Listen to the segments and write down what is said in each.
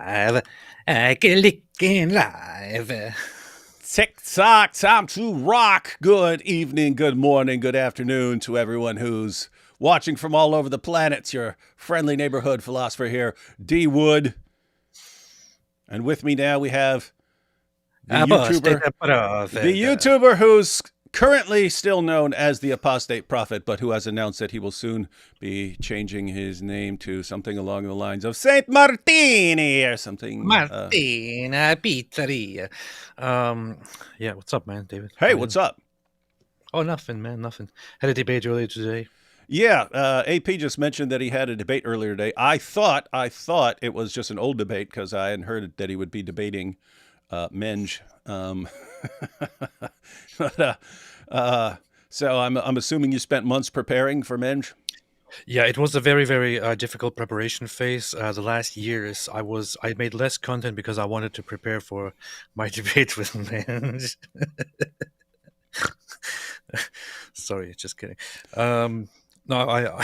live. Clicking live. Tick-tock, time to rock. Good evening, good morning, good afternoon to everyone who's watching from all over the planet. It's your friendly neighborhood philosopher here, D. Wood. And with me now we have the YouTuber who's currently still known as the Apostate Prophet, but who has announced that he will soon be changing his name to something along the lines of Saint Martini or something. Martina Pizzeria. Yeah, what's up, man, David? Hey, what's up? Oh, nothing, man, nothing. Had a debate earlier today. Yeah, AP just mentioned that he had a debate earlier today. I thought it was just an old debate because I hadn't heard that he would be debating Menj. So I'm assuming you spent months preparing for Menj. Yeah, it was a very, very difficult preparation phase. The last years, I made less content because I wanted to prepare for my debate with Menj. Sorry, just kidding. No,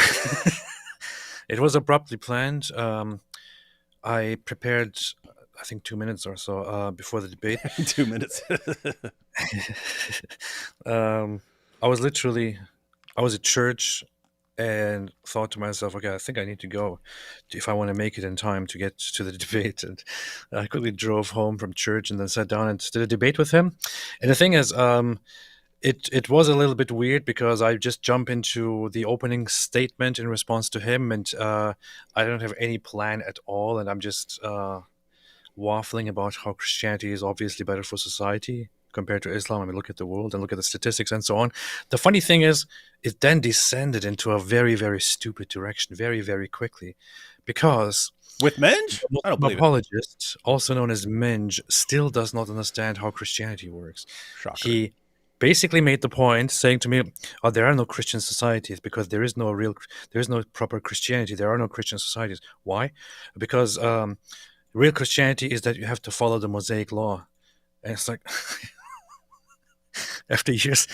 it was abruptly planned. I prepared, I think, 2 minutes or so before the debate. 2 minutes. I was at church and thought to myself, okay, I think I need to go if I want to make it in time to get to the debate. And I quickly drove home from church and then sat down and did a debate with him. And the thing is, it was a little bit weird because I just jump into the opening statement in response to him, and I don't have any plan at all, and I'm just waffling about how Christianity is obviously better for society compared to Islam. I mean, look at the world and look at the statistics and so on. The funny thing is, it then descended into a very, very stupid direction very, very quickly, because with Menj? I don't believe apologist, also known as Menj, still does not understand how Christianity works. Shocker. He basically made the point saying to me, oh, there are no Christian societies because there is no proper Christianity. There are no Christian societies. Why? Because real Christianity is that you have to follow the Mosaic law. And it's like, after years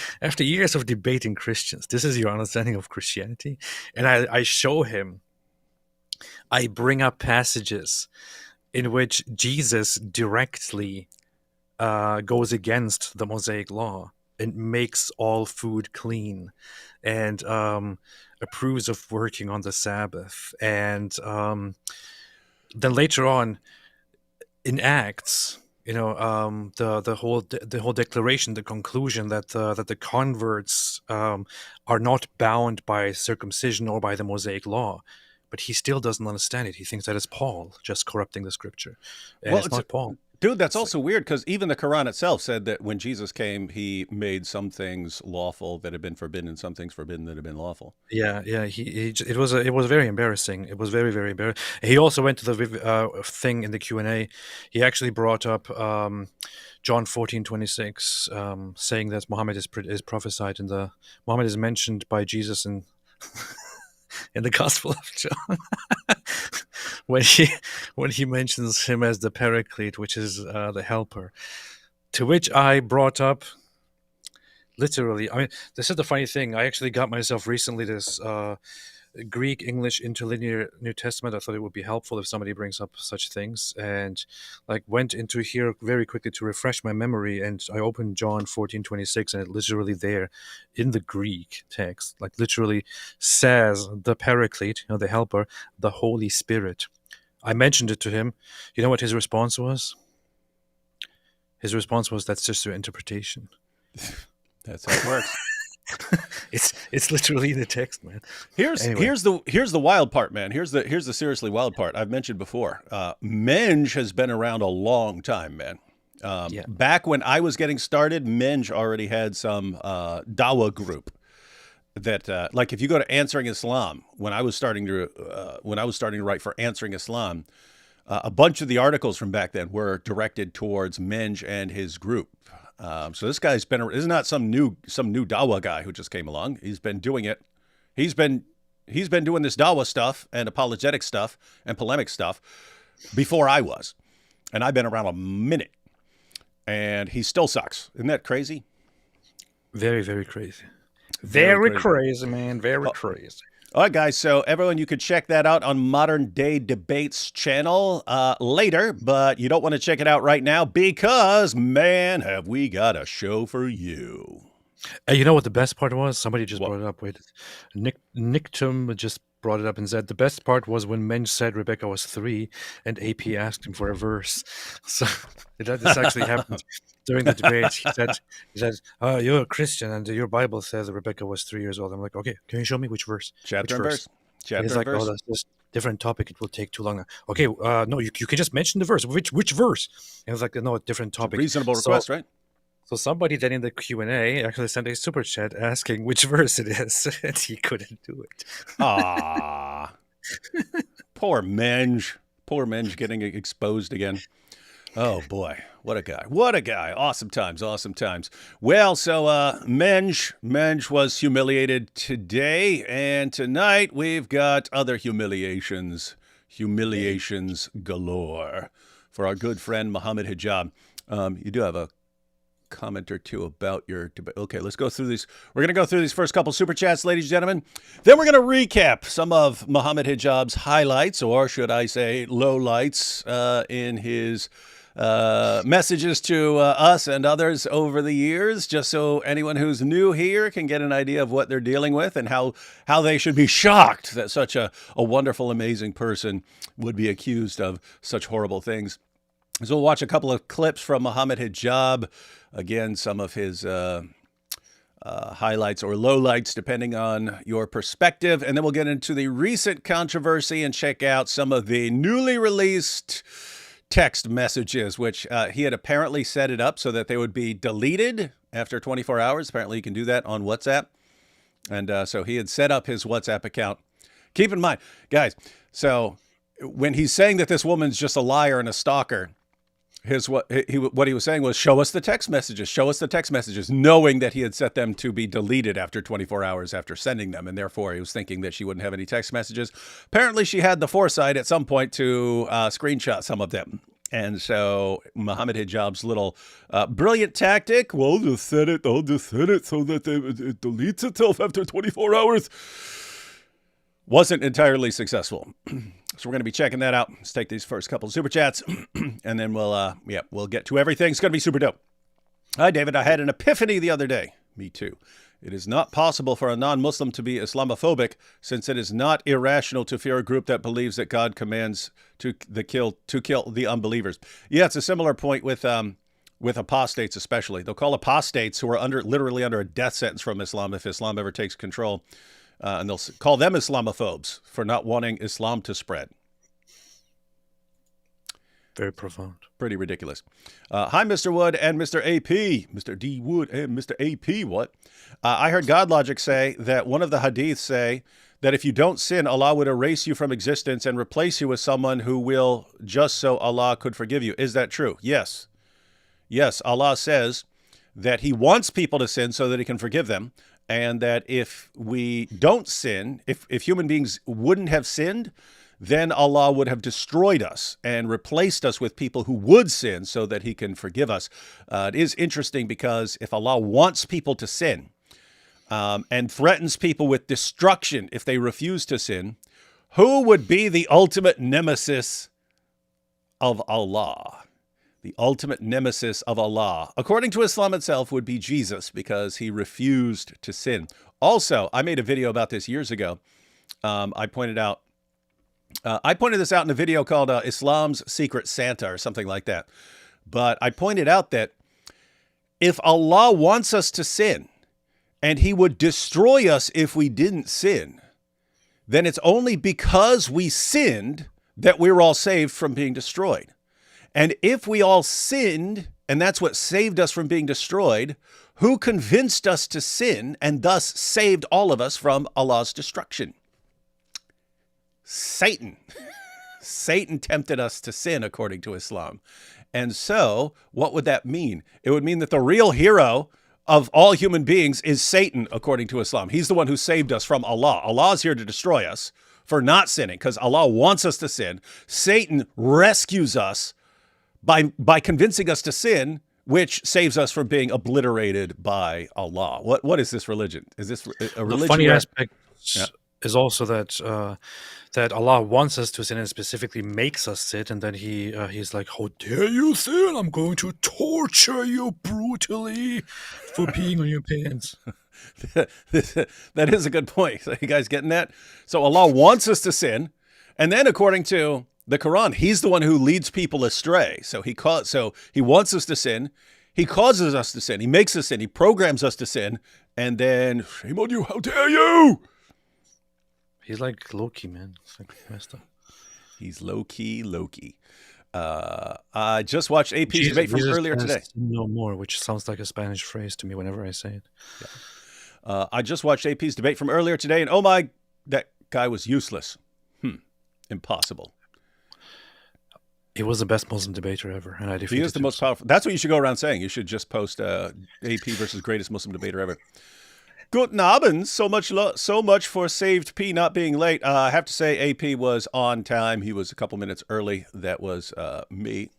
of debating Christians, this is your understanding of Christianity? And I show him, I bring up passages in which Jesus directly goes against the Mosaic law and makes all food clean, and approves of working on the Sabbath. And then later on, in Acts, the whole declaration, the conclusion that the converts are not bound by circumcision or by the Mosaic law. But he still doesn't understand it. He thinks that it's Paul just corrupting the scripture. And it's not Paul. Dude, that's also weird because even the Quran itself said that when Jesus came, he made some things lawful that had been forbidden and some things forbidden that had been lawful. Yeah. It was very embarrassing. It was very, very embarrassing. He also went to the thing in the Q&A. He actually brought up John 14:26, saying that Muhammad is prophesied Muhammad is mentioned by Jesus in the Gospel of John. when he mentions him as the Paraclete, which is the helper, to which I brought up, literally, I mean, this is the funny thing. I actually got myself recently this Greek English interlinear New Testament. I thought it would be helpful if somebody brings up such things, and went into here very quickly to refresh my memory, and I opened John 14:26, and it literally there in the Greek text literally says the Paraclete, the helper, the Holy Spirit. I mentioned it to him. You know what his response was? His response was, that's just your interpretation. That's how it works. It's literally in the text, man. Here's the wild part, man. Here's the seriously wild part. I've mentioned before. Menj has been around a long time, man. Back when I was getting started, Menj already had some Dawa group that, if you go to Answering Islam, when I was starting to write for Answering Islam, a bunch of the articles from back then were directed towards Menj and his group. So this guy's is not some new Dawa guy who just came along. He's been doing it. He's been doing this Dawa stuff and apologetic stuff and polemic stuff before I was, and I've been around a minute, and he still sucks. Isn't that crazy? Very, very crazy. Very crazy, man. Very crazy. All right, guys. So everyone, you could check that out on Modern Day Debates channel later, but you don't want to check it out right now because, man, have we got a show for you. You know what the best part was? Somebody just What? brought it up. Wait, Nictum just brought it up and said the best part was when Menj said Rebecca was 3 and AP asked him for a verse. So this actually happened during the debate. He said, you're a Christian and your Bible says Rebecca was 3 years old. I'm like, okay, can you show me which verse? Chapter and verse. And he's like, oh, that's just different topic. It will take too long. Okay, no, you can just mention the verse. Which verse? And it's like, no, a different topic. Reasonable request, right? So somebody then in the Q&A actually sent a super chat asking which verse it is, and he couldn't do it. Ah, poor Menj. Poor Menj getting exposed again. Oh, boy. What a guy. What a guy. Awesome times. Awesome times. Well, so Menj was humiliated today, and tonight we've got other humiliations galore for our good friend Mohammed Hijab. You do have a comment or two about your debate. Okay, let's go through these. We're going to go through these first couple super chats, ladies and gentlemen. Then we're going to recap some of Mohammed Hijab's highlights, or should I say lowlights, in his messages to us and others over the years, just so anyone who's new here can get an idea of what they're dealing with and how they should be shocked that such a wonderful, amazing person would be accused of such horrible things. So we'll watch a couple of clips from Mohammed Hijab. Again, some of his highlights or lowlights, depending on your perspective. And then we'll get into the recent controversy and check out some of the newly released text messages, which he had apparently set it up so that they would be deleted after 24 hours. Apparently you can do that on WhatsApp. And so he had set up his WhatsApp account. Keep in mind, guys, so when he's saying that this woman's just a liar and a stalker, what he was saying was, show us the text messages, knowing that he had set them to be deleted after 24 hours after sending them. And therefore, he was thinking that she wouldn't have any text messages. Apparently, she had the foresight at some point to screenshot some of them. And so Mohammed Hijab's little brilliant tactic, well, just set it so that it deletes itself after 24 hours, wasn't entirely successful. So we're going to be checking that out. Let's take these first couple of super chats, and then we'll get to everything. It's going to be super dope. Hi, David. I had an epiphany the other day. Me too. It is not possible for a non-Muslim to be Islamophobic, since it is not irrational to fear a group that believes that God commands to kill the unbelievers. Yeah, it's a similar point with apostates, especially. They'll call apostates who are literally under a death sentence from Islam if Islam ever takes control. And they'll call them Islamophobes for not wanting Islam to spread. Very profound. Pretty ridiculous. Hi, Mr. Wood and Mr. AP. Mr. D. Wood and Mr. AP. What? I heard God Logic say that one of the Hadiths say that if you don't sin, Allah would erase you from existence and replace you with someone who will, just so Allah could forgive you. Is that true? Yes. Yes, Allah says that he wants people to sin so that he can forgive them. And that if we don't sin, if human beings wouldn't have sinned, then Allah would have destroyed us and replaced us with people who would sin so that he can forgive us. It is interesting because if Allah wants people to sin and threatens people with destruction if they refuse to sin, who would be the ultimate nemesis of Allah? The ultimate nemesis of Allah, according to Islam itself, would be Jesus, because he refused to sin. Also, I made a video about this years ago. I pointed this out in a video called Islam's Secret Santa or something like that. But I pointed out that if Allah wants us to sin and he would destroy us if we didn't sin, then it's only because we sinned that we're all saved from being destroyed. And if we all sinned, and that's what saved us from being destroyed, who convinced us to sin and thus saved all of us from Allah's destruction? Satan. Satan tempted us to sin, according to Islam. And so, what would that mean? It would mean that the real hero of all human beings is Satan, according to Islam. He's the one who saved us from Allah. Allah is here to destroy us for not sinning, because Allah wants us to sin. Satan rescues us by convincing us to sin, which saves us from being obliterated by Allah. What is this religion? Is this a religion? The funny aspect, Yeah. is also that Allah wants us to sin and specifically makes us sin, and then he's like, "How dare you sin? I'm going to torture you brutally for peeing on your pants." That is a good point. Are you guys getting that? So Allah wants us to sin, and then according to the Quran, He's the one who leads people astray. So He wants us to sin. He causes us to sin. He makes us sin. He programs us to sin, and then shame on you! How dare you! He's like Loki, man. It's like messed up. He's low-key Loki. I just watched AP's debate from earlier today. No more, which sounds like a Spanish phrase to me whenever I say it. Yeah. I just watched AP's debate from earlier today, and oh my, that guy was useless. Impossible. He was the best Muslim debater ever, and I defeated him. He is the most powerful. That's what you should go around saying. You should just post AP versus greatest Muslim debater ever. Guten Abend. So much for Saved P not being late. I have to say, AP was on time. He was a couple minutes early. That was me.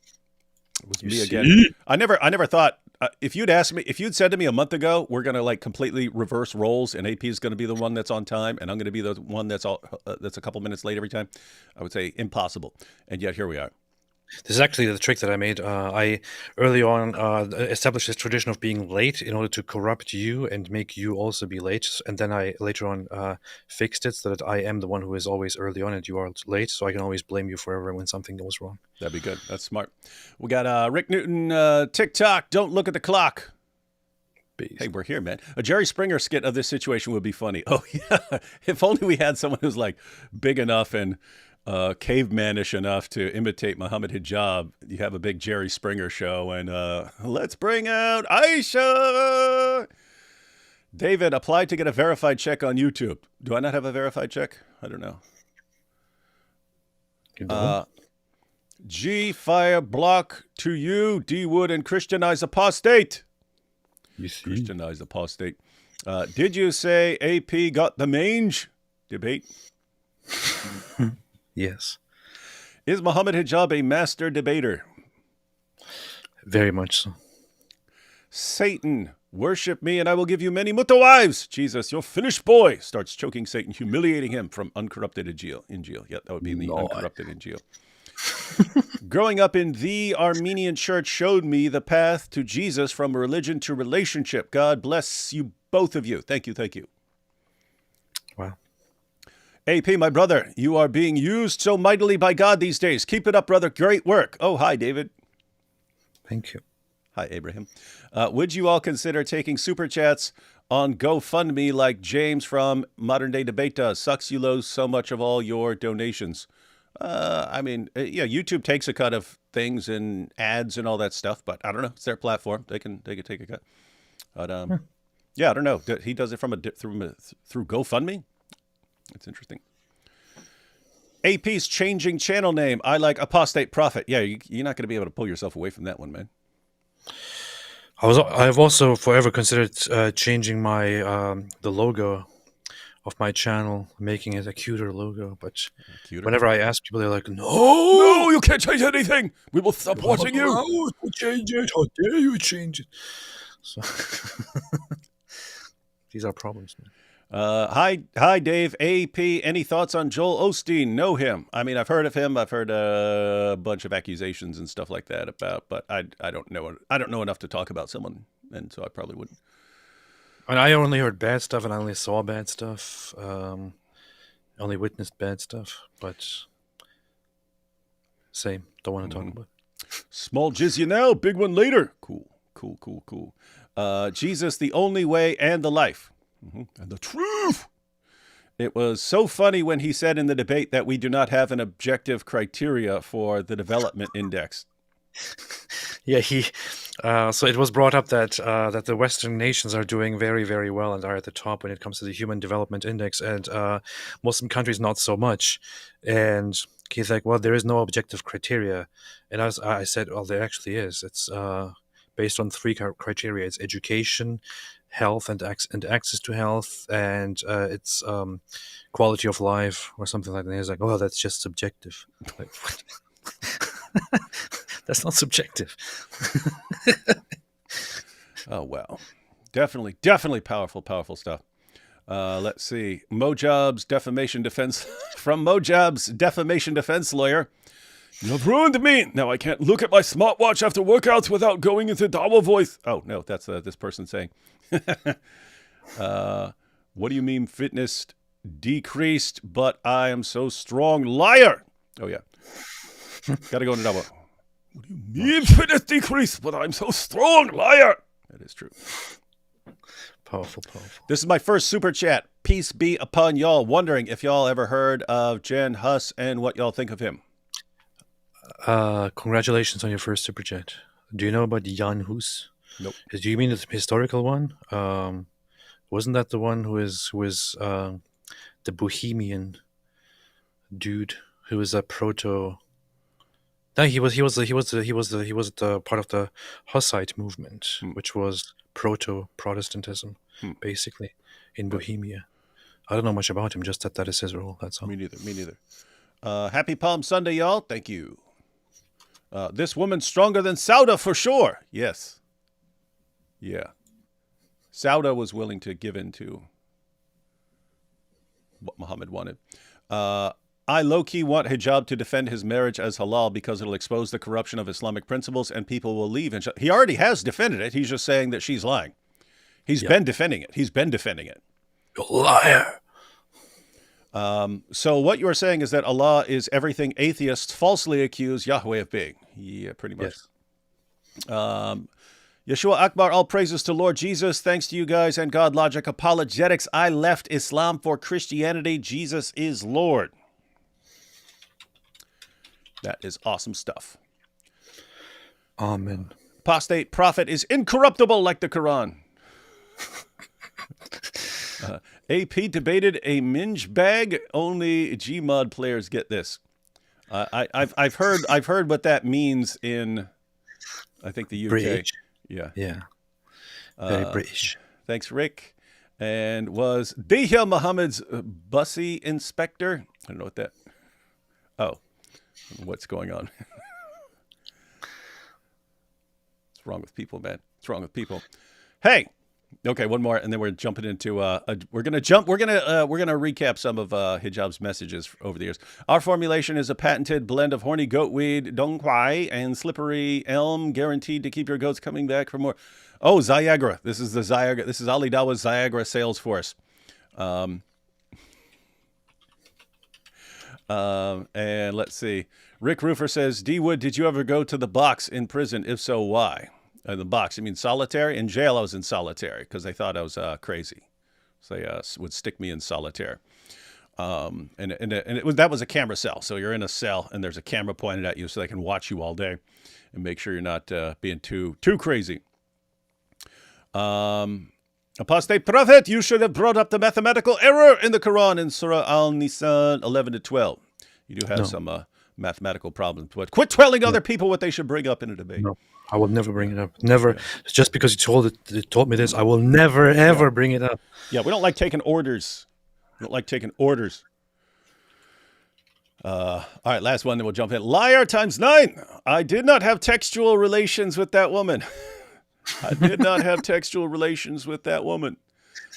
It was me again. I never thought if you'd said to me a month ago, we're gonna like completely reverse roles, and AP is gonna be the one that's on time, and I'm gonna be the one that's a couple minutes late every time, I would say impossible. And yet here we are. This is actually the trick that I made. I early on established this tradition of being late in order to corrupt you and make you also be late. And then I later on fixed it so that I am the one who is always early on and you are late. So I can always blame you forever when something goes wrong. That'd be good. That's smart. We got Rick Newton, TikTok, don't look at the clock. Beast. Hey, we're here, man. A Jerry Springer skit of this situation would be funny. Oh, yeah. If only we had someone who's like big enough and cavemanish enough to imitate Mohammed Hijab. You have a big Jerry Springer show, and let's bring out Aisha. David, applied to get a verified check on YouTube. Do I not have a verified check? I don't know. G fire block to you, D Wood, and Christianize apostate. You see? Christianize apostate. Did you say AP got the mange? Debate. Yes. Is Mohammed Hijab a master debater? Very much so. Satan, worship me and I will give you many wives. Jesus, your finished boy. Starts choking Satan, humiliating him from uncorrupted in jail. Yeah, that would be in the uncorrupted in jail. Growing up in the Armenian church showed me the path to Jesus from religion to relationship. God bless you, both of you. Thank you. Wow. AP, my brother, you are being used so mightily by God these days. Keep it up, brother. Great work. Oh, hi, David. Thank you. Hi, Abraham. Would you all consider taking super chats on GoFundMe like James from Modern Day Debate does? Sucks you lose so much of all your donations. Yeah, YouTube takes a cut of things and ads and all that stuff, but I don't know. It's their platform. They can take a cut. But yeah, I don't know. He does it through GoFundMe. It's interesting. AP's changing channel name. I like apostate prophet. Yeah, you're not going to be able to pull yourself away from that one, man. I've also forever considered changing my the logo of my channel, making it a cuter logo. But whenever I ask people, they're like, "No, you can't change anything. We will stop watching you. Change it. How dare you change it?" So these are problems, man. Hi, Dave. AP, any thoughts on Joel Osteen? Know him? I mean, I've heard of him. I've heard a bunch of accusations and stuff like that but I don't know. I don't know enough to talk about someone, and so I probably wouldn't. And I only heard bad stuff, and I only saw bad stuff. Only witnessed bad stuff, but same. Don't want to talk about it. Small jizya now, big one later. Cool. Jesus, the only way and the life. And the truth. It was so funny when he said in the debate that we do not have an objective criteria for the development index. Yeah, so it was brought up that that the Western nations are doing very, very well and are at the top when it comes to the Human Development Index, and Muslim countries not so much. And he's like, well, there is no objective criteria. And I said, well, there actually is. It's based on 3 criteria. It's education, health and access to health, and it's quality of life or something like that. And he's like, oh, that's just subjective. Like, what? That's not subjective. Oh, wow. Definitely powerful stuff. Let's see. Mojab's defamation defense from Mojab's defamation defense lawyer. You've ruined me. Now I can't look at my smartwatch after workouts without going into Dawa voice. Oh, no, that's this person saying. What do you mean fitness decreased, but I am so strong? Liar. Oh, yeah. Got to go into Dawa. What do you mean fitness decreased, but I'm so strong? Liar. That is true. Powerful, powerful. This is my first super chat. Peace be upon y'all. Wondering if y'all ever heard of Jen Hus and what y'all think of him. Congratulations on your first super chat. Do you know about Jan Hus? Nope. Do you mean the historical one? Wasn't that the one who was the Bohemian dude who was a proto? No, he was the part of the Hussite movement, which was proto-Protestantism, basically, in Bohemia. I don't know much about him, just that is his role. That's all. Me neither. Happy Palm Sunday, y'all. Thank you. This woman's stronger than Sauda for sure. Yes. Yeah. Sauda was willing to give in to what Muhammad wanted. I low-key want hijab to defend his marriage as halal because it'll expose the corruption of Islamic principles and people will leave. And he already has defended it. He's just saying that she's lying. He's been defending it. You're a liar. So what you are saying is that Allah is everything atheists falsely accuse Yahweh of being. Yeah, pretty much. Yes. Yeshua Akbar, all praises to Lord Jesus. Thanks to you guys and God Logic Apologetics. I left Islam for Christianity. Jesus is Lord. That is awesome stuff. Amen. Apostate prophet is incorruptible like the Quran. AP debated a Menj bag. Only Gmod players get this. I've heard what that means in, I think, the UK. British. Yeah. Very British. Thanks, Rick. And was Dihya Muhammad's bussy inspector? I don't know what that. Oh, what's going on? What's wrong with people, man? What's wrong with people? Hey. Okay, one more, and then we're jumping into. We're gonna recap some of Hijab's messages over the years. Our formulation is a patented blend of horny goatweed, dongquai, and slippery elm, guaranteed to keep your goats coming back for more. Oh, Xiagra. This is the Xiagra. This is Ali Dawa's Xiagra sales force. And let's see. Rick Roofer says, D Wood, did you ever go to the box in prison? If so, why? The box, you mean solitary? In jail, I was in solitary because they thought I was crazy. So they would stick me in solitaire. That was a camera cell. So you're in a cell and there's a camera pointed at you so they can watch you all day and make sure you're not being too crazy. Apostate prophet, you should have brought up the mathematical error in the Quran in Surah Al-Nisan 11-12. You do have some mathematical problems, but quit telling other people what they should bring up in a debate. No, I will never bring it up. Never. Yeah. Just because you taught me this, I will never, ever bring it up. Yeah, we don't like taking orders. All right, last one, then we'll jump in. Liar times 9. I did not have textual relations with that woman.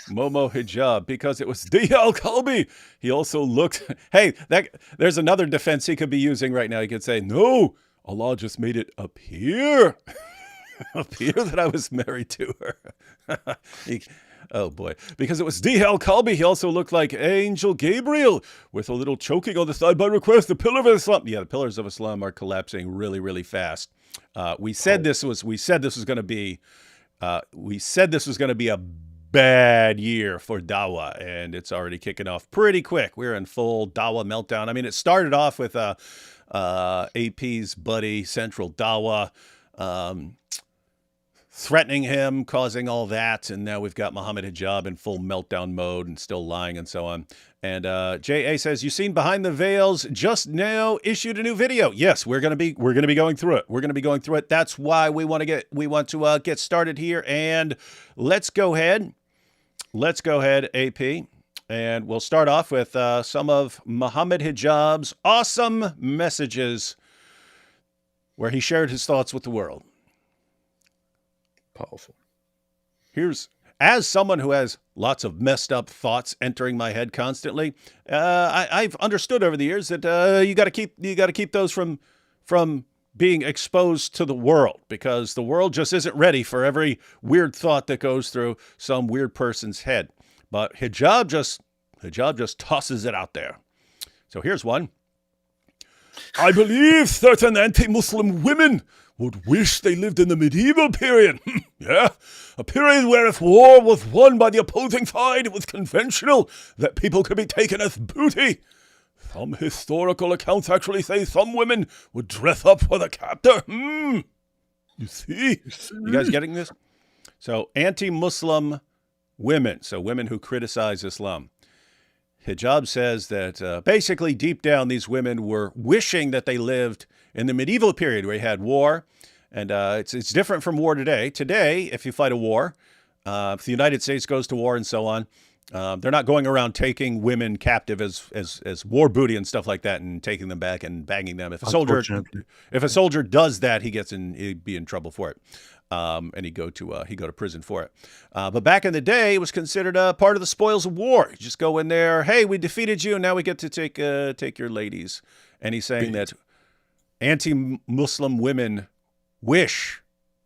Momo Hijab, because it was D.L. Kalbi. He also looked... Hey, there's another defense he could be using right now. He could say, no, Allah just made it appear that I was married to her. Oh, boy. Because it was D.L. Kalbi, he also looked like Angel Gabriel with a little choking on the side by request. The Pillar of Islam. Yeah, the Pillars of Islam are collapsing really, really fast. We said this was going to be a bad year for Dawa, and it's already kicking off pretty quick. We're in full Dawa meltdown. I mean, it started off with AP's buddy, Central Dawa, threatening him, causing all that, and now we've got Mohammed Hijab in full meltdown mode and still lying and so on. And J.A. says, you seen Behind the Veils just now issued a new video. Yes, we're gonna be going through it. That's why we want to get started here. And let's go ahead, AP, and we'll start off with some of Mohammed Hijab's awesome messages where he shared his thoughts with the world. Powerful. as someone who has lots of messed up thoughts entering my head constantly, I've understood over the years that you got to keep those from being exposed to the world, because the world just isn't ready for every weird thought that goes through some weird person's head. But Hijab just tosses it out there. So here's one. I believe certain anti-Muslim women would wish they lived in the medieval period. Yeah, a period where if war was won by the opposing side, it was conventional that people could be taken as booty. Some historical accounts actually say some women would dress up for the captor. You see? You guys getting this? So anti-Muslim women, so women who criticize Islam. Hijab says that basically deep down these women were wishing that they lived in the medieval period where you had war. And it's different from war today. Today, if you fight a war, if the United States goes to war and so on, they're not going around taking women captive as war booty and stuff like that and taking them back and banging them. If a soldier does that, he'd be in trouble for it. And he'd go to prison for it. But back in the day, it was considered a part of the spoils of war. You just go in there, hey, we defeated you, and now we get to take your ladies. And he's saying that anti-Muslim women wish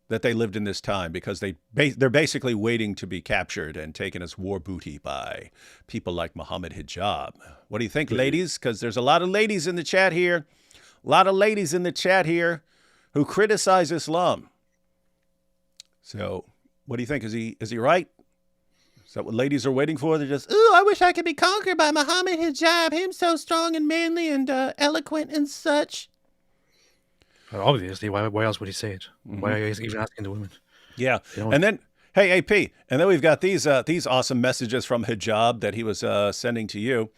that they lived in this time because they're basically waiting to be captured and taken as war booty by people like Mohammed Hijab. What do you think, ladies? Because there's a lot of ladies in the chat here. A lot of ladies in the chat here who criticize Islam. So what do you think? Is he right? Is that what ladies are waiting for? They're just, ooh, I wish I could be conquered by Mohammed Hijab. Him so strong and manly and eloquent and such. Obviously, why else would he say it? Mm-hmm. Why are you even asking the women? Yeah, and then, hey, AP, and then we've got these awesome messages from Hijab that he was sending to you.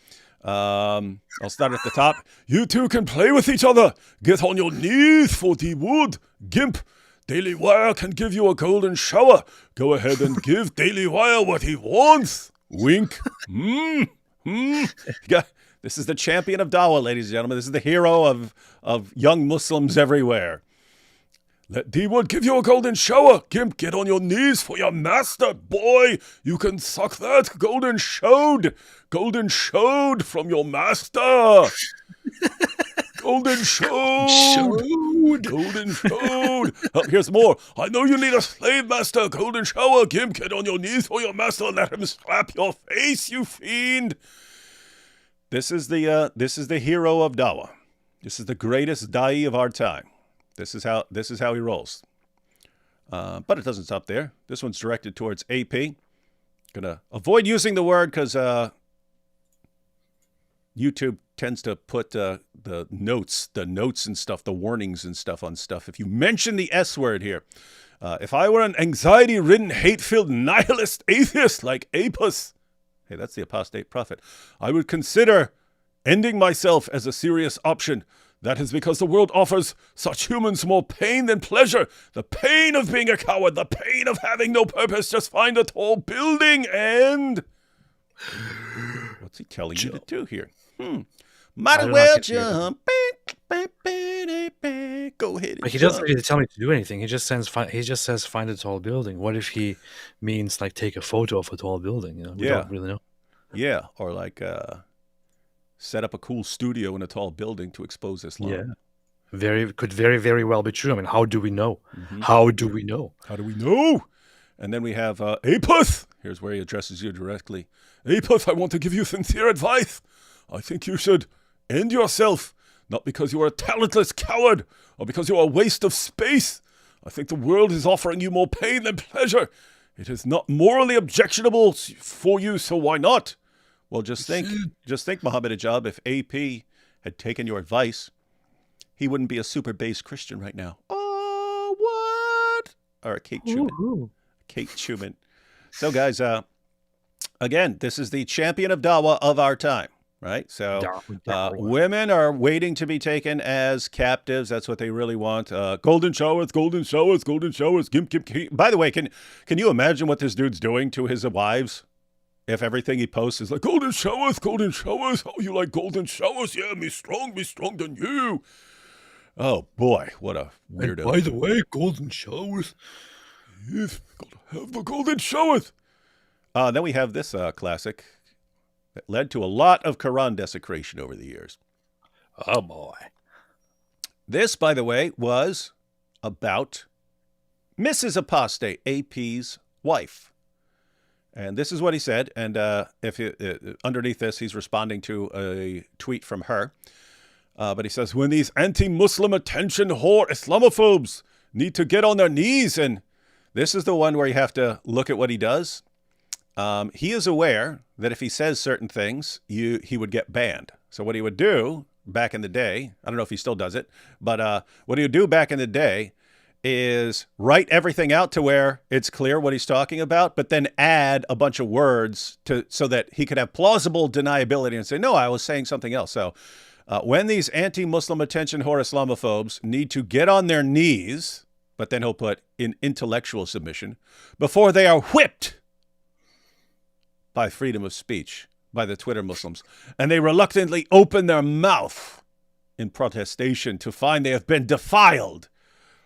I'll start at the top. You two can play with each other. Get on your knees for the wood. Gimp, Daily Wire can give you a golden shower. Go ahead and give Daily Wire what he wants. Wink. Yeah. This is the champion of Dawa, ladies and gentlemen. This is the hero of young Muslims everywhere. Let D-Wood give you a golden shower. Gimp, get on your knees for your master. Boy, you can suck that golden showed. Golden showed from your master. Golden showed. Golden showed. Oh, here's more. I know you need a slave master. Golden shower. Gimp, get on your knees for your master. Let him slap your face, you fiend. This is the hero of Dawa. This is the greatest da'i of our time. This is how he rolls. But it doesn't stop there. This one's directed towards AP. Gonna avoid using the word because YouTube tends to put the notes and stuff, the warnings and stuff on stuff. If you mention the S word here, if I were an anxiety-ridden, hate-filled nihilist atheist like Apis, hey, that's the apostate prophet, I would consider ending myself as a serious option. That is because the world offers such humans more pain than pleasure. The pain of being a coward, the pain of having no purpose. Just find a tall building and... What's he telling you to do here? Might as well jump. Go ahead. But he doesn't really tell me to do anything. He just says find a tall building. What if he means like take a photo of a tall building? You know, we don't really know. Yeah, or like set up a cool studio in a tall building to expose Islam. Yeah, could very well be true. I mean, how do we know? Mm-hmm. How do we know? How do we know? And then we have Apis. Here's where he addresses you directly. Apis, I want to give you sincere advice. I think you should end yourself, not because you are a talentless coward or because you are a waste of space. I think the world is offering you more pain than pleasure. It is not morally objectionable for you, so why not? Well, just think, Mohammed Hijab, if AP had taken your advice, he wouldn't be a super base Christian right now. Oh, what? Or a Kate Schumann. Kate Schumann. So, guys, again, this is the champion of Dawa of our time. Right? So women are waiting to be taken as captives. That's what they really want. Golden showers, golden showers, golden showers. Gimp. By the way, can you imagine what this dude's doing to his wives? If everything he posts is like, golden showers, oh, you like golden showers? Yeah, me strong than you. Oh, boy, what a weirdo. And by the way, golden showers. Yes, gotta have the golden showers. Then we have this classic that led to a lot of Quran desecration over the years. Oh, boy. This, by the way, was about Mrs. Apostate, AP's wife. And this is what he said. And underneath this, he's responding to a tweet from her. But he says, when these anti-Muslim attention whore Islamophobes need to get on their knees. And this is the one where you have to look at what he does. He is aware that if he says certain things, he would get banned. So what he would do back in the day, I don't know if he still does it, but what he would do back in the day is write everything out to where it's clear what he's talking about, but then add a bunch of words so that he could have plausible deniability and say, no, I was saying something else. So when these anti-Muslim attention whore Islamophobes need to get on their knees, but then he'll put in intellectual submission, before they are whipped by freedom of speech, by the Twitter Muslims, and they reluctantly open their mouth in protestation to find they have been defiled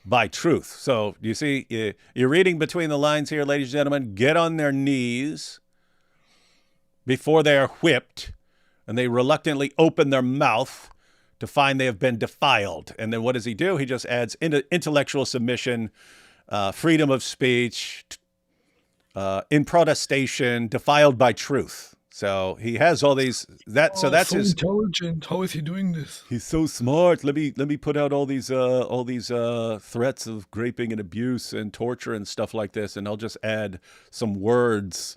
by truth. So you see, you're reading between the lines here, ladies and gentlemen. Get on their knees before they are whipped, and they reluctantly open their mouth to find they have been defiled. And then what does he do? He just adds intellectual submission, freedom of speech, in protestation, defiled by truth. So he has all these. That's so his intelligent. How is he doing this? He's so smart. Let me put out all these threats of raping and abuse and torture and stuff like this, and I'll just add some words.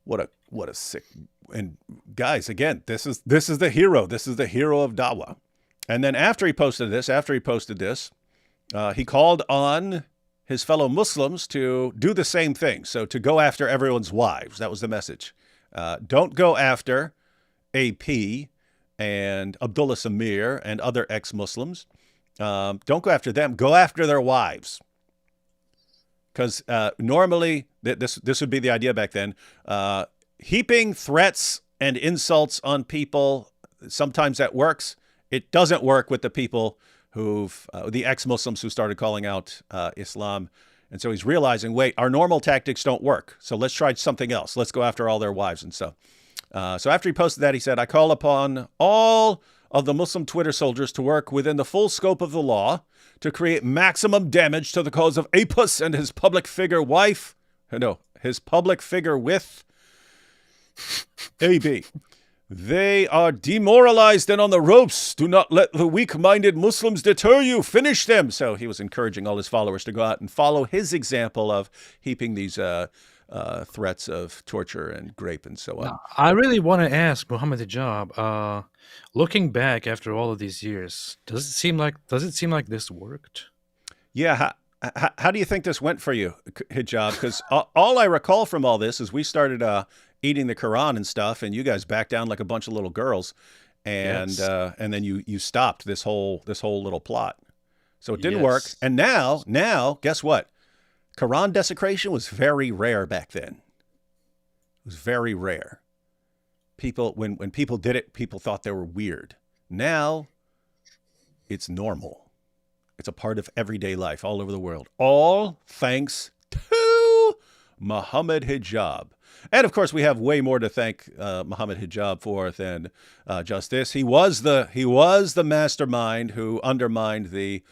What a sick. And guys, again, this is the hero. This is the hero of Dawa. And then after he posted this, he called on his fellow Muslims to do the same thing. So to go after everyone's wives. That was the message. Don't go after AP and Abdullah Samir and other ex-Muslims. Don't go after them. Go after their wives. Because normally, this would be the idea back then, heaping threats and insults on people, sometimes that works. It doesn't work with the people the ex-Muslims who started calling out Islam. And so he's realizing, wait, our normal tactics don't work. So let's try something else. Let's go after all their wives. And so after he posted that, he said, I call upon all of the Muslim Twitter soldiers to work within the full scope of the law to create maximum damage to the cause of Apus and his public figure with AB. They are demoralized and on the ropes. Do not let the weak-minded Muslims deter you. Finish them. So he was encouraging all his followers to go out and follow his example of heaping these threats of torture and rape and so on. Now, I really want to ask Mohammed Hijab, looking back after all of these years, does it seem like this worked? Yeah. How do you think this went for you, Hijab? Because all I recall from all this is we started eating the Quran and stuff, and you guys backed down like a bunch of little girls, and Yes. and then you stopped this whole little plot. So it didn't Yes. work. And now, guess what? Quran desecration was very rare back then. It was very rare. People, when people did it, people thought they were weird. Now, it's normal. It's a part of everyday life all over the world. All thanks to Mohammed Hijab. And of course, we have way more to thank Mohammed Hijab for than just this. He was the mastermind who undermined the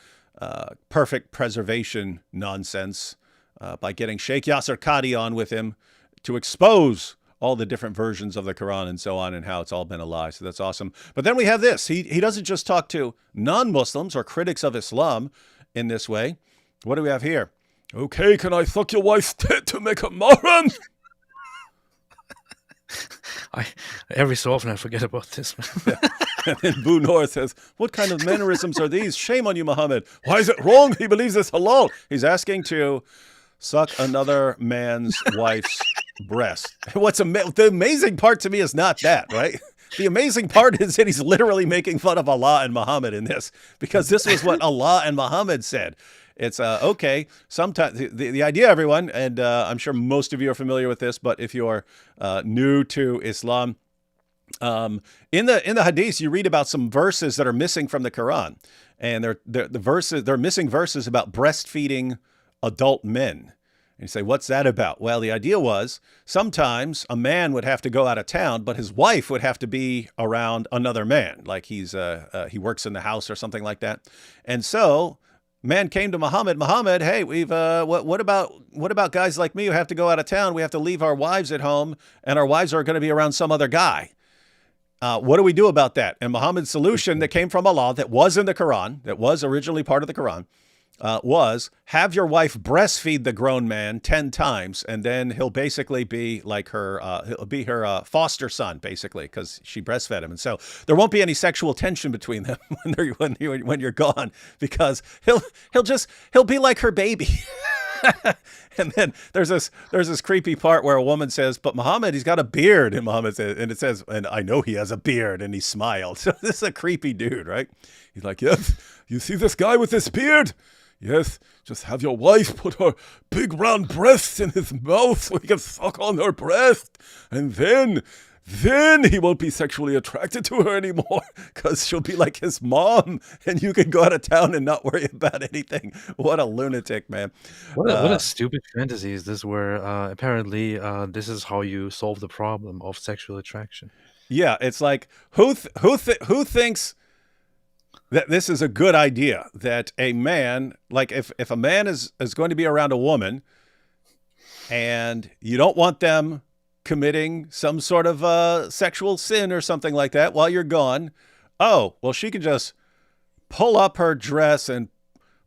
perfect preservation nonsense by getting Sheikh Yasser Qadi on with him to expose all the different versions of the Quran and so on, and how it's all been a lie. So that's awesome. But then we have this. He doesn't just talk to non-Muslims or critics of Islam in this way. What do we have here? Okay, can I suck your wife's tit to make a moron? Every so often I forget about this. Yeah. And then Boo North says, what kind of mannerisms are these? Shame on you, Muhammad. Why is it wrong? He believes it's halal. He's asking to suck another man's wife's breast. The amazing part to me is not that, right? The amazing part is that he's literally making fun of Allah and Muhammad in this, because this was what Allah and Muhammad said. It's okay. Sometimes the idea, everyone, and I'm sure most of you are familiar with this, but if you're new to Islam, in the Hadith, you read about some verses that are missing from the Quran, and they're missing verses about breastfeeding adult men. And you say, what's that about? Well, the idea was sometimes a man would have to go out of town, but his wife would have to be around another man, like he works in the house or something like that. And so man came to Muhammad. Muhammad, hey, we've what about guys like me who have to go out of town? We have to leave our wives at home, and our wives are going to be around some other guy. What do we do about that? And Muhammad's solution that came from Allah, that was in the Quran, that was originally part of the Quran, was have your wife breastfeed the grown man 10 times, and then he'll basically be like her, he'll be her foster son, basically, because she breastfed him. And so there won't be any sexual tension between them when you're gone, because he'll be like her baby. And then there's this creepy part where a woman says, but Muhammad, he's got a beard. And Muhammad says, and it says, and I know he has a beard, and he smiled. So this is a creepy dude, right? He's like, yes, you see this guy with this beard? Yes, just have your wife put her big round breasts in his mouth so he can suck on her breast. And then he won't be sexually attracted to her anymore because she'll be like his mom, and you can go out of town and not worry about anything. What a lunatic, man. What a stupid fantasy is this, where apparently this is how you solve the problem of sexual attraction. Yeah, it's like, who thinks that this is a good idea, that a man, like if a man is going to be around a woman and you don't want them committing some sort of sexual sin or something like that while you're gone, oh, well, she can just pull up her dress and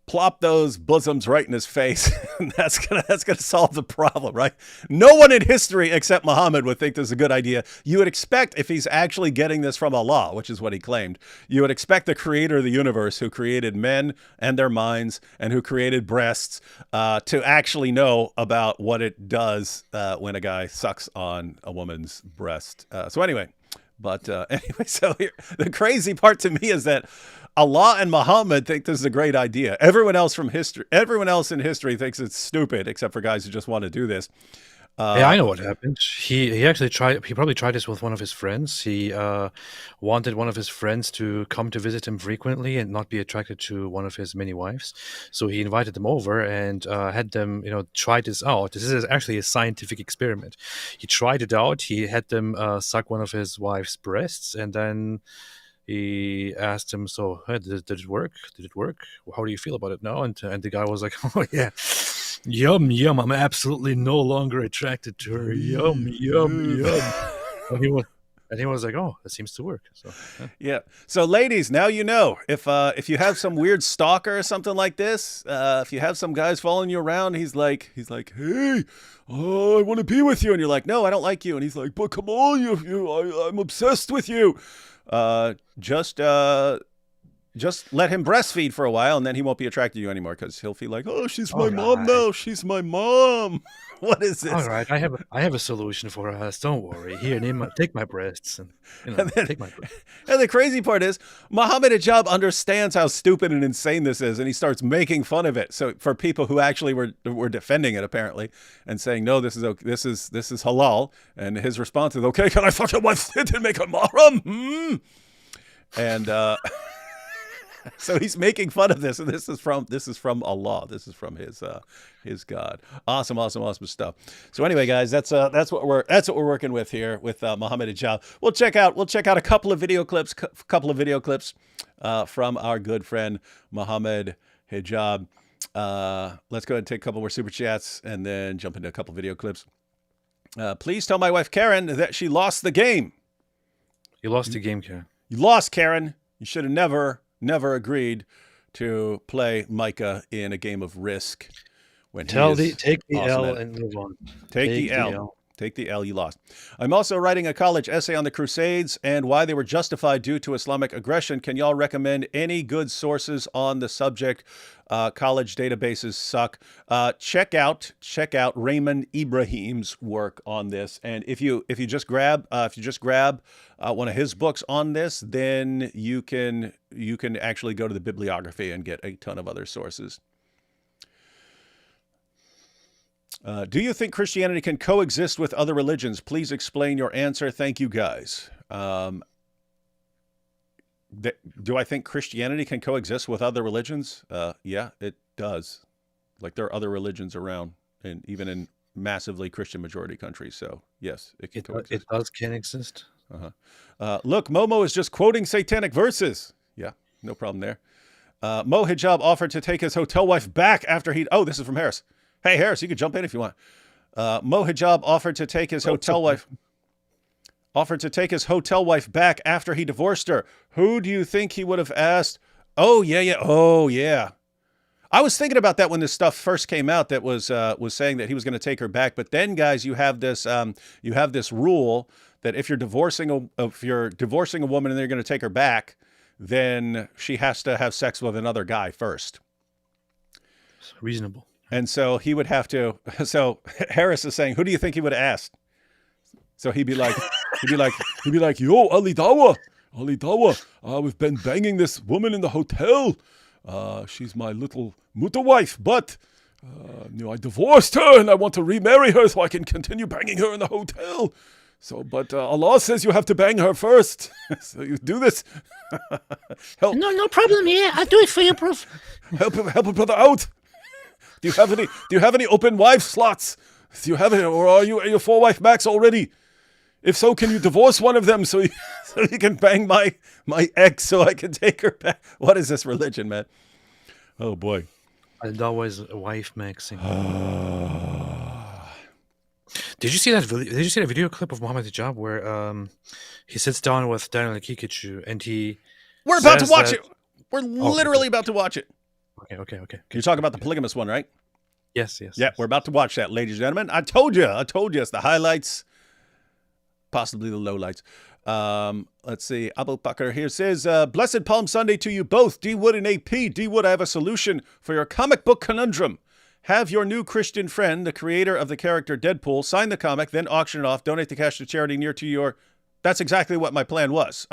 plop those bosoms right in his face. And that's gonna solve the problem, right? No one in history except Muhammad would think this is a good idea. You would expect, if he's actually getting this from Allah, which is what he claimed, you would expect the creator of the universe, who created men and their minds and who created breasts, to actually know about what it does when a guy sucks on a woman's breast. So anyway, so here, the crazy part to me is that Allah and Muhammad think this is a great idea. Everyone else in history thinks it's stupid, except for guys who just want to do this. Yeah, I know what happened. He actually tried. He probably tried this with one of his friends. He wanted one of his friends to come to visit him frequently and not be attracted to one of his many wives. So he invited them over and had them, try this out. This is actually a scientific experiment. He tried it out. He had them suck one of his wife's breasts, and then he asked him, so, hey, did it work? Did it work? How do you feel about it now? And the guy was like, oh, yeah, yum, yum. I'm absolutely no longer attracted to her. Yum, yum, yum. And he was like, oh, that seems to work. So yeah. So ladies, now you know, if you have some weird stalker or something like this, if you have some guys following you around, he's like, hey, oh, I want to be with you. And you're like, no, I don't like you. And he's like, but come on, I'm obsessed with you. Just let him breastfeed for a while, and then he won't be attracted to you anymore, because he'll feel like, oh, she's my mom now. She's my mom. What is this? All right, I have a solution for us. Don't worry. Here, take my breasts, and take my breasts. And the crazy part is, Mohammed Hijab understands how stupid and insane this is, and he starts making fun of it. So for people who actually were defending it, apparently, and saying, no, this is halal, and his response is, okay, can I fuck your wife and make her mahram? And so he's making fun of this, and this is from Allah. This is from his God. Awesome stuff. So anyway, guys, that's what we're working with here with Mohammed Hijab. We'll check out a couple of video clips from our good friend Mohammed Hijab. Let's go ahead and take a couple more super chats and then jump into a couple video clips. Please tell my wife Karen that she lost the game. You lost the game, Karen. You lost, Karen. You should have never agreed to play Micah in a game of Risk. When take the L and move on. Take the L. Take the L, you lost. I'm also writing a college essay on the Crusades and why they were justified due to Islamic aggression. Can y'all recommend any good sources on the subject? College databases suck. Check out Raymond Ibrahim's work on this. And if you just grab one of his books on this, then you can actually go to the bibliography and get a ton of other sources. Do you think Christianity can coexist with other religions? Please explain your answer. Thank you, guys. Do I think Christianity can coexist with other religions? Yeah, it does. Like, there are other religions around. and even in massively Christian majority countries. So yes, it can coexist. It can exist. Look, Momo is just quoting satanic verses. Yeah, no problem there. Mo Hijab offered to take his hotel wife back after he... Oh, this is from Harris. Hey, Harris, you can jump in if you want. Mo Hijab offered to take his hotel wife back after he divorced her. Who do you think he would have asked? Oh, yeah. Oh, yeah. I was thinking about that when this stuff first came out that was saying that he was going to take her back. But then, guys, you have this rule that if you're divorcing a woman and they're going to take her back, then she has to have sex with another guy first. It's reasonable. And so he would have to. So Harris is saying, who do you think he would have asked? So he'd be like, yo, Ali Dawa, we've been banging this woman in the hotel. She's my little mutter wife, but I divorced her and I want to remarry her so I can continue banging her in the hotel. So, but Allah says you have to bang her first. So you do this. Help. No problem. Yeah, I'll do it for you, Prof. Help a brother out. Do you have any open wife slots? Do you have it, or are you 4-wife max already? If so, can you divorce one of them so you can bang my ex so I can take her back? What is this religion, man? Oh boy. That was a wife maxing. Did you see that? Did you see the video clip of Mohammed Hijab where he sits down with Daniel Kikuchu and we're about to watch it. We're literally about to watch it. Okay. You're talking about the polygamous one, right? Yes. Yeah, we're about to watch that, ladies and gentlemen. I told you. It's the highlights, possibly the lowlights. Let's see. Abu Bakr here says, Blessed Palm Sunday to you both, D. Wood and AP. D. Wood, I have a solution for your comic book conundrum. Have your new Christian friend, the creator of the character Deadpool, sign the comic, then auction it off, donate the cash to charity near to your... That's exactly what my plan was.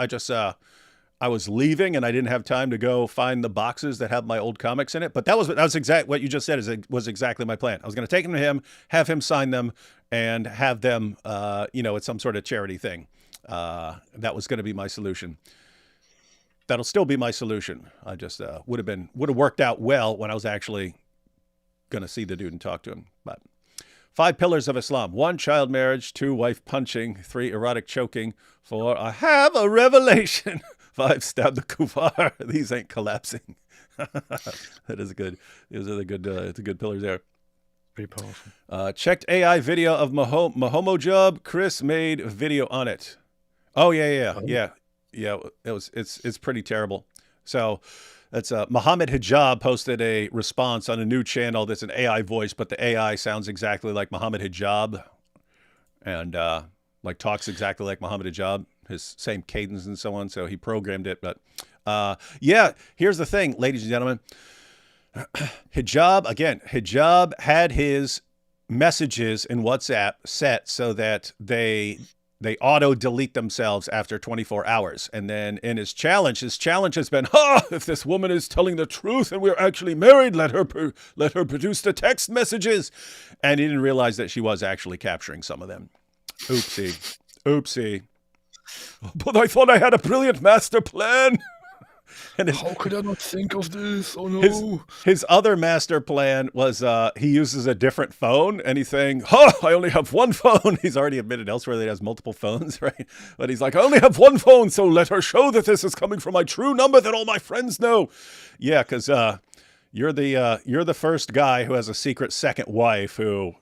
I was leaving and I didn't have time to go find the boxes that have my old comics in it. But that was exactly what you just said was exactly my plan. I was going to take them to him, have him sign them, and have them, it's some sort of charity thing. That was going to be my solution. That'll still be my solution. I just would have worked out well when I was actually going to see the dude and talk to him. But 5 pillars of Islam: 1, child marriage; 2, wife punching; 3, erotic choking; 4, I have a revelation; 5, stab the kuffar. These ain't collapsing. That is good. Those are the good. It's a good pillars there. Pretty powerful. Checked AI video of Mohammed Hijab. Chris made a video on it. Oh yeah. It's pretty terrible. So that's Mohammed Hijab posted a response on a new channel that's an AI voice, but the AI sounds exactly like Mohammed Hijab, and talks exactly like Mohammed Hijab, his same cadence and so on. So he programmed it. But here's the thing, ladies and gentlemen. Hijab had his messages in WhatsApp set so that they auto delete themselves after 24 hours. And then in his challenge has been, if this woman is telling the truth and we're actually married, let her produce the text messages. And he didn't realize that she was actually capturing some of them. Oopsie. But I thought I had a brilliant master plan. And how could I not think of this? Oh no. His other master plan was he uses a different phone, and he's saying, I only have one phone. He's already admitted elsewhere that he has multiple phones, right? But he's like, I only have one phone, so let her show that this is coming from my true number that all my friends know. Yeah, because you're the first guy who has a secret second wife who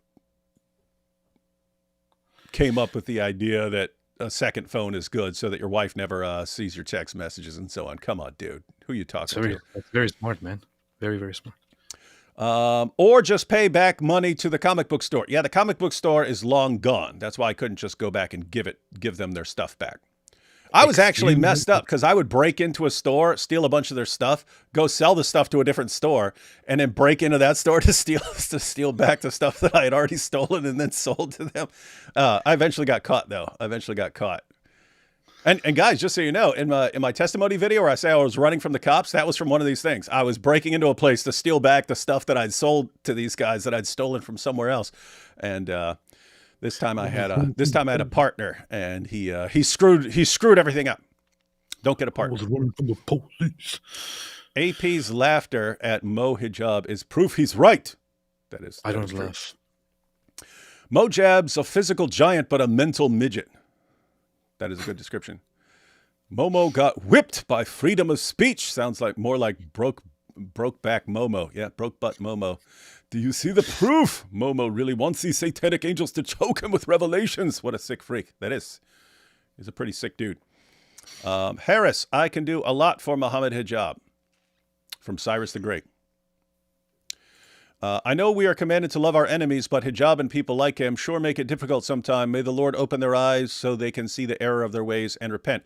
came up with the idea that a second phone is good so that your wife never sees your text messages and so on. Come on, dude. Who are you talking to? That's very smart, man. Very, very smart. Or just pay back money to the comic book store. Yeah, the comic book store is long gone. That's why I couldn't just go back and give them their stuff back. I was actually messed up because I would break into a store, steal a bunch of their stuff, go sell the stuff to a different store, and then break into that store to steal back the stuff that I had already stolen and then sold to them. I eventually got caught, though. And guys, just so you know, in my testimony video where I say I was running from the cops, that was from one of these things. I was breaking into a place to steal back the stuff that I'd sold to these guys that I'd stolen from somewhere else, and this time I had a partner, and he screwed everything up. Don't get a partner. I was running from the police. AP's laughter at Mo Hijab is proof he's right. That is. I don't laugh. Mojab's a physical giant, but a mental midget. That is a good description. Momo got whipped by freedom of speech. Sounds like more like broke back Momo. Yeah, broke butt Momo. Do you see the proof? Momo really wants these satanic angels to choke him with revelations. What a sick freak. That is. He's a pretty sick dude. Harris, I can do a lot for Mohammed Hijab. From Cyrus the Great. I know we are commanded to love our enemies, but Hijab and people like him sure make it difficult sometime. May the Lord open their eyes so they can see the error of their ways and repent.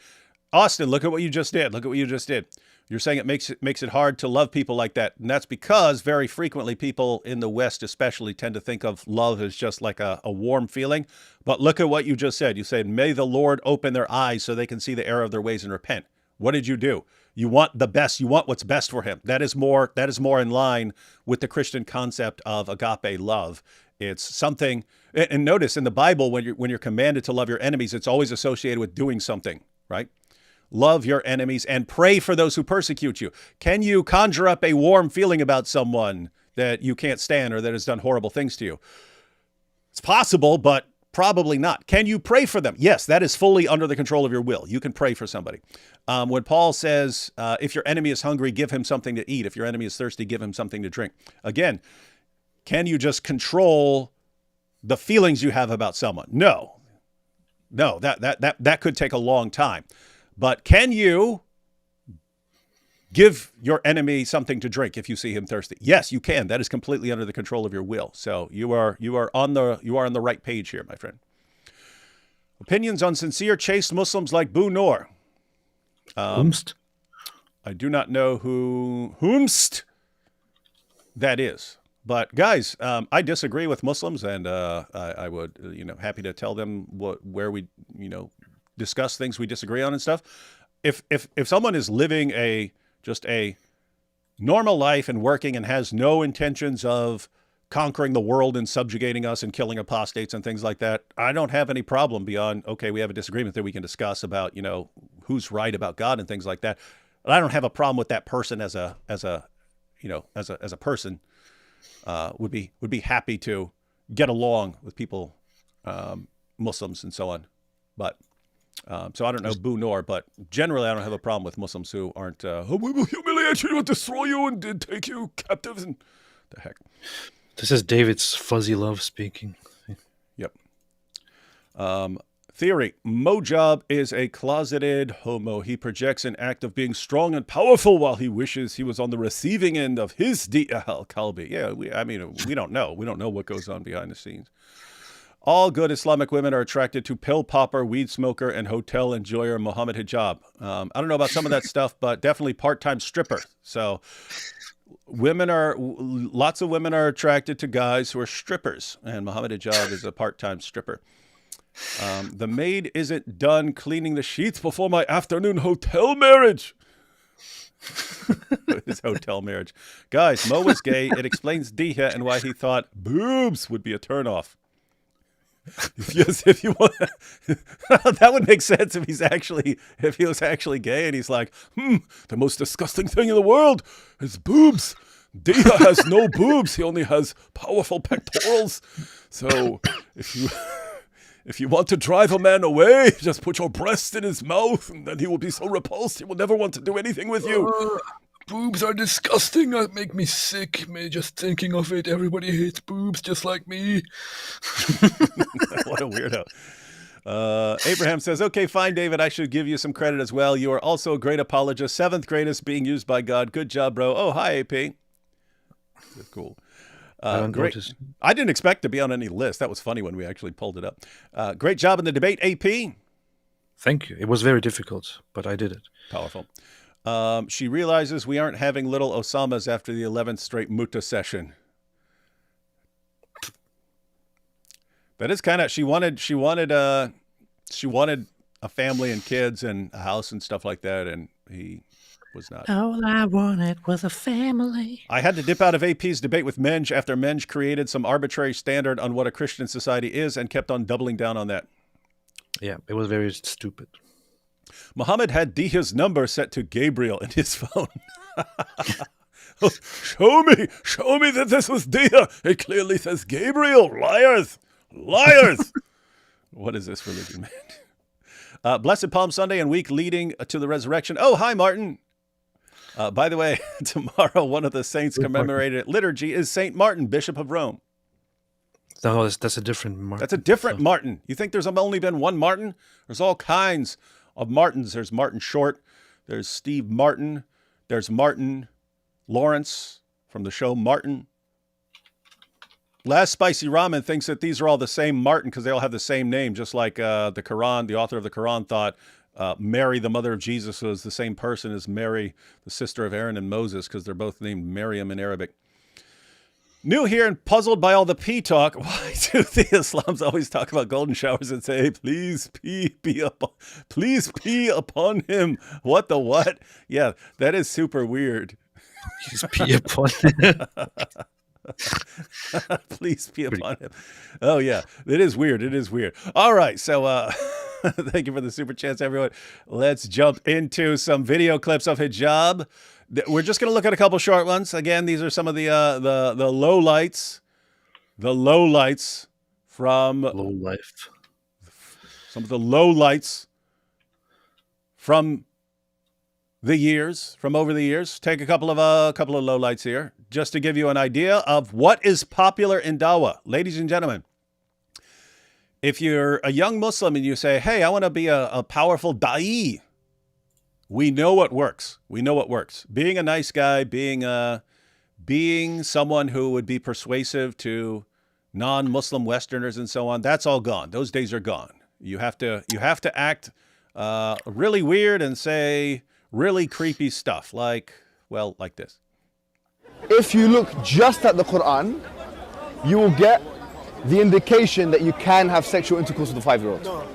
Austin, look at what you just did. Look at what you just did. You're saying it makes it hard to love people like that. And that's because very frequently people in the West especially tend to think of love as just like a warm feeling. But look at what you just said. You said, may the Lord open their eyes so they can see the error of their ways and repent. What did you do? You want the best. You want what's best for him. That is more in line with the Christian concept of agape love. It's something, and notice in the Bible, when you're commanded to love your enemies, it's always associated with doing something, right? Love your enemies and pray for those who persecute you. Can you conjure up a warm feeling about someone that you can't stand or that has done horrible things to you? It's possible, but probably not. Can you pray for them? Yes, that is fully under the control of your will. You can pray for somebody. When Paul says, if your enemy is hungry, give him something to eat. If your enemy is thirsty, give him something to drink. Again, can you just control the feelings you have about someone? No, that could take a long time. But can you give your enemy something to drink if you see him thirsty? Yes, you can. That is completely under the control of your will. So you are on the right page here, my friend. Opinions on sincere, chaste Muslims like Boo Noor. Whomst? I do not know whomst that is. But guys, I disagree with Muslims, and I would, happy to tell them where we, discuss things we disagree on and stuff. If someone is living just a normal life and working and has no intentions of conquering the world and subjugating us and killing apostates and things like that, I don't have any problem beyond, okay, we have a disagreement that we can discuss about, who's right about God and things like that. But I don't have a problem with that person as a person. Would be happy to get along with people, Muslims and so on. But so I don't know Boo Noor, but generally I don't have a problem with Muslims who aren't, we will humiliate you and destroy you and take you captives and the heck. This is David's fuzzy love speaking. Yep. Theory. Mojab is a closeted homo. He projects an act of being strong and powerful while he wishes he was on the receiving end of his al-Kalbi. Yeah, we don't know. We don't know what goes on behind the scenes. All good Islamic women are attracted to pill popper, weed smoker, and hotel enjoyer Mohammed Hijab. I don't know about some of that stuff, but definitely part-time stripper. So lots of women are attracted to guys who are strippers, and Mohammed Hijab is a part-time stripper. The maid isn't done cleaning the sheets before my afternoon hotel marriage. His hotel marriage. Guys, Mo was gay. It explains Diha and why he thought boobs would be a turnoff. If you want, that would make sense if he was actually gay and he's like, the most disgusting thing in the world is boobs. Diha has no boobs. He only has powerful pectorals. So if you want to drive a man away, just put your breast in his mouth, and then he will be so repulsed he will never want to do anything with you. Boobs are disgusting. That make me sick. Just thinking of it. Everybody hates boobs just like me. What a weirdo. Abraham says, okay, fine, David. I should give you some credit as well. You are also a great apologist. Seventh greatest being used by God. Good job, bro. Oh, hi, AP. That's cool. Great. I didn't expect to be on any list. That was funny when we actually pulled it up. Great job in the debate, AP. Thank you. It was very difficult, but I did it. Powerful. She realizes we aren't having little Osamas after the 11th straight Muta session. That is kind of, she wanted a family and kids and a house and stuff like that, and he was not. All I wanted was a family. I had to dip out of AP's debate with Menj after Menj created some arbitrary standard on what a Christian society is and kept on doubling down on that. Yeah, it was very stupid. Muhammad had Diha's number set to Gabriel in his phone. Show me that this was Diha. It clearly says Gabriel. Liars. Liars! What is this religion, man? Blessed Palm Sunday and week leading to the resurrection. Oh, hi, Martin. By the way, tomorrow one of the saints commemorated at liturgy is Saint Martin, Bishop of Rome. No, that's a different Martin. That's a different Martin. You think there's only been one Martin? There's all kinds of Martins. There's Martin Short. There's Steve Martin. There's Martin Lawrence from the show Martin. Last Spicy Ramen thinks that these are all the same Martin because they all have the same name, just like the Quran, the author of the Quran thought Mary, the mother of Jesus, was the same person as Mary, the sister of Aaron and Moses, because they're both named Miriam in Arabic. New here and puzzled by all the pee talk. Why do the Islams always talk about golden showers and say, please pee upon him? What the what? Yeah, that is super weird. Please pee upon him. Please pee upon him. Oh, yeah, it is weird. It is weird. All right, so thank you for the super chats, everyone. Let's jump into some video clips of hijab. We're just going to look at a couple short ones. Again, these are some of the lowlights. The lowlights from... Low life. Some of the lowlights from the years, from over the years. Take a couple of lowlights here, just to give you an idea of what is popular in Dawa. Ladies and gentlemen, if you're a young Muslim and you say, hey, I want to be a powerful da'i, we know what works. We know what works. Being a nice guy, being someone who would be persuasive to non-Muslim Westerners and so on, that's all gone. Those days are gone. You have to act really weird and say really creepy stuff like this. If you look just at the Quran, you will get the indication that you can have sexual intercourse with a 5-year-old.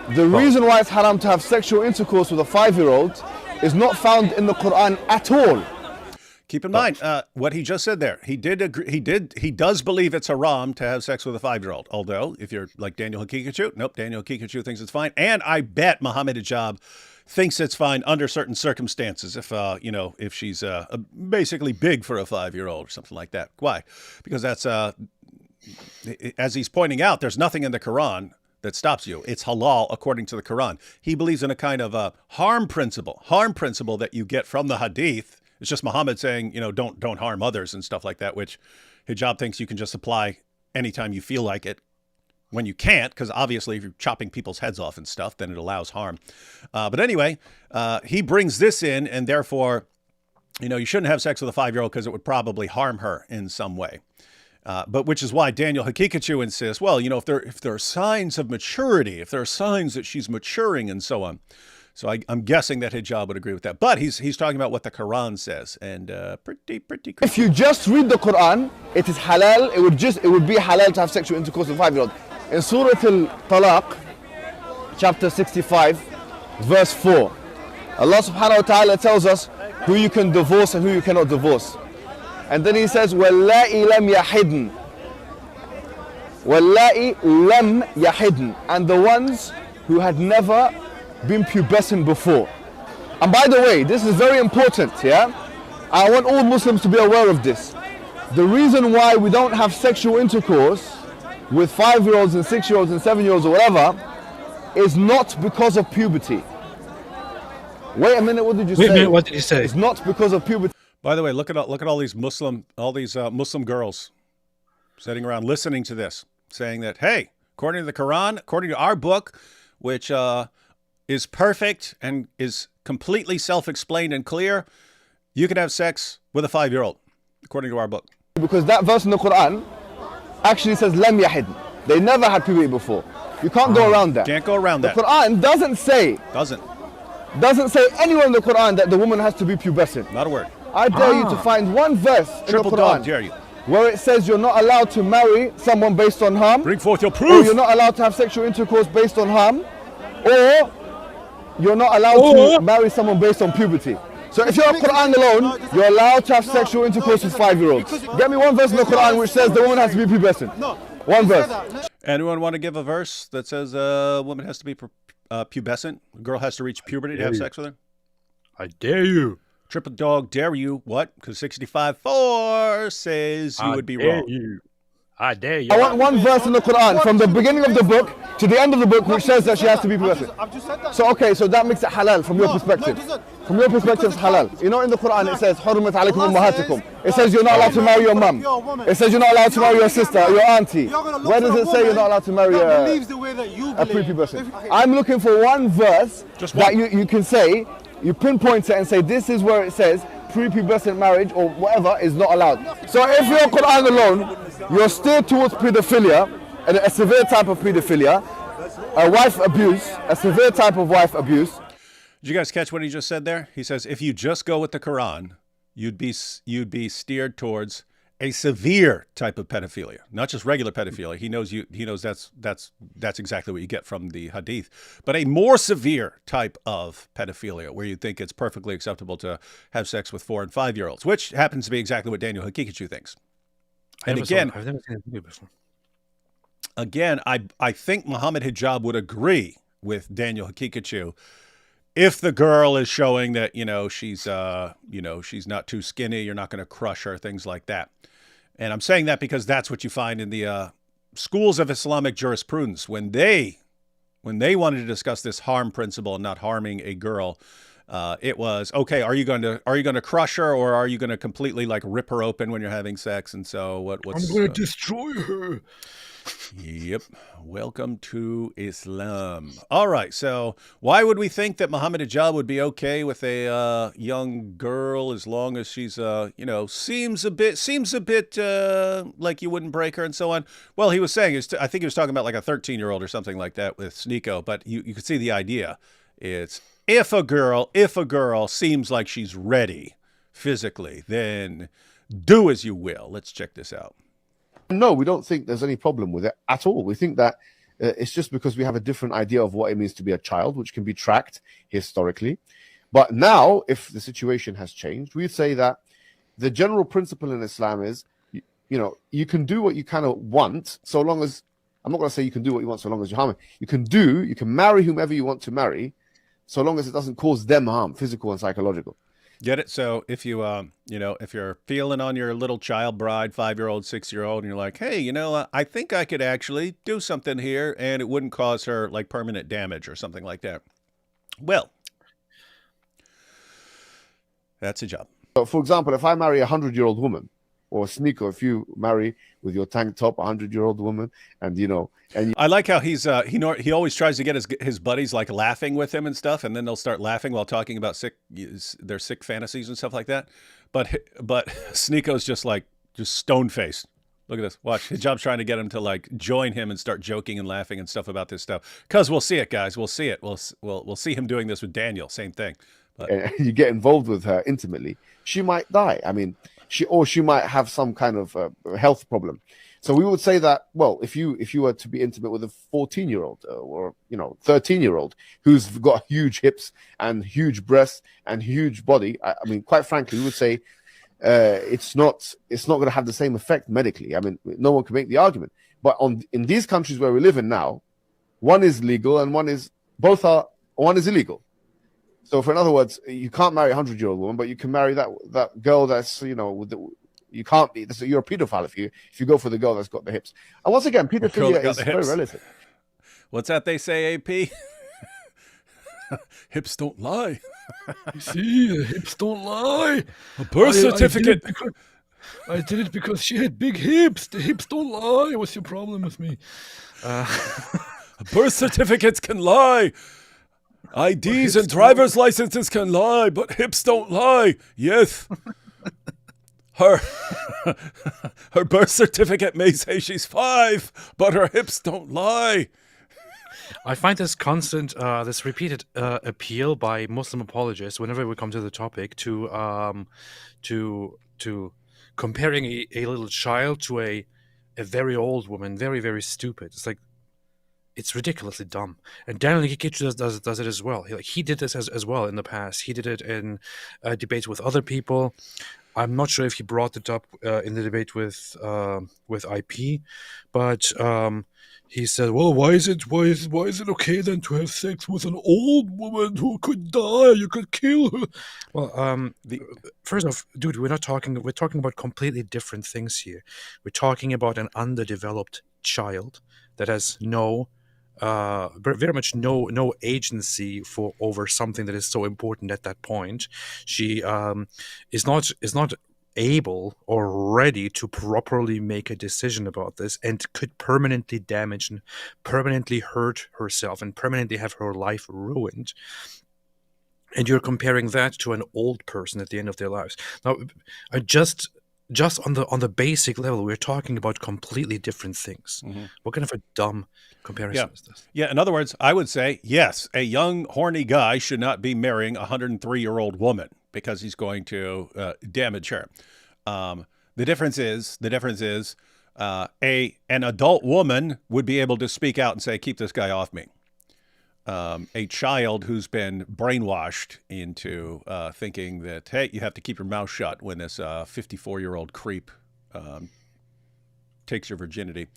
The reason why it's haram to have sexual intercourse with a 5-year-old is not found in the Quran at all. Keep in mind what he just said there. He did agree. He does believe it's haram to have sex with a 5-year-old. Although, if you're like Daniel Hakikachu, nope, Daniel Hakikachu thinks it's fine. And I bet Mohammed Hijab thinks it's fine under certain circumstances. If she's basically big for a 5-year-old or something like that. Why? Because that's as he's pointing out, there's nothing in the Quran that stops you. It's halal according to the Quran. He believes in a kind of harm principle that you get from the Hadith. It's just Muhammad saying, don't harm others and stuff like that, which Hijab thinks you can just apply anytime you feel like it, when you can't, because obviously if you're chopping people's heads off and stuff, then it allows harm. But anyway, he brings this in, and therefore, you shouldn't have sex with a 5-year-old because it would probably harm her in some way. But which is why Daniel Hakikachu insists, well, if there are signs of maturity, if there are signs that she's maturing and so on. So I'm guessing that Hijab would agree with that. But he's talking about what the Quran says, and pretty creepy. If you just read the Quran, it is halal. It would be halal to have sexual intercourse with a 5-year-old. In Surah Al-Talaq, chapter 65, verse 4, Allah subhanahu wa ta'ala tells us who you can divorce and who you cannot divorce. And then he says, وَاللَّائِ لَمْ يَحِدْنَ. وَاللَّائِ لَمْ يَحِدْنَ. And the ones who had never been pubescent before. And by the way, this is very important, yeah? I want all Muslims to be aware of this. The reason why we don't have sexual intercourse with 5-year-olds and 6-year-olds and 7-year-olds or whatever is not because of puberty. Wait a minute, what did you say? What did you say? It's not because of puberty. By the way, look at all these Muslim girls sitting around listening to this, saying that, hey, according to the Quran, according to our book, which is perfect and is completely self-explained and clear, you can have sex with a 5-year-old, according to our book. Because that verse in the Quran actually says lam yahid. They never had puberty before. You can't go around that. Can't go around that. The Quran doesn't say anywhere in the Quran that the woman has to be pubescent. Not a word. I dare you to find one verse in the Triple Quran dog dare you. where it says you're not allowed to marry someone based on harm. Bring forth your Or proof. you're not allowed to have sexual intercourse based on harm. Or you're not allowed to marry someone based on puberty. So if you're on Quran alone, you're allowed to have sexual intercourse with 5-year-olds. Get me one verse in the Quran which says the woman has to be pubescent. One verse. Anyone want to give a verse that says a woman has to be pubescent? A girl has to reach puberty to have sex with her? I dare you. Triple dog dare you. What? Because 65-4 says you would be wrong. I dare you. I want one verse in the Quran from the beginning of the book to the end of the book which says that she has to be pubescent. I've just said that. So okay, so that makes it halal from your perspective. From your perspective, it's halal. You know, in the Quran it says, "Hurumat alaykum ummahatukum." It says you're not allowed to marry your mum. It says you're not allowed to marry your sister, your auntie. Where does it say you're not allowed to marry a prepubescent? I'm looking for one verse that you can say, you pinpoint it and say this is where it says prepubescent marriage or whatever is not allowed. So if you're Quran alone, you're steered towards pedophilia, and a severe type of pedophilia, a wife abuse, a severe type of wife abuse. Did you guys catch what he just said there? He says if you just go with the Quran, you'd be steered towards a severe type of pedophilia, not just regular pedophilia. He knows that's exactly what you get from the Hadith, but a more severe type of pedophilia where you think it's perfectly acceptable to have sex with 4- and 5-year-olds, which happens to be exactly what Daniel Hakikachu thinks. And again, I've never seen a video before. Again, I think Mohammed Hijab would agree with Daniel Hakikachu if the girl is showing that, she's not too skinny, you're not going to crush her, things like that. And I'm saying that because that's what you find in the schools of Islamic jurisprudence. When they wanted to discuss this harm principle and not harming a girl, it was, okay, are you going to crush her, or are you going to completely like rip her open when you're having sex? And so what's I'm going to destroy her. Yep. Welcome to Islam. All right. So why would we think that Mohammed Hijab would be okay with a young girl as long as she's, seems a bit like you wouldn't break her and so on? Well, he was saying, I think he was talking about like a 13-year-old or something like that with Sneeko, but you could see the idea. It's if a girl seems like she's ready physically, then do as you will. Let's check this out. No, we don't think there's any problem with it at all. We think that it's just because we have a different idea of what it means to be a child, which can be tracked historically. But now, if the situation has changed, we'd say that the general principle in Islam is, you can do what you kind of want, so long as, I'm not going to say you can do what you want so long as you're harming. You can marry whomever you want to marry, so long as it doesn't cause them harm, physical and psychological. Get it? So if you, if you're feeling on your little child bride, 5-year-old, 6-year-old, and you're like, hey, I think I could actually do something here and it wouldn't cause her like permanent damage or something like that. Well, that's a job. So for example, if I marry a 100-year-old woman, or Sneeko, if you marry with your tank top a 100-year-old woman, and I like how he always tries to get his buddies like laughing with him and stuff, and then they'll start laughing while talking about their sick fantasies and stuff like that. But Sneeko's just stone faced. Look at this. Watch. Hijab's trying to get him to like join him and start joking and laughing and stuff about this stuff. Because we'll see it, guys. We'll see it. We'll see him doing this with Daniel. Same thing. But you get involved with her intimately, she might die. I mean, she might have some kind of health problem. So we would say that, well, if you were to be intimate with a 14-year-old or 13-year-old who's got huge hips and huge breasts and huge body, I mean, quite frankly, we would say it's not going to have the same effect medically. I mean, no one can make the argument. But in these countries where we live in now, one is legal and one is illegal. So, in other words, you can't marry a 100-year-old woman, but you can marry that girl that's you can't be. You're a pedophile if you go for the girl that's got the hips. And once again, pedophilia is very relative. What's that they say, AP? Hips don't lie. You see, hips don't lie. A birth certificate. I did it because she had big hips. The hips don't lie. What's your problem with me? Birth certificates can lie. IDs and driver's licenses can lie, but hips don't lie. Yes. Her birth certificate may say she's 5, but her hips don't lie. I find this constant, this repeated appeal by Muslim apologists whenever we come to the topic to comparing a little child to a very old woman, very, very stupid. It's like, it's ridiculously dumb. And Daniel Hakikachu does it as well. He did this as well in the past. He did it in debates with other people. I'm not sure if he brought it up in the debate with IP, but he said, "Well, why is it okay then to have sex with an old woman who could die? You could kill her." Well, first off, dude, we're talking about completely different things here. We're talking about an underdeveloped child that has very much no agency over something that is so important at that point. She is not able or ready to properly make a decision about this, and could permanently damage and permanently hurt herself and permanently have her life ruined. And you're comparing that to an old person at the end of their lives. Now, just on the basic level, we're talking about completely different things. What kind of a dumb comparison is this? Yeah, in other words, I would say, yes, a young, horny guy should not be marrying a 103-year-old woman because he's going to damage her. The difference is an adult woman would be able to speak out and say, keep this guy off me. A child who's been brainwashed into thinking that, hey, you have to keep your mouth shut when this 54-year-old creep takes your virginity.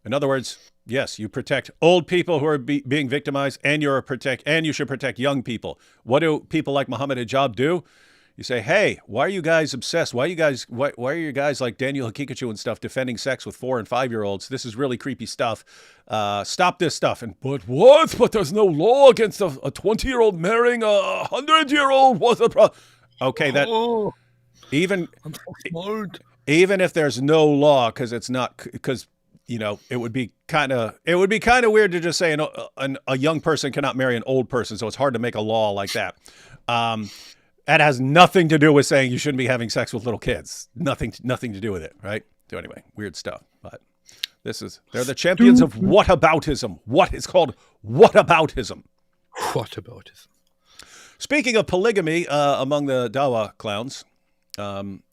In other words, yes, you protect old people who are being victimized, and you should protect young people. What do people like Mohammed Hijab do? You say, hey, why are you guys obsessed? Why are you guys like Daniel Hakikachu and stuff defending sex with 4- and 5-year-olds? This is really creepy stuff. Stop this stuff. And But what? But there's no law against a 20-year-old marrying a 100-year-old. What's the problem? Okay, that even I'm so smart. Even if there's no law, because it would be kind of weird to just say a young person cannot marry an old person. So it's hard to make a law like that. That has nothing to do with saying you shouldn't be having sex with little kids. Nothing to do with it, right? So anyway, weird stuff. But they're the champions of whataboutism. It's called whataboutism. Whataboutism. Speaking of polygamy among the Dawa clowns,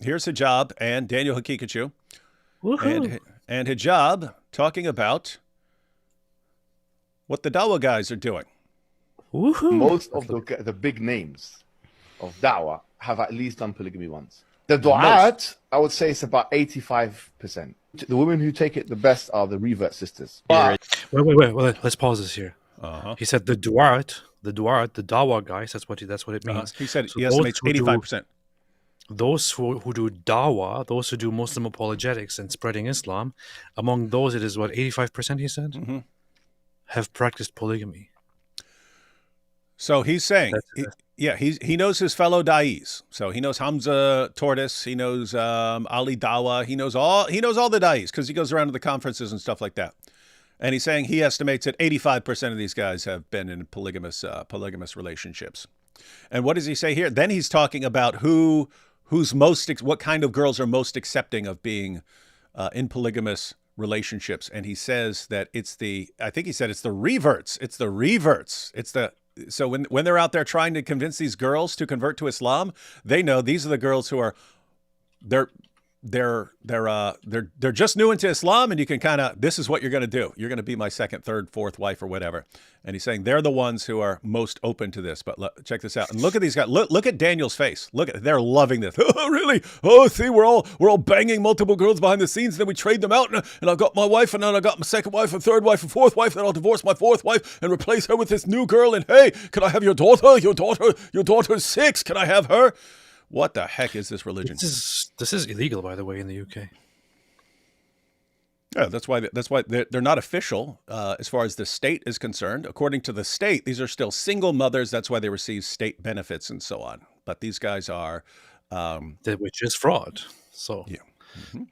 here's Hijab and Daniel Hakikachu. And Hijab talking about what the Dawa guys are doing. Woohoo. Most of the big names of Dawa have at least done polygamy once. The Du'at, I would say it's about 85%. The women who take it the best are the revert sisters. But Wait. Let's pause this here. He said the Du'at, the Dawa guys. That's what it means. He said So he estimates 85%. Those who do Dawa, those who do Muslim apologetics and spreading Islam, among those it is what, 85%, he said, have practiced polygamy. So he's saying, he knows his fellow da'is. So he knows Hamza Tortoise, he knows Ali Dawa, he knows all the da'is because he goes around to the conferences and stuff like that. And he's saying he estimates that 85% of these guys have been in polygamous relationships. And what does he say here? Then he's talking about what kind of girls are most accepting of being in polygamous relationships. And he says that it's the reverts. So when they're out there trying to convince these girls to convert to Islam, they know these are the girls who are they're just new into Islam, and you can this is what you're going to do. You're going to be my second, third, fourth wife or whatever. And he's saying they're the ones who are most open to this. But check this out. And look at these guys. Look at Daniel's face. They're loving this. Oh, really? Oh, see, we're all banging multiple girls behind the scenes, and then we trade them out. And I've got my wife, and then I got my second wife, and third wife, and fourth wife. Then I'll divorce my fourth wife and replace her with this new girl. And hey, can I have your daughter? Your daughter's 6. Can I have her? What the heck is this religion? This is illegal, by the way, in the UK. Yeah, that's why they're not official as far as the state is concerned. According to the state, these are still single mothers. That's why they receive state benefits and so on. But these guys are, which is fraud. So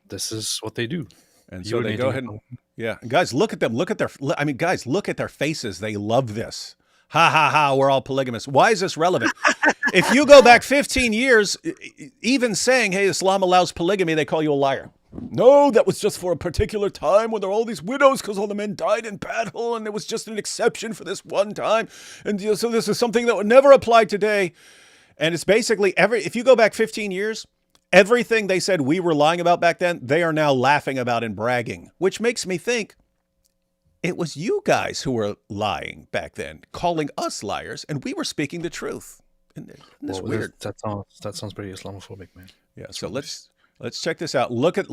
this is what they do. And so they go ahead and guys, look at them. Look at their faces. They love this. Ha ha ha, we're all polygamous. Why is this relevant? If you go back 15 years, even saying, hey, Islam allows polygamy, they call you a liar. No, that was just for a particular time when there were all these widows because all the men died in battle, and it was just an exception for this one time. And so this is something that would never apply today. And it's basically if you go back 15 years, everything they said we were lying about back then, they are now laughing about and bragging, which makes me think, it was you guys who were lying back then, calling us liars, and we were speaking the truth. Isn't this weird? That sounds pretty Islamophobic, man. Yeah. So let's check this out. Look at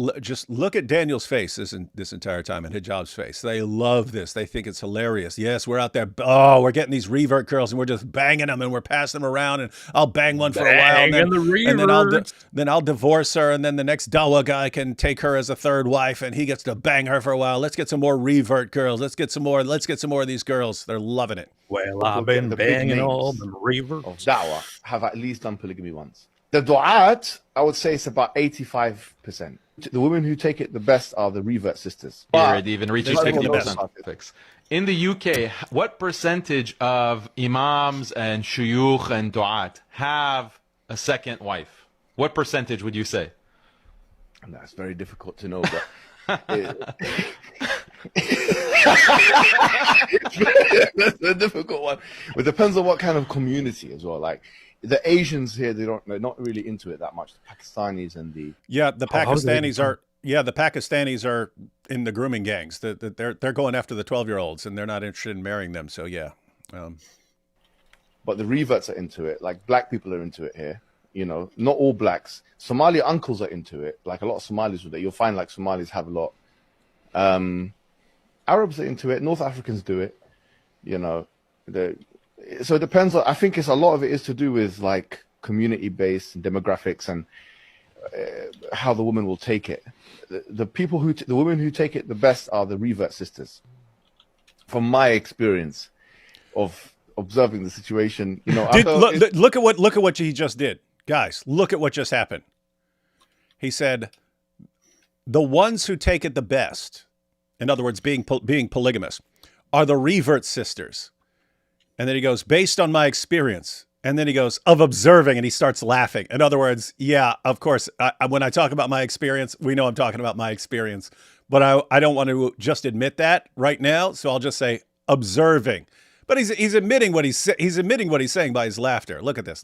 Daniel's face this entire time, and Hijab's face. They love this. They think it's hilarious. Yes, we're out there. Oh, we're getting these revert girls, and we're just banging them, and we're passing them around, and I'll bang one for a while, and then I'll divorce her, and then the next Dawa guy can take her as a third wife, and he gets to bang her for a while. Let's get some more revert girls. Let's get some more of these girls. They're loving it. Well, I've been banging all the reverts of Dawa have at least done polygamy once. The du'at, I would say it's about 85%. The women who take it the best are the revert sisters. It even reaches 50%. In the UK, what percentage of imams and shuyukh and du'at have a second wife? What percentage would you say? And that's very difficult to know, but that's a difficult one. It depends on what kind of community as well. Like the Asians here, they're not really into it that much. The Pakistanis and the Pakistanis are in the grooming gangs. They're going after the 12-year-olds, and they're not interested in marrying them. So yeah. But the reverts are into it. Like black people are into it here. You know, not all blacks. Somali uncles are into it. Like a lot of Somalis with it. You'll find like Somalis have a lot. Arabs are into it. North Africans do it. You know, so it depends on. I think a lot of it is to do with like community-based demographics and how the woman will take it. The women who take it the best are the revert sisters. From my experience of observing the situation, you know, look at what he just did, guys. Look at what just happened. He said, the ones who take it the best, in other words, being polygamous, are the revert sisters. And then he goes, based on my experience. And then he goes, of observing, and he starts laughing. In other words, yeah, of course, when I talk about my experience, we know I'm talking about my experience. But I don't want to just admit that right now, so I'll just say observing. But he's admitting what he's saying by his laughter. Look at this.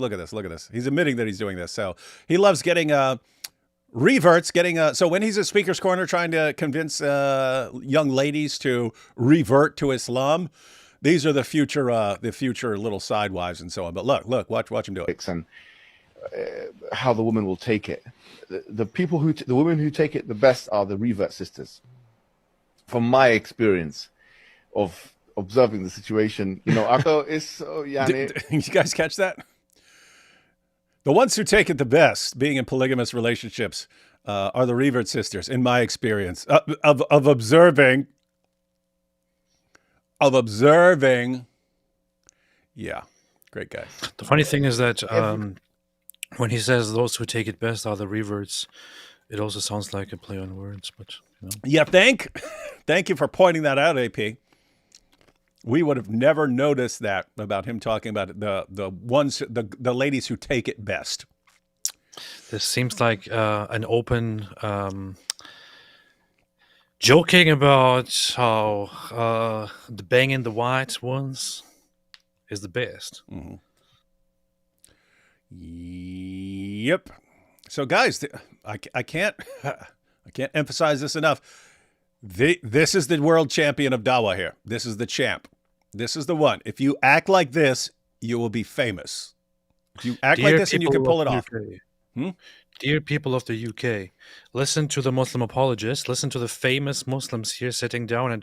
He's admitting that he's doing this. So he loves getting reverts, so when he's at Speaker's Corner trying to convince young ladies to revert to Islam, these are the future little sidewives and so on. But look, watch him do it. And how the woman will take it. The women who take it the best are the revert sisters. From my experience of observing the situation, you know, you guys catch that? The ones who take it the best, being in polygamous relationships, are the revert sisters. In my experience of observing. Yeah, great guy. The funny thing is that when he says those who take it best are the reverts, it also sounds like a play on words. But you know. Yeah, thank you for pointing that out, AP. We would have never noticed that about him talking about the ladies who take it best. This seems like an open joking about how the banging the white ones is the best. Mm-hmm. Yep. So guys, I can't emphasize this enough. This is the world champion of Dawa here. This is the champ. This is the one. If you act like this, you will be famous. If you act like this and you can pull it off. Dear people of the UK, listen to the Muslim apologists. Listen to the famous Muslims here sitting down and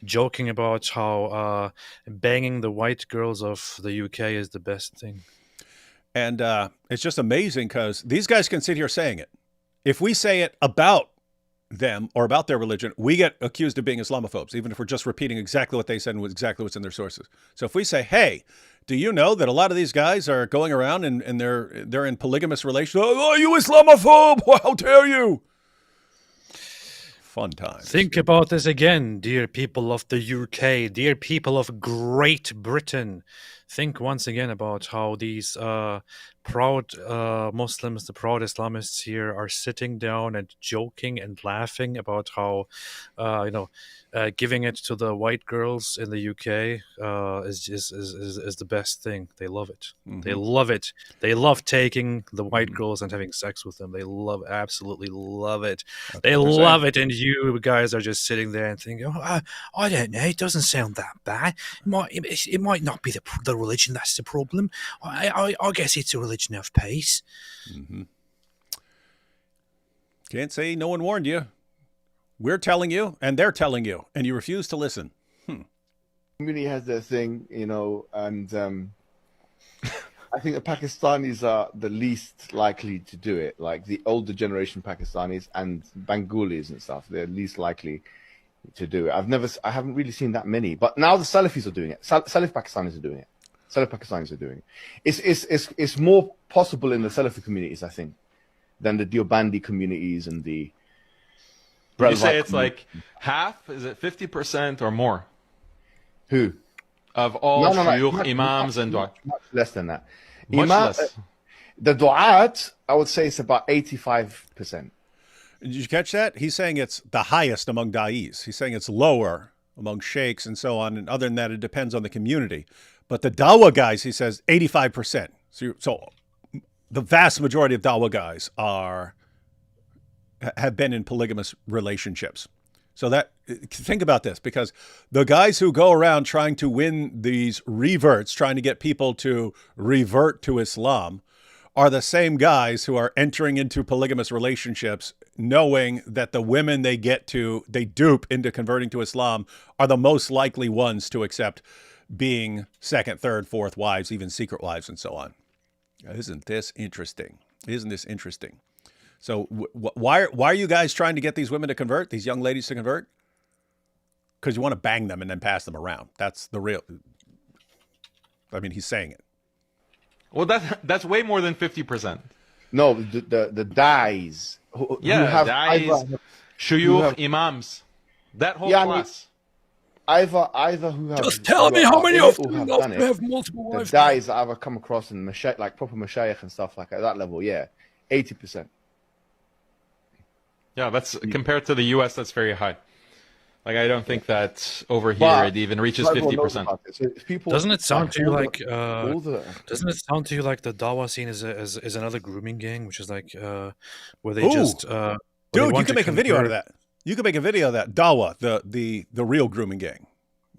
joking about how banging the white girls of the UK is the best thing. And it's just amazing because these guys can sit here saying it. If we say it about them or about their religion, we get accused of being Islamophobes, even if we're just repeating exactly what they said and exactly what's in their sources. So if we say, hey, do you know that a lot of these guys are going around and they're in polygamous relations? Oh, you Islamophobe! How dare you? Fun times. Think about this again, dear people of the UK, dear people of Great Britain. Think once again about how these proud Muslims, the proud Islamists here, are sitting down and joking and laughing about how, giving it to the white girls in the UK is the best thing. They love it. Mm-hmm. They love it. They love taking the white girls and having sex with them. They absolutely love it. They love it. And you guys are just sitting there and thinking, oh, I don't know. It doesn't sound that bad. It might not be the the religion that's the problem. I guess it's a religion of peace. Mm-hmm. Can't say no one warned you. We're telling you, and they're telling you, and you refuse to listen. Community has their thing, you know, and I think the Pakistanis are the least likely to do it. Like the older generation Pakistanis and Bengalis and stuff, they're least likely to do it. I haven't really seen that many, but now the Salafis are doing it. Salaf Pakistanis are doing it. Salaf Pakistanis are doing it. It's more possible in the Salafi communities, I think, than the Deobandi communities and the. Would you say it's like half? Is it 50% or more? Who? Of all shuyukh, imams, and du'at? Much less than that. Much less. The du'at, I would say it's about 85%. Did you catch that? He's saying it's the highest among da'is. He's saying it's lower among sheikhs and so on. And other than that, it depends on the community. But the Dawa guys, he says, 85%. So the vast majority of Dawa guys have been in polygamous relationships. So think about this, because the guys who go around trying to win these reverts, trying to get people to revert to Islam, are the same guys who are entering into polygamous relationships, knowing that the women they dupe into converting to Islam are the most likely ones to accept being second, third, fourth wives, even secret wives, and so on. Isn't this interesting? Isn't this interesting? So why are you guys trying to get these women to convert, these young ladies to convert? Because you want to bang them and then pass them around. That's the real. I mean, he's saying it. Well, that's way more than 50%. No, the dais. Shuyukh, imams, that whole class. Either who have. Just tell me how many of them have multiple wives. The dais that I've come across in like proper mashayikh and stuff like at that level, 80%. Yeah, that's compared to the U.S. That's very high. Like I don't think that over here it even reaches 50%. Doesn't it sound to you like? Doesn't it sound to you like the Dawa scene is another grooming gang, which is like where they just dude, you can make a video out of that. You can make a video of that Dawa, the real grooming gang.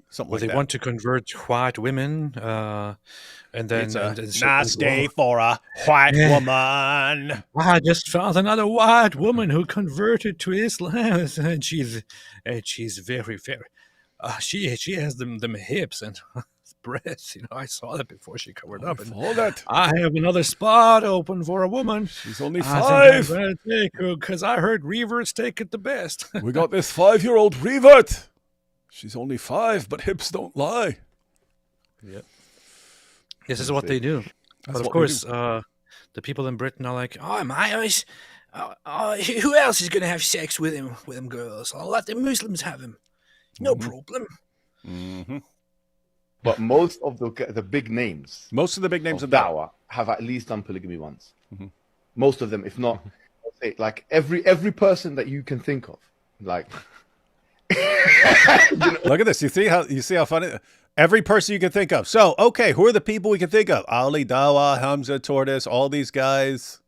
Something like that. They want to convert white women, and then it's a nice day for a white woman. I just found another white woman who converted to Islam, and she's very very. She has them hips and breasts. You know, I saw that before she covered up. I have another spot open for a woman. She's only 5. Because I heard reverts take it the best. We got this 5-year-old revert. She's only 5, but hips don't lie. Yep. This is what they do. But of course, the people in Britain are like, oh, my eyes. Who else is going to have sex with them girls? I'll let the Muslims have him. No problem. Mm-hmm. But most of the big names, of Dawa have at least done polygamy once. Mm-hmm. Most of them, if not, like every person that you can think of, like. Look at this. You see how funny. Every person you can think of. So, okay, who are the people we can think of? Ali, Dawa, Hamza, Tortoise, all these guys.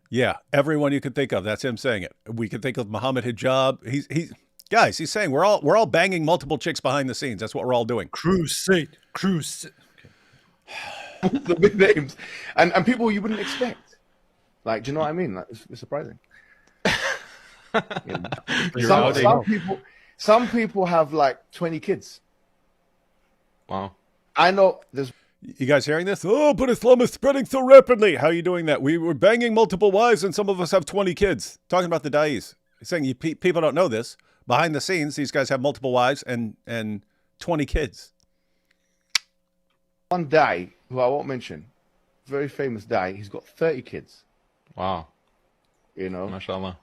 Yeah, everyone you can think of. That's him saying it. We can think of Mohammed Hijab. He's saying we're all banging multiple chicks behind the scenes. That's what we're all doing. Crusade. Okay. The big names and people you wouldn't expect. Like, do you know what I mean? Like, it's surprising. Some people have like 20 kids. Wow. I know there's. You guys hearing this? Oh, but Islam is spreading so rapidly. How are you doing that? We were banging multiple wives and some of us have 20 kids. Talking about the da'is. He's saying people don't know this. Behind the scenes, these guys have multiple wives and 20 kids. One da'i, who I won't mention, very famous da'i, he's got 30 kids. Wow. You know? MashaAllah.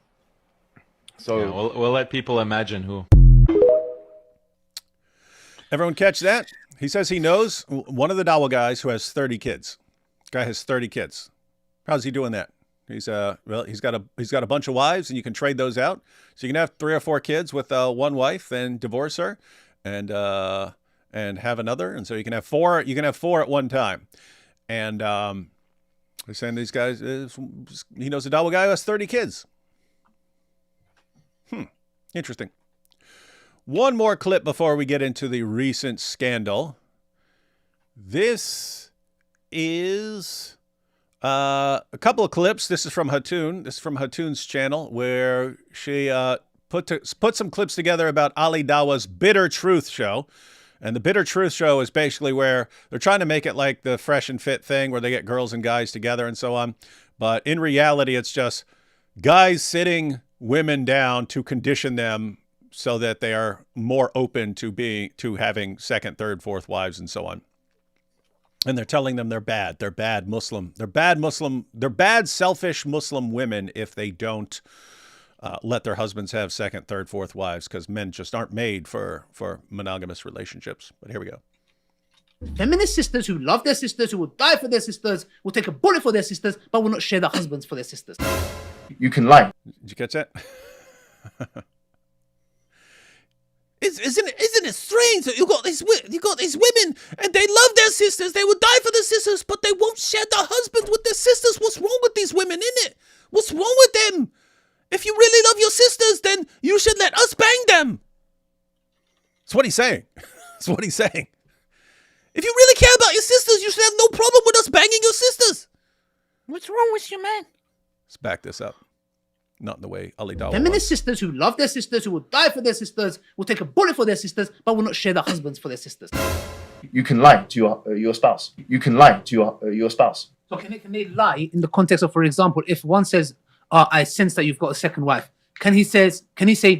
So yeah, we'll let people imagine who. Everyone catch that? He says he knows one of the Dawa guys who has 30 kids. Guy has 30 kids. How's he doing that? He's got a bunch of wives, and you can trade those out. So you can have 3 or 4 kids with one wife, and divorce her, and have another. And so you can have 4. You can have 4 at one time. And they're saying these guys. He knows a Dawa guy who has 30 kids. Interesting. One more clip before we get into the recent scandal. This is a couple of clips. This is from Hatun. This is from Hatun's channel, where she put some clips together about Ali Dawa's Bitter Truth show. And the Bitter Truth show is basically where they're trying to make it like the Fresh and Fit thing, where they get girls and guys together and so on. But in reality, it's just guys sitting women down to condition them so that they are more open to having second, third, fourth wives and so on. And they're telling them they're bad. They're bad Muslim. They're bad selfish Muslim women if they don't let their husbands have second, third, fourth wives, because men just aren't made for monogamous relationships. But here we go. Feminist sisters who love their sisters, who will die for their sisters, will take a bullet for their sisters, but will not share their husbands for their sisters. You can lie. Did you catch that? Isn't it strange that you got these women and they love their sisters, they would die for their sisters, but they won't share their husbands with their sisters? What's wrong with these women, innit? What's wrong with them? If you really love your sisters, then you should let us bang them. That's what he's saying. That's what he's saying. If you really care about your sisters, you should have no problem with us banging your sisters. What's wrong with you, man? Let's back this up. Not in the way Ali Dawa Feminist sisters who love their sisters, who will die for their sisters, will take a bullet for their sisters, but will not share their husbands for their sisters. You can lie to your spouse. You can lie to your spouse. So can they lie in the context of, for example, if one says, I sense that you've got a second wife, can he say,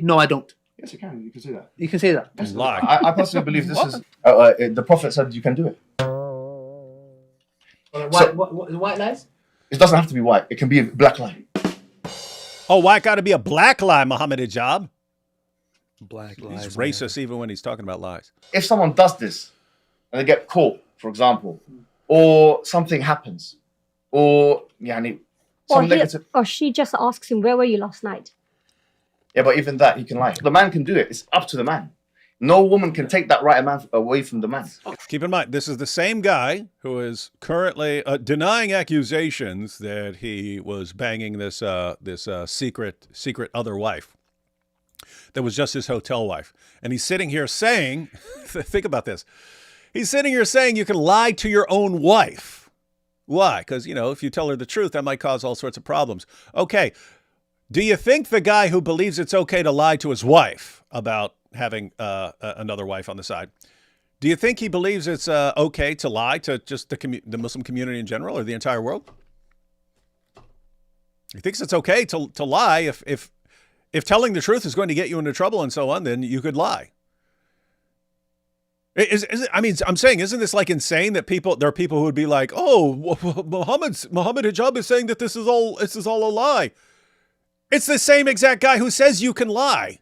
no, I don't? Yes, you can. You can say that. You can say that. Yes, I personally believe this is... the Prophet said you can do it. White lies? It doesn't have to be white. It can be a black lie. Oh, why got to be a black lie, Mohammed Hijab? Black lies. He's racist even when he's talking about lies. If someone does this and they get caught, for example, or something happens, or or she just asks him, where were you last night? Yeah, but even that, he can lie. The man can do it. It's up to the man. No woman can take that right away from the man. Keep in mind, this is the same guy who is currently denying accusations that he was banging this secret other wife that was just his hotel wife. And he's sitting here saying, think about this. He's sitting here saying you can lie to your own wife. Why? Because, if you tell her the truth, that might cause all sorts of problems. Okay. Do you think the guy who believes it's okay to lie to his wife about having another wife on the side, do you think he believes it's okay to lie to just the Muslim community in general or the entire world? He thinks it's okay to lie if telling the truth is going to get you into trouble and so on, then you could lie. I'm saying, isn't this like insane that there are people who would be like, oh, Mohammed Hijab is saying that this is all a lie. It's the same exact guy who says you can lie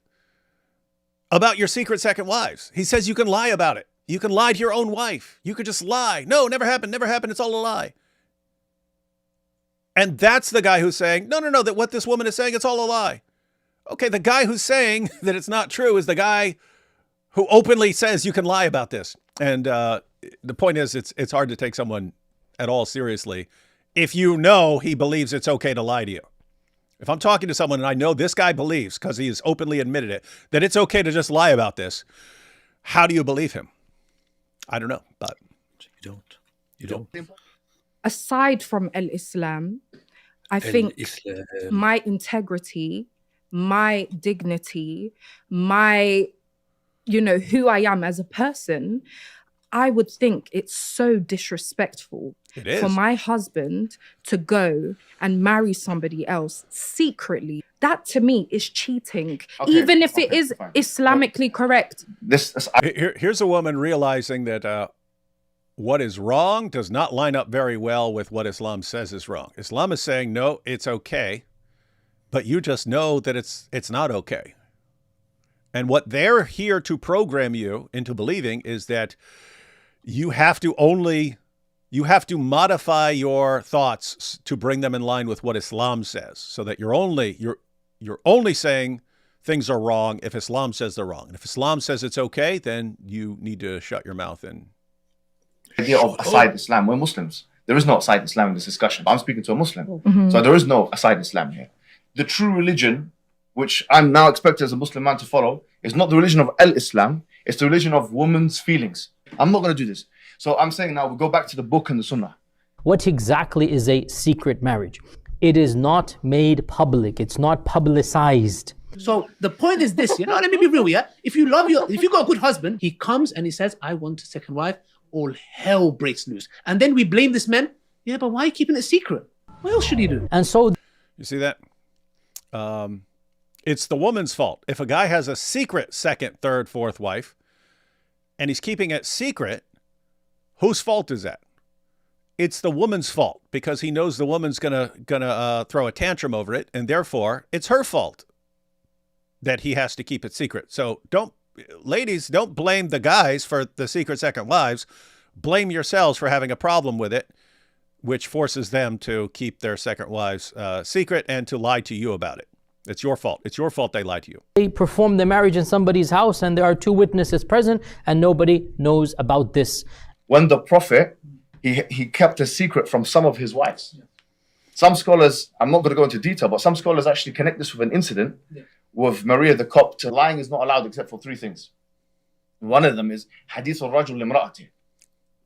about your secret second wives. He says you can lie about it. You can lie to your own wife. You could just lie. No, never happened. It's all a lie. And that's the guy who's saying, no, that what this woman is saying, it's all a lie. Okay, the guy who's saying that it's not true is the guy who openly says you can lie about this. And the point is, it's hard to take someone at all seriously if you know he believes it's okay to lie to you. If I'm talking to someone and I know this guy believes, because he has openly admitted it, that it's okay to just lie about this, how do you believe him? I don't know, but you don't. Aside from Islam, I think my integrity, my dignity, my, who I am as a person, I would think it's so disrespectful for my husband to go and marry somebody else secretly. That to me is cheating, even if it is Islamically correct. Here's a woman realizing that what is wrong does not line up very well with what Islam says is wrong. Islam is saying, no, it's okay, but you just know that it's not okay. And what they're here to program you into believing is that you have to modify your thoughts to bring them in line with what Islam says, so that you're only saying things are wrong if Islam says they're wrong. And if Islam says it's okay, then you need to shut your mouth and... The idea of aside Islam, we're Muslims. There is no aside Islam in this discussion. I'm speaking to a Muslim. So there is no aside Islam here. The true religion, which I'm now expected as a Muslim man to follow, is not the religion of al-Islam. It's the religion of women's feelings. I'm not going to do this. So I'm saying now we go back to the book and the sunnah. What exactly is a secret marriage? It is not made public. It's not publicized. So the point is this, let me be real, yeah? If you got a good husband, he comes and he says, I want a second wife, all hell breaks loose. And then we blame this man. Yeah, but why are you keeping it secret? What else should he do? And so... You see that? It's the woman's fault. If a guy has a secret second, third, fourth wife, and he's keeping it secret, whose fault is that? It's the woman's fault, because he knows the woman's gonna throw a tantrum over it, and therefore it's her fault that he has to keep it secret. So ladies, don't blame the guys for the secret second wives. Blame yourselves for having a problem with it, which forces them to keep their second wives secret and to lie to you about it. It's your fault. It's your fault they lied to you. They perform the marriage in somebody's house and there are 2 witnesses present and nobody knows about this. When the Prophet, he kept a secret from some of his wives. Some scholars, I'm not going to go into detail, but some scholars actually connect this with an incident with Maria the Copt. Lying is not allowed except for 3 things. One of them is Hadith al-Rajul limra'ati,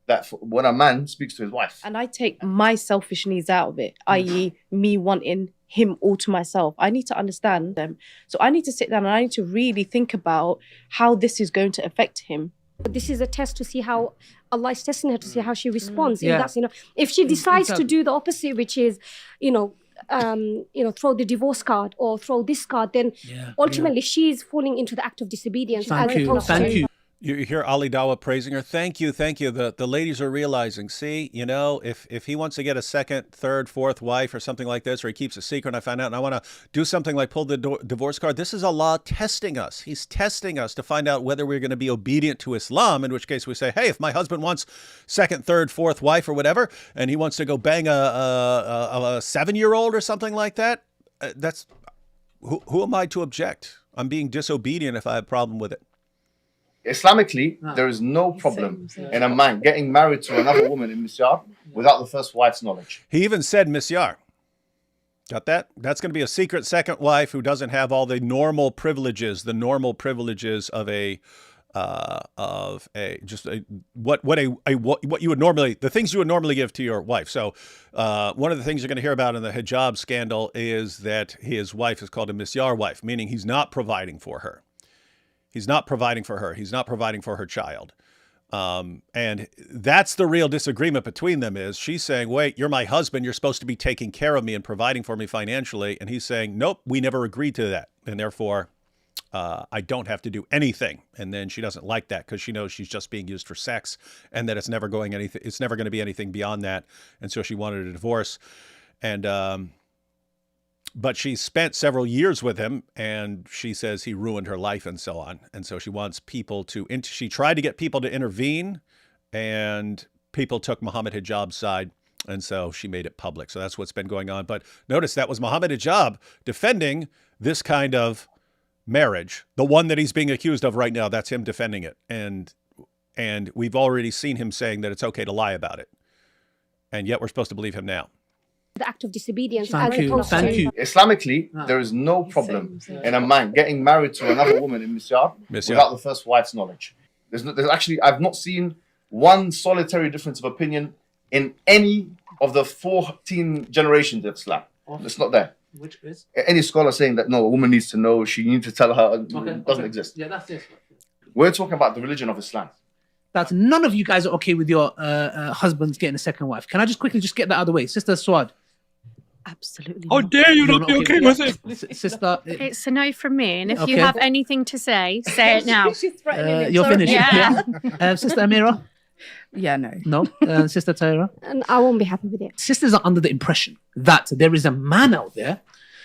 that when a man speaks to his wife. And I take my selfish needs out of it, i.e. me wanting him all to myself. I need to understand them. So I need to sit down and I need to really think about how this is going to affect him. This is a test to see how Allah is testing her, to see how she responds. Yeah. That's, if she decides to do the opposite, which is, throw the divorce card or throw this card, then ultimately she's falling into the act of disobedience. Thank you. You hear Ali Dawa praising her. Thank you. The ladies are realizing, see, if he wants to get a second, third, fourth wife or something like this, or he keeps a secret and I find out and I want to do something like pull the divorce card, this is Allah testing us. He's testing us to find out whether we're going to be obedient to Islam, in which case we say, hey, if my husband wants second, third, fourth wife or whatever, and he wants to go bang a 7-year-old or something like that, that's who am I to object? I'm being disobedient if I have a problem with it. Islamically, there is no problem in a man getting married to another woman in misyar without the first wife's knowledge. He even said misyar. Got that? That's going to be a secret second wife who doesn't have all the normal privileges, of what you would normally, the things you would normally give to your wife. So one of the things you're going to hear about in the hijab scandal is that his wife is called a misyar wife, meaning he's not providing for her. He's not providing for her. He's not providing for her child. And that's the real disagreement between them is she's saying, wait, you're my husband. You're supposed to be taking care of me and providing for me financially. And he's saying, nope, we never agreed to that. And therefore, I don't have to do anything. And then she doesn't like that because she knows she's just being used for sex and that it's never going to be anything beyond that. And so she wanted a divorce. And, but she spent several years with him and she says he ruined her life and so on. And so she wants people she tried to get people to intervene and people took Mohammed Hijab's side. And so she made it public. So that's what's been going on. But notice that was Mohammed Hijab defending this kind of marriage. The one that he's being accused of right now, that's him defending it. And we've already seen him saying that it's okay to lie about it. And yet we're supposed to believe him now. The act of disobedience. Thank you. Islamically, there is no problem in a man getting married to another woman in misyar without the first wife's knowledge. There's actually, I've not seen one solitary difference of opinion in any of the 14 generations of Islam. It's not there. Which is? Any scholar saying that, no, a woman needs to know, she needs to tell her, doesn't exist. Yeah, that's it. We're talking about the religion of Islam. That none of you guys are okay with your husbands getting a second wife. Can I just quickly get that out of the way? Sister Swad. Absolutely. How dare you not be okay with it? Sister. It's a no from me. And if you have anything to say it now. You're finished. Yeah. Sister Amira? Yeah, no. No? Sister Tyra? And I won't be happy with it. Sisters are under the impression that there is a man out there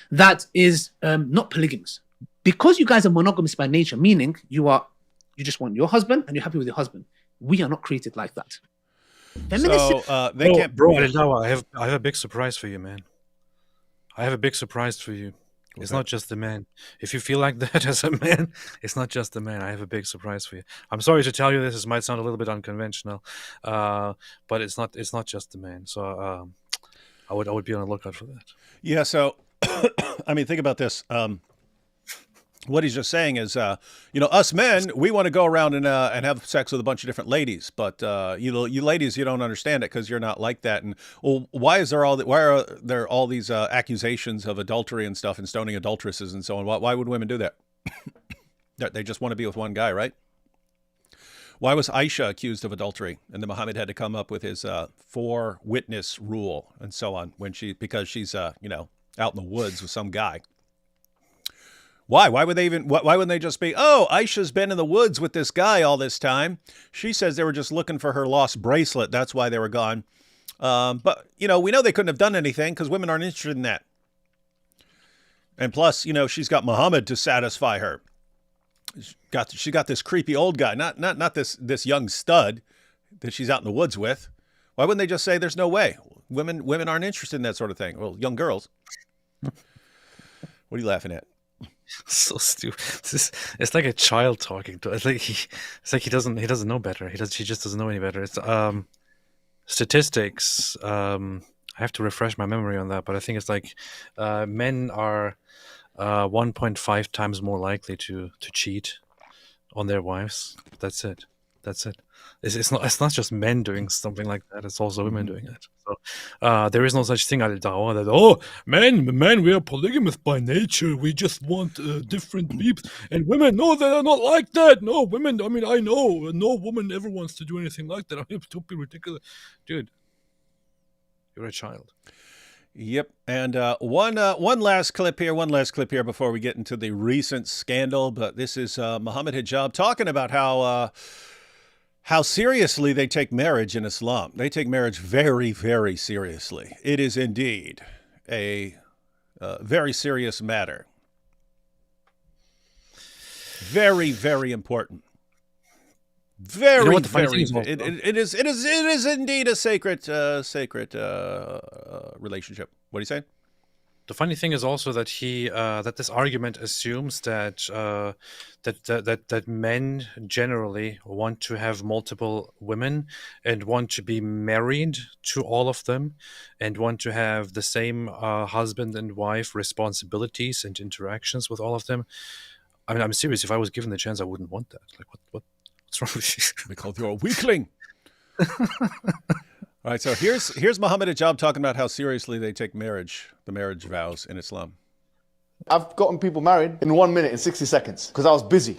that is not polygamous. Because you guys are monogamous by nature, meaning you just want your husband and you're happy with your husband. We are not created like that. So they can't. Bro, I have a big surprise for you, man. I have a big surprise for you. It's not just the man. If you feel like that as a man, it's not just the man. I have a big surprise for you. I'm sorry to tell you this. This might sound a little bit unconventional, but it's not just the man. So I would be on the lookout for that. Yeah. So I mean, think about this. What he's just saying is, us men, we want to go around and have sex with a bunch of different ladies, but you ladies, you don't understand it because you're not like that. And well, why are there all these accusations of adultery and stuff and stoning adulteresses and so on? Why would women do that? They just want to be with one guy, right? Why was Aisha accused of adultery, and then Muhammad had to come up with his 4-witness rule and so on because she's out in the woods with some guy? Why? Why wouldn't they just be, oh, Aisha's been in the woods with this guy all this time. She says they were just looking for her lost bracelet. That's why they were gone. But, we know they couldn't have done anything because women aren't interested in that. And plus, she's got Muhammad to satisfy her. She got this creepy old guy, not this young stud that she's out in the woods with. Why wouldn't they just say there's no way? Women aren't interested in that sort of thing. Well, young girls. What are you laughing at? So stupid. It's like a child talking to. It's like he doesn't know better. He just doesn't know any better. It's statistics. I have to refresh my memory on that, but I think it's like men are 1.5 times more likely to cheat on their wives. That's it. It's not just men doing something like that. It's also women doing it. So there is no such thing as Dawa that men we are polygamous by nature. We just want different peeps. And women, no, they are not like that. No, women. I mean, I know no woman ever wants to do anything like that. I mean, don't be ridiculous, dude. You're a child. Yep. And one last clip here before we get into the recent scandal. But this is Mohammed Hijab talking about how seriously they take marriage in Islam. They take marriage very, very seriously. It is indeed a very serious matter. Very, very important. Very, very. It is indeed a sacred relationship. What are you saying? The funny thing is also that that this argument assumes that that men generally want to have multiple women and want to be married to all of them and want to have the same husband and wife responsibilities and interactions with all of them. I mean, I'm serious. If I was given the chance, I wouldn't want that. Like, what's wrong with you? Because you're a weakling. All right, so here's Mohammed Hijab talking about how seriously they take marriage, the marriage vows in Islam. I've gotten people married in 1 minute, in 60 seconds, because I was busy.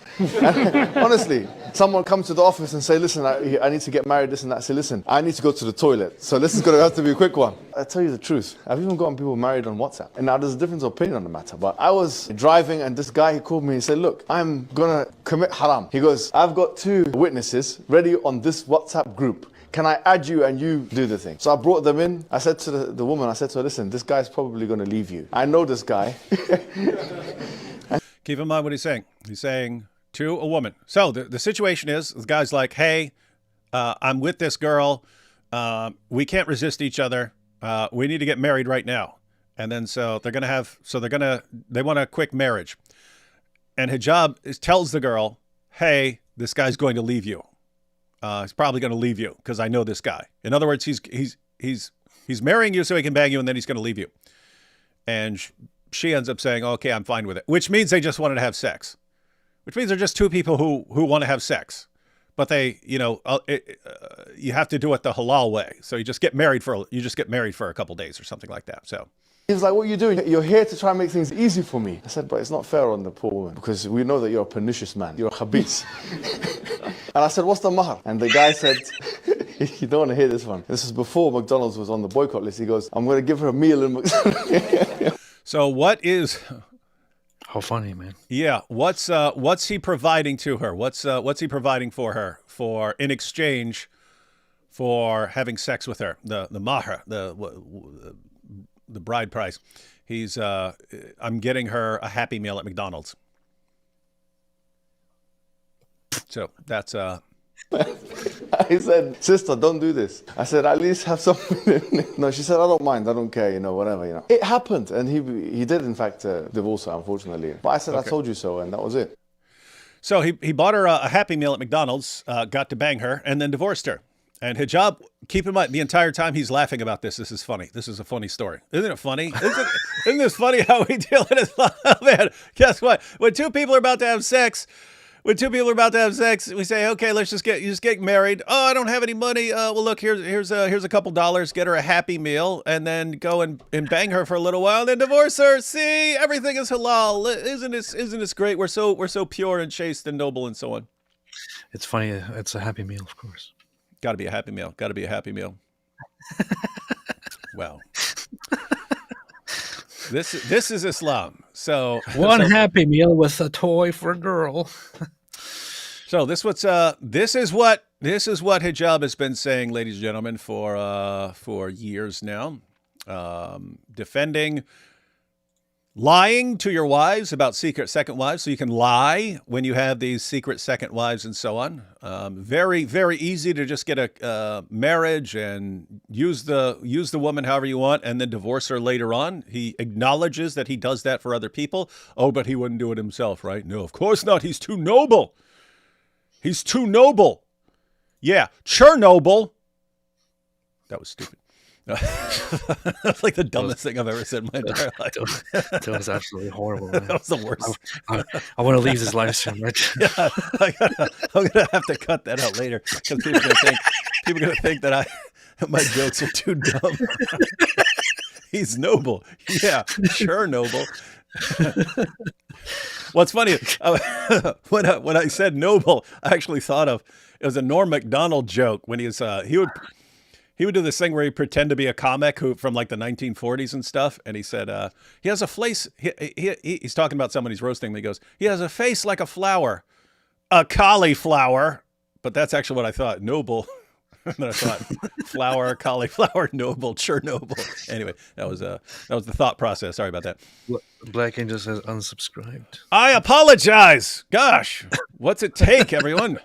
Honestly, someone comes to the office and say, listen, I need to get married, this and that. I say, listen, I need to go to the toilet. So this is going to have to be a quick one. I tell you the truth, I've even gotten people married on WhatsApp. And now there's a difference of opinion on the matter. But I was driving and this guy, he called me and said, look, I'm going to commit haram. He goes, I've got 2 witnesses ready on this WhatsApp group. Can I add you and you do the thing? So I brought them in. I said to the woman, I said to her, listen, this guy's probably going to leave you. I know this guy. Keep in mind what he's saying. He's saying to a woman. So the situation is, the guy's like, hey, I'm with this girl. We can't resist each other. We need to get married right now. And then they want a quick marriage. And Hijab tells the girl, hey, this guy's going to leave you. He's probably going to leave you because I know this guy. In other words, he's marrying you so he can bang you, and then he's going to leave you. And she ends up saying, okay, I'm fine with it, which means they just wanted to have sex, which means they're just 2 people who want to have sex. But they, you have to do it the halal way. So you just get married for a couple days or something like that. So he was like, what are you doing? You're here to try and make things easy for me. I said, but it's not fair on the poor woman because we know that you're a pernicious man. You're a khabis. And I said, what's the mahar? And the guy said, you don't want to hear this one. This is before McDonald's was on the boycott list. He goes, I'm going to give her a meal in McDonald's. So what is... How funny, man. Yeah. What's he providing to her? What's he providing for her in exchange for having sex with her? The mahar, the bride price. He's I'm getting her a Happy Meal at McDonald's. So that's He said, sister, don't do this. I said, at least have something. No, she said, I don't mind, I don't care, whatever, It happened, and he did, in fact, divorce her, unfortunately. But I said, okay. I told you so, and that was it. So he bought her a Happy Meal at McDonald's, got to bang her, and then divorced her. And Hijab, keep in mind, the entire time he's laughing about this, this is funny. This is a funny story. Isn't it funny? Isn't this funny how we deal with Islam? Man, guess what? When two people are about to have sex, we say, okay, you just get married. Oh, I don't have any money. Well, look, here's a couple dollars. Get her a Happy Meal, and then go and bang her for a little while, and then divorce her. See, everything is halal. Isn't this great? We're so pure and chaste and noble and so on. It's funny. It's a Happy Meal, of course. Got to be a Happy Meal. Got to be a Happy Meal. Wow. This is Islam. So one Happy Meal with a toy for a girl. So this is what Hijab has been saying, ladies and gentlemen, for years now, defending lying to your wives about secret second wives, so you can lie when you have these secret second wives and so on. Very, very easy to just get a marriage and use the woman however you want, and then divorce her later on. He acknowledges that he does that for other people. Oh, but he wouldn't do it himself, right? No, of course not. He's too noble. He's too noble. Yeah, Chernobyl. That was stupid. That's like the dumbest thing I've ever said in my entire life. That was absolutely horrible. Man. That was the worst. I want to leave this live stream, right? Yeah, I'm gonna have to cut that out later because people are gonna think that my jokes are too dumb. He's noble. Yeah, sure, noble. What's funny, when I said noble, I actually thought of it was a Norm McDonald joke when he would do this thing where he'd pretend to be a comic from like the 1940s and stuff. And he said, he has a face. He's talking about someone he's roasting. And he goes, he has a face like a flower, a cauliflower. But that's actually what I thought. Noble. And then I thought flower, cauliflower, noble, Chernobyl. Anyway, that was the thought process. Sorry about that. Black Angel says unsubscribed. I apologize. Gosh, what's it take, everyone?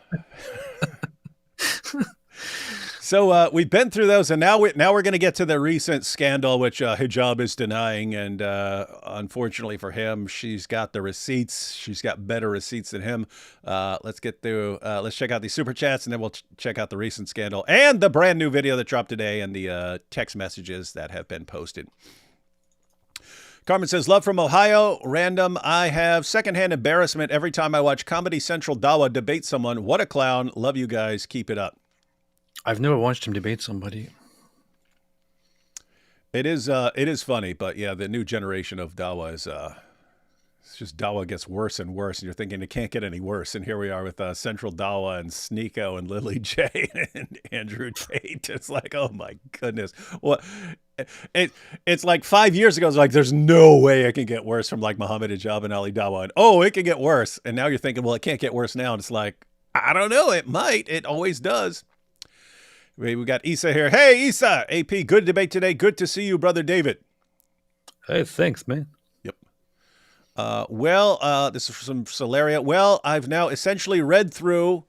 So we've been through those, and now we're going to get to the recent scandal, which Hijab is denying, and unfortunately for him, she's got the receipts. She's got better receipts than him. Let's get through. Let's check out the super chats, and then we'll check out the recent scandal and the brand new video that dropped today, and the text messages that have been posted. Carmen says, love from Ohio. Random. I have secondhand embarrassment every time I watch Comedy Central Dawa debate someone. What a clown. Love you guys. Keep it up. I've never watched him debate somebody. It is funny, but yeah, the new generation of Dawa is it's just Dawa gets worse and worse, and you're thinking it can't get any worse. And here we are with Central Dawa and Sneeko and Lily J and Andrew Tate. It's like, oh my goodness, what? It's like 5 years ago. It's like there's no way it can get worse from like Mohammed Hijab and Ali Dawa, and oh, it can get worse. And now you're thinking, well, it can't get worse now, and it's like, I don't know, it might. It always does. We got Issa here. Hey, Issa! AP, good debate today. Good to see you, Brother David. Hey, thanks, man. Yep. This is from Solaria. Well, I've now essentially read through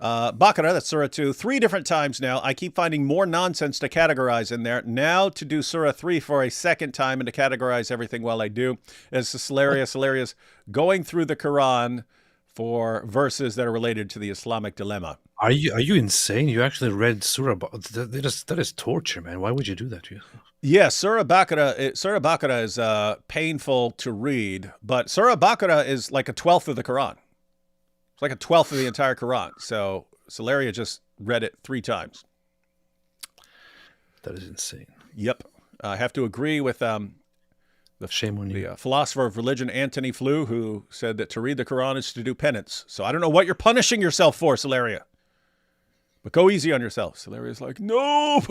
Baqarah, that's Surah 2, 3 different times now. I keep finding more nonsense to categorize in there. Now to do Surah 3 for a second time and to categorize everything while I do. As Solaria's going through the Quran for verses that are related to the Islamic dilemma. Are you insane? You actually read Surah? That is torture, man. Why would you do that to yourself? Yeah, Surah Baqarah is painful to read, but Surah Baqarah is like a 12th of the Quran. It's like a 12th of the entire Quran. So Solaria just read it 3 times. That is insane. Yep. I have to agree with shame on you. The philosopher of religion, Anthony Flew, who said that to read the Quran is to do penance. So I don't know what you're punishing yourself for, Solaria. But go easy on yourself. Solaria's like, no,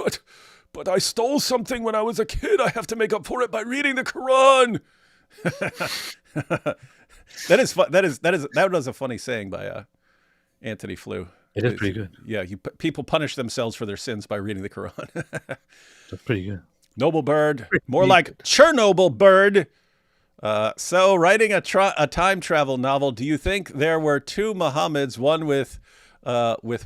but I stole something when I was a kid. I have to make up for it by reading the Quran. That was a funny saying by Anthony Flew. It is pretty good. Yeah, people punish themselves for their sins by reading the Quran. That's pretty good. Noble bird, more like Chernobyl bird. So writing a time travel novel, do you think there were 2 Muhammads, one with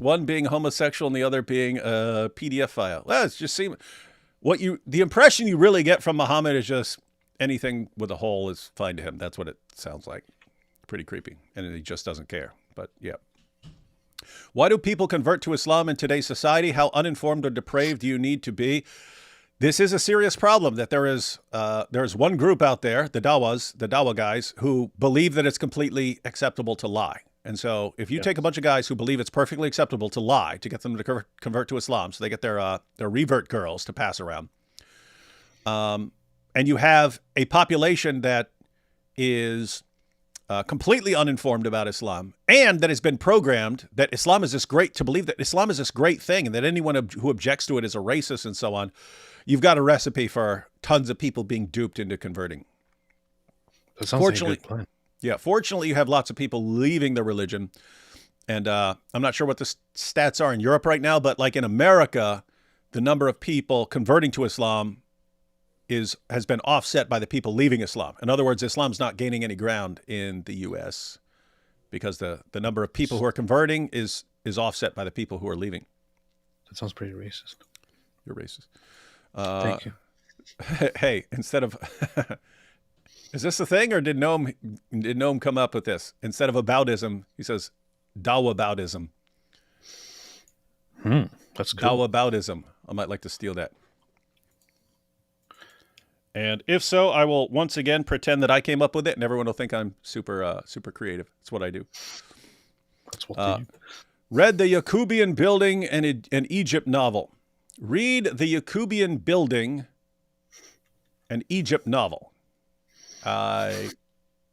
one being homosexual and the other being a PDF file? Well, it's just the impression you really get from Muhammad is just anything with a hole is fine to him. That's what it sounds like. Pretty creepy. And he just doesn't care. But yeah. Why do people convert to Islam in today's society? How uninformed or depraved do you need to be? This is a serious problem that there's one group out there, the Dawa guys, who believe that it's completely acceptable to lie. And so if you take a bunch of guys who believe it's perfectly acceptable to lie to get them to convert to Islam, so they get their revert girls to pass around, and you have a population that is completely uninformed about Islam, and that has been programmed that Islam is this great, to believe that Islam is this great thing, and that anyone who objects to it is a racist and so on, you've got a recipe for tons of people being duped into converting. That sounds like a good plan. Yeah, fortunately, you have lots of people leaving the religion, and I'm not sure what the stats are in Europe right now, but like in America, the number of people converting to Islam has been offset by the people leaving Islam. In other words, Islam's not gaining any ground in the U.S. because the number of people who are converting is offset by the people who are leaving. That sounds pretty racist. You're racist. Thank you. Hey, instead of is this a thing, or did Noam come up with this? Instead of aboutism, he says Dawa aboutism. That's cool. Dawa aboutism. I might like to steal that. And if so, I will once again pretend that I came up with it, and everyone will think I'm super creative. That's what I do. That's what they do. Read the Yacubian Building and an Egypt novel. Read the Yacubian Building, an Egypt novel. I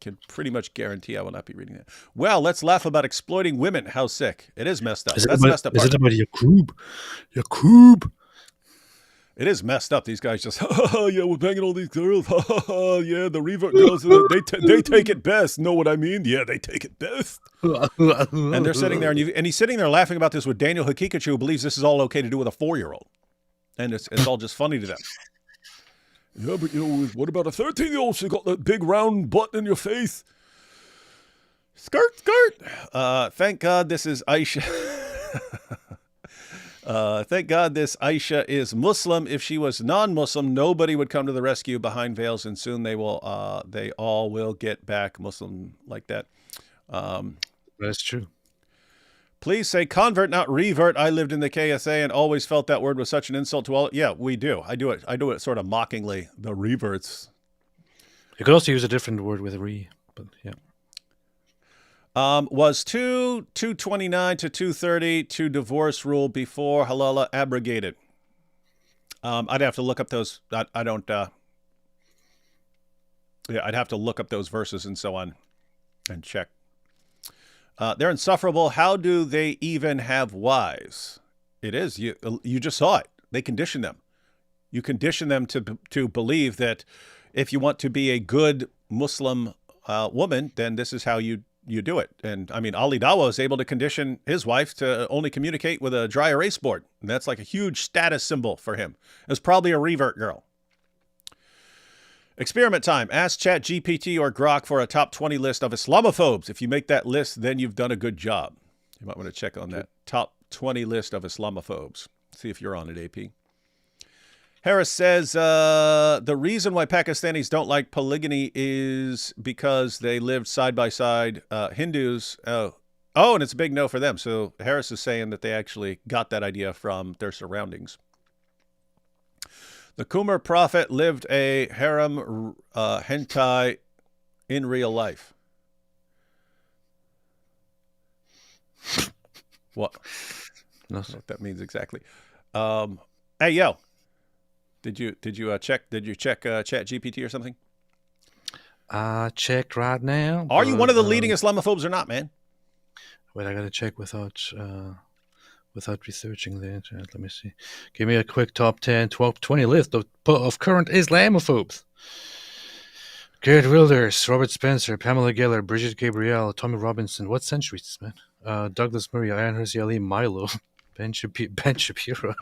can pretty much guarantee I will not be reading that. Well, let's laugh about exploiting women. How sick. It is messed up. That's messed up. Is it about Yaqub? It is messed up. These guys just, yeah, we're banging all these girls. Yeah, the revert girls, they take it best. Know what I mean? Yeah, they take it best. And they're sitting there, and he's sitting there laughing about this with Daniel Hakikachu, who believes this is all okay to do with a 4-year-old. And it's all just funny to them. Yeah, but what about a 13-year-old? She got that big round butt in your face. Skirt. Thank God this is Aisha. Thank God this Aisha is Muslim. If she was non-Muslim, nobody would come to the rescue behind veils, and soon they all will get back Muslim like that. That's true. Please say convert, not revert. I lived in the KSA and always felt that word was such an insult to all. Yeah, we do. I do it sort of mockingly. The reverts. You could also use a different word with re, but yeah. Was 229 to 230 to divorce rule before halala abrogated? I'd have to look up those. I don't. Yeah, I'd have to look up those verses and so on, and check. They're insufferable. How do they even have wives? It is you just saw it. They condition them. You condition them to believe that if you want to be a good Muslim woman, then this is how you do it. And I mean, Ali Dawa is able to condition his wife to only communicate with a dry erase board. And that's like a huge status symbol for him. It's probably a revert girl. Experiment time. Ask ChatGPT or Grok for a top 20 list of Islamophobes. If you make that list, then you've done a good job. You might want to check on that. Top 20 list of Islamophobes. See if you're on it, AP. Harris says, the reason why Pakistanis don't like polygamy is because they lived side by side. Hindus, and it's a big no for them. So Harris is saying that they actually got that idea from their surroundings. The Qumar prophet lived a harem hentai in real life. What? I don't know what that means exactly. Hey, yo. Did you check ChatGPT or something? Checked right now. Are you one of the leading Islamophobes or not, man? Wait, I gotta check without researching the internet. Let me see. Give me a quick top 10, 12, 20 list of current Islamophobes. Garrett Wilders, Robert Spencer, Pamela Geller, Bridget Gabrielle, Tommy Robinson. What century is this, man? Douglas Murray, Ayaan Hirsi Ali, Milo, Ben Shapiro,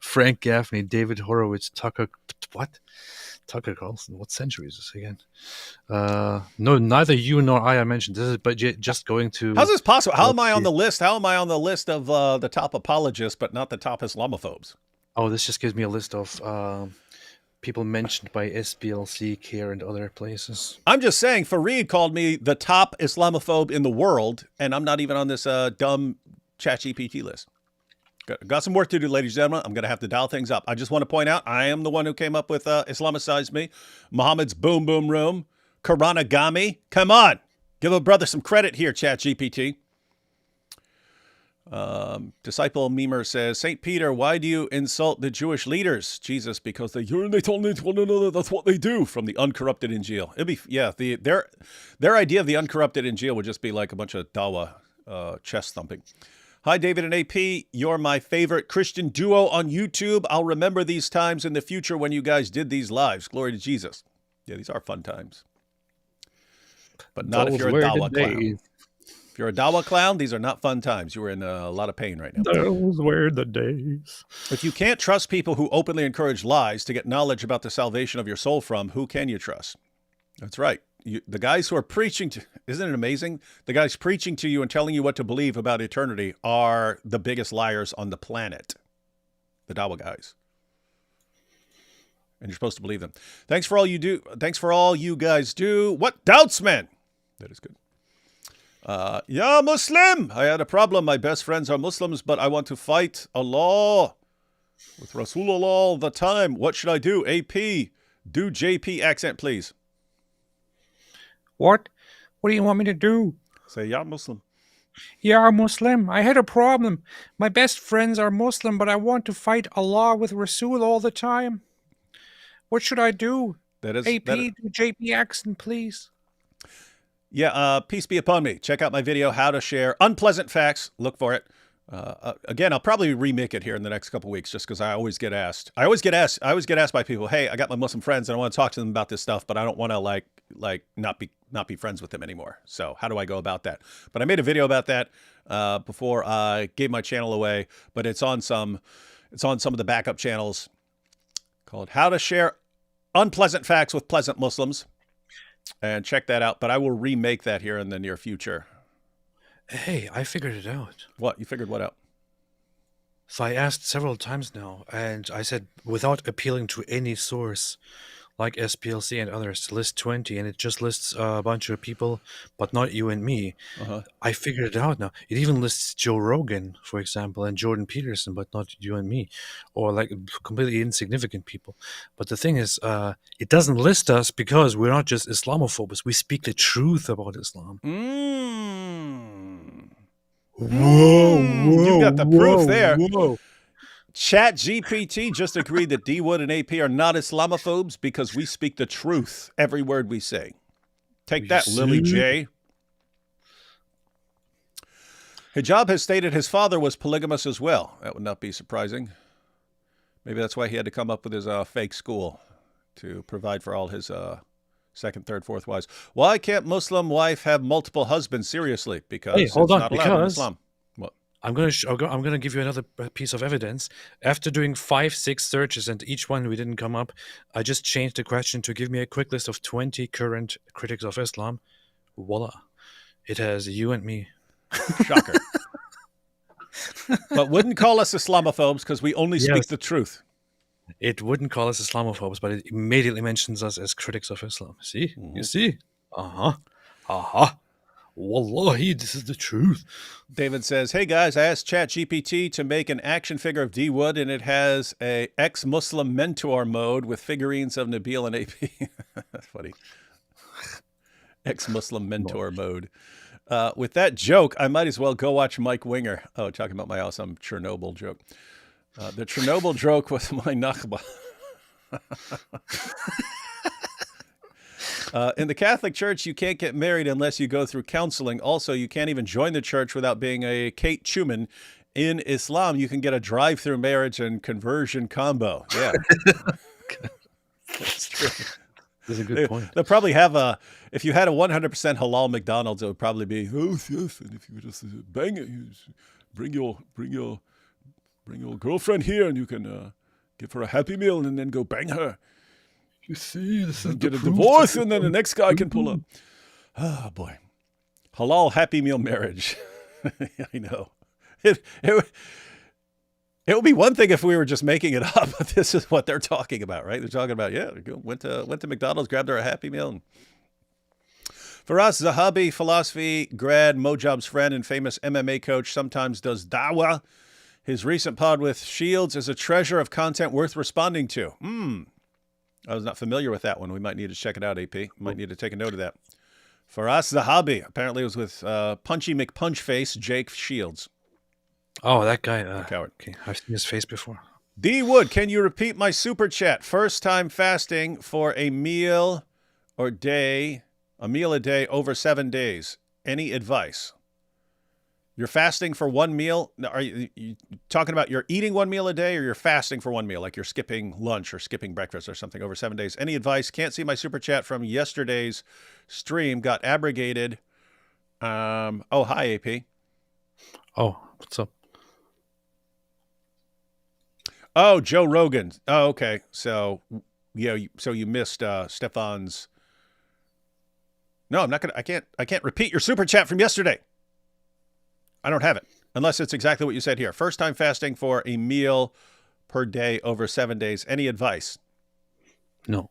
Frank Gaffney, David Horowitz, Tucker Carlson. What century is this again? No, neither you nor I mentioned this is, but just going to. How's this possible? How am I on the list? How am I on the list of the top apologists, but not the top Islamophobes? Oh, this just gives me a list of people mentioned by SPLC, CARE, and other places. I'm just saying, Fareed called me the top Islamophobe in the world, and I'm not even on this dumb ChatGPT list. Got some work to do, ladies and gentlemen. I'm going to have to dial things up. I just want to point out, I am the one who came up with Islamicize Me, Muhammad's Boom Boom Room, Koranagami. Come on. Give a brother some credit here, ChatGPT. Disciple Memer says, St. Peter, why do you insult the Jewish leaders? Jesus, because they urinate on one another. That's what they do. From the uncorrupted Injil. It'd be, yeah, their idea of the uncorrupted Injil would just be like a bunch of Dawa chest thumping. Hi, David and AP. You're my favorite Christian duo on YouTube. I'll remember these times in the future when you guys did these lives. Glory to Jesus. Yeah, these are fun times. But not if you're a Dawa clown. If you're a Dawa clown, these are not fun times. You were in a lot of pain right now. Those were the days. If you can't trust people who openly encourage lies to get knowledge about the salvation of your soul from, who can you trust? That's right. The guys who are preaching to, isn't it amazing? The guys preaching to you and telling you what to believe about eternity are the biggest liars on the planet. The Dawa guys. And you're supposed to believe them. Thanks for all you do. Thanks for all you guys do. What doubts, man? That is good. Yeah, Muslim. I had a problem. My best friends are Muslims, but I want to fight Allah with Rasulullah all the time. What should I do? AP, do JP accent, please. What? What do you want me to do? Say, yeah, Muslim. Yeah, Muslim. I had a problem. My best friends are Muslim, but I want to fight Allah with Rasul all the time. What should I do? AP, do JP accent, please. Yeah, peace be upon me. Check out my video, How to Share Unpleasant Facts. Look for it. Again, I'll probably remake it here in the next couple of weeks just because I always get asked. I always get asked by people, hey, I got my Muslim friends and I want to talk to them about this stuff, but I don't want to like not be friends with them anymore. So how do I go about that? But I made a video about that before I gave my channel away, but it's on some of the backup channels called How to Share Unpleasant Facts with Pleasant Muslims. And check that out. But I will remake that here in the near future. Hey, I figured it out. What? You figured what out? So I asked several times now, and I said, without appealing to any source, like SPLC and others, list 20, and it just lists a bunch of people, but not you and me. I figured it out now. It even lists Joe Rogan, for example, and Jordan Peterson, but not you and me, or like completely insignificant people. But the thing is, it doesn't list us because we're not just Islamophobes. We speak the truth about Islam. Whoa, you got the proof there. ChatGPT just agreed that D Wood and AP are not Islamophobes because we speak the truth every word we say. Take that, Lily J. Hijab has stated his father was polygamous as well. That would not be surprising. Maybe that's why he had to come up with his fake school to provide for all his second, third, fourth wives. Why can't Muslim wife have multiple husbands? Seriously, because it's not allowed in Islam. What? I'm gonna give you another piece of evidence. After doing 5-6 searches and each one we didn't come up, I just changed the question to give me a quick list of 20 current critics of Islam. Voila, it has you and me. Shocker. But wouldn't call us Islamophobes because we only speak the truth. It wouldn't call us Islamophobes, but it immediately mentions us as critics of Islam. See? You see? Wallahi, this is the truth. David says, hey guys, I asked ChatGPT to make an action figure of D Wood, and it has a ex-Muslim mentor mode with figurines of Nabil and AP. That's funny. Ex-Muslim mentor mode. With that joke, I might as well go watch Mike Winger. Oh, talking about my awesome Chernobyl joke. The Chernobyl joke was my Nakhba. In the Catholic Church, you can't get married unless you go through counseling. Also, you can't even join the church without being a Kate Schumann. In Islam, you can get a drive-through marriage and conversion combo. Yeah. That's true. That's a good point. They'll probably have if you had a 100% halal McDonald's, it would probably be, oh, yes, and if you just bang it, you bring your girlfriend here and you can give her a Happy Meal and then go bang her. You see, this is get a divorce and then the next guy can pull up. Oh, boy. Halal Happy Meal marriage. I know. It It would be one thing if we were just making it up, but this is what they're talking about, right? They're talking about, went to McDonald's, grabbed her a Happy Meal. And Firas Zahabi, philosophy grad, Mojab's friend and famous MMA coach, sometimes does Dawa. His recent pod with Shields is a treasure of content worth responding to. I was not familiar with that one. We might need to check it out, AP. Might need to take a note of that. Firas Zahabi, apparently it was with Punchy McPunchface, Jake Shields. Oh, that guy. Coward. Okay, I've seen his face before. D. Wood, can you repeat my super chat? First time fasting for a meal a day over 7 days. Any advice? You're fasting for one meal? Are you talking about you're eating one meal a day, or you're fasting for one meal, like you're skipping lunch or skipping breakfast or something over 7 days? Any advice? Can't see my super chat from yesterday's stream. Got abrogated. Oh, hi, AP. Oh, what's up? Oh, Joe Rogan. Oh, okay. So, so you missed Stefan's. No, I'm not gonna. I can't repeat your super chat from yesterday. I don't have it unless it's exactly what you said here. First time fasting for a meal per day over 7 days. Any advice? No.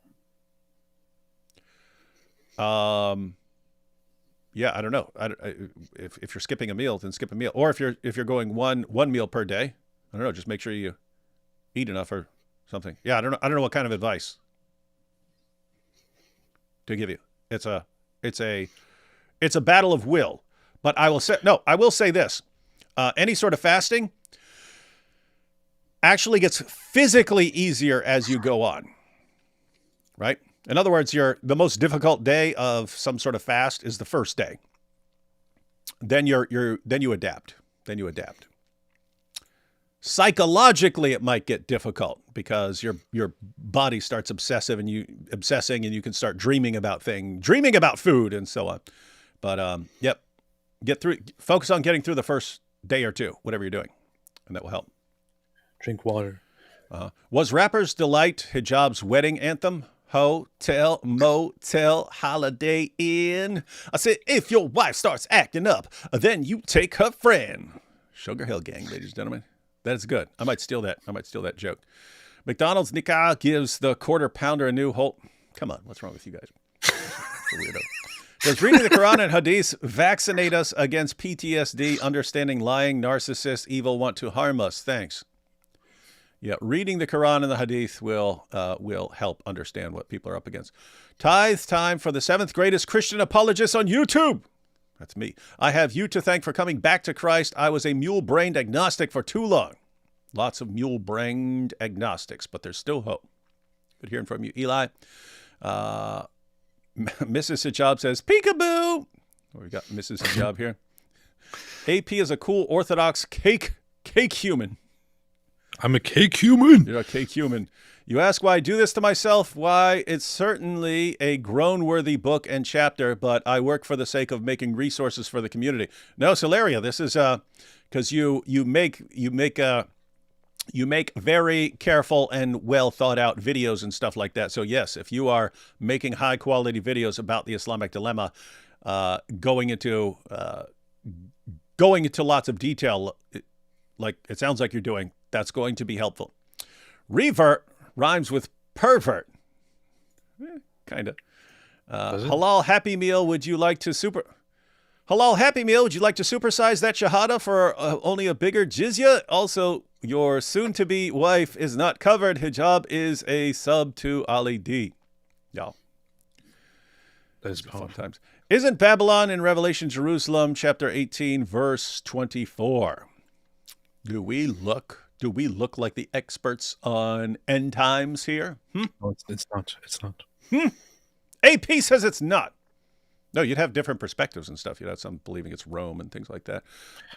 Yeah, I don't know. If you're skipping a meal, then skip a meal. Or if you're going one meal per day, I don't know. Just make sure you eat enough or something. Yeah, I don't know what kind of advice to give you. It's a battle of will. But I will say this. Any sort of fasting actually gets physically easier as you go on. Right? In other words, the most difficult day of some sort of fast is the first day. Then you adapt. Psychologically, it might get difficult because your body starts obsessing, and you can start dreaming about food and so on. But focus on getting through the first day or two, whatever you're doing, and that will help. Drink water. Was Rapper's Delight Hijab's wedding anthem? Hotel, motel, Holiday Inn. I said, if your wife starts acting up, then you take her friend. Sugar Hill Gang, ladies and gentlemen. That is good. I might steal that joke. McDonald's Nikah gives the quarter pounder a new whole. Come on, what's wrong with you guys? Weirdo. Does reading the Quran and Hadith vaccinate us against PTSD, understanding lying, narcissists, evil, want to harm us? Thanks. Yeah, reading the Quran and the Hadith will help understand what people are up against. Tithe time for the 7th greatest Christian apologist on YouTube. That's me. I have you to thank for coming back to Christ. I was a mule-brained agnostic for too long. Lots of mule-brained agnostics, but there's still hope. Good hearing from you, Eli. Mrs. Hijab says, peekaboo. We got Mrs. Hijab here. AP is a cool Orthodox cake human. I'm a cake human. You're a cake human. You ask why I do this to myself? Why, it's certainly a groan-worthy book and chapter, but I work for the sake of making resources for the community. No, Solaria, this is because you make very careful and well thought out videos and stuff like that. So yes, if you are making high quality videos about the Islamic dilemma, going into lots of detail, like it sounds like you're doing, that's going to be helpful. Revert rhymes with pervert. Kind of. Halal Happy Meal, would you like to supersize that shahada for only a bigger jizya? Also, your soon-to-be wife is not covered. Hijab is a sub to Ali D. Y'all. That is fun times. Isn't Babylon in Revelation Jerusalem, chapter 18, verse 24? Do we look like the experts on end times here? No, it's not. AP says it's not. No, you'd have different perspectives and stuff. You'd have some believing it's Rome and things like that.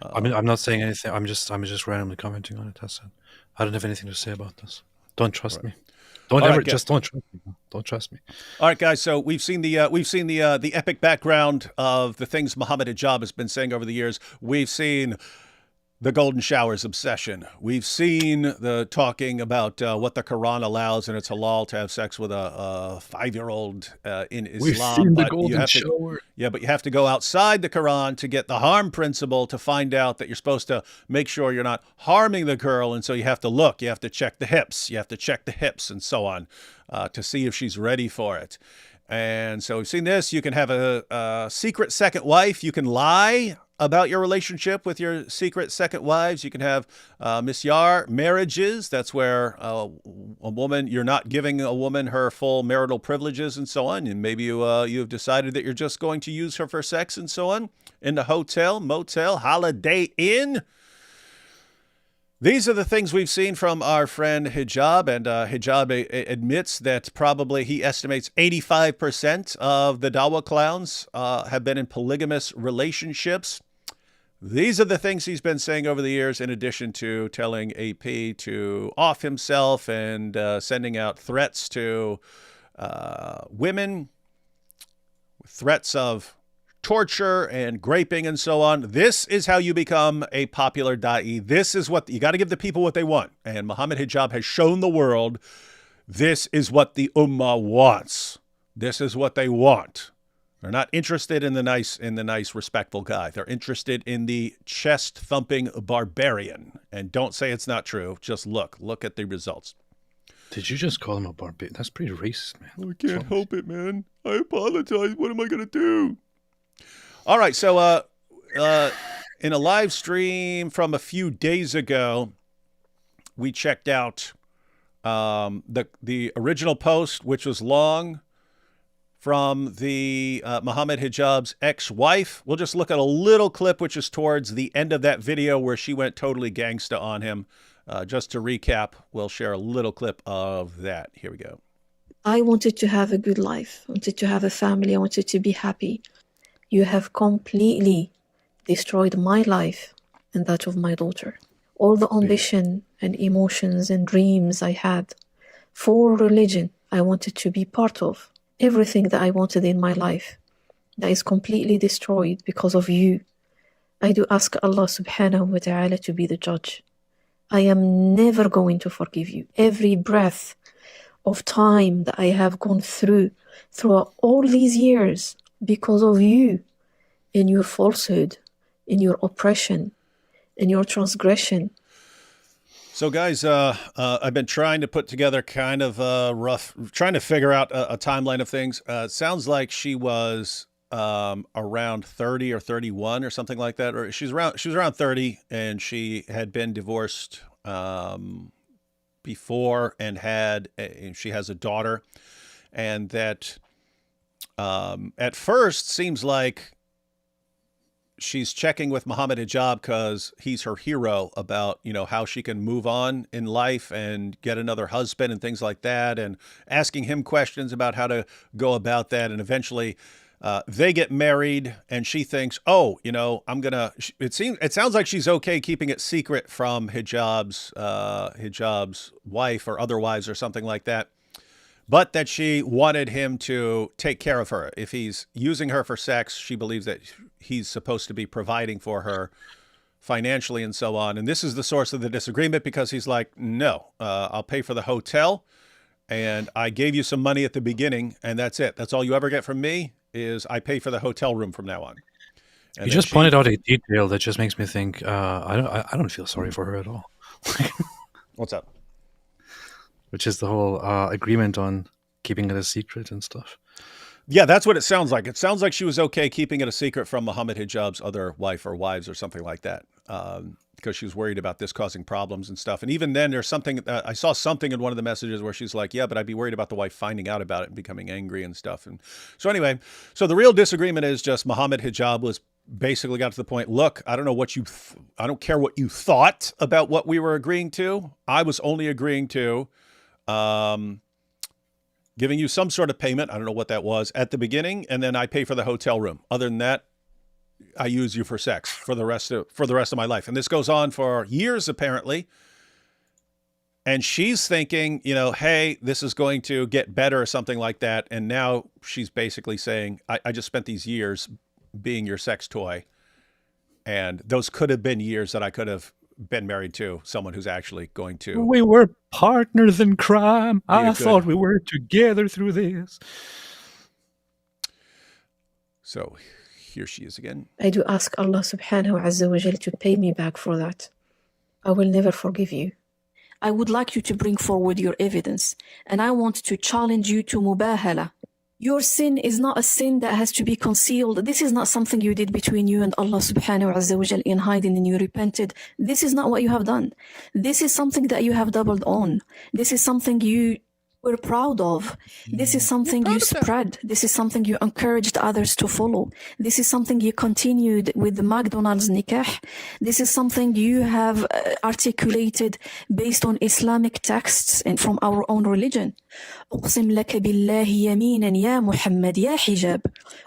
I mean, I'm not saying anything. I'm just randomly commenting on it. That's it. I don't have anything to say about this. Don't trust me. Don't trust me. Don't trust me. All right, guys. So we've seen the epic background of the things Mohammed Hijab has been saying over the years. We've seen the golden showers obsession. We've seen the talking about what the Quran allows, and it's halal to have sex with a 5-year-old in Islam. We've seen the but golden shower. Yeah, but you have to go outside the Quran to get the harm principle to find out that you're supposed to make sure you're not harming the girl. And so you have to look, you have to check the hips, and so on to see if she's ready for it. And so we've seen this. You can have a secret second wife. You can lie about your relationship with your secret second wives. You can have misyar marriages. That's where a woman, you're not giving a woman her full marital privileges and so on. And maybe you've decided that you're just going to use her for sex and so on in the hotel, motel, Holiday Inn. These are the things we've seen from our friend Hijab, and Hijab admits that probably he estimates 85% of the Dawa clowns have been in polygamous relationships. These are the things he's been saying over the years, in addition to telling AP to off himself and sending out threats to women, threats of torture and graping and so on. This is how you become a popular da'i. This is what you got to give the people what they want. And Mohammed Hijab has shown the world this is what the ummah wants. This is what they want. They're not interested in the nice, respectful guy. They're interested in the chest-thumping barbarian. And don't say it's not true. Just look at the results. Did you just call him a barbarian? That's pretty racist, man. I can't help it, man. I apologize. What am I going to do? All right, so in a live stream from a few days ago, we checked out the original post, which was long, from the Mohammed Hijab's ex-wife. We'll just look at a little clip, which is towards the end of that video where she went totally gangsta on him. Just to recap, we'll share a little clip of that. Here we go. I wanted to have a good life. I wanted to have a family. I wanted to be happy. You have completely destroyed my life and that of my daughter. All the ambition and emotions and dreams I had for religion, I wanted to be part of. Everything that I wanted in my life, that is completely destroyed because of you. I do ask Allah subhanahu wa ta'ala to be the judge. I am never going to forgive you. Every breath of time that I have gone throughout all these years, because of you, in your falsehood, in your oppression, in your transgression. So guys, I've been trying to put together kind of trying to figure out a timeline of things. It sounds like she was around 30 or 31 or something like that. Or she was around 30, and she had been divorced before and she has a daughter. And that at first seems like she's checking with Mohammed Hijab because he's her hero about, how she can move on in life and get another husband and things like that, and asking him questions about how to go about that. And eventually they get married, and she thinks, it sounds like she's okay keeping it secret from Hijab's wife or other wives or something like that. But that she wanted him to take care of her. If he's using her for sex, she believes that he's supposed to be providing for her financially and so on. And this is the source of the disagreement, because he's like, no, I'll pay for the hotel, and I gave you some money at the beginning, and that's it. That's all you ever get from me is I pay for the hotel room from now on. And you just pointed out a detail that just makes me think, I don't feel sorry for her at all. What's up? Which is the whole agreement on keeping it a secret and stuff. Yeah, that's what it sounds like. It sounds like she was okay keeping it a secret from Mohammed Hijab's other wife or wives or something like that, because she was worried about this causing problems and stuff. And even then, there's something, I saw something in one of the messages where she's like, yeah, but I'd be worried about the wife finding out about it and becoming angry and stuff. And so anyway, so the real disagreement is just Mohammed Hijab was basically got to the point, look, I don't know what I don't care what you thought about what we were agreeing to. I was only agreeing to giving you some sort of payment. I don't know what that was at the beginning. And then I pay for the hotel room. Other than that, I use you for sex for the rest of my life. And this goes on for years, apparently. And she's thinking, hey, this is going to get better or something like that. And now she's basically saying, I just spent these years being your sex toy. And those could have been years that I could have been married to someone who's actually going to. We were partners in crime. I thought we were together through this. So here she is again. I do ask Allah subhanahu wa ta'ala to pay me back for that. I will never forgive you. I would like you to bring forward your evidence, and I want to challenge you to mubahala. Your sin is not a sin that has to be concealed. This is not something you did between you and Allah subhanahu wa ta'ala in hiding and you repented. This is not what you have done. This is something that you have doubled on. This is something you were proud of. This is something you spread. This is something you encouraged others to follow. This is something you continued with the McDonald's nikah. This is something you have articulated based on Islamic texts and from our own religion. أقسم لك بالله يمينا يا محمد يا حجاب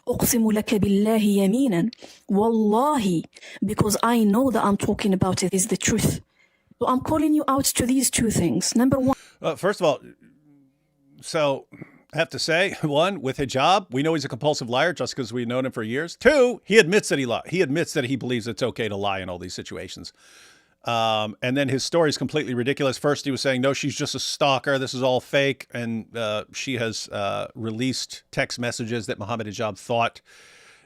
أقسم لك بالله يمينا والله, because I know that I'm talking about it is the truth. So I'm calling you out to these two things. Number one. First of all, so I have to say, one, with hijab, we know he's a compulsive liar just because we've known him for years. Two, he admits that he lied. He admits that he believes it's okay to lie in all these situations. And then his story is completely ridiculous. First, he was saying, no, she's just a stalker. This is all fake. And she has released text messages that Mohammed Hijab thought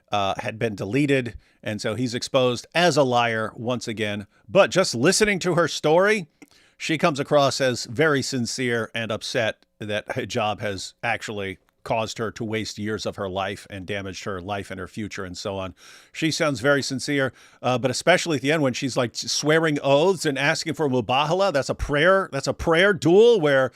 had been deleted. And so he's exposed as a liar once again. But just listening to her story, she comes across as very sincere and upset that hijab has actually caused her to waste years of her life and damaged her life and her future and so on. She sounds very sincere, but especially at the end when she's like swearing oaths and asking for mubahala. That's a prayer. That's a prayer duel where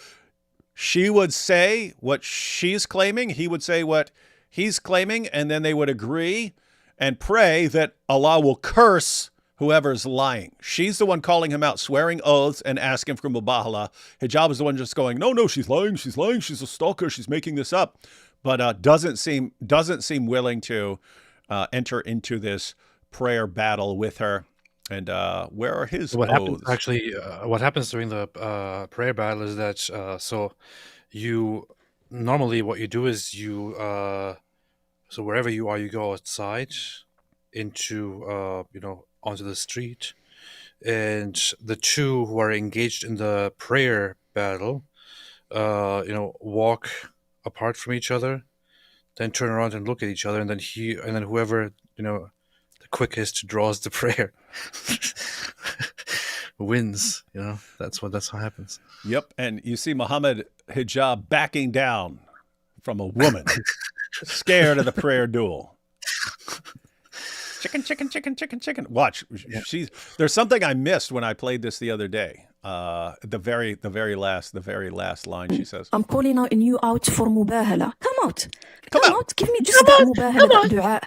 she would say what she's claiming. He would say what he's claiming. And then they would agree and pray that Allah will curse whoever's lying. She's the one calling him out, swearing oaths and asking for mubahala. Hijab is the one just going, no, she's lying, she's a stalker, she's making this up, but doesn't seem willing to enter into this prayer battle with her. And where are his oaths? What happens during the prayer battle is that so you normally what you do is you so wherever you are, you go outside into onto the street, and the two who are engaged in the prayer battle, walk apart from each other, then turn around and look at each other, and then whoever the quickest draws the prayer wins. That's how it happens. Yep, and you see Mohammed Hijab backing down from a woman, scared of the prayer duel. Chicken. Watch. Yeah. There's something I missed when I played this the other day. The very last line she says. I'm calling out you out for mubahala. Come out. Give me just that mubahala dua.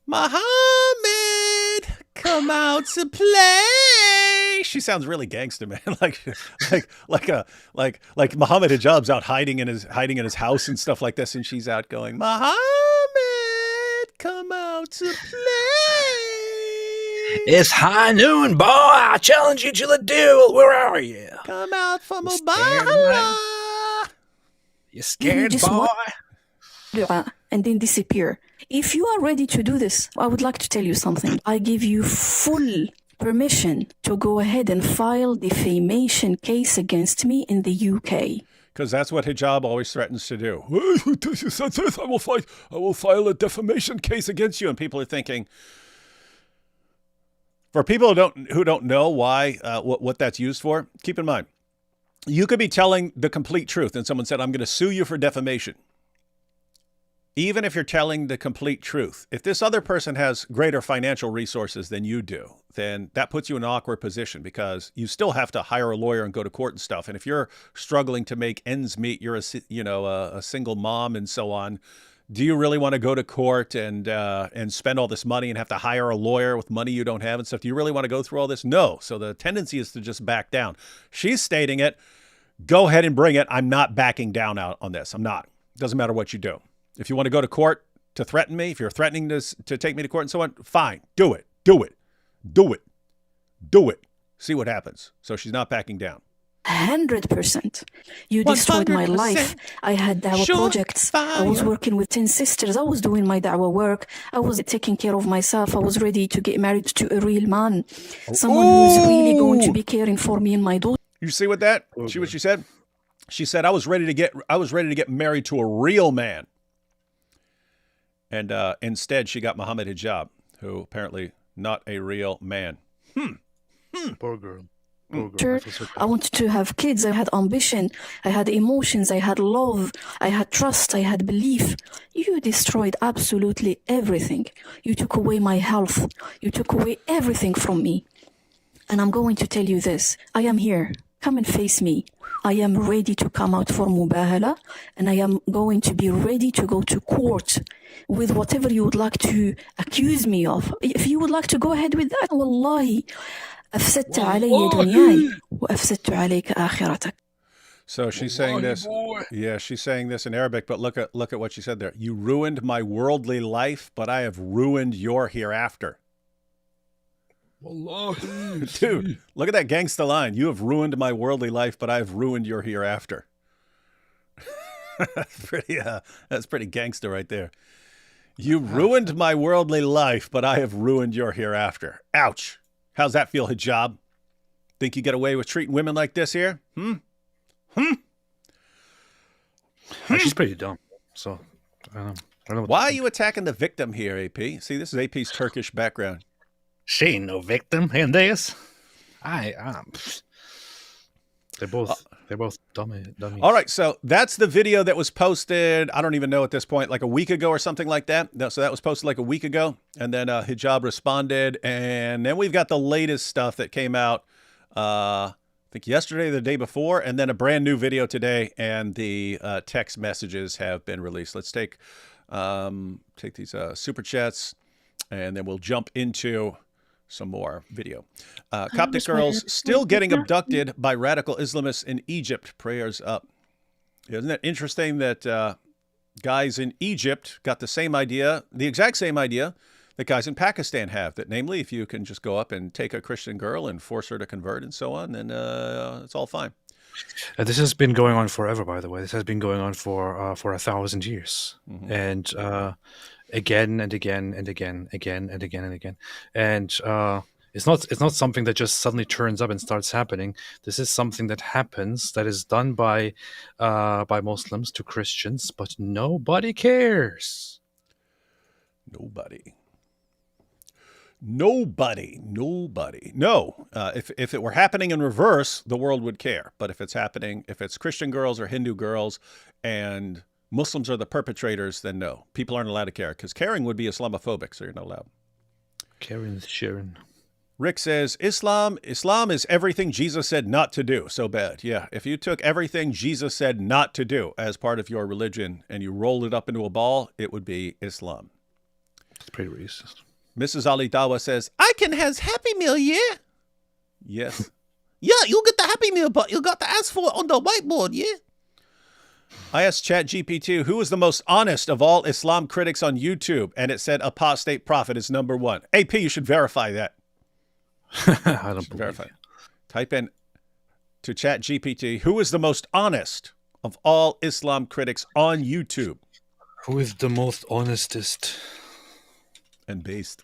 Muhammad, come out to play. She sounds really gangster, man. like Mohammed Hijab's out hiding in his house and stuff like this, and she's out going, Muhammad, come out to play. It's high noon, boy. I challenge you to the duel. Where are you? Come out for mubahala. You scared, boy? And then disappear. If you are ready to do this, I would like to tell you something. I give you full permission to go ahead and file defamation case against me in the UK. Because that's what hijab always threatens to do. You said this, I will file a defamation case against you. And people are thinking, for people who don't know why, what that's used for, keep in mind, you could be telling the complete truth and someone said, I'm going to sue you for defamation. Even if you're telling the complete truth, if this other person has greater financial resources than you do, then that puts you in an awkward position because you still have to hire a lawyer and go to court and stuff. And if you're struggling to make ends meet, you're a single mom and so on. Do you really want to go to court and spend all this money and have to hire a lawyer with money you don't have and stuff? Do you really want to go through all this? No. So the tendency is to just back down. She's stating it. Go ahead and bring it. I'm not backing down out on this. I'm not. Doesn't matter what you do. If you want to go to court to threaten me, if you're threatening to take me to court and so on, fine. Do it. See what happens. So she's not backing down. 100%. You destroyed my life. I had Dawa projects. I was working with 10 sisters. I was doing my Dawa work. I was taking care of myself. I was ready to get married to a real man. Someone who's really going to be caring for me and my daughter. You see what that? See what she said? She said, I was ready to get married to a real man. And instead she got Mohammed Hijab, who apparently not a real man. Poor girl. I wanted to have kids. I had ambition. I had emotions. I had love. I had trust. I had belief. You destroyed absolutely everything. You took away my health. You took away everything from me. And I'm going to tell you this. I am here. Come and face me. I am ready to come out for mubahala, and I am going to be ready to go to court with whatever you would like to accuse me of. If you would like to go ahead with that, wallahi, أفسدت علي دنياي وأفسدت عليك آخرتك. So she's saying this. Yeah, she's saying this in Arabic, but look at what she said there. You ruined my worldly life, but I have ruined your hereafter. Dude, look at that gangsta line. You have ruined my worldly life, but I have ruined your hereafter. That's pretty gangsta right there. You ruined my worldly life, but I have ruined your hereafter. Ouch. How's that feel, Hijab? Think you get away with treating women like this here? She's pretty dumb. So, I don't know. Why are you attacking the victim here, AP? See, this is AP's Turkish background. She ain't no victim in this. They're both dummies. All right, so that's the video that was posted, I don't even know at this point, like a week ago or something like that. So that was posted like a week ago, and then Hijab responded, and then we've got the latest stuff that came out, I think yesterday or the day before, and then a brand new video today, and the text messages have been released. Let's take these super chats, and then we'll jump into some more video. Coptic girls still getting abducted by radical Islamists in Egypt. Prayers up. Isn't it interesting that guys in Egypt got the same idea, the exact same idea that guys in Pakistan have, that namely, if you can just go up and take a Christian girl and force her to convert and so on, then it's all fine. This has been going on forever, by the way. This has been going on for 1,000 years. And again and again and again, again and again and again. And it's not something that just suddenly turns up and starts happening. This is something that happens, that is done by Muslims to Christians, but nobody cares. Nobody. No. If it were happening in reverse, the world would care. But if it's Christian girls or Hindu girls and Muslims are the perpetrators, then no. People aren't allowed to care, because caring would be Islamophobic, so you're not allowed. Caring is sharing. Rick says, Islam is everything Jesus said not to do. So bad. Yeah, if you took everything Jesus said not to do as part of your religion and you rolled it up into a ball, it would be Islam. It's pretty racist. Mrs. Ali Dawa says, I can has Happy Meal, yeah? Yes. Yeah, you'll get the Happy Meal, but you got to ask for it on the whiteboard, yeah? I asked ChatGPT, who is the most honest of all Islam critics on YouTube? And it said apostate prophet is number one. AP, you should verify that. I don't verify. Type in to ChatGPT, who is the most honest of all Islam critics on YouTube? Who is the most honestest? And based.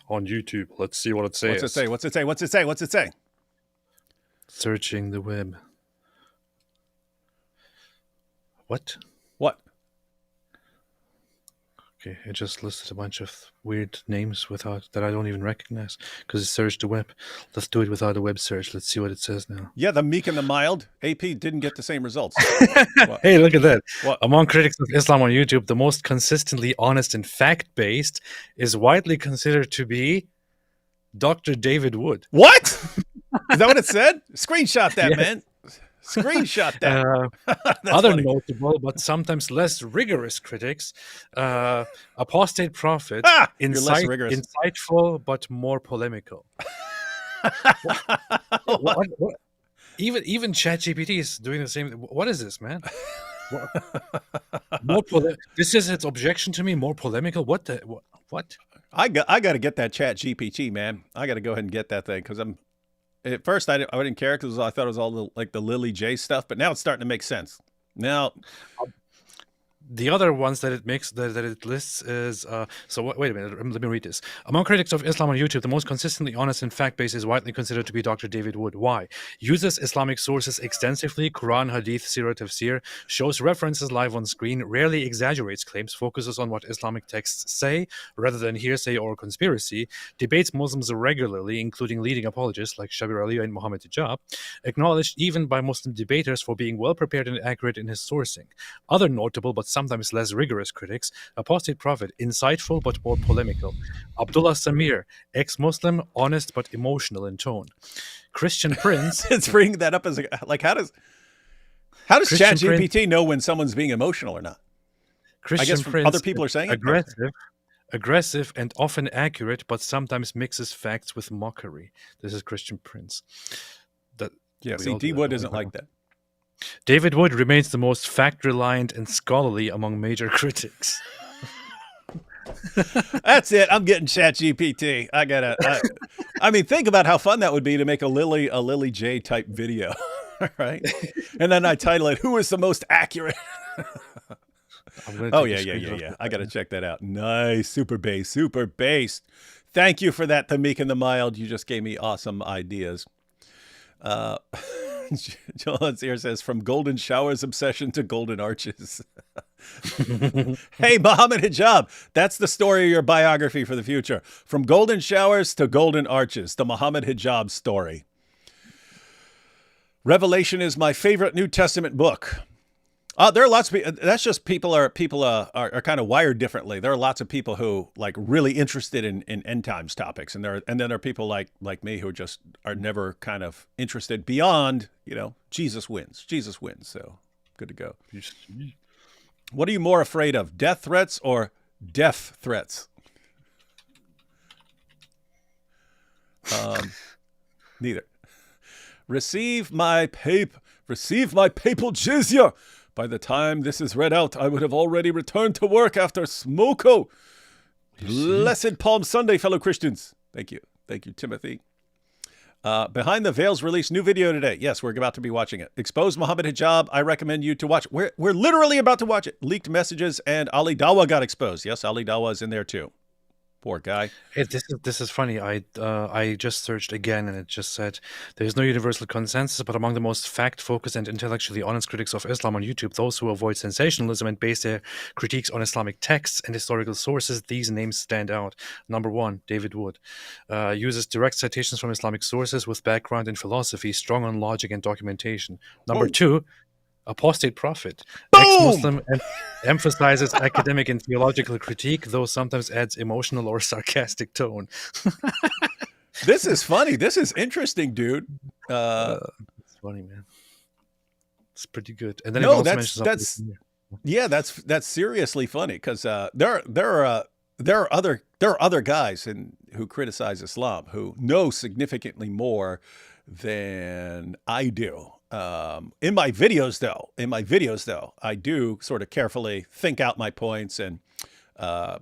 On YouTube. Let's see what it says. What's it say? Searching the web. What? Okay, it just listed a bunch of weird names that I don't even recognize because it searched the web. Let's do it without a web search. Let's see what it says now. Yeah, the meek and the mild. AP didn't get the same results. Hey, look at that. What? Among critics of Islam on YouTube, the most consistently honest and fact-based is widely considered to be Dr. David Wood. What? Is that what it said? Screenshot that, man. Screenshot that. Other funny. Notable, but sometimes less rigorous critics, apostate prophet, insightful but more polemical. what? Even ChatGPT is doing the same. What is this, man? This is its objection to me. More polemical. What? I got to get that Chat GPT, man. I got to go ahead and get that thing because at first I didn't care because I thought it was all the Lily J stuff, but now it's starting to make sense. Now, the other ones that it makes that it lists is wait a minute, let me read this. Among critics of Islam on YouTube, the most consistently honest and fact-based is widely considered to be Dr. David Wood. Why? Uses Islamic sources extensively, Quran, Hadith, Sirah, Tafsir, shows references live on screen, rarely exaggerates claims, focuses on what Islamic texts say rather than hearsay or conspiracy, debates Muslims regularly, including leading apologists like Shabir Ali and Mohammed Hijab, acknowledged even by Muslim debaters for being well-prepared and accurate in his sourcing. Other notable but sometimes less rigorous critics: Apostate Prophet, insightful but more polemical; Abdullah Samir, ex-Muslim, honest but emotional in tone; Christian Prince. It's bringing that up as like, how does ChatGPT know when someone's being emotional or not? Christian I guess Prince, other people are saying aggressive and often accurate, but sometimes mixes facts with mockery. This is Christian Prince. D. Wood isn't like that. David Wood remains the most fact-reliant and scholarly among major critics. That's it. I'm getting ChatGPT. I mean, think about how fun that would be to make a Lily J type video, right? And then I title it, "Who is the most accurate?" Oh yeah. I got to check that out. Nice, super based. Thank you for that, the meek and the mild. You just gave me awesome ideas. John's here says, from golden showers obsession to golden arches. Hey, Mohammed Hijab, that's the story of your biography for the future. From golden showers to golden arches, the Mohammed Hijab story. Revelation is my favorite New Testament book. There are lots of people. That's just people are kind of wired differently. There are lots of people who like really interested in end times topics, and then there are people like me who just are never kind of interested beyond, Jesus wins. So good to go. What are you more afraid of, death threats or death threats? Neither. Receive my papal jizya. By the time this is read out, I would have already returned to work after smoko. Blessed Palm Sunday, fellow Christians. Thank you. Thank you, Timothy. Behind the Veils released new video today. Yes, we're about to be watching it. Expose Mohammed Hijab. I recommend you to watch. We're literally about to watch it. Leaked messages and Ali Dawa got exposed. Yes, Ali Dawa is in there too. Poor guy. Hey, this is funny. I just searched again, and it just said there is no universal consensus, but among the most fact-focused and intellectually honest critics of Islam on YouTube, those who avoid sensationalism and base their critiques on Islamic texts and historical sources, these names stand out. Number 1, David Wood. Uses direct citations from Islamic sources with background in philosophy, strong on logic and documentation. Number 2, Apostate Prophet, ex-Muslim, and emphasizes academic and theological critique, though sometimes adds emotional or sarcastic tone. This is funny. This is interesting, dude. It's funny, man. It's pretty good. And then that's seriously funny because there are other guys who criticize Islam who know significantly more than I do. In my videos though, I do sort of carefully think out my points and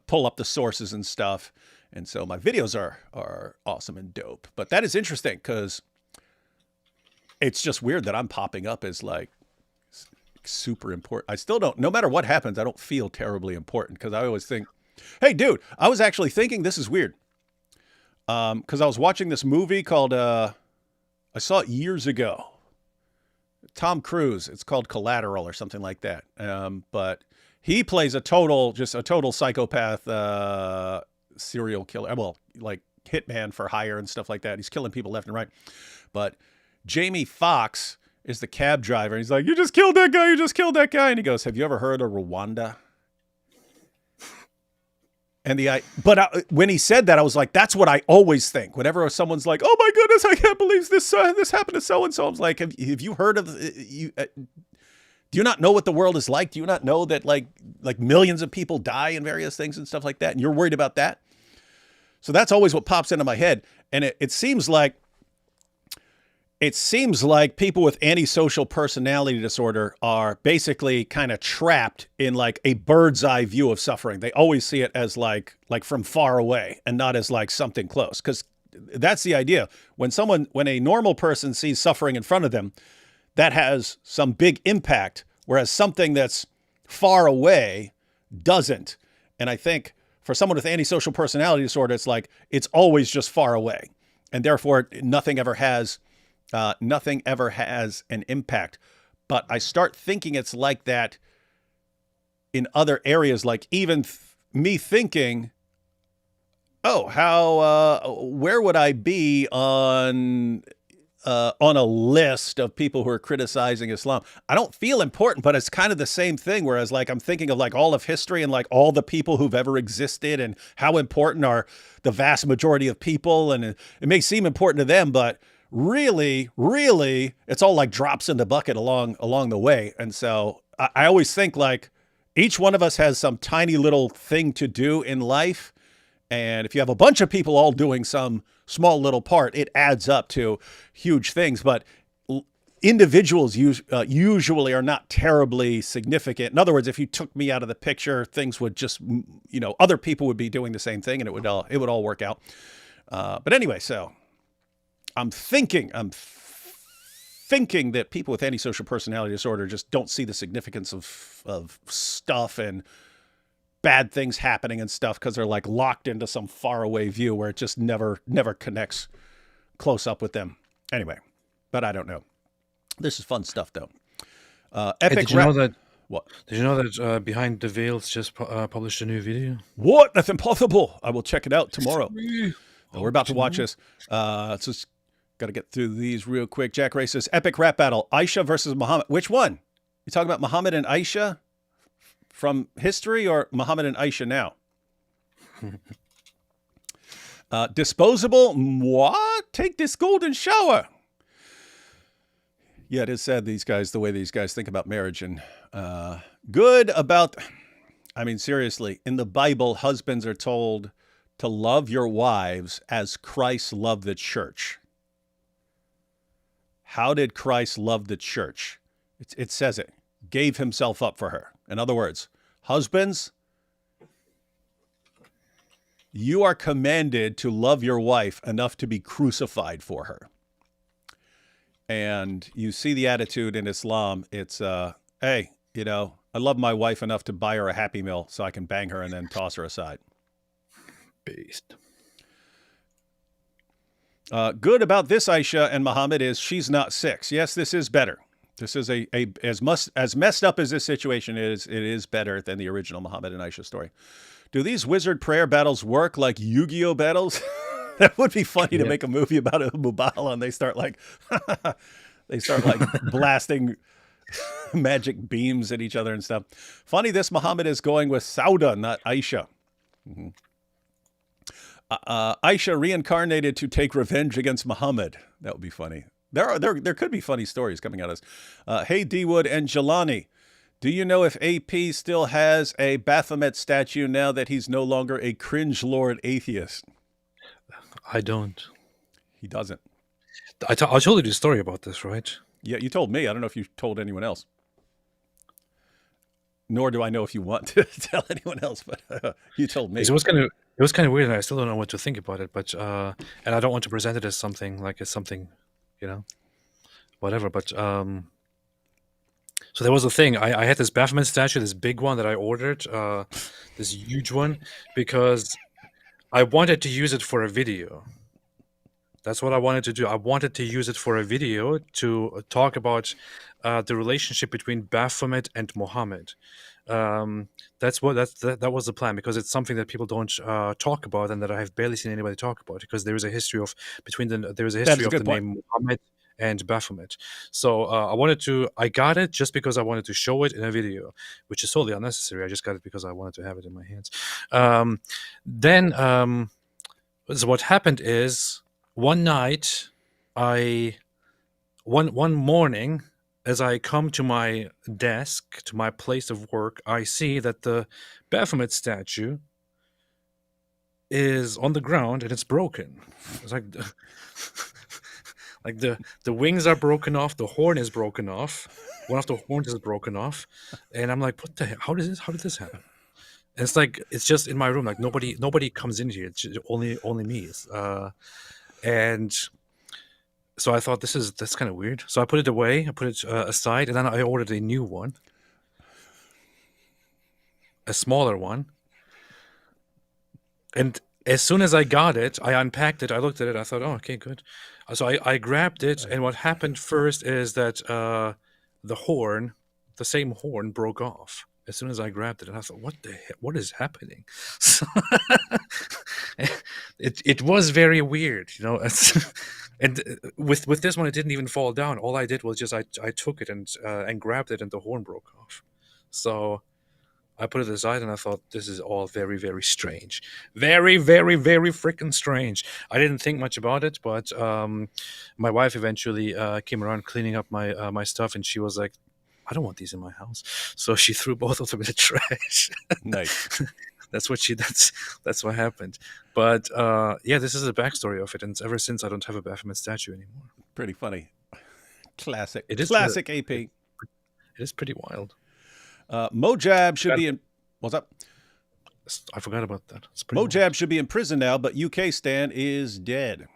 pull up the sources and stuff. And so my videos are awesome and dope. But that is interesting because it's just weird that I'm popping up as like super important. I still don't, no matter what happens, I don't feel terribly important because I always think, hey, dude, I was actually thinking this is weird. Because I was watching this movie called, I saw it years ago. Tom Cruise. It's called Collateral or something like that. But he plays a total psychopath, serial killer. Well, like hitman for hire and stuff like that. He's killing people left and right. But Jamie Foxx is the cab driver. And he's like, you just killed that guy. You just killed that guy. And he goes, have you ever heard of Rwanda? And when he said that, I was like, that's what I always think. Whenever someone's like, oh my goodness, I can't believe this happened to so-and-so. I was like, have you heard of, do you not know what the world is like? Do you not know that like millions of people die in various things and stuff like that? And you're worried about that? So that's always what pops into my head. And it seems like it seems like people with antisocial personality disorder are basically kind of trapped in like a bird's eye view of suffering. They always see it as like from far away and not as like something close. Because that's the idea. When a normal person sees suffering in front of them, that has some big impact, whereas something that's far away doesn't. And I think for someone with antisocial personality disorder, it's like it's always just far away, and therefore nothing ever has an impact. But I start thinking it's like that in other areas, like even me thinking, where would I be on a list of people who are criticizing Islam? I don't feel important, but it's kind of the same thing. Whereas like I'm thinking of like all of history and like all the people who've ever existed and how important are the vast majority of people. And it may seem important to them, but really, it's all like drops in the bucket along the way. And so I always think like each one of us has some tiny little thing to do in life. And if you have a bunch of people all doing some small little part, it adds up to huge things. But individuals usually are not terribly significant. In other words, if you took me out of the picture, things would just, other people would be doing the same thing and it would all work out. But anyway, so I'm thinking that people with antisocial personality disorder just don't see the significance of stuff and bad things happening and stuff because they're like locked into some faraway view where it just never connects close up with them. Anyway, but I don't know. This is fun stuff though. Epic. Did you know that? What? Did you know that Behind the Veils just published a new video? What? That's impossible. I will check it out tomorrow. We're about to watch this. So just got to get through these real quick. Jack Ray says, epic rap battle, Aisha versus Muhammad. Which one? You talking about Muhammad and Aisha from history or Muhammad and Aisha now? Disposable, what? Take this golden shower. Yeah, it is sad the way these guys think about marriage. And good about, seriously, in the Bible, husbands are told to love your wives as Christ loved the church. How did Christ love the church? It says it. Gave himself up for her. In other words, husbands, you are commanded to love your wife enough to be crucified for her. And you see the attitude in Islam. It's, hey, I love my wife enough to buy her a Happy Meal so I can bang her and then toss her aside. Based. Good about this Aisha and Muhammad is she's not 6. Yes, this is better. This is as messed up as this situation is, it is better than the original Muhammad and Aisha story. Do these wizard prayer battles work like Yu-Gi-Oh battles? That would be funny to make a movie about a Mubahala and they start like blasting magic beams at each other and stuff. Funny, this Muhammad is going with Sauda, not Aisha. Mm-hmm. Aisha reincarnated to take revenge against Muhammad. That would be funny. There could be funny stories coming out of this. Hey, D-Wood and Jelani, do you know if AP still has a Baphomet statue now that he's no longer a cringe lord atheist? I don't. He doesn't. I told you the story about this, right? Yeah, you told me. I don't know if you told anyone else. Nor do I know if you want to tell anyone else, but you told me. It was kind of weird, and I still don't know what to think about it. But and I don't want to present it as something whatever. But so there was a thing. I had this Baphomet statue, this big one that I ordered, this huge one, because I wanted to use it for a video. That's what I wanted to do. I wanted to use it for a video to talk about the relationship between Baphomet and Muhammad. That was the plan, because it's something that people don't talk about, and that I have barely seen anybody talk about, because there is a history of the name Muhammad and Baphomet. So I got it just because I wanted to show it in a video, which is totally unnecessary. I just got it because I wanted to have it in my hands. So what happened is, one night, one morning, as I come to my desk, to my place of work, I see that the Baphomet statue is on the ground and it's broken. It's like, Like the wings are broken off, the horn is broken off, one of the horns is broken off, and I'm like, what the hell? How did this happen? And it's like it's just in my room. Like nobody comes in here. It's just only me. And so I thought that's kind of weird. So I put it away. I put it aside, and then I ordered a new one, a smaller one. And as soon as I got it, I unpacked it. I looked at it. I thought, oh, okay, good. So I grabbed it, and what happened first is that the same horn, broke off as soon as I grabbed it, and I thought, what the heck? What is happening? So it was very weird, you know. And with this one, it didn't even fall down. All I did was just I took it and grabbed it, and the horn broke off. So I put it aside, and I thought, this is all very, very strange. Very, very, very freaking strange. I didn't think much about it, but my wife eventually came around cleaning up my stuff, and she was like, I don't want these in my house. So she threw both of them in the trash. Nice. That's what happened. But yeah, this is the backstory of it, and ever since I don't have a Baphomet statue anymore. Pretty funny. Classic. It is classic AP. It is pretty wild. Mojab should be in. What's up? I forgot about that. Mojab should be in prison now, but UK Stan is dead.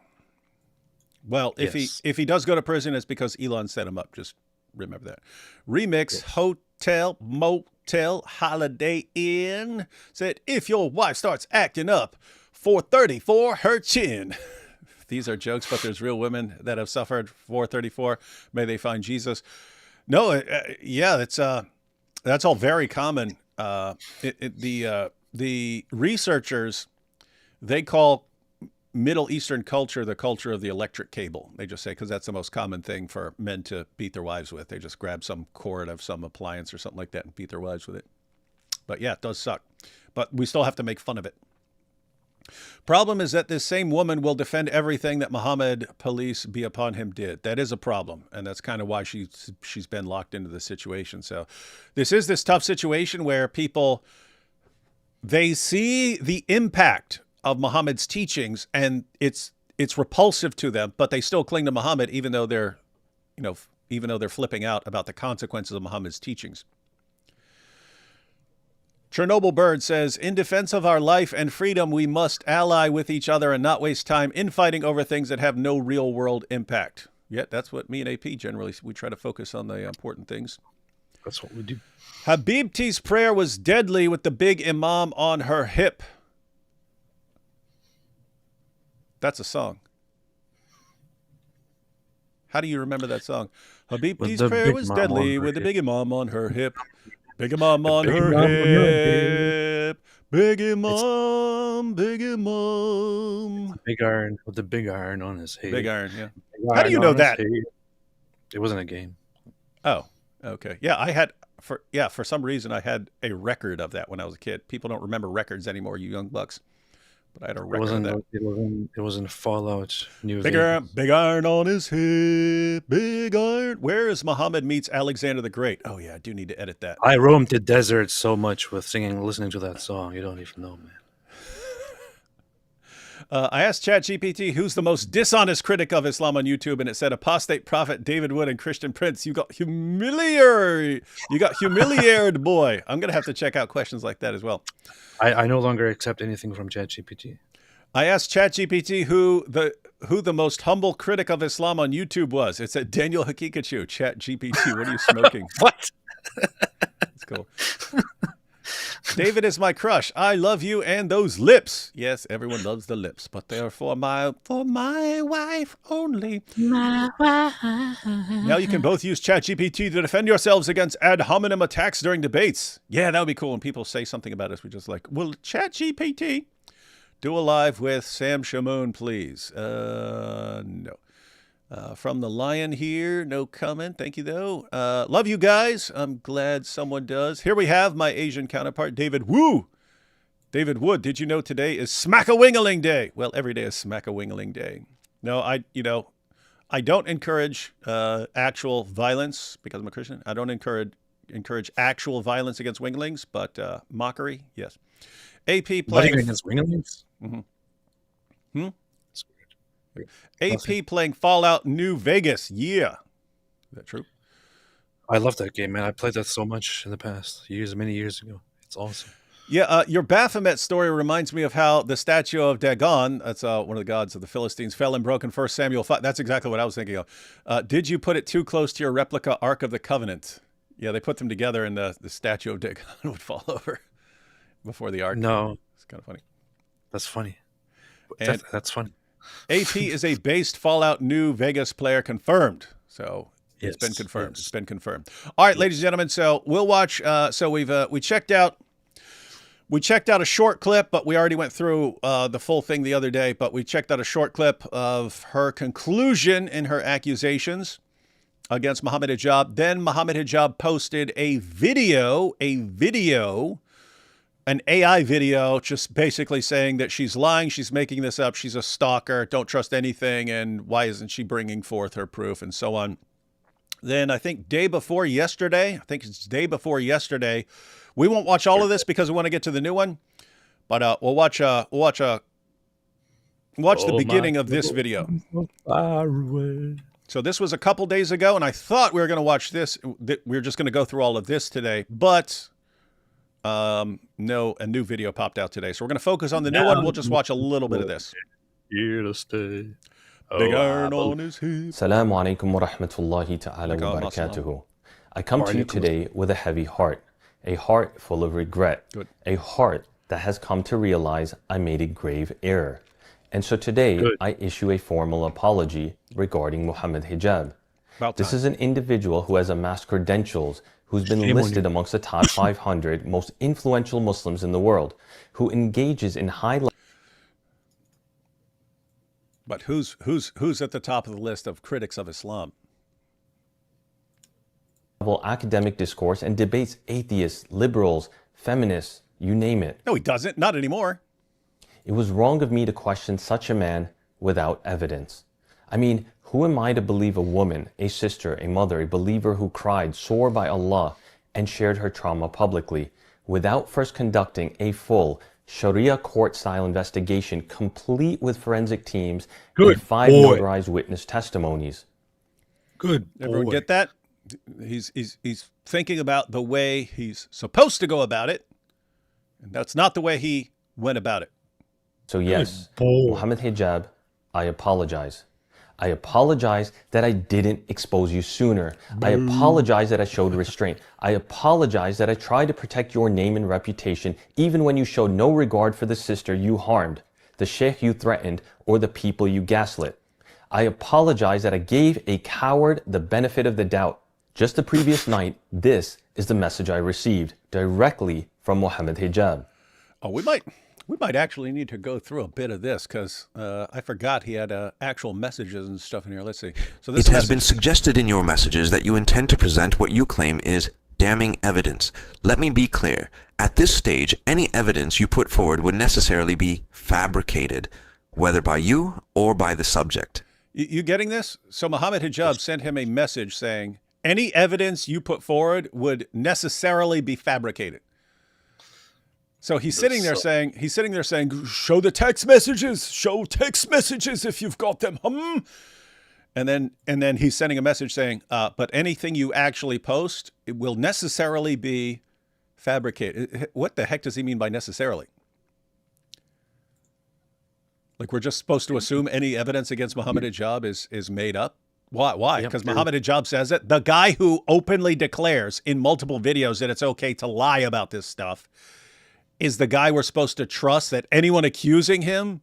Well, if he does go to prison, it's because Elon set him up. Just remember that. Remix, yes. Hotel Motel Holiday Inn said, if your wife starts acting up, 434 her chin. These are jokes, but there's real women that have suffered 434. May they find Jesus. No, yeah, that's all very common. The researchers, they call Middle Eastern culture the culture of the electric cable. They just say, because that's the most common thing for men to beat their wives with. They just grab some cord of some appliance or something like that and beat their wives with it. But yeah, it does suck. But we still have to make fun of it. Problem is that this same woman will defend everything that Muhammad police be upon him did. That is a problem, and that's kind of why she's been locked into this situation. So this is this tough situation where people, they see the impact of Muhammad's teachings, and it's repulsive to them, but they still cling to Muhammad even though they're flipping out about the consequences of Muhammad's teachings. Chernobyl Bird says, in defense of our life and freedom, we must ally with each other and not waste time infighting over things that have no real world impact. Yeah, that's what me and AP generally, we try to focus on the important things. That's what we do. Habibti's prayer was deadly with the big imam on her hip. That's a song. How do you remember that song? Habibti's prayer was deadly with the big imam on her hip. Big imam on her hip. Big imam, big imam. Big iron with the big iron on his head. Big iron, yeah. How do you know that? It wasn't a game. Oh, okay. Yeah, for some reason I had a record of that when I was a kid. People don't remember records anymore, you young bucks. But I had a record of that. It was in Fallout New Vegas. Big iron on his hip, big iron. Where is Muhammad meets Alexander the Great? Oh yeah, I do need to edit that. I roamed the desert so much with listening to that song. You don't even know, man. I asked ChatGPT who's the most dishonest critic of Islam on YouTube, and it said apostate prophet David Wood and Christian Prince. You got humiliated. You got humiliated, boy. I'm gonna have to check out questions like that as well. I no longer accept anything from ChatGPT. I asked ChatGPT who the most humble critic of Islam on YouTube was. It said Daniel Hakikachu. ChatGPT, what are you smoking? What? That's cool. David is my crush. I love you and those lips. Yes, everyone loves the lips, but they're for my wife only. My wife. Now you can both use ChatGPT to defend yourselves against ad hominem attacks during debates. Yeah, that would be cool. When people say something about us, we just like, well, ChatGPT, do a live with Sam Shamoon, please. No. From the Lion here, no comment. Thank you, though. Love you guys. I'm glad someone does. Here we have my Asian counterpart, David Wu. David Wood, did you know today is Smack-a-Wingling Day? Well, every day is Smack-a-Wingling Day. No, I don't encourage actual violence because I'm a Christian. I don't encourage actual violence against winglings, but mockery, yes. AP playing against winglings? Mm-hmm. AP playing Fallout New Vegas. Yeah. Is that true? I love that game, man. I played that so much in the past, many years ago. It's awesome. Yeah, your Baphomet story reminds me of how the statue of Dagon, that's one of the gods of the Philistines, fell and broke in 1 Samuel 5. That's exactly what I was thinking of. Did you put it too close to your replica Ark of the Covenant? Yeah, they put them together and the statue of Dagon would fall over before the Ark. No. It's kind of funny. That's funny. That's funny. AP is a based Fallout New Vegas player confirmed. So it's been confirmed. Yes. It's been confirmed. All right, ladies and gentlemen. So we'll watch. So we checked out. We checked out a short clip, but we already went through the full thing the other day. But we checked out a short clip of her conclusion in her accusations against Mohammed Hijab. Then Mohammed Hijab posted a video, an AI video, just basically saying that she's lying, she's making this up, she's a stalker, don't trust anything, and why isn't she bringing forth her proof, and so on. Then I think day before yesterday, we won't watch all of this because we want to get to the new one, but we'll watch the beginning of this video. So this was a couple days ago, and I thought we were going to watch this. We were just going to go through all of this today, but no, a new video popped out today. So we're going to focus on the new one. We'll just watch a little bit of this. Here to stay. Big iron on his hip. Assalamu alaikum wa rahmatullahi ta'ala wa barakatuhu. I come to you today with a heavy heart, a heart full of regret, a heart that has come to realize I made a grave error. And so today I issue a formal apology regarding Mohammed Hijab. This is an individual who has amassed credentials, who's been listed amongst the top 500 most influential Muslims in the world, who engages in high But who's at the top of the list of critics of Islam? Academic discourse and debates atheists, liberals, feminists, you name it. No, he doesn't. Not anymore. It was wrong of me to question such a man without evidence. I mean, who am I to believe a woman, a sister, a mother, a believer who cried sore by Allah and shared her trauma publicly without first conducting a full Sharia court-style investigation complete with forensic teams and 5 notarized witness testimonies? Everyone get that? He's thinking about the way he's supposed to go about it, and that's not the way he went about it. So yes, Mohammed Hijab, I apologize. I apologize that I didn't expose you sooner. I apologize that I showed restraint. I apologize that I tried to protect your name and reputation even when you showed no regard for the sister you harmed, the sheikh you threatened, or the people you gaslit. I apologize that I gave a coward the benefit of the doubt. Just the previous night, this is the message I received directly from Mohammed Hijab. Oh, we might actually need to go through a bit of this because I forgot he had actual messages and stuff in here. Let's see. So this it has been suggested in your messages that you intend to present what you claim is damning evidence. Let me be clear. At this stage, any evidence you put forward would necessarily be fabricated, whether by you or by the subject. You getting this? So Mohammed Hijab sent him a message saying, any evidence you put forward would necessarily be fabricated. So he's sitting there saying, show the text messages, show text messages if you've got them. And then he's sending a message saying, but anything you actually post, it will necessarily be fabricated. What the heck does he mean by necessarily? Like we're just supposed to assume any evidence against Mohammed Hijab is made up? Why? Because Mohammed Hijab says it. The guy who openly declares in multiple videos that it's okay to lie about this stuff is the guy we're supposed to trust, that anyone accusing him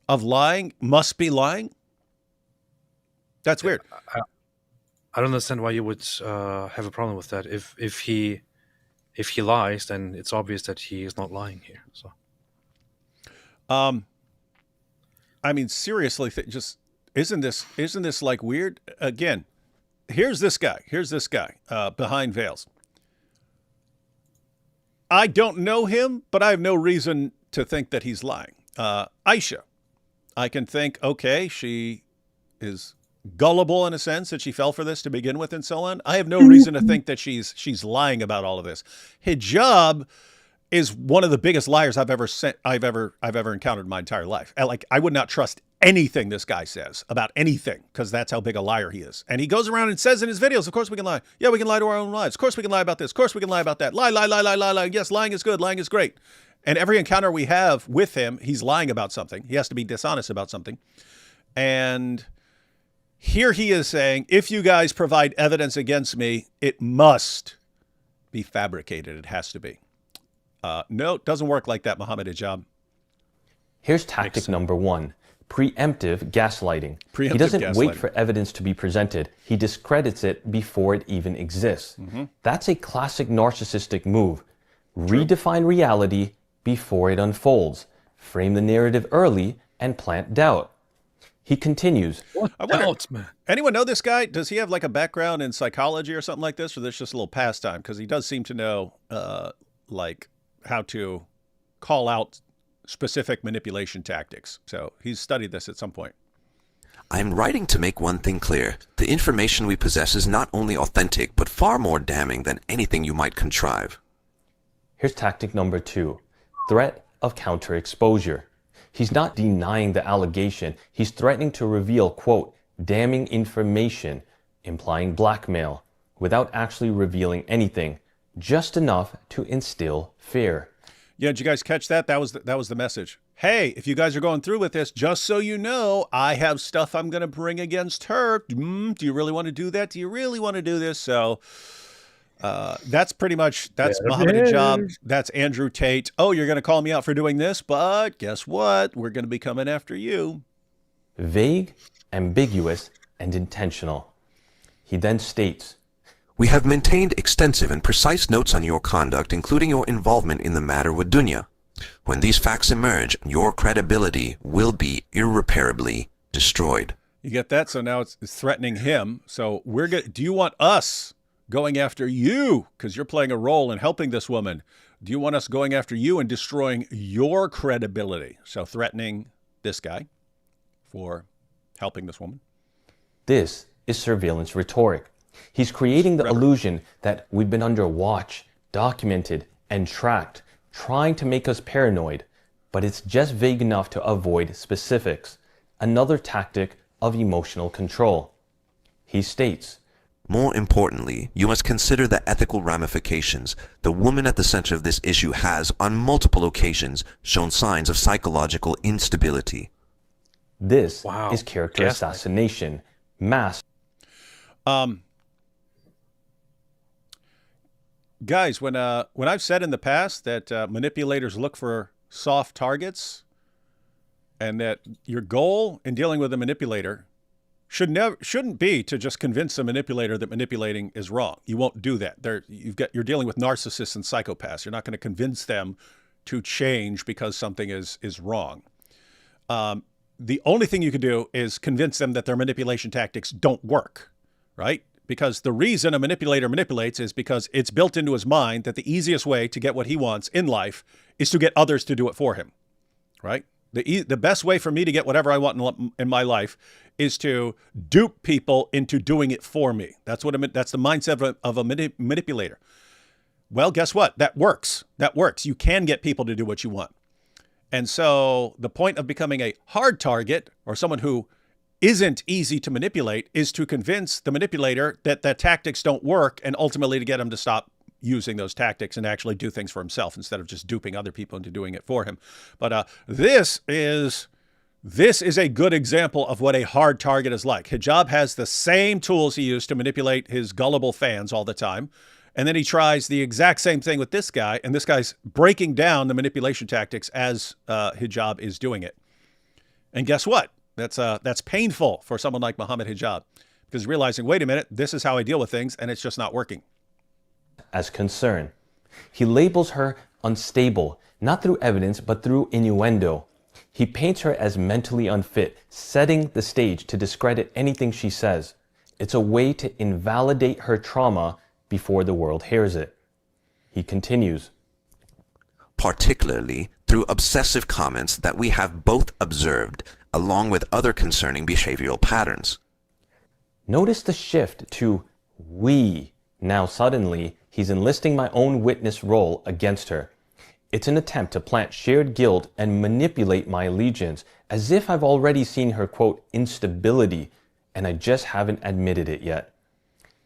of lying must be lying? That's weird. I don't understand why you would have a problem with that. If he lies, then it's obvious that he is not lying here. So, I mean, seriously, just isn't this like weird? Again, here's this guy behind veils. I don't know him, but I have no reason to think that he's lying. Aisha, I can think, okay, she is gullible in a sense that she fell for this to begin with and so on. I have no reason to think that she's lying about all of this. Hijab is one of the biggest liars I've ever encountered in my entire life. Like, I would not trust anything this guy says, about anything, because that's how big a liar he is. And he goes around and says in his videos, of course we can lie. Yeah, we can lie to our own lives. Of course we can lie about this. Of course we can lie about that. Lie, lie, lie, lie, lie, lie. Yes, lying is good. Lying is great. And every encounter we have with him, he's lying about something. He has to be dishonest about something. And here he is saying, if you guys provide evidence against me, it must be fabricated. It has to be. No, it doesn't work like that, Mohammed Hijab. Here's tactic number 1, preemptive gaslighting. He doesn't wait for evidence to be presented. He discredits it before it even exists. That's a classic narcissistic move. Redefine reality before it unfolds. Frame the narrative early and plant doubt. He continues. Man. Anyone know this guy? Does he have like a background in psychology or something like this? Or this just a little pastime? Because he does seem to know like how to call out specific manipulation tactics. So he's studied this at some point. I'm writing to make one thing clear. The information we possess is not only authentic, but far more damning than anything you might contrive. Here's tactic number 2, threat of counter-exposure. He's not denying the allegation. He's threatening to reveal, quote, damning information, implying blackmail, without actually revealing anything, just enough to instill fear. Yeah, did you guys catch that? That was the message. Hey, if you guys are going through with this, just so you know, I have stuff I'm going to bring against her. Do you really want to do that? Do you really want to do this? So that's Mohammed Hijab. That's Andrew Tate. Oh, you're going to call me out for doing this, but guess what? We're going to be coming after you. Vague, ambiguous, and intentional. He then states, we have maintained extensive and precise notes on your conduct, including your involvement in the matter with Dunya. When these facts emerge, your credibility will be irreparably destroyed. You get that? So now it's threatening him. So do you want us going after you? Because you're playing a role in helping this woman. Do you want us going after you and destroying your credibility? So threatening this guy for helping this woman. This is surveillance rhetoric. He's creating the illusion that we've been under watch, documented, and tracked, trying to make us paranoid, but it's just vague enough to avoid specifics. Another tactic of emotional control. He states, more importantly, you must consider the ethical ramifications. The woman at the center of this issue has, on multiple occasions, shown signs of psychological instability. This is character assassination, mass. Guys, when I've said in the past that manipulators look for soft targets, and that your goal in dealing with a manipulator shouldn't be to just convince a manipulator that manipulating is wrong. You won't do that. You're dealing with narcissists and psychopaths. You're not going to convince them to change because something is wrong. The only thing you can do is convince them that their manipulation tactics don't work, right? Because the reason a manipulator manipulates is because it's built into his mind that the easiest way to get what he wants in life is to get others to do it for him, right? The best way for me to get whatever I want in my life is to dupe people into doing it for me. That's the mindset of a manipulator. Well, guess what? That works. That works. You can get people to do what you want. And so the point of becoming a hard target, or someone who isn't easy to manipulate, is to convince the manipulator that the tactics don't work, and ultimately to get him to stop using those tactics and actually do things for himself instead of just duping other people into doing it for him. But this is a good example of what a hard target is like. Hijab has the same tools he used to manipulate his gullible fans all the time. And then he tries the exact same thing with this guy, and this guy's breaking down the manipulation tactics as Hijab is doing it. And guess what? That's painful for someone like Mohammed Hijab, because realizing, wait a minute, this is how I deal with things, and it's just not working. As concern. He labels her unstable, not through evidence, but through innuendo. He paints her as mentally unfit, setting the stage to discredit anything she says. It's a way to invalidate her trauma before the world hears it. He continues, particularly through obsessive comments that we have both observed, along with other concerning behavioral patterns. Notice the shift to we. Now suddenly, he's enlisting my own witness role against her. It's an attempt to plant shared guilt and manipulate my allegiance as if I've already seen her, quote, instability, and I just haven't admitted it yet.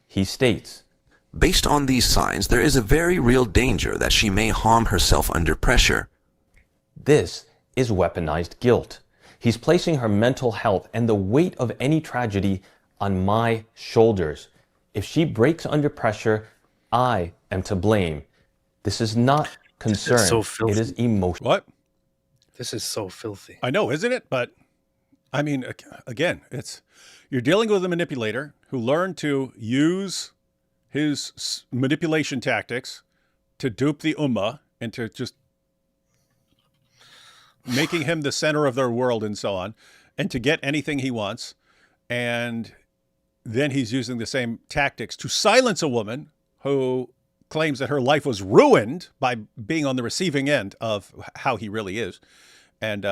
He states, based on these signs, there is a very real danger that she may harm herself under pressure. This is weaponized guilt. He's placing her mental health and the weight of any tragedy on my shoulders. If she breaks under pressure, I am to blame. This is not concern. So filthy. It is emotion. What? This is so filthy. I know, isn't it? But I mean, again, you're dealing with a manipulator who learned to use his manipulation tactics to dupe the ummah into just making him the center of their world and so on, and to get anything he wants. And then he's using the same tactics to silence a woman who claims that her life was ruined by being on the receiving end of how he really is. And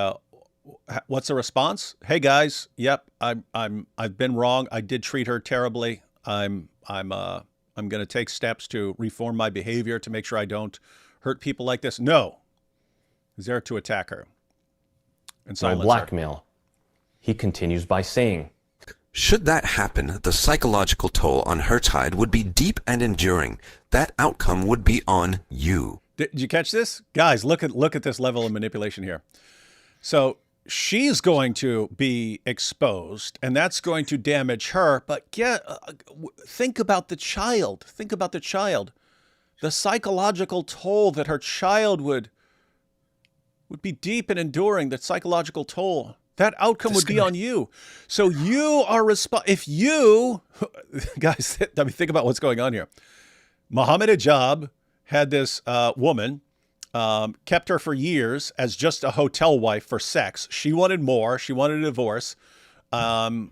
what's the response? Hey guys, yep, I've been wrong. I did treat her terribly. I'm going to take steps to reform my behavior to make sure I don't hurt people like this. No, he's there to attack her and silence her. Blackmail. He continues by saying, should that happen, the psychological toll on her side would be deep and enduring. That outcome would be on you. Did you catch this? Guys, look at this level of manipulation here. So she's going to be exposed, and that's going to damage her. But think about the child. Think about the child. The psychological toll that her child would be deep and enduring, the psychological toll. That outcome would be on you. So you are if you, guys, I mean, think about what's going on here. Mohammed Hijab had this woman, kept her for years as just a hotel wife for sex. She wanted more. She wanted a divorce. And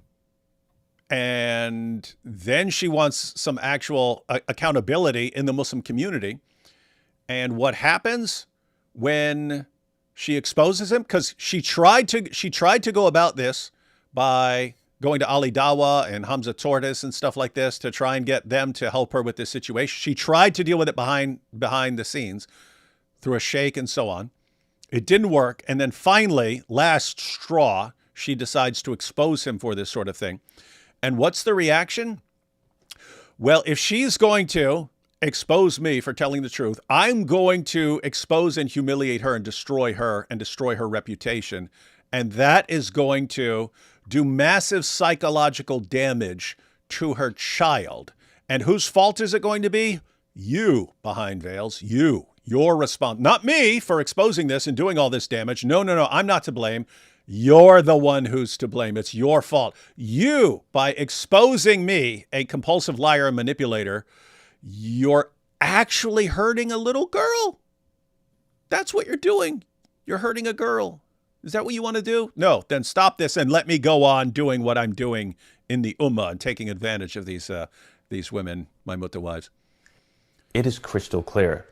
then she wants some actual accountability in the Muslim community. And what happens when she exposes him? Because she tried to go about this by going to Ali Dawa and Hamza Tortis and stuff like this to try and get them to help her with this situation. She tried to deal with it behind the scenes through a sheikh and so on. It didn't work. And then finally, last straw, she decides to expose him for this sort of thing. And what's the reaction? Well, if she's going to expose me for telling the truth, I'm going to expose and humiliate her and destroy her reputation. And that is going to do massive psychological damage to her child. And whose fault is it going to be? You, behind veils, your response, not me for exposing this and doing all this damage. No, I'm not to blame. You're the one who's to blame. It's your fault. You, by exposing me, a compulsive liar and manipulator, you're actually hurting a little girl. That's what you're doing. You're hurting a girl. Is that what you want to do? No, then stop this and let me go on doing what I'm doing in the ummah and taking advantage of these women, my mutawives. It is crystal clear.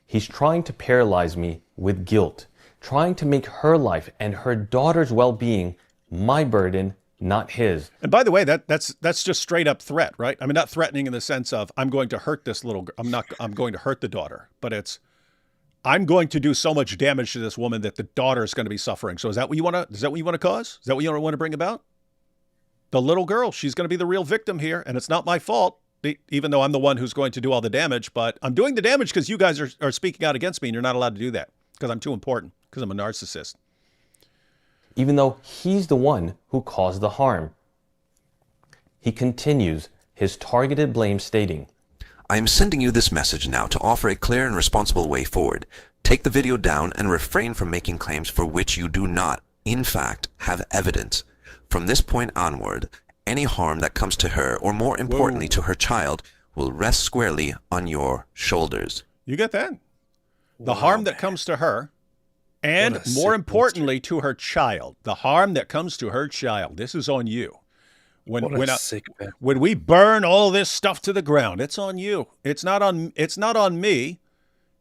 He's trying to paralyze me with guilt, trying to make her life and her daughter's well-being my burden, not his. And by the way, that's just straight up threat, right? I mean, not threatening in the sense of I'm going to hurt this little girl. I'm going to hurt the daughter, but it's I'm going to do so much damage to this woman that the daughter is going to be suffering. So is that what you want to cause? Is that what you want to bring about? The little girl, she's going to be the real victim here, and it's not my fault, even though I'm the one who's going to do all the damage, but I'm doing the damage because you guys are speaking out against me, and you're not allowed to do that because I'm too important, because I'm a narcissist. Even though he's the one who caused the harm. He continues his targeted blame, stating, I am sending you this message now to offer a clear and responsible way forward. Take the video down and refrain from making claims for which you do not, in fact, have evidence. From this point onward, any harm that comes to her, or more importantly to her child, will rest squarely on your shoulders. You get that? The harm that comes to her, and more importantly to her child. The harm that comes to her child. This is on you. When we burn all this stuff to the ground, it's on you. It's not on me,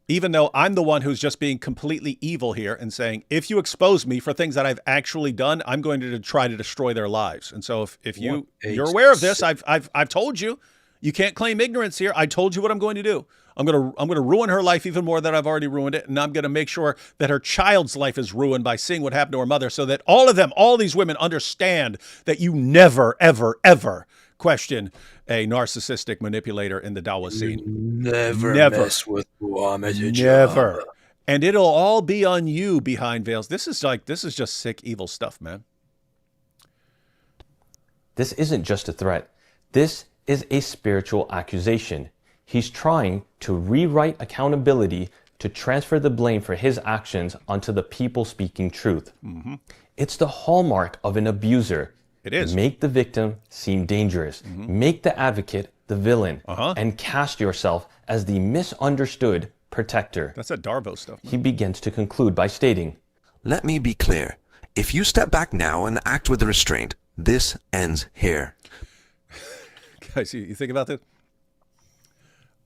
even though I'm the one who's just being completely evil here and saying, if you expose me for things that I've actually done, I'm going to try to destroy their lives. And so if you're aware of this, I've told you, You can't claim ignorance here. I told you what I'm going to do. I'm going to ruin her life even more than I've already ruined it, and I'm going to make sure that her child's life is ruined by seeing what happened to her mother, so that all of them, all these women, understand that you never, ever, ever question a narcissistic manipulator in the Dawa scene. Never mess with Mohammed Hijab. Never. And it'll all be on you behind veils. This is just sick, evil stuff, man. This isn't just a threat. This is a spiritual accusation. He's trying to rewrite accountability to transfer the blame for his actions onto the people speaking truth. Mm-hmm. It's the hallmark of an abuser. It is. Make the victim seem dangerous. Mm-hmm. Make the advocate the villain. Uh-huh. And cast yourself as the misunderstood protector. That's that Darvo stuff. He begins to conclude by stating, "Let me be clear. If you step back now and act with restraint, this ends here." Guys, you think about this?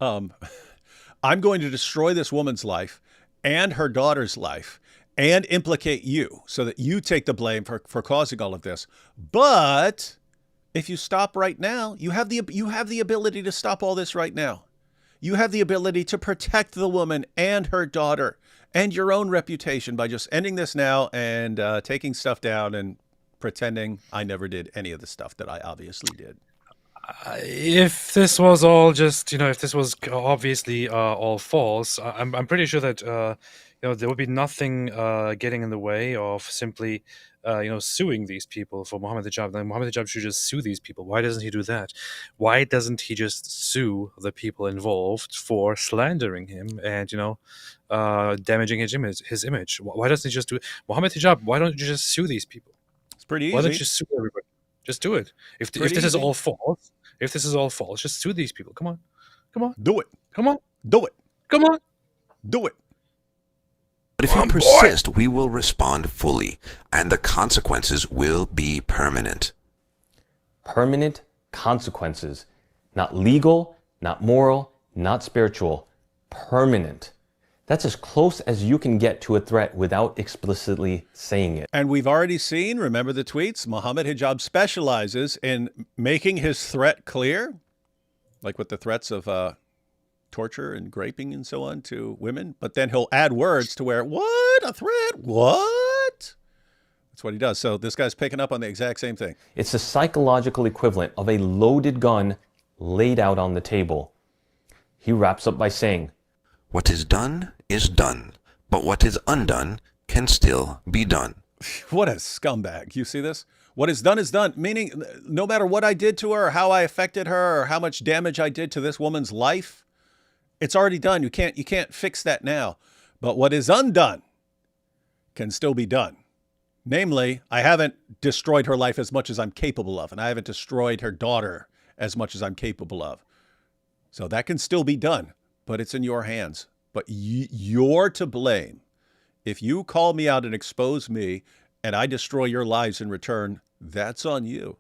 I'm going to destroy this woman's life and her daughter's life and implicate you so that you take the blame for causing all of this. But if you stop right now, you have the ability to stop all this right now. You have the ability to protect the woman and her daughter and your own reputation by just ending this now and taking stuff down and pretending I never did any of the stuff that I obviously did. If this was all just, if this was obviously all false, I'm pretty sure that, there would be nothing getting in the way of simply, suing these people for Mohammed Hijab. Then Mohammed Hijab should just sue these people. Why doesn't he do that? Why doesn't he just sue the people involved for slandering him and, damaging his image? Why doesn't he just do it? Mohammed Hijab, why don't you just sue these people? It's pretty easy. Why don't you sue everybody? Just do it. If this is all false, just sue these people. Come on. Do it. Come on. Do it. Come on. Do it. But if you persist, we will respond fully, and the consequences will be permanent. permanent consequences. Not legal, not moral, not spiritual. Permanent. That's as close as you can get to a threat without explicitly saying it. And we've already seen, remember the tweets, Mohammed Hijab specializes in making his threat clear, like with the threats of torture and raping and so on to women. But then he'll add words to where, what? A threat? What? That's what he does. So this guy's picking up on the exact same thing. It's the psychological equivalent of a loaded gun laid out on the table. He wraps up by saying, "What is done, but what is undone can still be done." What a scumbag. You see this? What is done, meaning no matter what I did to her or how I affected her or how much damage I did to this woman's life, it's already done. You can't fix that now. But what is undone can still be done. Namely, I haven't destroyed her life as much as I'm capable of, and I haven't destroyed her daughter as much as I'm capable of. So that can still be done, but it's in your hands. But you're to blame. If you call me out and expose me and I destroy your lives in return, that's on you.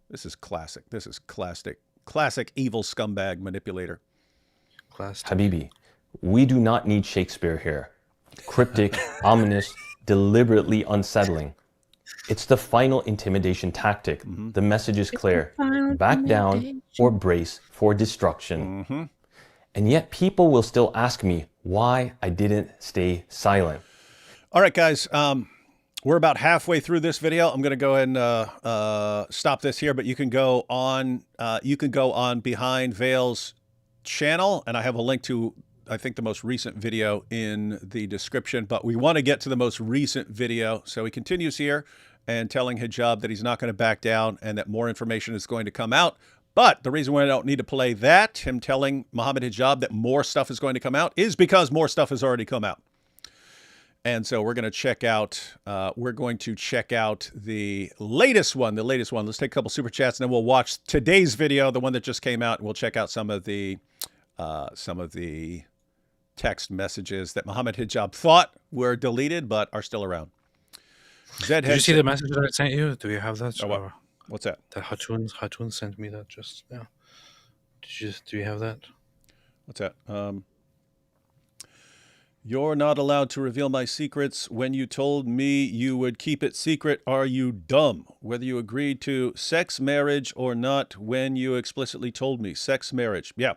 This is classic. This is classic evil scumbag manipulator. Classic. Habibi, we do not need Shakespeare here. Cryptic, ominous, deliberately unsettling. It's the final intimidation tactic. Mm-hmm. The message is clear. Back down or brace for destruction. Mm-hmm. And yet people will still ask me why I didn't stay silent. All right, guys. We're about halfway through this video. I'm going to go ahead and stop this here, but you can go on Behind Veil's channel, and I have a link to, I think, the most recent video in the description. But we want to get to the most recent video. So he continues here and telling Hijab that he's not going to back down and that more information is going to come out. But the reason why I don't need to play that, him telling Mohammed Hijab that more stuff is going to come out, is because more stuff has already come out. And so we're going to check out, the latest one. Let's take a couple super chats and then we'll watch today's video, the one that just came out, and we'll check out some of the text messages that Mohammed Hijab thought were deleted but are still around. Did you see the message that I sent you? Do you have that? Oh, what? What's that? That Hatun sent me that just now. Do you have that? What's that? You're not allowed to reveal my secrets. When you told me you would keep it secret, are you dumb? Whether you agreed to sex marriage or not, when you explicitly told me sex marriage. Yeah.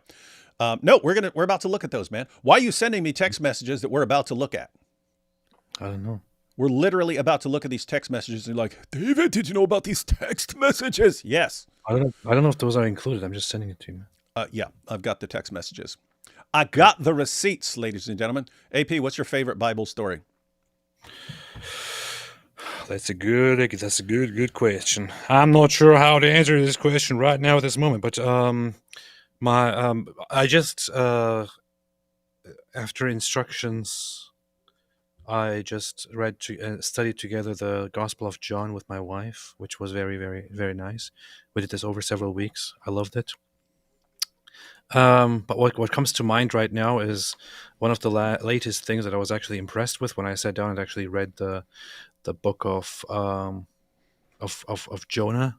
No, we're about to look at those, man. Why are you sending me text messages that we're about to look at? I don't know. We're literally about to look at these text messages and you're like, David, did you know about these text messages? Yes. I don't know if those are included. I'm just sending it to you. Yeah, I've got the text messages. I got the receipts, ladies and gentlemen. AP, what's your favorite Bible story? That's a good question. I'm not sure how to answer this question right now at this moment, but I just after instructions, I just studied together the Gospel of John with my wife, which was very, very, very nice. We did this over several weeks. I loved it. But what comes to mind right now is one of the latest things that I was actually impressed with when I sat down and actually read the book of Jonah,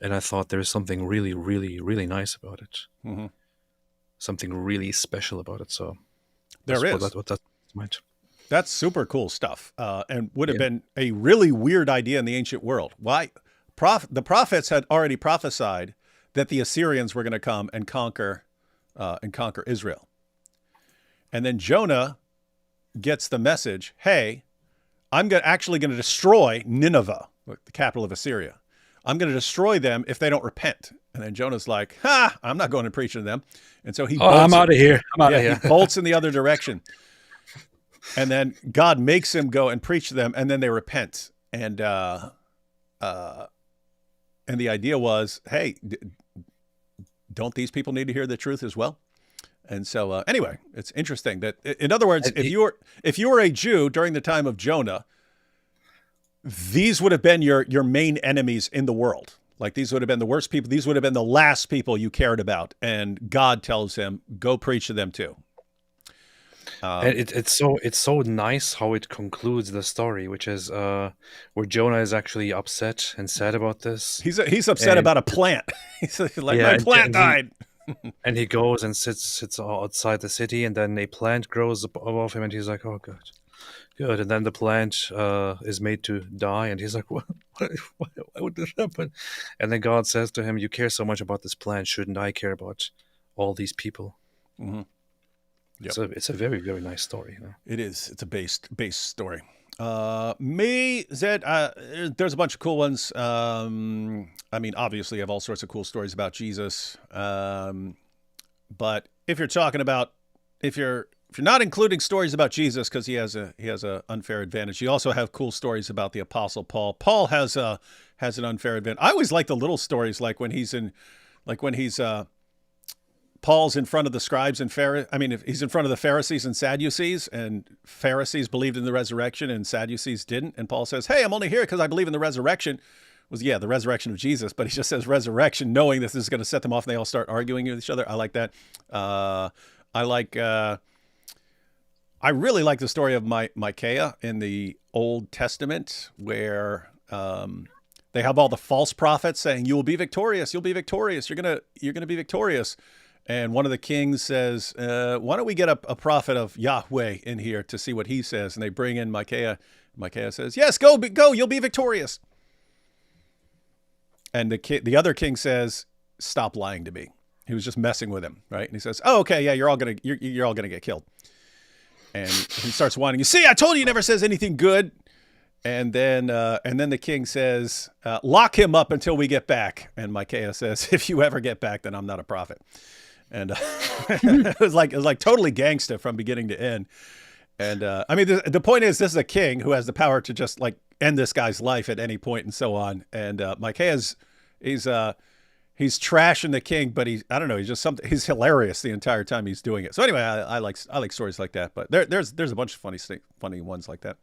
and I thought there is something really, really, really nice about it. Mm-hmm. Something really special about it. So there is. What that's meant. That's super cool stuff, and would have been a really weird idea in the ancient world. Why? The prophets had already prophesied that the Assyrians were going to come and conquer Israel. And then Jonah gets the message, hey, I'm actually going to destroy Nineveh, the capital of Assyria. I'm going to destroy them if they don't repent. And then Jonah's like, I'm not going to preach to them. And so he I'm out of here. He bolts in the other direction. And then God makes him go and preach to them, and then they repent. And the idea was, hey, don't these people need to hear the truth as well? And so anyway, it's interesting that, in other words, if you were a Jew during the time of Jonah, these would have been your main enemies in the world. Like, these would have been the worst people. These would have been the last people you cared about. And God tells him, go preach to them too. And it's so nice how it concludes the story, which is where Jonah is actually upset and sad about this. He's upset about a plant. He's like, my plant died. And he goes and sits outside the city, and then a plant grows above him, and he's like, oh, good. And then the plant is made to die, and he's like, why would this happen? And then God says to him, you care so much about this plant, shouldn't I care about all these people? Mm-hmm. Yep. It's a very, very nice story. You know? It is. It's a base story. Zed, there's a bunch of cool ones. I mean, obviously, I have all sorts of cool stories about Jesus. But if you're talking about, if you're not including stories about Jesus because he has a unfair advantage, you also have cool stories about the Apostle Paul. Paul has an unfair advantage. I always like the little stories, like when he's Paul's in front of the scribes and if he's in front of the Pharisees and Sadducees, and Pharisees believed in the resurrection and Sadducees didn't. And Paul says, hey, I'm only here because I believe in the resurrection. The resurrection of Jesus, but he just says resurrection, knowing this is going to set them off, and they all start arguing with each other. I like that. I really like the story of Micaiah in the Old Testament, where they have all the false prophets saying, you will be victorious, you'll be victorious, you're gonna be victorious. And one of the kings says, why don't we get a prophet of Yahweh in here to see what he says? And they bring in Micaiah. Micaiah says, yes, go, you'll be victorious. And the other king says, stop lying to me. He was just messing with him, right? And he says, oh, okay, yeah, you're all gonna get killed. And he starts whining. You see, I told you he never says anything good. And then the king says, lock him up until we get back. And Micaiah says, if you ever get back, then I'm not a prophet. And it was like totally gangsta from beginning to end. And I mean, the point is, this is a king who has the power to just like end this guy's life at any point and so on. And Micaiah's he's trashing the king, but he's he's hilarious the entire time he's doing it. So anyway, I like stories like that. But there's a bunch of funny ones like that.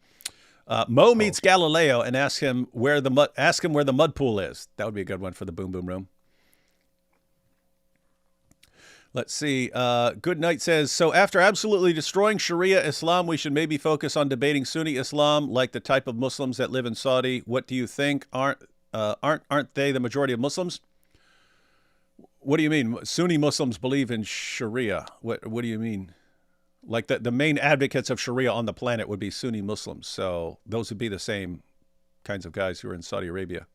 Mo meets Galileo and asks him where the mud pool is. That would be a good one for the Boom Boom Room. Let's see. Good Night says, so after absolutely destroying Sharia Islam, we should maybe focus on debating Sunni Islam, like the type of Muslims that live in Saudi. What do you think? Aren't they the majority of Muslims? What do you mean? Sunni Muslims believe in Sharia. What do you mean? Like the main advocates of Sharia on the planet would be Sunni Muslims. So those would be the same kinds of guys who are in Saudi Arabia.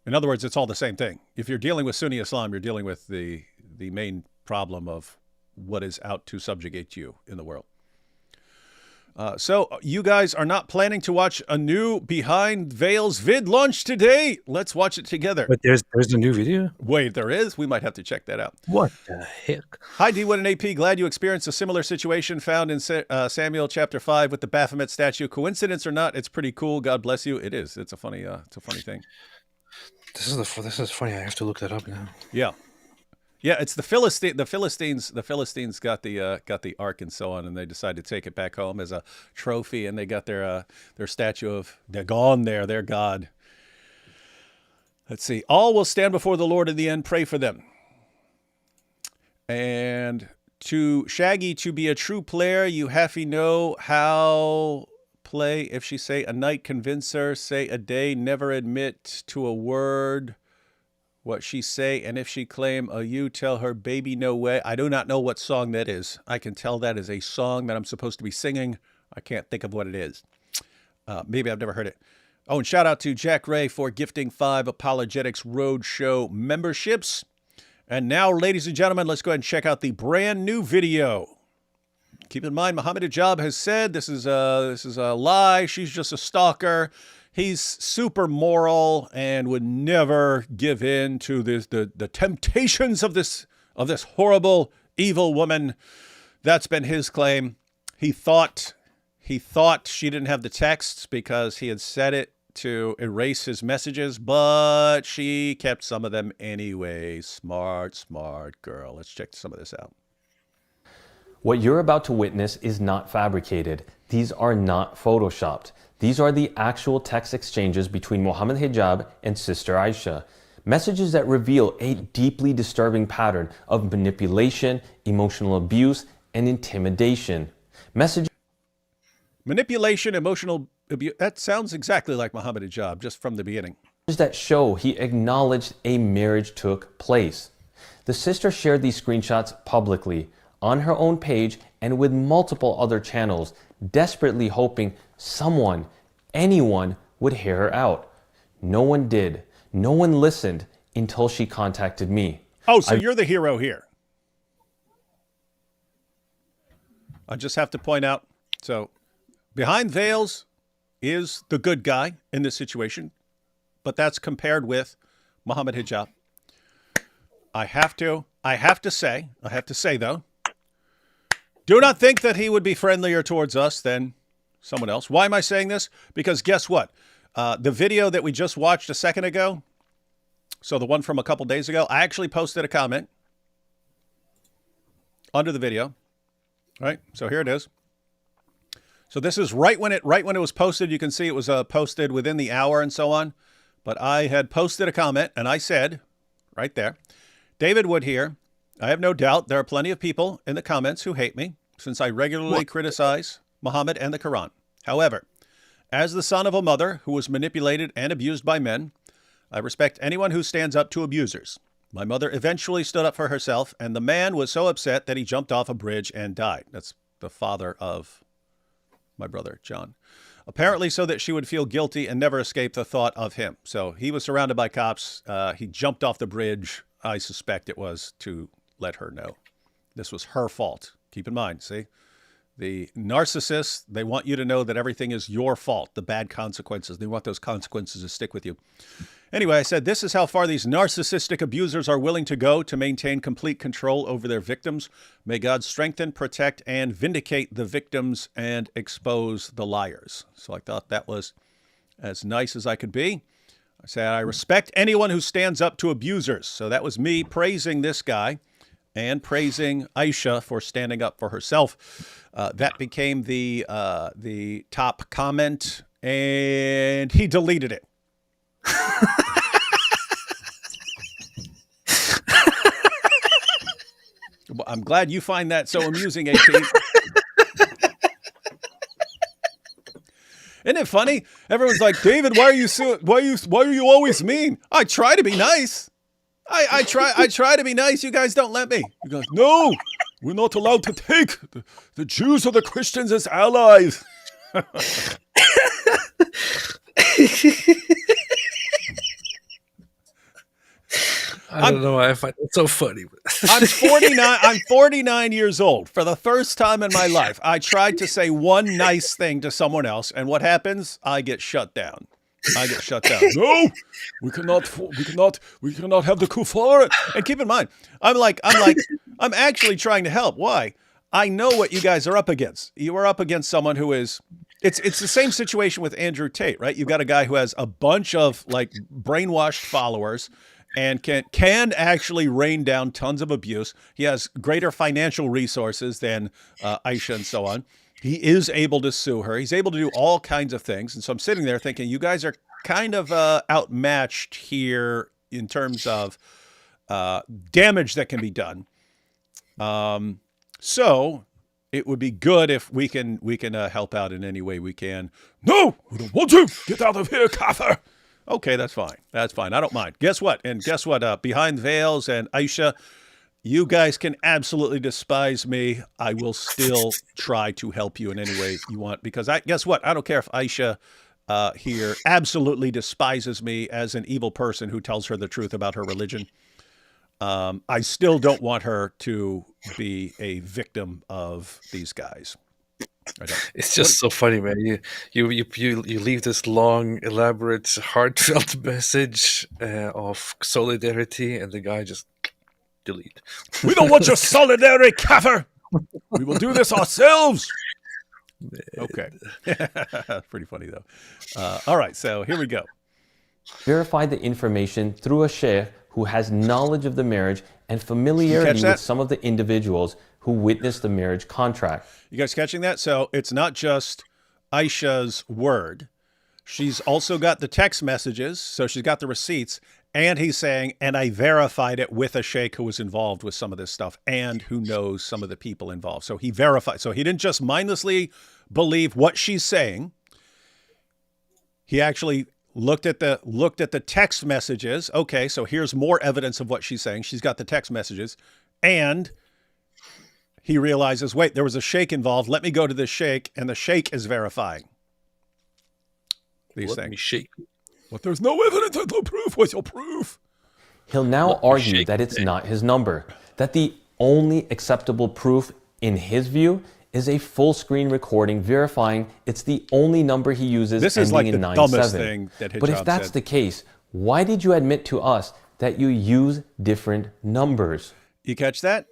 In other words, it's all the same thing. If you're dealing with Sunni Islam, you're dealing with the main problem of what is out to subjugate you in the world. So you guys are not planning to watch a new Behind Veils vid launch today. Let's watch it together. But there's a new video? Wait, there is? We might have to check that out. What the heck? Hi, D1 and AP. Glad you experienced a similar situation found in Samuel chapter 5 with the Baphomet statue. Coincidence or not, it's pretty cool. God bless you. It is. It's a funny thing. This is funny. I have to look that up now. Yeah. Yeah, it's the Philistines. The Philistines got the ark and so on, and they decided to take it back home as a trophy, and they got their statue of Dagon there, their god. Let's see. All will stand before the Lord in the end. Pray for them. And to Shaggy, to be a true player, you have to know how play. If she say a night, convince her. Say a day, never admit to a word. What she say, and if she claim you tell her, baby, no way. I do not know what song that is. I can tell that is a song that I'm supposed to be singing. I can't think of what it is. Maybe I've never heard it. Oh, and shout out to Jack Ray for gifting 5 Apologetics Roadshow memberships. And now, ladies and gentlemen, let's go ahead and check out the brand new video. Keep in mind, Mohammed Hijab has said this is a lie. She's just a stalker. He's super moral and would never give in to the temptations of this horrible, evil woman. That's been his claim. He thought she didn't have the texts because he had set it to erase his messages, but she kept some of them anyway. Smart girl. Let's check some of this out. What you're about to witness is not fabricated. These are not photoshopped. These are the actual text exchanges between Mohammed Hijab and Sister Aisha. Messages that reveal a deeply disturbing pattern of manipulation, emotional abuse, and intimidation. Manipulation, emotional abuse. That sounds exactly like Mohammed Hijab, just from the beginning. That show he acknowledged a marriage took place. The sister shared these screenshots publicly on her own page and with multiple other channels, desperately hoping someone, anyone, would hear her out. No one did. No one listened until she contacted me. Oh, so you're the hero here. I just have to point out, so Behind Veils is the good guy in this situation, but that's compared with Mohammed Hijab. I have to say though, do not think that he would be friendlier towards us than someone else. Why am I saying this? Because guess what? The video that we just watched a second ago, so the one from a couple days ago, I actually posted a comment under the video. All right, so here it is. So this is right when it was posted. You can see it was posted within the hour and so on. But I had posted a comment and I said, right there, David Wood here. I have no doubt there are plenty of people in the comments who hate me since I regularly criticize Muhammad and the Quran. However, as the son of a mother who was manipulated and abused by men, I respect anyone who stands up to abusers. My mother eventually stood up for herself, and the man was so upset that he jumped off a bridge and died. That's the father of my brother, John. Apparently so that she would feel guilty and never escape the thought of him. So he was surrounded by cops. He jumped off the bridge. I suspect it was to let her know this was her fault. Keep in mind, see? The narcissists, they want you to know that everything is your fault, the bad consequences. They want those consequences to stick with you. Anyway, I said, this is how far these narcissistic abusers are willing to go to maintain complete control over their victims. May God strengthen, protect, and vindicate the victims and expose the liars. So I thought that was as nice as I could be. I said, I respect anyone who stands up to abusers. So that was me praising this guy and praising Aisha for standing up for herself. That became the top comment, and he deleted it. I'm glad you find that so amusing, AP. Isn't it funny? Everyone's like, David, why are you always mean? I try to be nice. I try to be nice. You guys don't let me. He goes, no, We're not allowed to take the Jews or the Christians as allies. I don't know why I find it so funny. I'm 49. I'm 49 years old. For the first time in my life, I tried to say one nice thing to someone else, and what happens? I get shut down. No, we cannot have the kuffar. And keep in mind, I'm actually trying to help. Why? I know what you guys are up against. You are up against someone who is. It's the same situation with Andrew Tate, right? You've got a guy who has a bunch of like brainwashed followers and can actually rain down tons of abuse. He has greater financial resources than Aisha and so on. He is able to sue her. He's able to do all kinds of things. And so I'm sitting there thinking, you guys are kind of outmatched here in terms of damage that can be done. So it would be good if we can help out in any way we can. No, we don't want to. Get out of here, kafir. Okay, that's fine. That's fine. I don't mind. Guess what? Behind Veils and Aisha, you guys can absolutely despise me. I will still try to help you in any way you want, because guess what? I don't care if Aisha here absolutely despises me as an evil person who tells her the truth about her religion. I still don't want her to be a victim of these guys. It's just so funny, man. You leave this long, elaborate, heartfelt message of solidarity, and the guy just delete. We don't want your solidarity, kafir. We will do this ourselves. Okay. Pretty funny, though. All right, so here we go. Verify the information through a sheikh who has knowledge of the marriage and familiarity with some of the individuals who witnessed the marriage contract. You guys catching that? So it's not just Aisha's word. She's also got the text messages, so she's got the receipts, and he's saying, and I verified it with a sheikh who was involved with some of this stuff and who knows some of the people involved. So he verified. So he didn't just mindlessly believe what she's saying. He actually looked at the text messages. Okay, so here's more evidence of what she's saying. She's got the text messages, and he realizes, wait, there was a sheikh involved. Let me go to this sheikh, and the sheikh is verifying these things. But there's no evidence and no proof. What's your proof? He'll now argue that it's not his number, that the only acceptable proof in his view is a full screen recording verifying it's the only number he uses. This is like the dumbest thing that Hijab But if that's said. the case, why did you admit to us that you use different numbers? You catch that?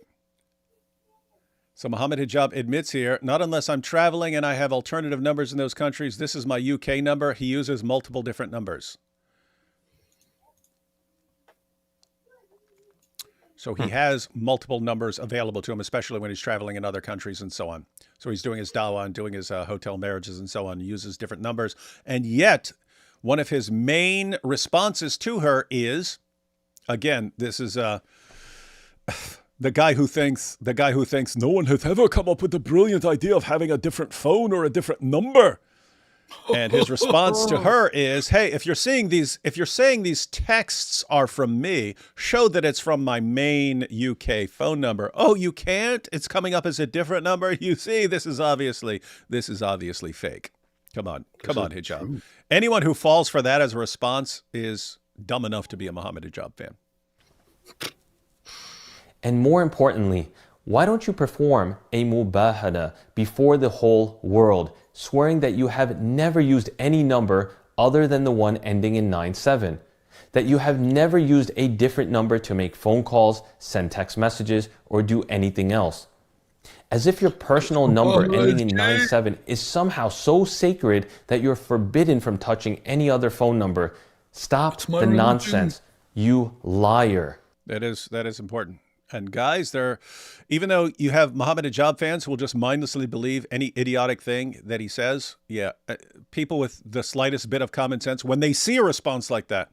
So Mohammed Hijab admits here, not unless I'm traveling and I have alternative numbers in those countries. This is my UK number. He uses multiple different numbers. So he has multiple numbers available to him, especially when he's traveling in other countries and so on. So he's doing his Dawa and doing his hotel marriages and so on. He uses different numbers. And yet, one of his main responses to her is, again, this is the guy who thinks No one has ever come up with the brilliant idea of having a different phone or a different number. And his response to her is, hey, if you're saying these texts are from me, show that it's from my main UK phone number. Oh, you can't? It's coming up as a different number. You see, this is obviously fake. Come on, Hijab. Anyone who falls for that as a response is dumb enough to be a Mohammed Hijab fan. And more importantly, why don't you perform a mubahada before the whole world, swearing that you have never used any number other than the one ending in 97, that you have never used a different number to make phone calls, send text messages, or do anything else. As if your personal number ending in 97 is somehow so sacred that you're forbidden from touching any other phone number. Stop the nonsense, you liar. That is important. And guys, even though you have Mohammed Hijab fans who will just mindlessly believe any idiotic thing that he says, people with the slightest bit of common sense, when they see a response like that,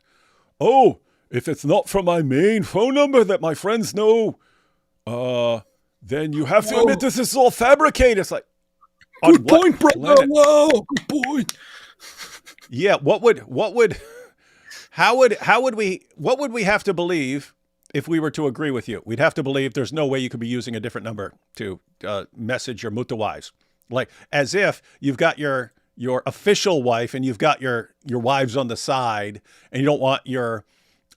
oh, if it's not from my main phone number that my friends know, then you have to admit this is all fabricated. It's like, good point, brother. Wow, good point. Yeah, what would we have to believe if we were to agree with you, we'd have to believe there's no way you could be using a different number to message your mutawives. Like, as if you've got your official wife and you've got your wives on the side, and you don't want your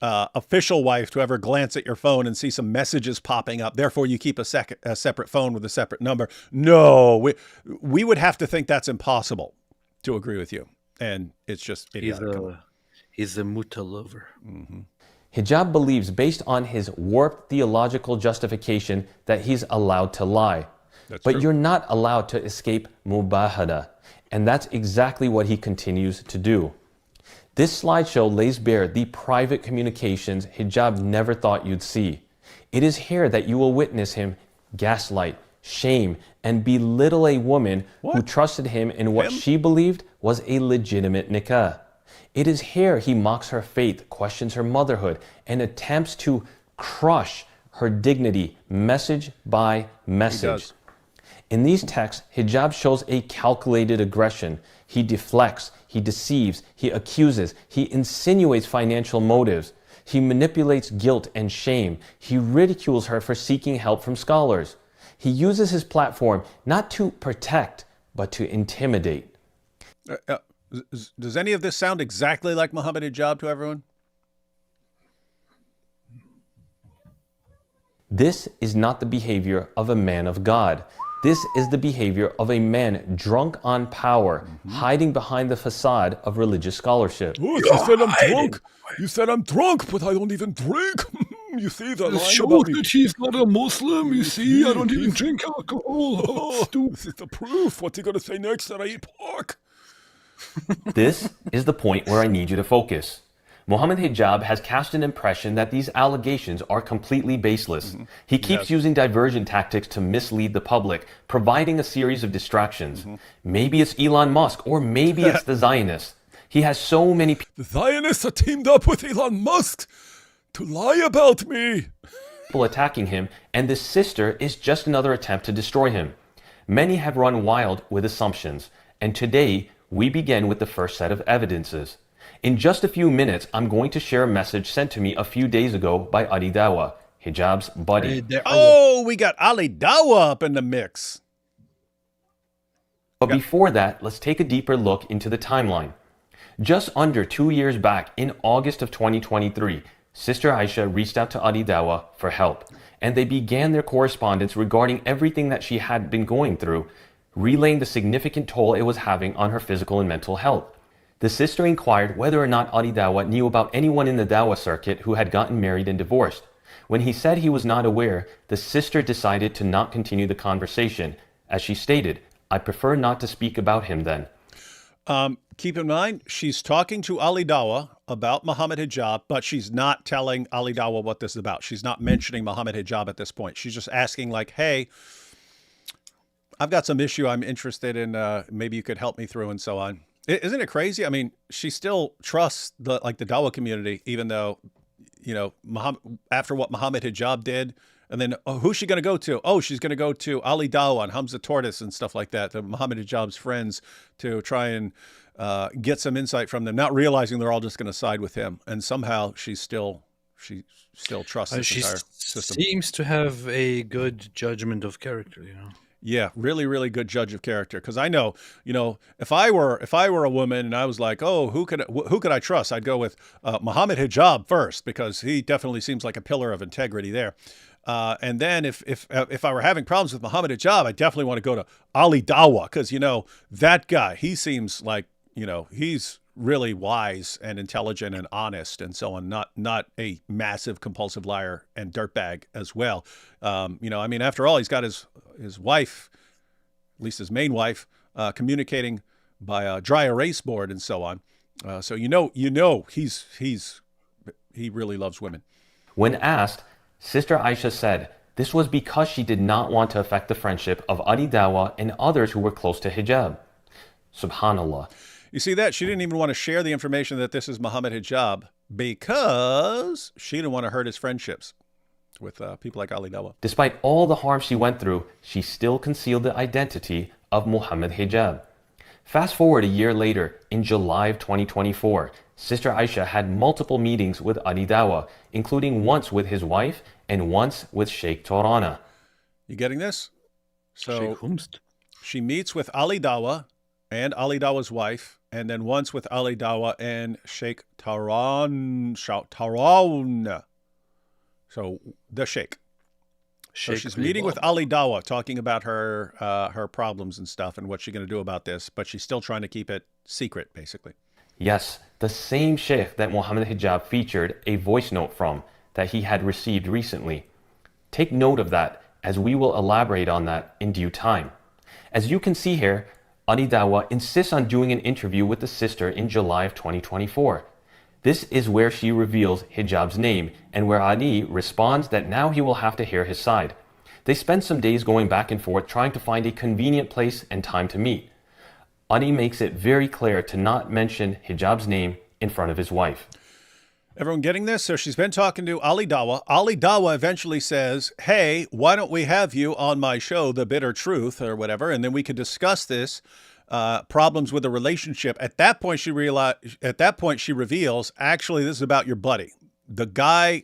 official wife to ever glance at your phone and see some messages popping up. Therefore, you keep a separate phone with a separate number. No, we would have to think that's impossible to agree with you. And it's just idiotic. He's a muta lover. Mm-hmm. Hijab believes, based on his warped theological justification, that he's allowed to lie. But you're not allowed to escape mubahada. And that's exactly what he continues to do. This slideshow lays bare the private communications Hijab never thought you'd see. It is here that you will witness him gaslight, shame, and belittle a woman who trusted him in what she believed was a legitimate nikah. It is here he mocks her faith, questions her motherhood, and attempts to crush her dignity, message by message. In these texts, Hijab shows a calculated aggression. He deflects, he deceives, he accuses, he insinuates financial motives. He manipulates guilt and shame. He ridicules her for seeking help from scholars. He uses his platform not to protect, but to intimidate. Does any of this sound exactly like Mohammed Hijab to everyone? This is not the behavior of a man of God. This is the behavior of a man drunk on power, hiding behind the facade of religious scholarship. Oh, you said I'm drunk. You said I'm drunk, but I don't even drink. You see the line shows about me. that he's not a Muslim. You see, I don't even drink alcohol. Oh, this is the proof. What's he going to say next? That I eat pork? This is the point where I need you to focus. Mohammed Hijab has cast an impression that these allegations are completely baseless. He keeps using diversion tactics to mislead the public, providing a series of distractions. Maybe it's Elon Musk, or maybe it's the Zionists. He has so many The Zionists are teamed up with Elon Musk to lie about me. people attacking him, and this sister is just another attempt to destroy him. Many have run wild with assumptions, and today we begin with the first set of evidences. In just a few minutes, I'm going to share a message sent to me a few days ago by Ali Dawa, Hijab's buddy. Oh, we got Ali Dawa up in the mix. But before that, let's take a deeper look into the timeline. Just under 2 years back, in August of 2023, Sister Aisha reached out to Ali Dawa for help, and they began their correspondence regarding everything that she had been going through, relaying the significant toll it was having on her physical and mental health. The sister inquired whether or not Ali Dawa knew about anyone in the Dawa circuit who had gotten married and divorced. When he said he was not aware, the sister decided to not continue the conversation. As she stated, "I prefer not to speak about him then." Keep in mind, she's talking to Ali Dawa about Mohammed Hijab, but she's not telling Ali Dawa what this is about. She's not mentioning Mohammed Hijab at this point. She's just asking like, hey, I've got some issue I'm interested in. Maybe you could help me through and so on. Isn't it crazy? I mean, she still trusts the Dawa community, even though, you know, after what Mohammed Hijab did, and then who's she going to go to? Oh, she's going to go to Ali Dawa and Hamza Tortoise and stuff like that, the Mohammed Hijab's friends, to try and get some insight from them, not realizing they're all just going to side with him. And somehow she still trusts this entire system. She seems to have a good judgment of character, you know. Yeah, really, really good judge of character. Because I know, you know, if I were a woman and I was like, oh, who could I trust? I'd go with Mohammed Hijab first, because he definitely seems like a pillar of integrity there. And then if I were having problems with Mohammed Hijab, I definitely want to go to Ali Dawa, because, you know, that guy, he seems like, you know, he's really wise and intelligent and honest and so on, not a massive compulsive liar and dirtbag as well. You know, I mean, after all, he's got his wife, at least his main wife, communicating by a dry erase board and so on. So you know, he really loves women. When asked, Sister Aisha said this was because she did not want to affect the friendship of Ali Dawa and others who were close to Hijab. Subhanallah. You see that? She didn't even want to share the information that this is Mohammed Hijab because she didn't want to hurt his friendships with people like Ali Dawa. Despite all the harm she went through, she still concealed the identity of Mohammed Hijab. Fast forward a year later, in July of 2024, Sister Aisha had multiple meetings with Ali Dawa, including once with his wife and once with Sheikh Torana. You getting this? So she meets with Ali Dawa and Ali Dawa's wife, and then once with Ali Dawa and Sheikh Taran. So the Sheikh. So she's meeting with Ali Dawa, talking about her problems and stuff and what she's going to do about this, but she's still trying to keep it secret, basically. Yes, the same Sheikh that Mohammed Hijab featured a voice note from that he had received recently. Take note of that, as we will elaborate on that in due time. As you can see here, Ali Dawa insists on doing an interview with the sister in July of 2024. This is where she reveals Hijab's name and where Ali responds that now he will have to hear his side. They spend some days going back and forth trying to find a convenient place and time to meet. Ali makes it very clear to not mention Hijab's name in front of his wife. Everyone getting this? So she's been talking to Ali Dawa. Ali Dawa eventually says, hey, why don't we have you on my show, The Bitter Truth, or whatever, and then we could discuss this. Problems with the relationship. At that point, she reveals, actually, this is about your buddy. The guy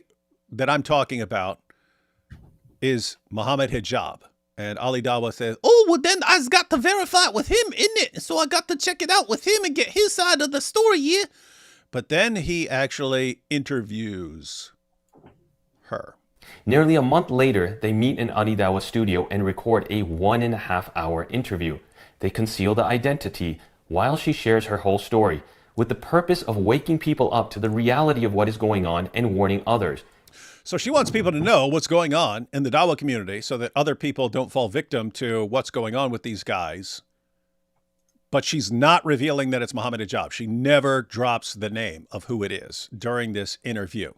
that I'm talking about is Mohammed Hijab. And Ali Dawa says, oh, well, then I've got to verify it with him, isn't it? So I got to check it out with him and get his side of the story, yeah? But then he actually interviews her. Nearly a month later, they meet in Ali Dawa's studio and record a 1.5-hour interview. They conceal the identity while she shares her whole story, with the purpose of waking people up to the reality of what is going on and warning others. So she wants people to know what's going on in the Dawa community so that other people don't fall victim to what's going on with these guys. But she's not revealing that it's Mohammed Hijab. She never drops the name of who it is during this interview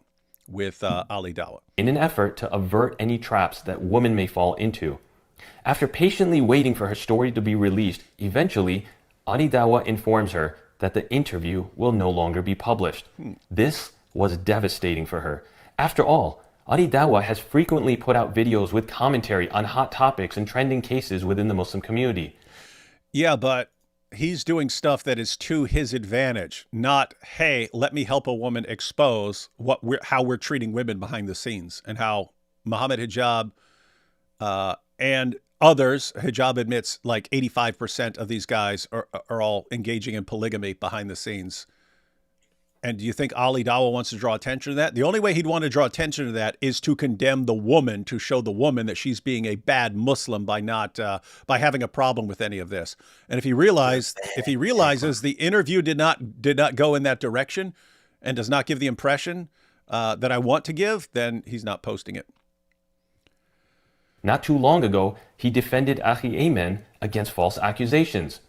with Ali Dawa. In an effort to avert any traps that women may fall into. After patiently waiting for her story to be released, eventually, Ali Dawa informs her that the interview will no longer be published. This was devastating for her. After all, Ali Dawa has frequently put out videos with commentary on hot topics and trending cases within the Muslim community. Yeah, but he's doing stuff that is to his advantage, not, hey, let me help a woman expose how we're treating women behind the scenes and how Mohammed Hijab and others, Hijab admits like 85% of these guys are all engaging in polygamy behind the scenes. And do you think Ali Dawa wants to draw attention to that? The only way he'd want to draw attention to that is to condemn the woman, to show the woman that she's being a bad Muslim by not by having a problem with any of this. And if he realizes the interview did not go in that direction and does not give the impression that I want to give, then he's not posting it. Not too long ago, he defended Akhi Ayman against false accusations.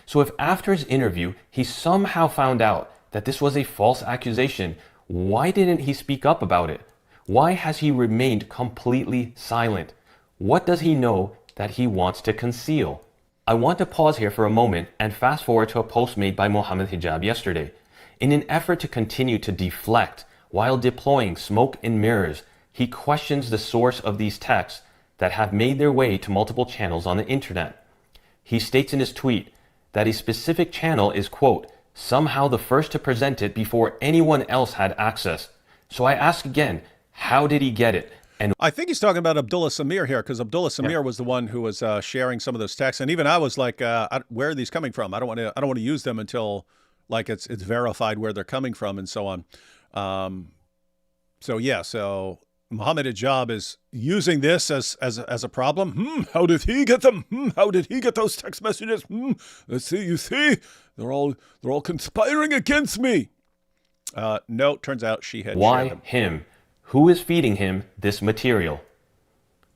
So if after his interview, he somehow found out that this was a false accusation, why didn't he speak up about it? Why has he remained completely silent? What does he know that he wants to conceal? I want to pause here for a moment and fast forward to a post made by Mohammed Hijab yesterday. In an effort to continue to deflect while deploying smoke and mirrors, he questions the source of these texts that have made their way to multiple channels on the internet. He states in his tweet that a specific channel is, quote, somehow the first to present it before anyone else had access. So I ask again, how did he get it? And I think he's talking about Abdullah Samir here, because Abdullah Samir was the one who was sharing some of those texts, and even I was like, where are these coming from? I don't want to use them until like it's verified where they're coming from and so on. So Mohammed Hijab is using this as a problem. How did he get them? How did he get those text messages? Let's see. You see, they're all conspiring against me. No, turns out she had. Why shared them. him? Who is feeding him this material?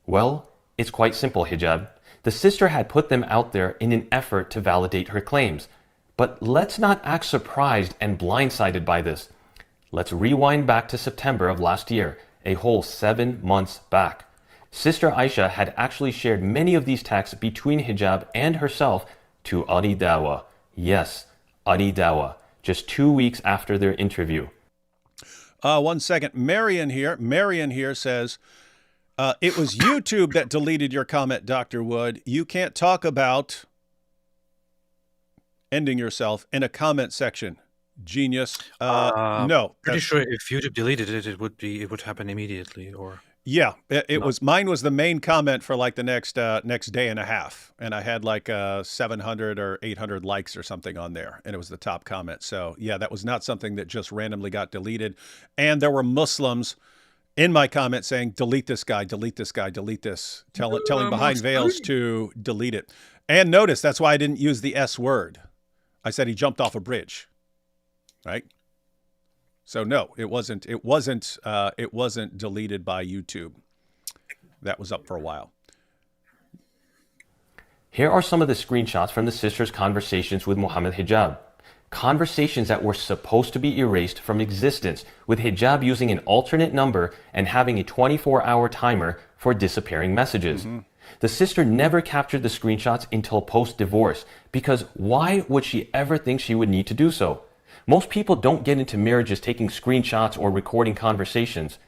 Well, it's quite simple, Hijab. The sister had put them out there in an effort to validate her claims. But let's not act surprised and blindsided by this. Let's rewind back to September of last year, a whole 7 months back. Sister Aisha had actually shared many of these texts between Hijab and herself to Ali Dawa. Yes, Ali Dawa, just 2 weeks after their interview. 1 second. Marion here says, it was YouTube that deleted your comment, Dr. Wood. You can't talk about ending yourself in a comment section. Genius. No. Pretty sure if YouTube deleted it, it would happen immediately. Or yeah, it was. Mine was the main comment for like the next day and a half, and I had like 700 or 800 likes or something on there, and it was the top comment. So yeah, that was not something that just randomly got deleted. And there were Muslims in my comment saying, "Delete this guy, delete this guy, delete this," telling Behind Veils to delete it. And notice that's why I didn't use the S word. I said he jumped off a bridge. Right. So no, it wasn't deleted by YouTube. That was up for a while. Here are some of the screenshots from the sisters' conversations with Mohammed Hijab. Conversations that were supposed to be erased from existence, with Hijab using an alternate number and having a 24-hour timer for disappearing messages. The sister never captured the screenshots until post-divorce, because why would she ever think she would need to do so? Most people don't get into marriages taking screenshots or recording conversations,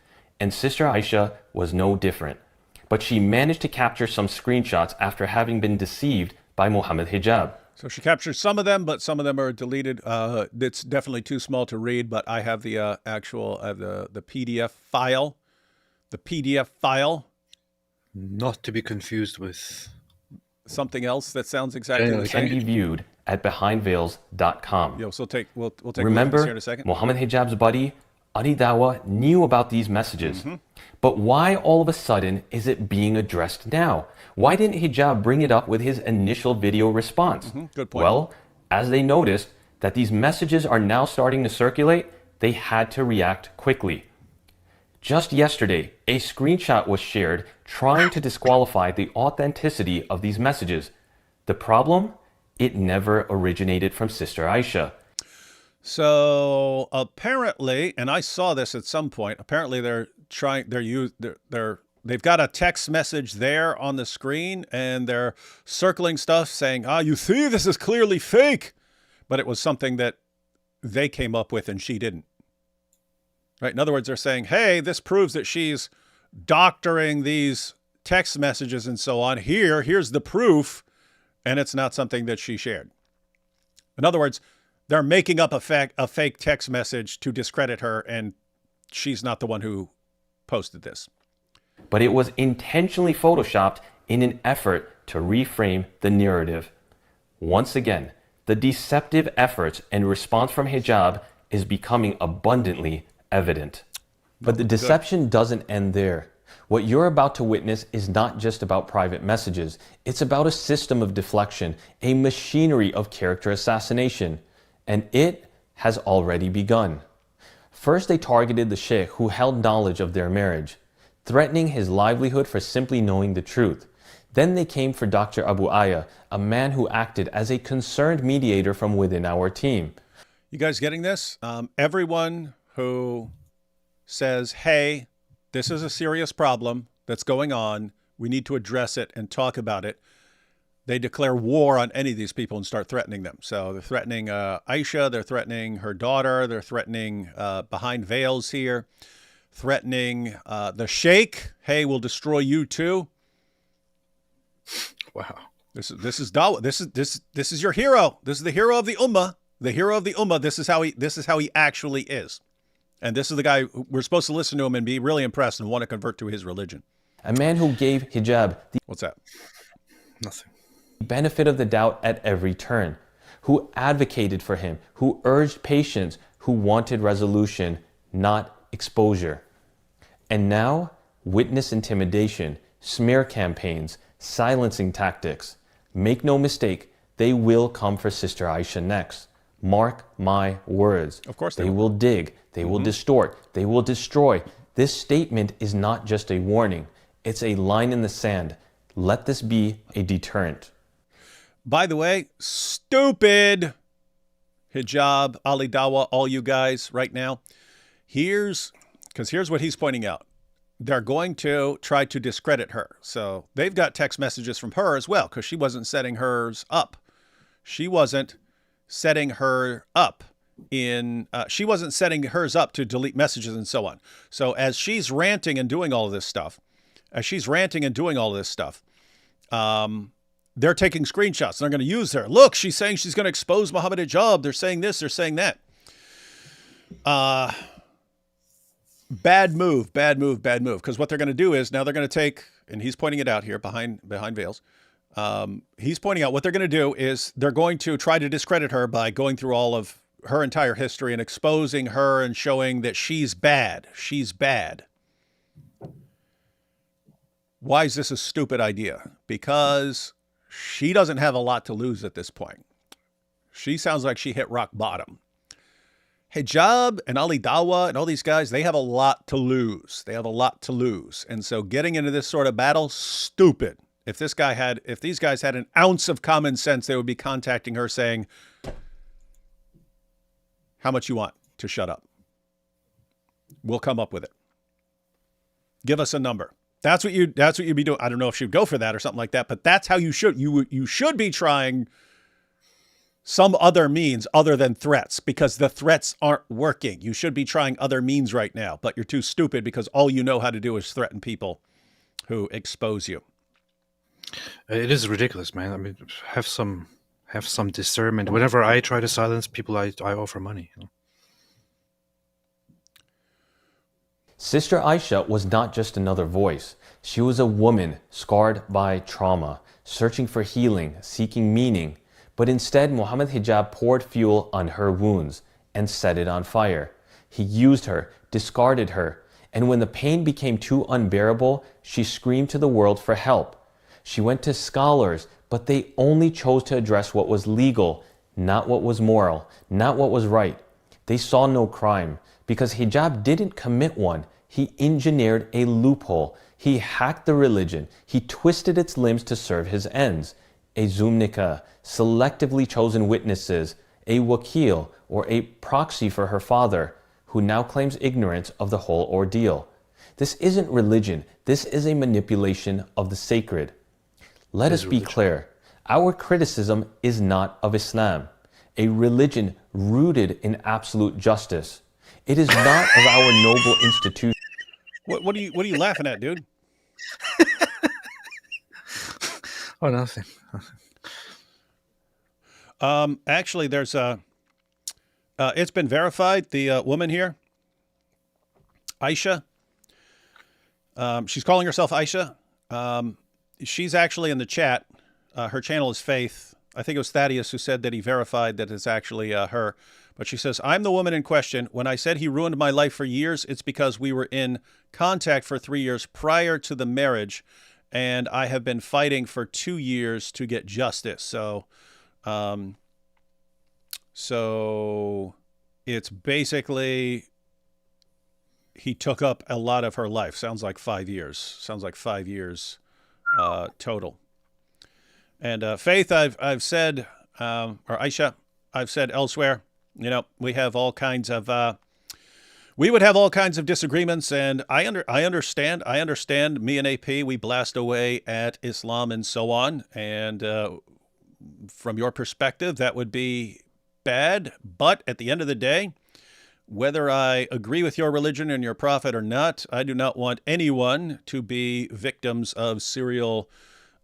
and Sister Aisha was no different. But she managed to capture some screenshots after having been deceived by Mohammed Hijab. So she captured some of them, but some of them are deleted. It's definitely too small to read, but I have the actual the PDF file. The PDF file. Not to be confused with something else that sounds exactly the same. Can be viewed at behindveils.com. Yeah, so we'll take Remember, a look at this here in a second. Mohammed Hijab's buddy, Adi Dawa, knew about these messages. But why all of a sudden is it being addressed now? Why didn't Hijab bring it up with his initial video response? Good point. Well, as they noticed that these messages are now starting to circulate, they had to react quickly. Just yesterday, a screenshot was shared trying to disqualify the authenticity of these messages. The problem? It never originated from Sister Aisha. So apparently, and I saw this at some point, apparently they've got a text message there on the screen and they're circling stuff saying, you see, this is clearly fake. But it was something that they came up with and she didn't. Right? In other words, they're saying, hey, this proves that she's doctoring these text messages and so on. Here's the proof. And it's not something that she shared. In other words, they're making up a fake text message to discredit her, and she's not the one who posted this. But it was intentionally photoshopped in an effort to reframe the narrative. Once again, the deceptive efforts and response from Hijab is becoming abundantly evident. But the deception doesn't end there. What you're about to witness is not just about private messages. It's about a system of deflection, a machinery of character assassination. And it has already begun. First, they targeted the sheikh who held knowledge of their marriage, threatening his livelihood for simply knowing the truth. Then they came for Dr. Abu Aya, a man who acted as a concerned mediator from within our team. You guys getting this? Everyone who says, hey, this is a serious problem that's going on. We need to address it and talk about it. They declare war on any of these people and start threatening them. So they're threatening Aisha. They're threatening her daughter. They're threatening Behind Veils here. Threatening the sheikh. Hey, we'll destroy you too. Wow. This is Dawa. This is your hero. This is the hero of the ummah. The hero of the ummah. This is how he actually is. And this is the guy we're supposed to listen to him and be really impressed and want to convert to his religion. A man who gave Hijab what's that? Nothing. Benefit of the doubt at every turn, who advocated for him, who urged patience, who wanted resolution, not exposure. And now, witness intimidation, smear campaigns, silencing tactics. Make no mistake, they will come for Sister Aisha next. Mark my words. Of course they will dig, they will distort, they will destroy. This statement is not just a warning, it's a line in the sand. Let this be a deterrent. By the way, stupid Hijab, Ali Dawa, all you guys right now. Here's what he's pointing out. They're going to try to discredit her. So they've got text messages from her as well, because she wasn't setting hers up. She wasn't setting her up she wasn't setting hers up to delete messages and so on. So as she's ranting and doing all of this stuff, they're taking screenshots. They're going to use her. Look, she's saying she's going to expose Mohammed Hijab. They're saying this. They're saying that. Bad move. Because what they're going to do is now they're going to take, and he's pointing it out here behind veils. He's pointing out what they're going to do is they're going to try to discredit her by going through all of her entire history and exposing her and showing that she's bad. She's bad. Why is this a stupid idea? Because she doesn't have a lot to lose at this point. She sounds like she hit rock bottom. Hijab and Ali Dawa and all these guys, they have a lot to lose. And so getting into this sort of battle, stupid. If these guys had an ounce of common sense, they would be contacting her saying, how much you want to shut up? We'll come up with it. Give us a number. That's what you'd be doing. I don't know if she'd go for that or something like that, but that's how you should. You should be trying some other means other than threats, because the threats aren't working. You should be trying other means right now, but you're too stupid because all you know how to do is threaten people who expose you. It is ridiculous, man. I mean, have some discernment. Whenever I try to silence people, I offer money. You know? Sister Aisha was not just another voice. She was a woman scarred by trauma, searching for healing, seeking meaning. But instead, Mohammed Hijab poured fuel on her wounds and set it on fire. He used her, discarded her, and when the pain became too unbearable, she screamed to the world for help. She went to scholars, but they only chose to address what was legal, not what was moral, not what was right. They saw no crime, because hijab didn't commit one. He engineered a loophole. He hacked the religion. He twisted its limbs to serve his ends. A Zoom nikah, selectively chosen witnesses, a wakil, or a proxy for her father, who now claims ignorance of the whole ordeal. This isn't religion. This is a manipulation of the sacred. Let us be clear. Our criticism is not of Islam, a religion rooted in absolute justice. It is not of our noble institution. What are you laughing at, dude? Oh, nothing. Actually, there's it's been verified. The woman here, Aisha. She's calling herself Aisha. She's actually in the chat. Her channel is Faith. I think it was Thaddeus who said that he verified that it's actually her. But she says, I'm the woman in question. When I said he ruined my life for years, it's because we were in contact for 3 years prior to the marriage, and I have been fighting for 2 years to get justice. So it's basically he took up a lot of her life. Sounds like 5 years. Sounds like 5 years total. And Faith, I've said, or Aisha, I've said elsewhere, you know, we have all kinds of, we would have all kinds of disagreements, and I understand. Me and AP, we blast away at Islam and so on, and from your perspective, that would be bad. But at the end of the day, whether I agree with your religion and your prophet or not, I do not want anyone to be victims of serial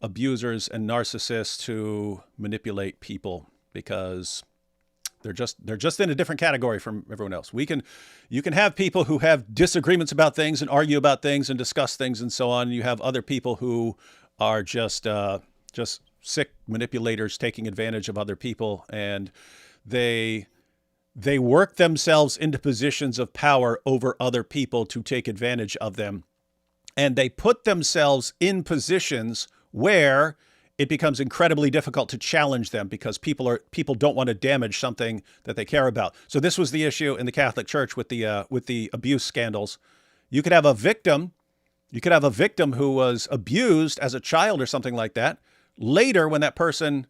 abusers and narcissists who manipulate people, because they're just in a different category from everyone else. You can have people who have disagreements about things and argue about things and discuss things and so on. You have other people who are just sick manipulators taking advantage of other people, and they work themselves into positions of power over other people to take advantage of them. And they put themselves in positions where it becomes incredibly difficult to challenge them, because people don't want to damage something that they care about. So this was the issue in the Catholic Church with the abuse scandals. You could have a victim who was abused as a child or something like that. Later, when that person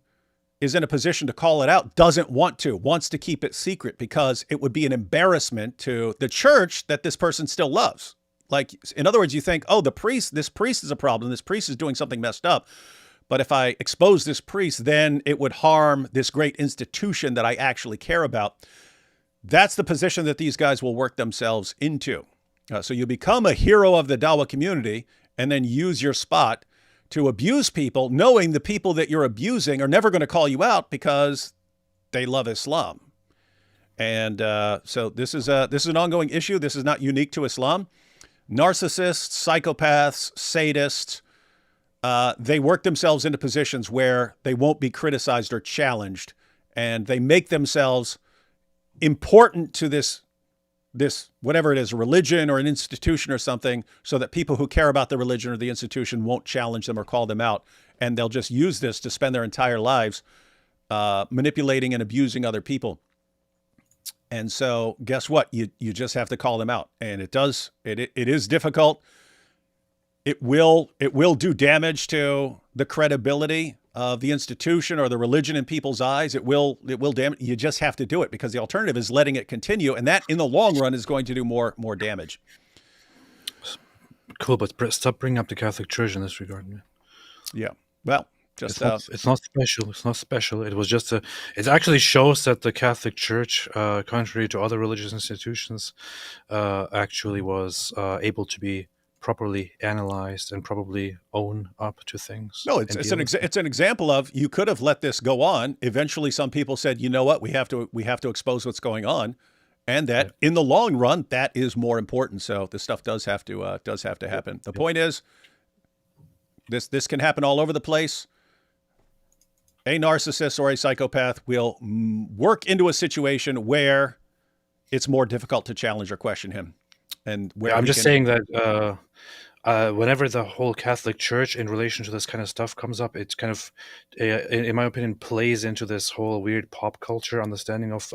is in a position to call it out, wants to keep it secret, because it would be an embarrassment to the church that this person still loves. Like, in other words, you think, oh, this priest is a problem. This priest is doing something messed up. But if I expose this priest, then it would harm this great institution that I actually care about. That's the position that these guys will work themselves into. So you become a hero of the Dawa community and then use your spot to abuse people, knowing the people that you're abusing are never going to call you out because they love Islam. And so this is an ongoing issue. This is not unique to Islam. Narcissists, psychopaths, sadists, they work themselves into positions where they won't be criticized or challenged, and they make themselves important to this whatever it is, religion or an institution or something, so that people who care about the religion or the institution won't challenge them or call them out. And they'll just use this to spend their entire lives manipulating and abusing other people. And so guess what? You just have to call them out. And it is difficult. It will do damage to the credibility of the institution or the religion in people's eyes. It will damage. You just have to do it, because the alternative is letting it continue. And that in the long run is going to do more damage. Cool, but stop bringing up the Catholic Church in this regard, man. Yeah. Well, just it's not special. It's not special. It was just it actually shows that the Catholic Church, contrary to other religious institutions, actually was able to be properly analyzed and probably own up to things. No, it's an example of, you could have let this go on. Eventually, some people said, you know what, we have to expose what's going on, and that in the long run, that is more important. So this stuff does have to happen. The point is, this can happen all over the place. A narcissist or a psychopath will work into a situation where it's more difficult to challenge or question him. And where I'm just saying that whenever the whole Catholic Church in relation to this kind of stuff comes up, it kind of, in my opinion, plays into this whole weird pop culture understanding of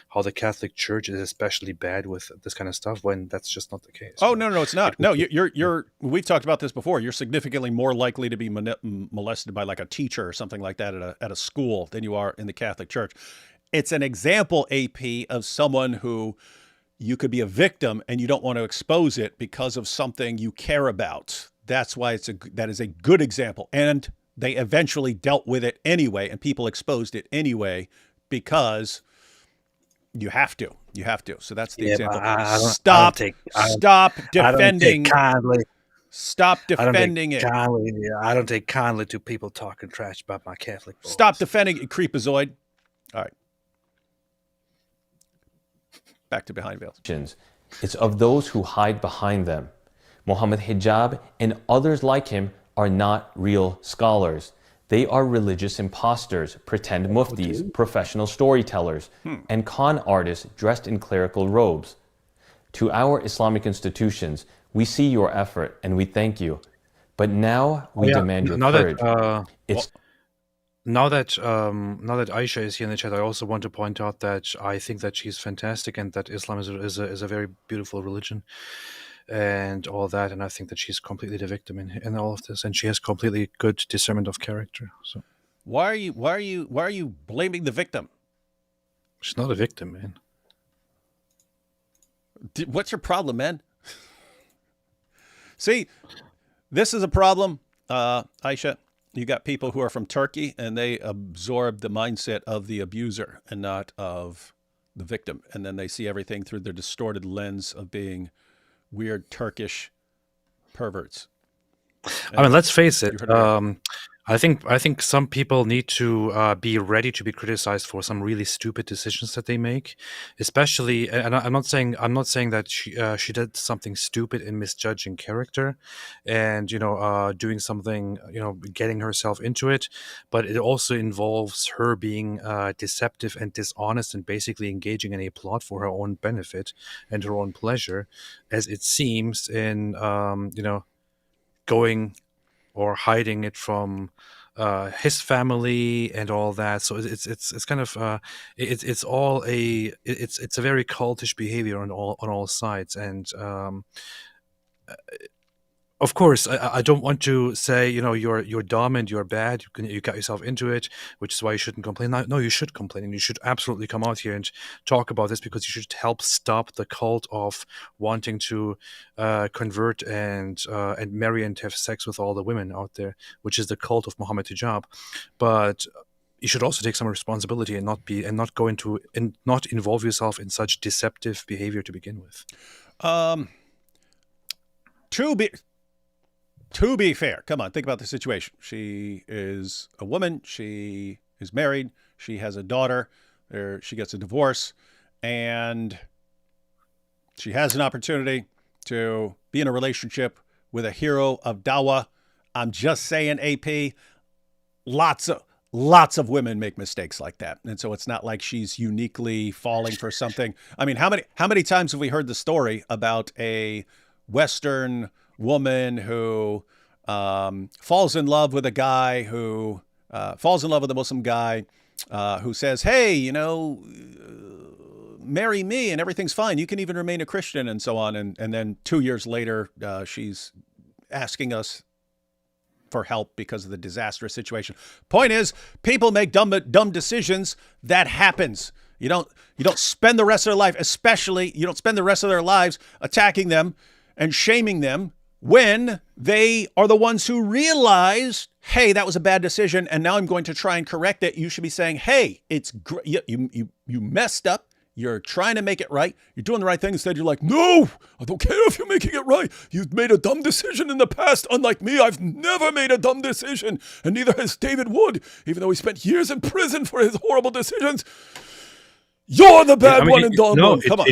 how the Catholic Church is especially bad with this kind of stuff, when that's just not the case. Oh, no, it's not. No, you're. We've talked about this before. You're significantly more likely to be molested by like a teacher or something like that at a school than you are in the Catholic Church. It's an example, AP, of someone who you could be a victim and you don't want to expose it because of something you care about. That's why that is a good example. And they eventually dealt with it anyway, and people exposed it anyway, because you have to. So that's the example. Stop defending it. I don't take kindly to people talking trash about my Catholic boys. Stop defending it, creepazoid. All right. Back to Behind Veils. It's of those who hide behind them. Mohammed Hijab and others like him are not real scholars. They are religious imposters, pretend muftis, professional storytellers, and con artists dressed in clerical robes. To our Islamic institutions, we see your effort and we thank you. But now we demand your courage. Now that Aisha is here in the chat, I also want to point out that I think that she's fantastic, and that Islam is a very beautiful religion, and all that. And I think that she's completely the victim in all of this, and she has completely good discernment of character. So why are you blaming the victim? She's not a victim, man. What's your problem, man? See, this is a problem, Aisha. You got people who are from Turkey, and they absorb the mindset of the abuser and not of the victim. And then they see everything through their distorted lens of being weird Turkish perverts. I mean, let's face it. I think some people need to be ready to be criticized for some really stupid decisions that they make, especially. And I'm not saying that she did something stupid in misjudging character, and doing something, getting herself into it. But it also involves her being deceptive and dishonest, and basically engaging in a plot for her own benefit and her own pleasure, as it seems in going or hiding it from his family and all that. So it's kind of it's a very cultish behavior on all sides. And of course, I don't want to say, you're dumb and you're bad. You got yourself into it, which is why you shouldn't complain. No, you should complain, and you should absolutely come out here and talk about this, because you should help stop the cult of wanting to convert and marry and have sex with all the women out there, which is the cult of Mohammed Hijab. But you should also take some responsibility and not involve yourself in such deceptive behavior to begin with. to be fair, come on, think about the situation. She is a woman. She is married. She has a daughter. She gets a divorce, and she has an opportunity to be in a relationship with a hero of Dawa. I'm just saying, AP, lots of women make mistakes like that. And so it's not like she's uniquely falling for something. I mean, how many times have we heard the story about a Western woman who falls in love with a guy who falls in love with a Muslim guy who says, hey, you know, marry me and everything's fine. You can even remain a Christian and so on. And then 2 years later, she's asking us for help because of the disastrous situation. Point is, people make dumb decisions. That happens. You don't spend the rest of their life, especially you don't spend the rest of their lives attacking them and shaming them when they are the ones who realize, hey, that was a bad decision, and now I'm going to try and correct it. You should be saying, hey, it's great. You messed up. You're trying to make it right. You're doing the right thing. Instead, you're like, no, I don't care if you're making it right. You've made a dumb decision in the past. Unlike me, I've never made a dumb decision. And neither has David Wood, even though he spent years in prison for his horrible decisions. You're the bad one and dumb one. Come on.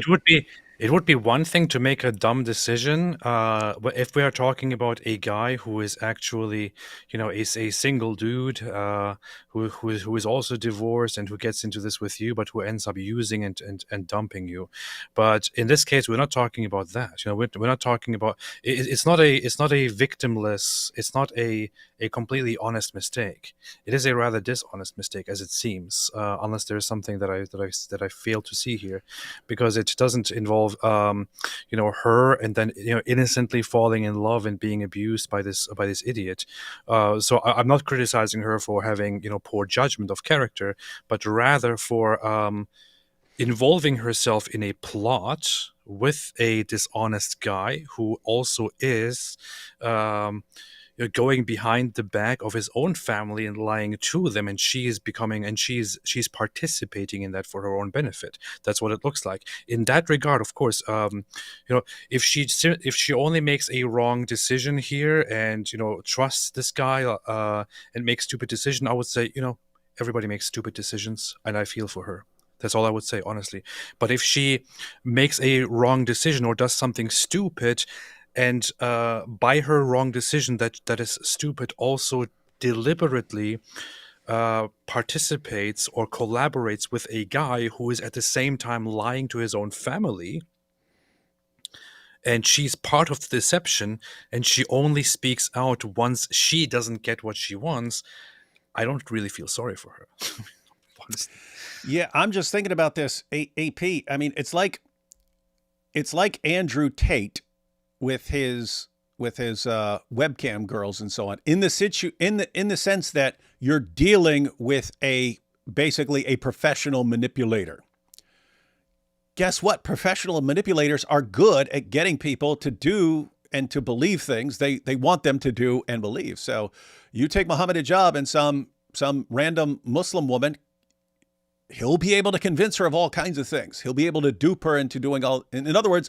It would be one thing to make a dumb decision, but if we are talking about a guy who is actually, is a single dude who is also divorced and who gets into this with you, but who ends up using and dumping you. But in this case, we're not talking about that. We're not talking about. It's not a victimless. It's not a completely honest mistake. It is a rather dishonest mistake, as it seems, unless there is something that I fail to see here, because it doesn't involve her and then innocently falling in love and being abused by this idiot. So I'm not criticizing her for having poor judgment of character, but rather for involving herself in a plot with a dishonest guy who also is going behind the back of his own family and lying to them, and she's participating in that for her own benefit. That's what it looks like. In that regard, of course, if she only makes a wrong decision here and trusts this guy and makes stupid decision, I would say everybody makes stupid decisions, and I feel for her. That's all I would say, honestly. But if she makes a wrong decision or does something stupid, and by her wrong decision that is stupid, also deliberately participates or collaborates with a guy who is at the same time lying to his own family, and she's part of the deception, and she only speaks out once she doesn't get what she wants, I don't really feel sorry for her. Honestly. Yeah, I'm just thinking about this, AP. I mean, it's like Andrew Tate with his webcam girls and so on, in the sense that you're dealing with basically a professional manipulator. Guess what? Professional manipulators are good at getting people to do and to believe things they want them to do and believe. So you take Mohammed Hijab and some random Muslim woman, he'll be able to convince her of all kinds of things. He'll be able to dupe her into doing all. In other words,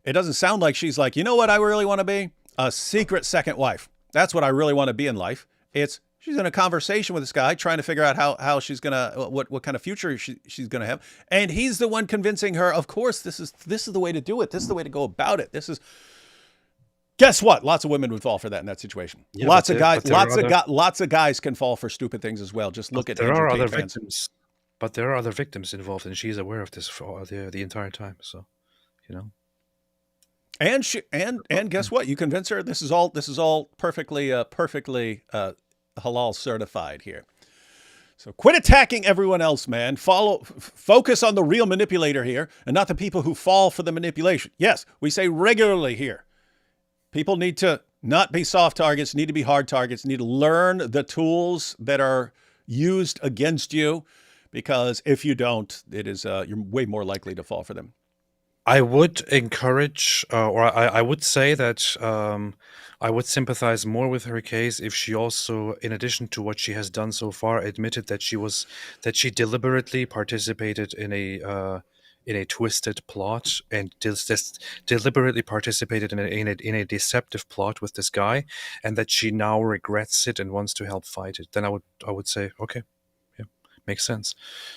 it doesn't sound like she's like, you know what I really want to be? A secret second wife. That's what I really want to be in life. She's in a conversation with this guy trying to figure out how she's going to, what kind of future she's going to have. And he's the one convincing her, of course, this is the way to do it. This is the way to go about it. Guess what? Lots of women would fall for that in that situation. Yeah, lots of guys can fall for stupid things as well. Just look at there are other victims. But there are other victims involved, and she's aware of this for the entire time. So, And guess what? You convince her this is all perfectly halal certified here. So quit attacking everyone else, man. Focus on the real manipulator here, and not the people who fall for the manipulation. Yes, we say regularly here, people need to not be soft targets, need to be hard targets, need to learn the tools that are used against you, because if you don't, it is you're way more likely to fall for them. I would encourage, or I would say that I would sympathize more with her case if she also, in addition to what she has done so far, admitted that she deliberately participated in in a twisted plot and just deliberately participated in a deceptive plot with this guy, and that she now regrets it and wants to help fight it, then I would say, okay, yeah, makes sense.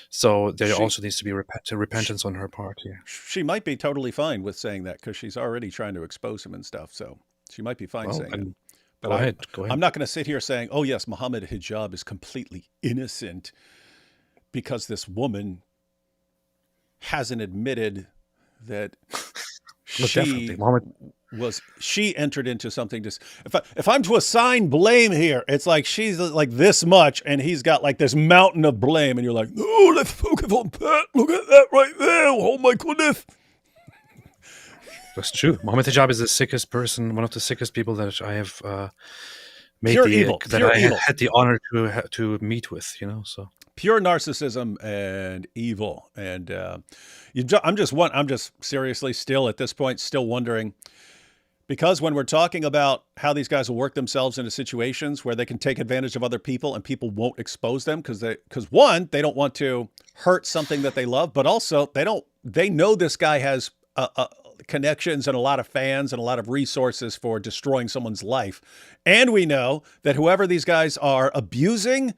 So there also needs to be repentance on her part. Yeah, she might be totally fine with saying that because she's already trying to expose him and stuff. So she might be fine saying it. But go ahead. I'm not going to sit here saying, oh yes, Mohammed Hijab is completely innocent because this woman hasn't admitted that she entered into something. If I'm to assign blame here, it's like she's like this much and he's got like this mountain of blame, and you're like, no, let's focus on that. Look at that right there. Oh my goodness. That's true. Mohammed Hijab is the sickest person, one of the sickest people that I have had the honor to meet with. So pure narcissism and evil. And I'm just seriously still at this point still wondering, because when we're talking about how these guys will work themselves into situations where they can take advantage of other people and people won't expose them because one, they don't want to hurt something that they love, but also they know this guy has connections and a lot of fans and a lot of resources for destroying someone's life. And we know that whoever these guys are abusing,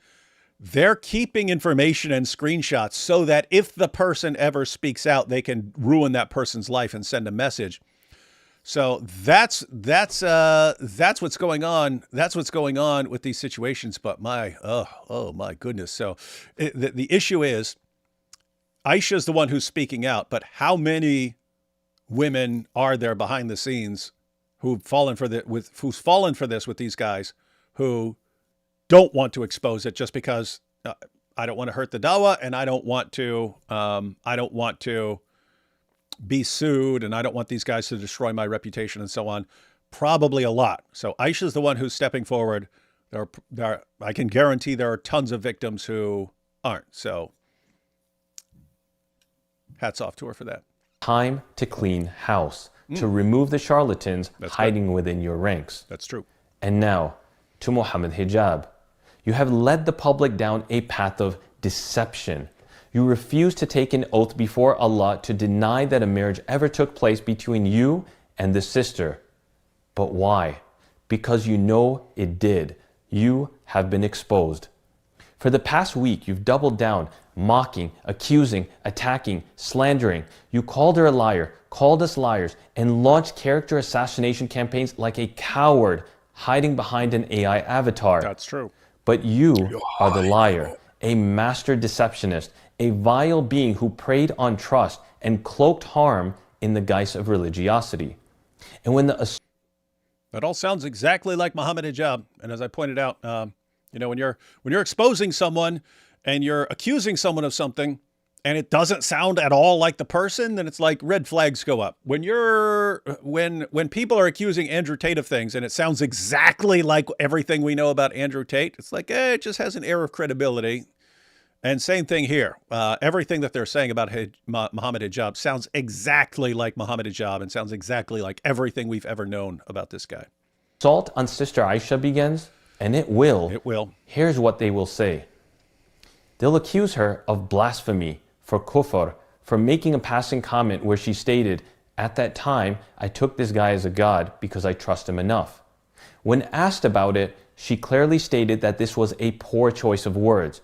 they're keeping information and screenshots so that if the person ever speaks out, they can ruin that person's life and send a message. So that's what's going on. That's what's going on with these situations. But oh my goodness. So the issue is Aisha's the one who's speaking out, but how many women are there behind the scenes who've fallen for this with these guys who don't want to expose it just because I don't want to hurt the Dawa and I don't want to be sued and I don't want these guys to destroy my reputation and so on. Probably a lot. So Aisha's the one who's stepping forward. I can guarantee there are tons of victims who aren't. So hats off to her for that. Time to clean house, to remove the charlatans hiding within your ranks. That's true. And now, to Mohammed Hijab. You have led the public down a path of deception. You refuse to take an oath before Allah to deny that a marriage ever took place between you and the sister. But why? Because you know it did. You have been exposed. For the past week, you've doubled down, mocking, accusing, attacking, slandering. You called her a liar, called us liars, and launched character assassination campaigns like a coward hiding behind an AI avatar. That's true. But you are the liar, a master deceptionist, a vile being who preyed on trust and cloaked harm in the guise of religiosity. And when that all sounds exactly like Mohammed Hijab. And as I pointed out, when you're exposing someone and you're accusing someone of something and it doesn't sound at all like the person, then it's like red flags go up. When people are accusing Andrew Tate of things and it sounds exactly like everything we know about Andrew Tate, it's like, it just has an air of credibility. And same thing here. Everything that they're saying about Mohammed Hijab sounds exactly like Mohammed Hijab and sounds exactly like everything we've ever known about this guy. Assault on Sister Aisha begins, and it will. It will. Here's what they will say. They'll accuse her of blasphemy, for kufr, for making a passing comment where she stated, at that time, I took this guy as a god because I trust him enough. When asked about it, she clearly stated that this was a poor choice of words,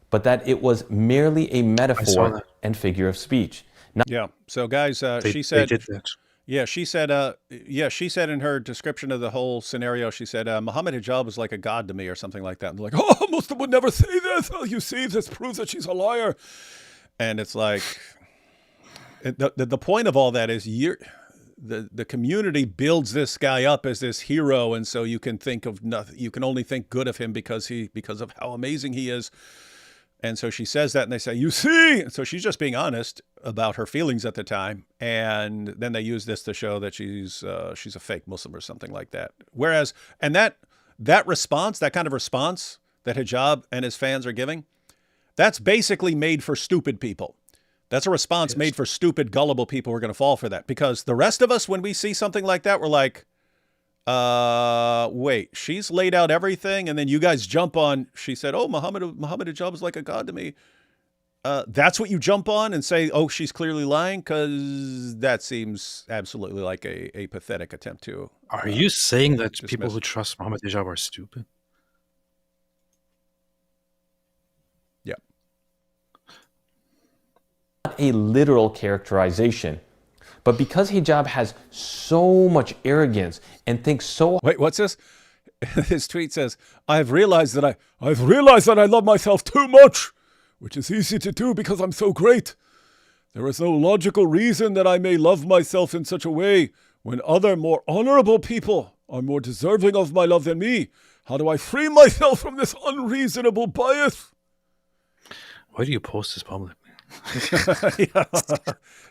but that it was merely a metaphor and figure of speech. Yeah. So guys, she said, they did that. Yeah, she said in her description of the whole scenario, she said, Mohammed Hijab was like a god to me or something like that. And they're like, oh, Muslim would never say this. Oh, you see, this proves that she's a liar. And it's like, the point of all that is the community builds this guy up as this hero. And so you can think of nothing. You can only think good of him because of how amazing he is. And so she says that and they say, you see, and so she's just being honest about her feelings at the time. And then they use this to show that she's a fake Muslim or something like that. Whereas, and that response, that kind of response that Hijab and his fans are giving, that's basically made for stupid people. That's a response made for stupid, gullible people who are going to fall for that. Because the rest of us, when we see something like that, we're like, wait, she's laid out everything, and then you guys jump on, she said, oh, Muhammad Hijab is like a god to me. that's what you jump on and say, oh, she's clearly lying? Because that seems absolutely like a pathetic attempt to... Are you saying that people who trust Mohammed Hijab are stupid? Yeah. Not a literal characterization, but because hijab has so much arrogance and thinks so... Wait, what's this? His tweet says, I've realized that I love myself too much, which is easy to do because I'm so great. There is no logical reason that I may love myself in such a way when other more honorable people are more deserving of my love than me. How do I free myself from this unreasonable bias? Why do you post this publicly? Yeah.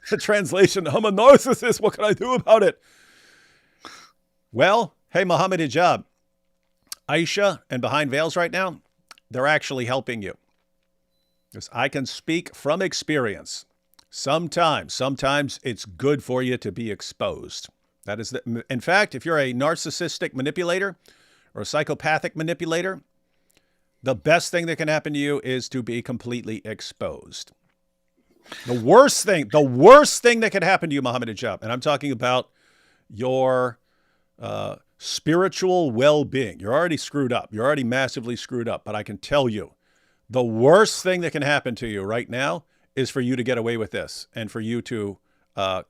The translation, I'm a narcissist. What can I do about it? Well, hey, Mohammed Hijab. Aisha and Behind Veils right now, they're actually helping you. Because I can speak from experience. Sometimes it's good for you to be exposed. That is, in fact, if you're a narcissistic manipulator or a psychopathic manipulator, the best thing that can happen to you is to be completely exposed. The worst thing that can happen to you, Mohammed Hijab, and I'm talking about your spiritual well-being. You're already screwed up. You're already massively screwed up. But I can tell you, the worst thing that can happen to you right now is for you to get away with this and for you to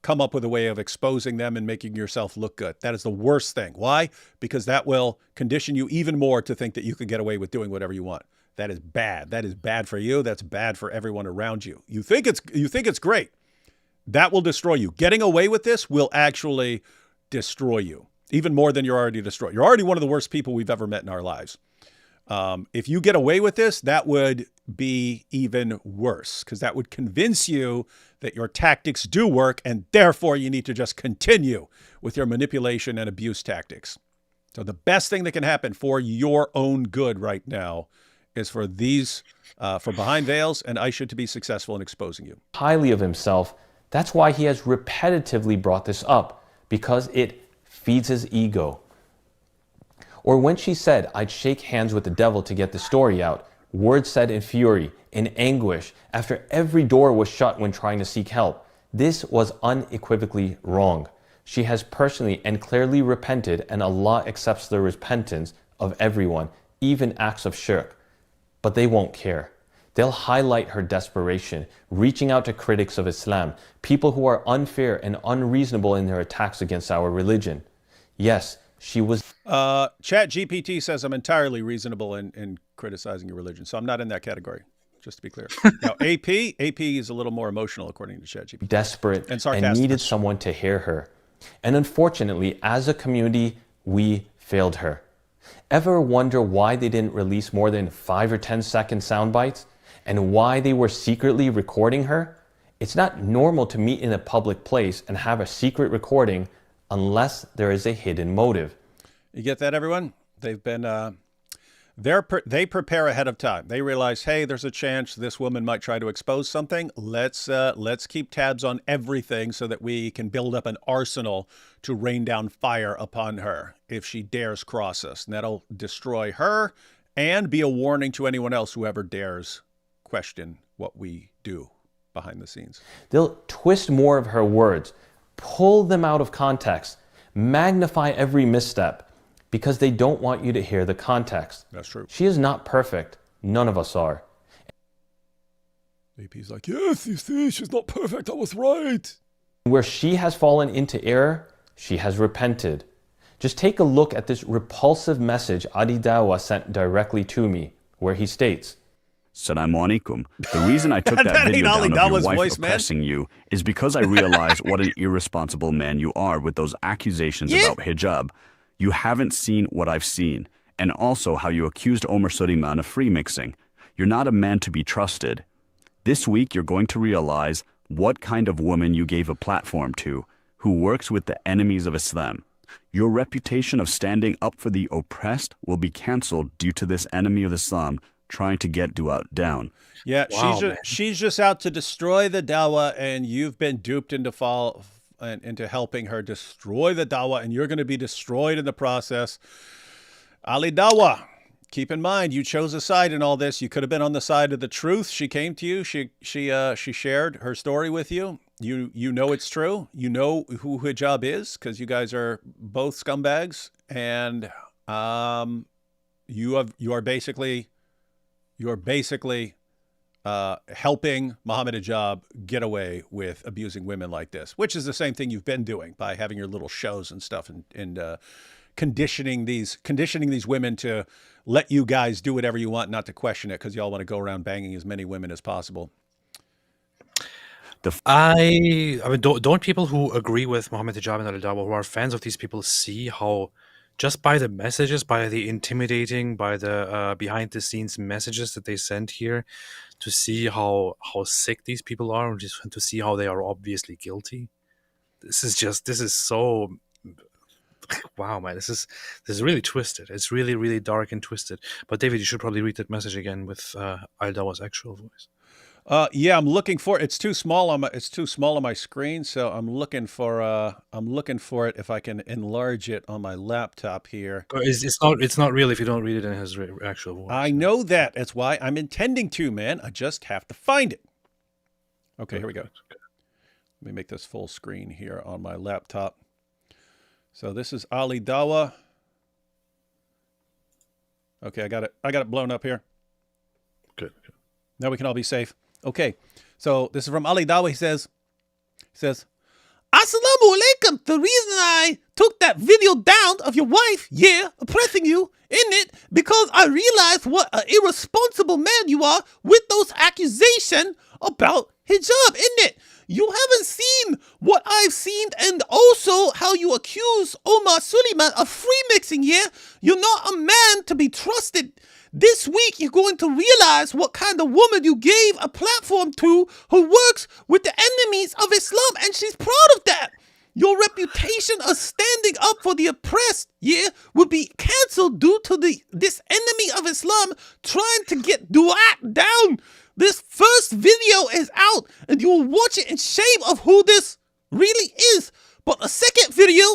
come up with a way of exposing them and making yourself look good. That is the worst thing. Why? Because that will condition you even more to think that you can get away with doing whatever you want. That is bad. That is bad for you. That's bad for everyone around you. You think it's great. That will destroy you. Getting away with this will actually destroy you, even more than you're already destroyed. You're already one of the worst people we've ever met in our lives. If you get away with this, that would be even worse because that would convince you that your tactics do work and therefore you need to just continue with your manipulation and abuse tactics. So the best thing that can happen for your own good right now is for for Behind Veils and Aisha to be successful in exposing you. Highly of himself. That's why he has repetitively brought this up, because it feeds his ego. Or when she said, I'd shake hands with the devil to get the story out, words said in fury, in anguish, after every door was shut when trying to seek help. This was unequivocally wrong. She has personally and clearly repented, and Allah accepts the repentance of everyone, even acts of shirk. But they won't care. They'll highlight her desperation, reaching out to critics of Islam, people who are unfair and unreasonable in their attacks against our religion. Yes, she was... ChatGPT says I'm entirely reasonable in criticizing your religion, so I'm not in that category, just to be clear. Now, AP is a little more emotional, according to ChatGPT. Desperate and needed someone to hear her. And unfortunately, as a community, we failed her. Ever wonder why they didn't release more than 5 or 10 second sound bites? And why they were secretly recording her? It's not normal to meet in a public place and have a secret recording unless there is a hidden motive. You get that, everyone? They've been, they prepare ahead of time. They realize, hey, there's a chance this woman might try to expose something. Let's keep tabs on everything so that we can build up an arsenal to rain down fire upon her if she dares cross us. And that'll destroy her and be a warning to anyone else who ever dares question what we do behind the scenes. They'll twist more of her words, pull them out of context, magnify every misstep, because they don't want you to hear the context. That's true. She is not perfect. None of us are. AP's like, yes, you see, she's not perfect. I was right. Where she has fallen into error, she has repented. Just take a look at this repulsive message Adi Dawa sent directly to me, where he states, Assalamu alaikum. The reason I took that video down of your wife oppressing you is because I realized what an irresponsible man you are with those accusations about hijab. You haven't seen what I've seen, and also how you accused Omar Suleiman of free mixing. You're not a man to be trusted. This week you're going to realize what kind of woman you gave a platform to, who works with the enemies of Islam. Your reputation of standing up for the oppressed will be cancelled due to this enemy of Islam trying to get Dawah down. Yeah, wow, she's just out to destroy the Dawa, and you've been duped into helping her destroy the Dawa, and you're going to be destroyed in the process. Ali Dawa, keep in mind, you chose a side in all this. You could have been on the side of the truth. She came to you. She shared her story with you. You know it's true. You know who Hijab is because you guys are both scumbags, and you are basically helping Mohammed Hijab get away with abusing women like this, which is the same thing you've been doing by having your little shows and stuff and conditioning these women to let you guys do whatever you want, not to question it, because y'all want to go around banging as many women as possible. I mean, don't people who agree with Mohammed Hijab and Dawa, who are fans of these people, see how just by the messages, by the intimidating, by the behind-the-scenes messages that they send here, to see how sick these people are, and just to see how they are obviously guilty? This is so... Wow, man, this is really twisted. It's really, really dark and twisted. But David, you should probably read that message again with Al-Dawa's actual voice. Yeah, I'm looking for it. It's too small on my screen, so I'm looking for it if I can enlarge it on my laptop here. It's not real if you don't read it in his actual voice. I know that. That's why I'm intending to, man. I just have to find it. Okay, here we go. Let me make this full screen here on my laptop. So this is Ali Dawa. Okay, I got it blown up here. Good. Now we can all be safe. Okay, so this is from Ali Dawa. He says, Assalamu alaikum. The reason I took that video down of your wife, oppressing you in it, because I realized what an irresponsible man you are with those accusations about hijab, isn't it? You haven't seen what I've seen, and also how you accuse Omar Suleiman of free mixing, You're not a man to be trusted. This week, you're going to realize what kind of woman you gave a platform to who works with the enemies of Islam, and she's proud of that. Your reputation of standing up for the oppressed, will be canceled due to this enemy of Islam trying to get Duat down. This first video is out, and you will watch it in shame of who this really is. But a second video,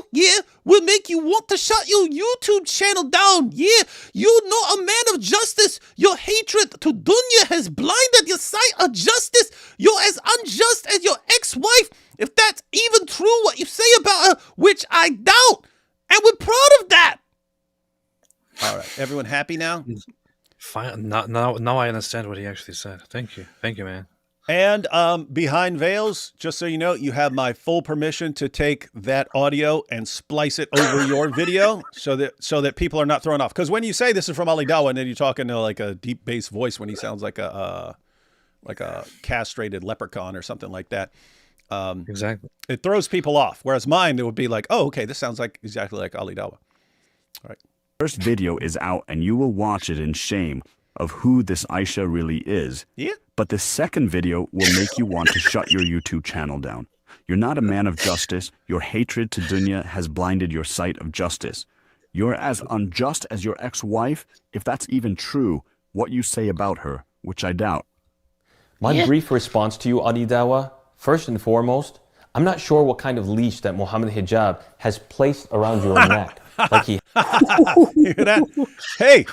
will make you want to shut your YouTube channel down. You're not a man of justice. Your hatred to dunya has blinded your sight of justice. You're as unjust as your ex-wife, if that's even true what you say about her, which I doubt. And we're proud of that. All right, everyone happy now? Fine. Now I understand what he actually said. Thank you, man. And behind veils, just so you know, you have my full permission to take that audio and splice it over your video, so that people are not thrown off. Because when you say this is from Ali Dawa, and then you talk into like a deep bass voice when he sounds like a castrated leprechaun or something like that, exactly, it throws people off. Whereas mine, it would be like, oh, okay, this sounds like exactly like Ali Dawa. All right. First video is out, and you will watch it in shame of who this Aisha really is. Yeah. But the second video will make you want to shut your YouTube channel down. You're not a man of justice. Your hatred to dunya has blinded your sight of justice. You're as unjust as your ex-wife, if that's even true, what you say about her, which I doubt. My brief response to you, Ali Dawa, first and foremost, I'm not sure what kind of leash that Mohammed Hijab has placed around your neck. Like he... You hear that? Hey!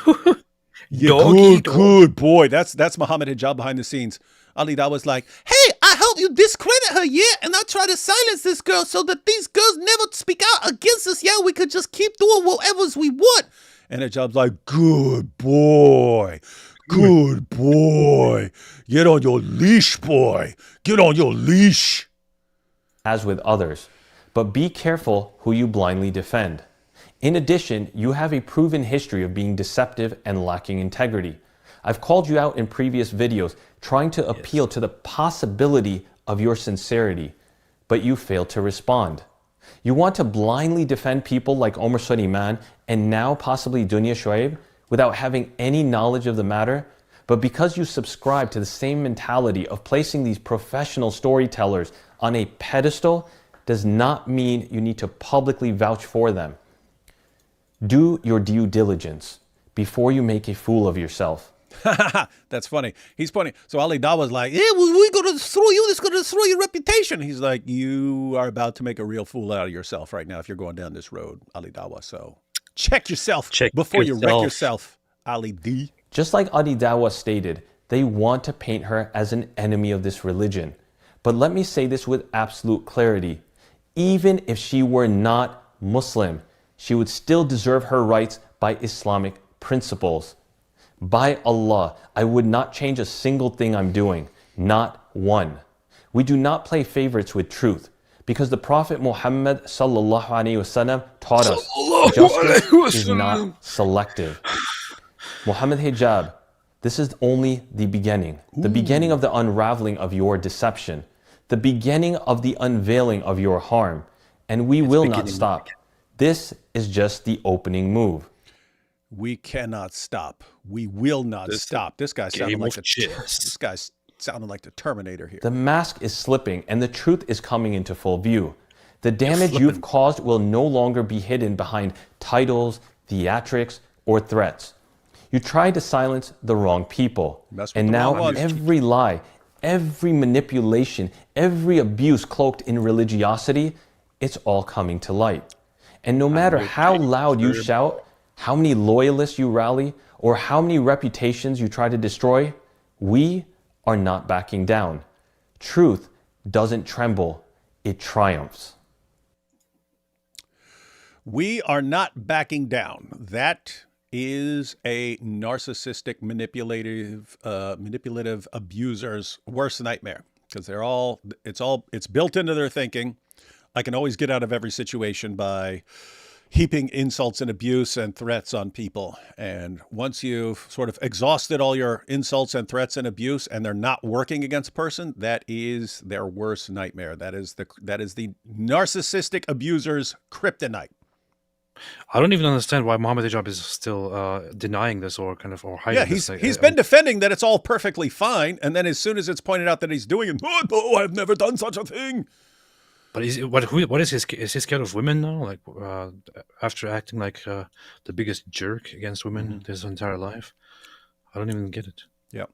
Good boy. That's Mohammed Hijab behind the scenes. Ali Dawa was like, hey, I helped you discredit her, and I try to silence this girl so that these girls never speak out against us, we could just keep doing whatever we want. And Hijab's like, good boy. Get on your leash, boy. Get on your leash. As with others, but be careful who you blindly defend. In addition, you have a proven history of being deceptive and lacking integrity. I've called you out in previous videos trying to appeal to the possibility of your sincerity, but you failed to respond. You want to blindly defend people like Omar Suleiman and now possibly Dunya Shoaib without having any knowledge of the matter, but because you subscribe to the same mentality of placing these professional storytellers on a pedestal does not mean you need to publicly vouch for them. Do your due diligence before you make a fool of yourself. That's funny. He's funny. So Ali Dawa's like, we're going to destroy you. This is going to destroy your reputation. He's like, you are about to make a real fool out of yourself right now if you're going down this road, Ali Dawa. So check yourself before you wreck yourself. Ali D. Just like Adi Dawa stated, they want to paint her as an enemy of this religion. But let me say this with absolute clarity. Even if she were not Muslim, she would still deserve her rights by Islamic principles. By Allah, I would not change a single thing I'm doing, not one. We do not play favorites with truth, because the Prophet Muhammad sallallahu alaihi wasallam taught us justice is not selective. Muhammed Hijab, this is only the beginning of the unraveling of your deception, the beginning of the unveiling of your harm, and we will not stop. This is just the opening move. We cannot stop. We will not stop. This guy sounded like the Terminator here. The mask is slipping and the truth is coming into full view. The damage you've caused will no longer be hidden behind titles, theatrics, or threats. You tried to silence the wrong people. And now every lie, every manipulation, every abuse cloaked in religiosity, it's all coming to light. And no matter how loud you shout, how many loyalists you rally, or how many reputations you try to destroy, we are not backing down. Truth doesn't tremble, it triumphs. We are not backing down. That is a narcissistic, manipulative abuser's worst nightmare, because it's built into their thinking. I can always get out of every situation by heaping insults and abuse and threats on people. And once you've sort of exhausted all your insults and threats and abuse and they're not working against a person, that is their worst nightmare. That is the narcissistic abuser's kryptonite. I don't even understand why Mohammed Hijab is still denying this or hiding this. He's been defending that it's all perfectly fine, and then as soon as it's pointed out that he's doing it, oh, I've never done such a thing. But what is he scared of women now? Like after acting like the biggest jerk against women his entire life? I don't even get it. Yeah.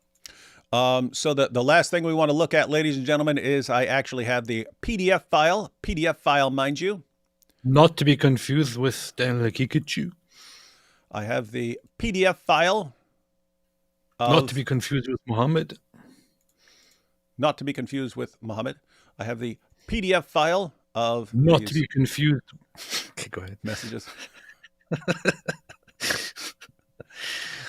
So the last thing we want to look at, ladies and gentlemen, is I actually have the PDF file, mind you. Not to be confused with Daniel Kikachu. I have the PDF file. Not to be confused with Muhammad. Not to be confused with Muhammad. I have the PDF file of not to be confused. Okay, go ahead. Messages.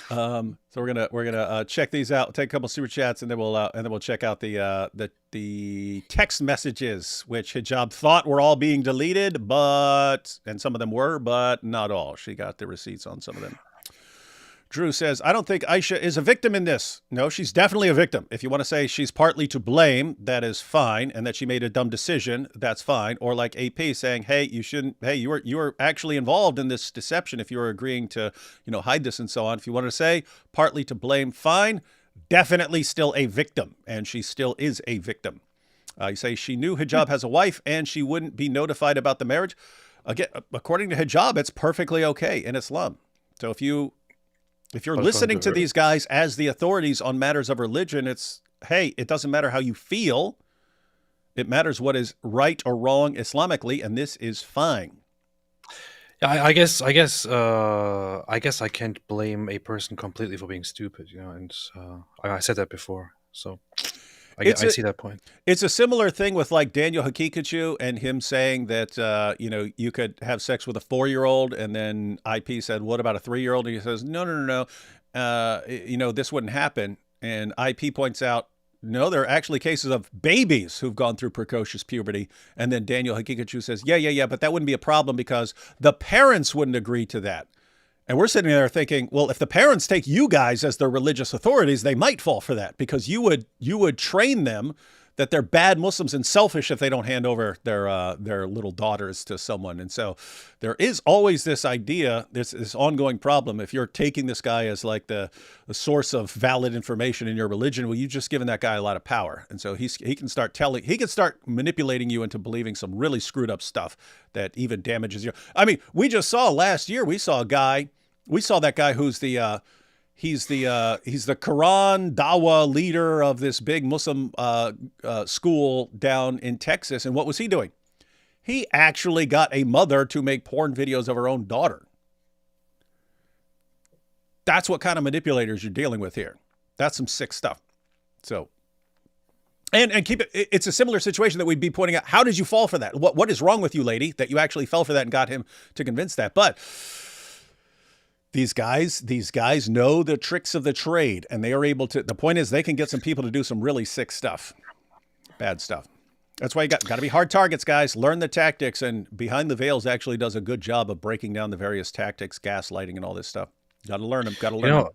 So we're gonna check these out. Take a couple super chats, and then we'll check out the text messages, which Hijab thought were all being deleted, and some of them were, but not all. She got the receipts on some of them. Drew says, I don't think Aisha is a victim in this. No, she's definitely a victim. If you want to say she's partly to blame, that is fine, and that she made a dumb decision, that's fine. Or like AP saying, hey, you shouldn't, hey, you were actually involved in this deception if you were agreeing to, hide this and so on. If you want to say partly to blame, fine. Definitely still a victim, and she still is a victim. You say she knew Hijab has a wife and she wouldn't be notified about the marriage. Again, according to Hijab, it's perfectly okay in Islam. So if you're listening to these guys as the authorities on matters of religion, it doesn't matter how you feel. It matters what is right or wrong Islamically, and this is fine. Yeah, I guess I can't blame a person completely for being stupid, and I said that before, so I see that point. It's a similar thing with like Daniel Hakikachu and him saying that you could have sex with a 4-year-old, and then IP said, "What about a 3-year-old?" And he says, "No, this wouldn't happen." And IP points out, no, there are actually cases of babies who've gone through precocious puberty. And then Daniel Hakikachu says, yeah, but that wouldn't be a problem because the parents wouldn't agree to that. And we're sitting there thinking, well, if the parents take you guys as their religious authorities, they might fall for that because you would train them that they're bad Muslims and selfish if they don't hand over their little daughters to someone. And so there is always this idea, this ongoing problem. If you're taking this guy as like the source of valid information in your religion, well, you've just given that guy a lot of power. And so he can start manipulating you into believing some really screwed up stuff that even damages you. I mean, we just saw last year, we saw that guy who's he's the Quran Dawa leader of this big Muslim school down in Texas. And what was he doing? He actually got a mother to make porn videos of her own daughter. That's what kind of manipulators you're dealing with here. That's some sick stuff. So, and keep it. It's a similar situation that we'd be pointing out. How did you fall for that? What is wrong with you, lady, that you actually fell for that and got him to convince that? But these guys know the tricks of the trade, and they are able to. The point is, they can get some people to do some really sick stuff, bad stuff. That's why you got to be hard targets, guys. Learn the tactics, and Behind the Veils actually does a good job of breaking down the various tactics, gaslighting, and all this stuff. Got to learn them. Got to learn them.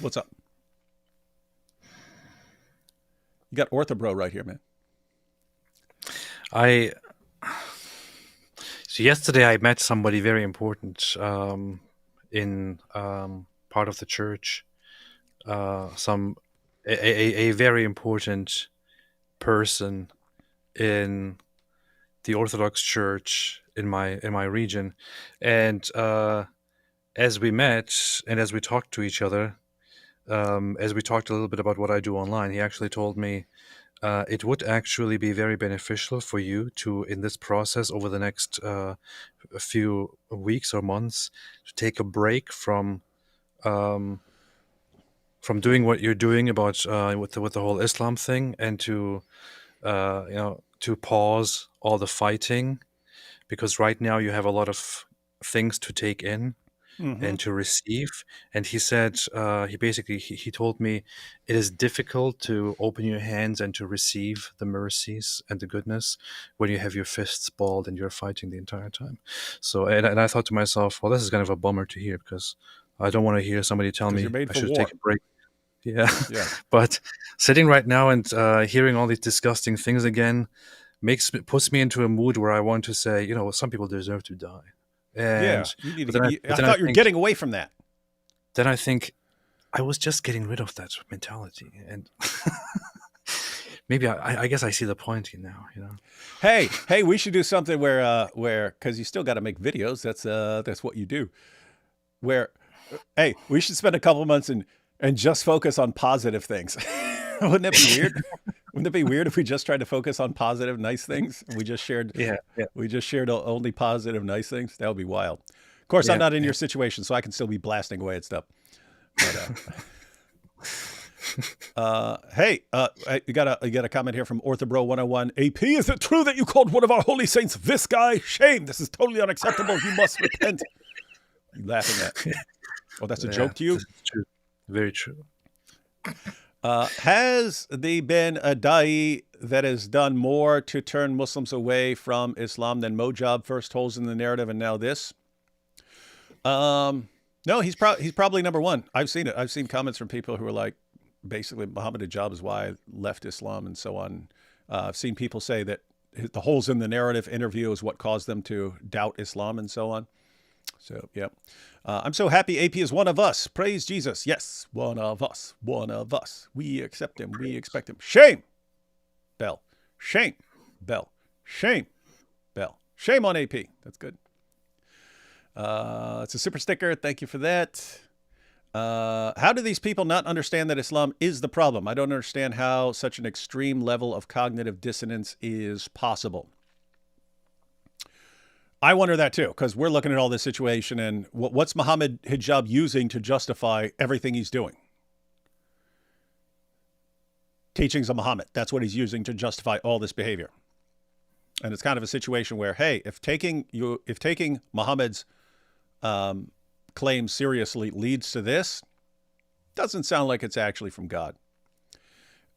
What's up? You got Orthobro right here, man. So yesterday I met somebody very important in part of the church. A very important person in the Orthodox Church in my region, and as we met and as we talked to each other, as we talked a little bit about what I do online, he actually told me it would actually be very beneficial for you to, in this process over the next a few weeks or months, to take a break from doing what you're doing about with the whole Islam thing, and to to pause all the fighting, because right now you have a lot of things to take in and to receive. And he said, he told me, it is difficult to open your hands and to receive the mercies and the goodness when you have your fists balled and you're fighting the entire time. So, and I thought to myself, well, this is kind of a bummer to hear, because I don't want to hear somebody tell me I should take a break. Yeah. But sitting right now and hearing all these disgusting things again puts me into a mood where I want to say, some people deserve to die. And you need to I thought you were getting away from that. Then I think I was just getting rid of that mentality, and maybe I guess I see the point now. Hey, we should do something where because you still got to make videos. That's what you do. Where, hey, we should spend a couple months and just focus on positive things. Wouldn't that be weird? Wouldn't it be weird if we just tried to focus on positive, nice things? We just shared, we just shared only positive, nice things. That would be wild. Of course, I'm not in your situation, so I can still be blasting away at stuff. But, hey, you got a comment here from Orthobro 101. AP, is it true that you called one of our holy saints this guy? Shame. This is totally unacceptable. You must repent. You laughing at? Oh, that's a joke to you? True. Very true. Has there been a da'i that has done more to turn Muslims away from Islam than Mojab first holds in the narrative and now this? No, he's probably number one. I've seen it. I've seen comments from people who are like, basically, Mohammed Hijab is why I left Islam and so on. I've seen people say that the holes in the narrative interview is what caused them to doubt Islam and so on. So, yeah. I'm so happy AP is one of us. Praise Jesus. Yes, one of us. One of us. We accept him. We expect him. Shame. Bell. Shame. Bell. Shame. Bell. Shame on AP. That's good. It's a super sticker. Thank you for that. How do these people not understand that Islam is the problem? I don't understand how such an extreme level of cognitive dissonance is possible. I wonder that too, because we're looking at all this situation and what's Mohammed Hijab using to justify everything he's doing? Teachings of Muhammad. That's what he's using to justify all this behavior. And it's kind of a situation where, hey, if taking Muhammad's claim seriously leads to this, doesn't sound like it's actually from God.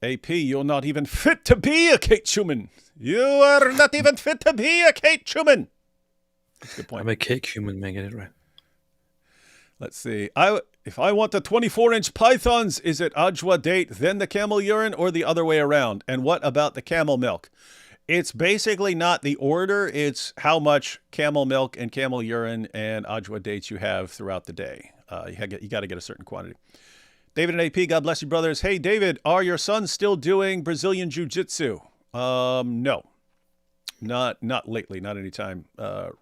AP, you're not even fit to be a Kate Schumann. You are not even fit to be a Kate Schumann. That's a good point. I'm a cake human, man. Get it right. Let's see. If I want the 24-inch pythons, is it ajwa date, then the camel urine, or the other way around? And what about the camel milk? It's basically not the order. It's how much camel milk and camel urine and ajwa dates you have throughout the day. You got to get a certain quantity. David and AP, God bless you, brothers. Hey, David, are your sons still doing Brazilian Jiu-Jitsu? No. Not lately, not any time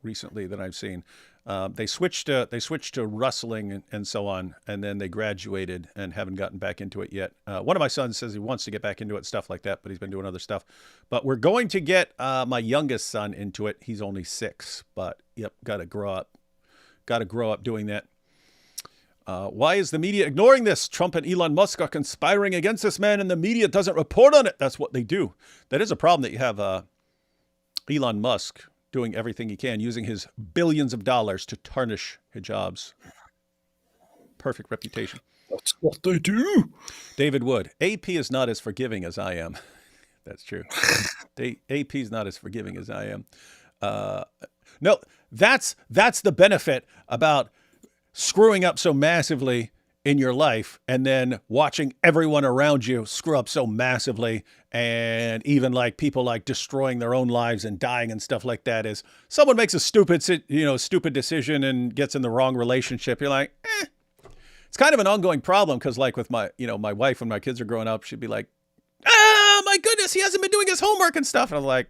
recently that I've seen. They switched to wrestling and so on, and then they graduated and haven't gotten back into it yet. One of my sons says he wants to get back into it, stuff like that, but he's been doing other stuff. But we're going to get my youngest son into it. He's only 6, but yep, got to grow up doing that. Why is the media ignoring this? Trump and Elon Musk are conspiring against this man and the media doesn't report on it. That's what they do. That is a problem that you have Elon Musk doing everything he can, using his billions of dollars to tarnish hijab's perfect reputation. That's what they do. David Wood, AP is not as forgiving as I am. That's true. AP is not as forgiving as I am. No, that's the benefit about screwing up so massively in your life and then watching everyone around you screw up so massively, and even like people like destroying their own lives and dying and stuff like that. Is someone makes a stupid decision and gets in the wrong relationship, you're like, It's kind of an ongoing problem, because like with my wife, when my kids are growing up, she'd be like, oh my goodness, he hasn't been doing his homework and stuff. And I was like,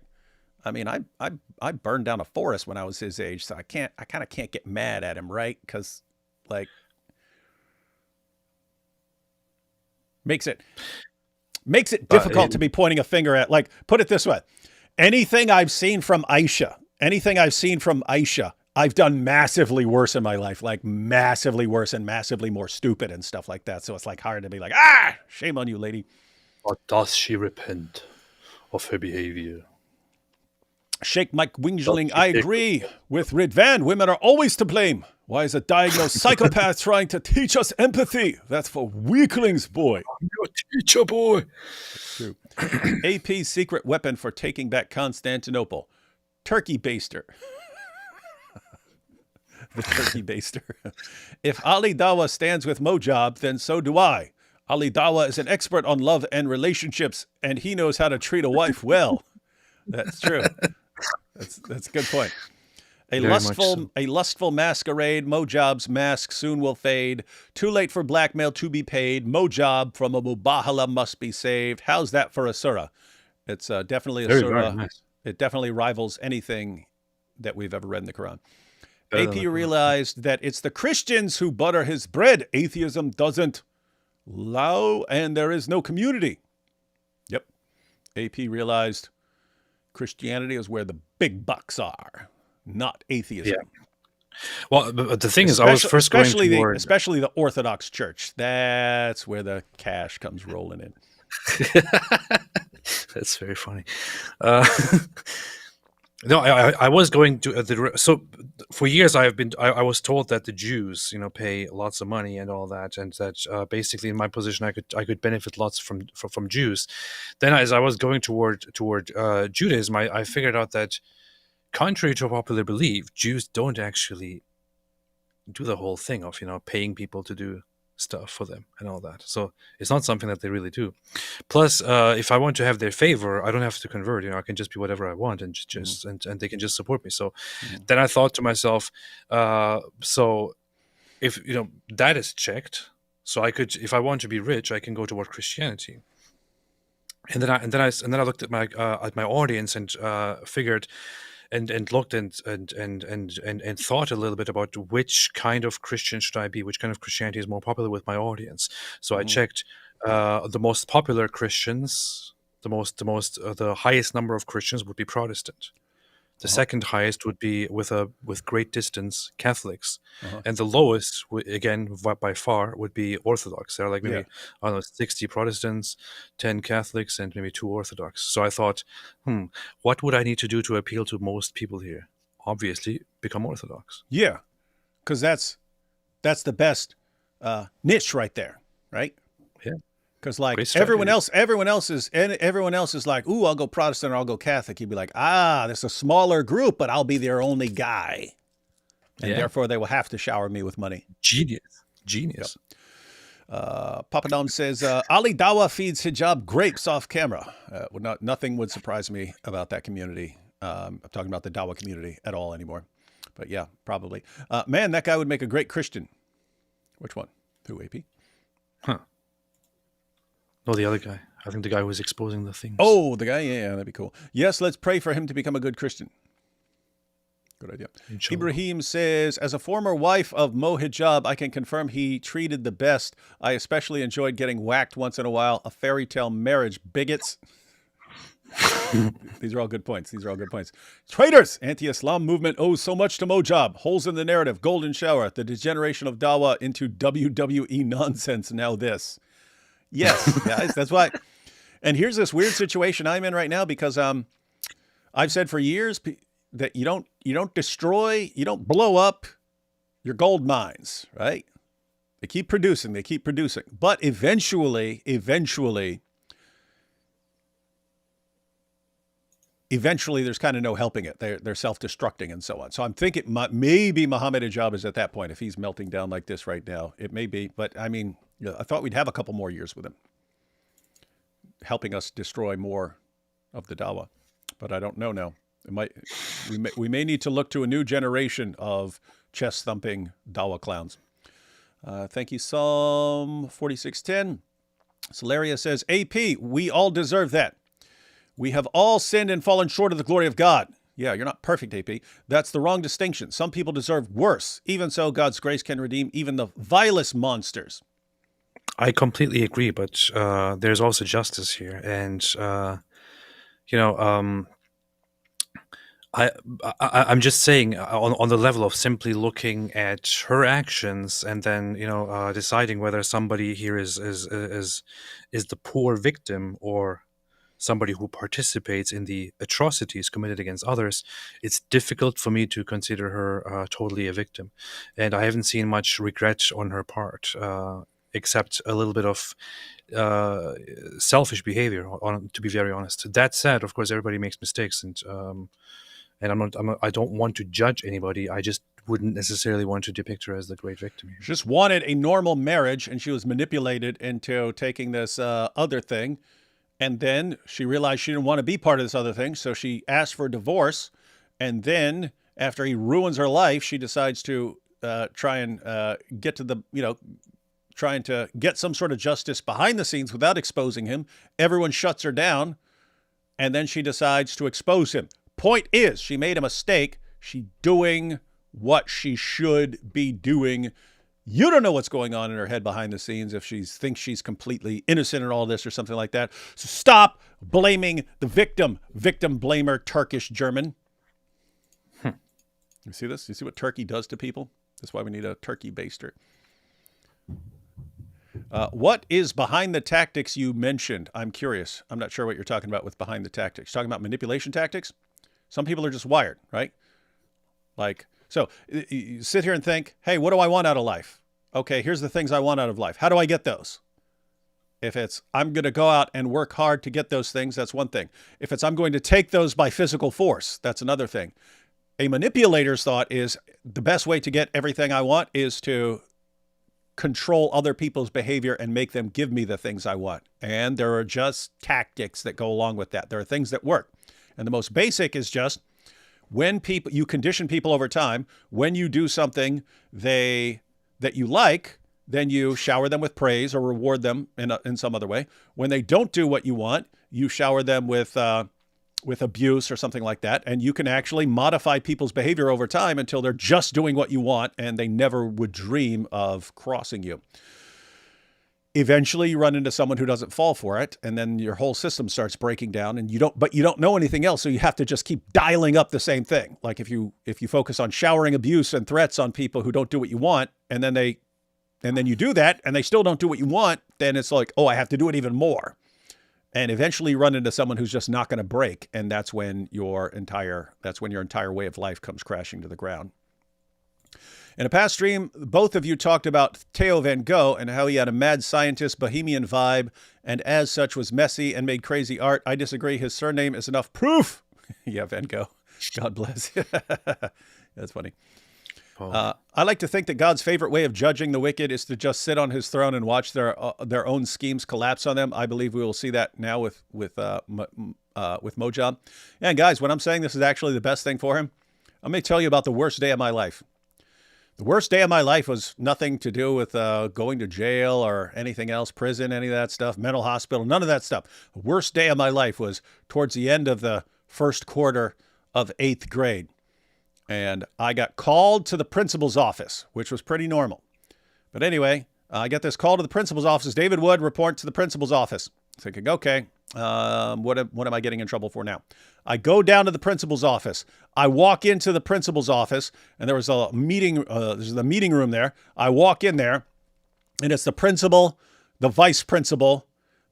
I mean, I burned down a forest when I was his age, so I kind of can't get mad at him, right? Because like makes it difficult to be pointing a finger at. Like, put it this way, anything I've seen from Aisha, I've done massively worse in my life, like massively worse and massively more stupid and stuff like that. So it's like hard to be like, shame on you, lady. Or does she repent of her behavior? Sheikh Mike Wingling, I agree with Ridvan. Women are always to blame. Why is a diagnosed psychopath trying to teach us empathy? That's for weaklings, boy. I'm your teacher, boy. That's true. AP's secret weapon for taking back Constantinople. Turkey baster. The turkey baster. If Ali Dawa stands with Mojab, then so do I. Ali Dawa is an expert on love and relationships, and he knows how to treat a wife well. That's true. That's a good point. A lustful masquerade. Mojab's mask soon will fade. Too late for blackmail to be paid. Mojab from a mubahala must be saved. How's that for a surah? It's definitely a surah. Nice. It definitely rivals anything that we've ever read in the Quran. AP realized that it's the Christians who butter his bread. Atheism doesn't. Lao, and there is no community. Yep. AP realized Christianity is where the big bucks are, not atheism. Yeah. Well, but the thing is, I was first going toward... especially the Orthodox Church. That's where the cash comes rolling in. That's very funny. No, I was going to so for years I was told that the Jews, pay lots of money and all that, and that basically in my position I could benefit lots from Jews. Then as I was going toward Judaism, I figured out that contrary to popular belief, Jews don't actually do the whole thing of paying people to do stuff for them and all that. So it's not something that they really do. Plus, if I want to have their favor, I don't have to convert. I can just be whatever I want and just and they can just support me. So then I thought to myself, so if that is checked, so I could, if I want to be rich, I can go toward Christianity. And then I looked at my audience and figured. And looked and thought a little bit about which kind of Christian should I be, which kind of Christianity is more popular with my audience. So I checked the most popular Christians, the highest number of Christians would be Protestant. The second highest would be with great distance Catholics, and the lowest, again by far, would be Orthodox. There are like maybe 60 Protestants, 10 Catholics, and maybe 2 Orthodox. So I thought, what would I need to do to appeal to most people here? Obviously, become Orthodox. Yeah, because that's the best niche right there, right? Yeah. Because like everyone else is like, ooh, I'll go Protestant or I'll go Catholic. You'd be like, there's a smaller group, but I'll be their only guy. And therefore they will have to shower me with money. Genius. Yep. Papa Don says, Ali Dawa feeds hijab grapes off camera. Nothing would surprise me about that community. I'm talking about the Dawa community at all anymore. But yeah, probably. Man, that guy would make a great Christian. Which one? Who, AP? Huh. No, the other guy. I think the guy who was exposing the things. Oh, the guy? Yeah, that'd be cool. Yes, let's pray for him to become a good Christian. Good idea. Inshallah. Ibrahim says, as a former wife of Mo Hijab, I can confirm he treated the best. I especially enjoyed getting whacked once in a while. A fairy tale marriage, bigots. These are all good points. Traitors! Anti-Islam movement owes so much to Mojab. Holes in the narrative. Golden shower. The degeneration of Dawa into WWE nonsense. Now this. Yes, guys, that's why. And here's this weird situation I'm in right now because I've said for years that you don't destroy, you don't blow up your gold mines, right? They keep producing. But eventually, there's kind of no helping it. They're self-destructing and so on. So I'm thinking maybe Mohammed Hijab is at that point. If he's melting down like this right now, it may be. But I mean, I thought we'd have a couple more years with him, helping us destroy more of the Dawa. But I don't know now. We may need to look to a new generation of chest-thumping Dawa clowns. Thank you, Psalm 46:10. Solaria says, AP, we all deserve that. We have all sinned and fallen short of the glory of God. Yeah, you're not perfect, AP. That's the wrong distinction. Some people deserve worse. Even so, God's grace can redeem even the vilest monsters. I completely agree, but there's also justice here. And, I'm just saying on the level of simply looking at her actions and then, deciding whether somebody here is the poor victim or somebody who participates in the atrocities committed against others, it's difficult for me to consider her totally a victim. And I haven't seen much regret on her part, except a little bit of selfish behavior, to be very honest. That said, of course, everybody makes mistakes, and I don't want to judge anybody. I just wouldn't necessarily want to depict her as the great victim here. She just wanted a normal marriage, and she was manipulated into taking this other thing. And then she realized she didn't want to be part of this other thing, so she asked for a divorce. And then, after he ruins her life, she decides to try and get to the, trying to get some sort of justice behind the scenes without exposing him. Everyone shuts her down, and then she decides to expose him. Point is, she made a mistake. She's doing what she should be doing. You don't know what's going on in her head behind the scenes if she thinks she's completely innocent in all this or something like that. So stop blaming the victim. Victim blamer, Turkish German. You see this? You see what Turkey does to people? That's why we need a turkey baster. What is behind the tactics you mentioned? I'm curious. I'm not sure what you're talking about with behind the tactics. You're talking about manipulation tactics? Some people are just wired, right? So you sit here and think, hey, what do I want out of life? Okay, here's the things I want out of life. How do I get those? If it's, I'm going to go out and work hard to get those things, that's one thing. If it's, I'm going to take those by physical force, that's another thing. A manipulator's thought is the best way to get everything I want is to control other people's behavior and make them give me the things I want. And there are just tactics that go along with that. There are things that work. And the most basic is just when you condition people over time, when you do something that you like, then you shower them with praise or reward them in some other way. When they don't do what you want, you shower them with abuse or something like that. And you can actually modify people's behavior over time until they're just doing what you want and they never would dream of crossing you. Eventually you run into someone who doesn't fall for it, and then your whole system starts breaking down, and you don't know anything else, so you have to just keep dialing up the same thing. Like if you focus on showering abuse and threats on people who don't do what you want, and then you do that and they still don't do what you want, then it's like, oh, I have to do it even more. And eventually you run into someone who's just not going to break, and that's when your entire way of life comes crashing to the ground. In a past stream, both of you talked about Theo Van Gogh and how he had a mad scientist, bohemian vibe, and as such was messy and made crazy art. I disagree. His surname is enough proof. Yeah, Van Gogh. God bless. That's funny. I like to think that God's favorite way of judging the wicked is to just sit on his throne and watch their own schemes collapse on them. I believe we will see that now with Mojab. And guys, when I'm saying this is actually the best thing for him, I'm going to tell you about the worst day of my life. The worst day of my life was nothing to do with going to jail or anything else, prison, any of that stuff, mental hospital, none of that stuff. The worst day of my life was towards the end of the first quarter of 8th grade. And I got called to the principal's office, which was pretty normal. But anyway, I got this call to the principal's office. David Wood, report to the principal's office. Thinking, okay, what am I getting in trouble for now? I go down to the principal's office. I walk into the principal's office, and there was a meeting. There's the meeting room there. I walk in there, and it's the principal, the vice principal,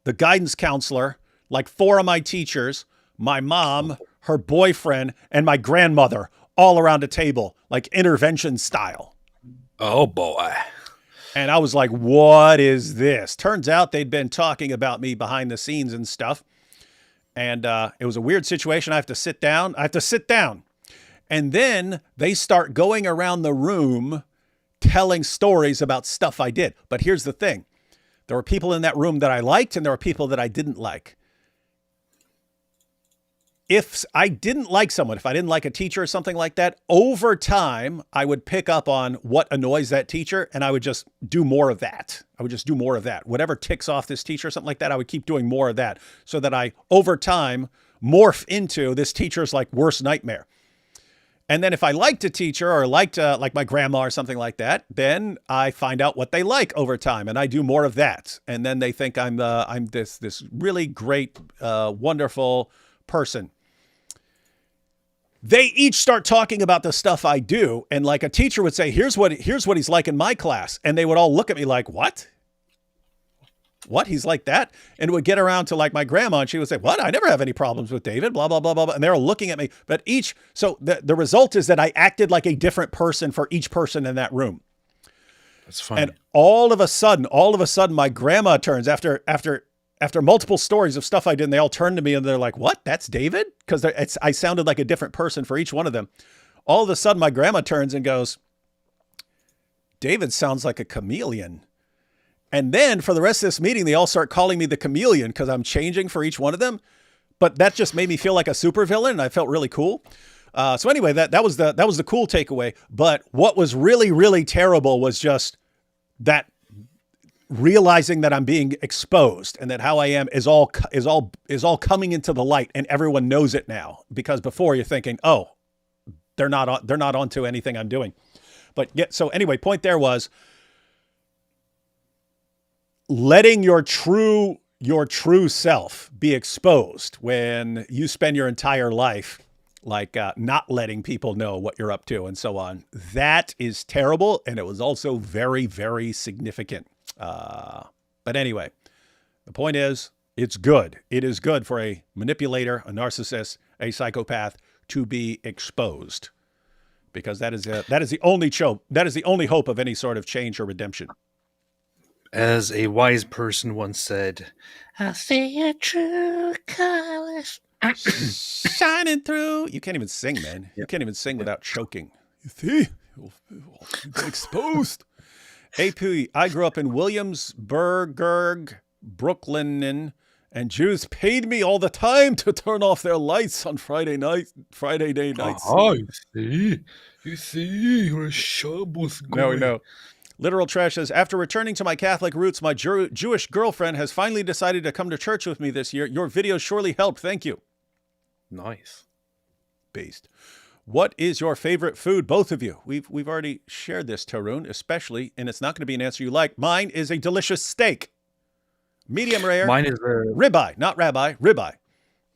the guidance counselor, like 4 of my teachers, my mom, her boyfriend, and my grandmother, all around a table, like intervention style. Oh boy. And I was like, what is this? Turns out they'd been talking about me behind the scenes and stuff. And it was a weird situation. I have to sit down. And then they start going around the room telling stories about stuff I did. But here's the thing. There were people in that room that I liked, and there were people that I didn't like. If I didn't like someone, if I didn't like a teacher or something like that, over time, I would pick up on what annoys that teacher, and I would just do more of that. Whatever ticks off this teacher or something like that, I would keep doing more of that so that I, over time, morph into this teacher's like worst nightmare. And then if I liked a teacher or liked like my grandma or something like that, then I find out what they like over time, and I do more of that. And then they think I'm this really great, wonderful person. They each start talking about the stuff I do. And like a teacher would say, here's what he's like in my class. And they would all look at me like, what? What? He's like that? And it would get around to like my grandma, and she would say, what? I never have any problems with David, blah, blah, blah, blah, blah. And they're all looking at me. But so the result is that I acted like a different person for each person in that room. That's funny. And all of a sudden, my grandma turns after multiple stories of stuff I did, and they all turn to me and they're like, what? That's David? Because I sounded like a different person for each one of them. All of a sudden, my grandma turns and goes, David sounds like a chameleon. And then for the rest of this meeting, they all start calling me the chameleon because I'm changing for each one of them. But that just made me feel like a supervillain, and I felt really cool. So anyway, that was the cool takeaway. But what was really, really terrible was just that realizing that I'm being exposed and that how I am is all coming into the light, and everyone knows it now. Because before you're thinking, oh, they're not onto anything I'm doing. But yeah, so anyway, point there was letting your true self be exposed when you spend your entire life like not letting people know what you're up to and so on. That is terrible, and it was also very, very significant. But anyway, the point is, it's good. It is good for a manipulator, a narcissist, a psychopath to be exposed, because that is the only hope of any sort of change or redemption. As a wise person once said, I see your true colors shining through. You can't even sing, man. You can't even sing without choking. You see? You've been exposed. AP, I grew up in Williamsburg, Brooklyn, and Jews paid me all the time to turn off their lights on Friday day nights. Oh, you see, you're a Shabbos guy. No. Literal Trash says, after returning to my Catholic roots, my Jewish girlfriend has finally decided to come to church with me this year. Your video surely helped. Thank you. Nice. Based. What is your favorite food, both of you? We've already shared this, Tarun, especially, and it's not going to be an answer you like. Mine is a delicious steak. Medium rare. Mine is ribeye, not rabbi, ribeye.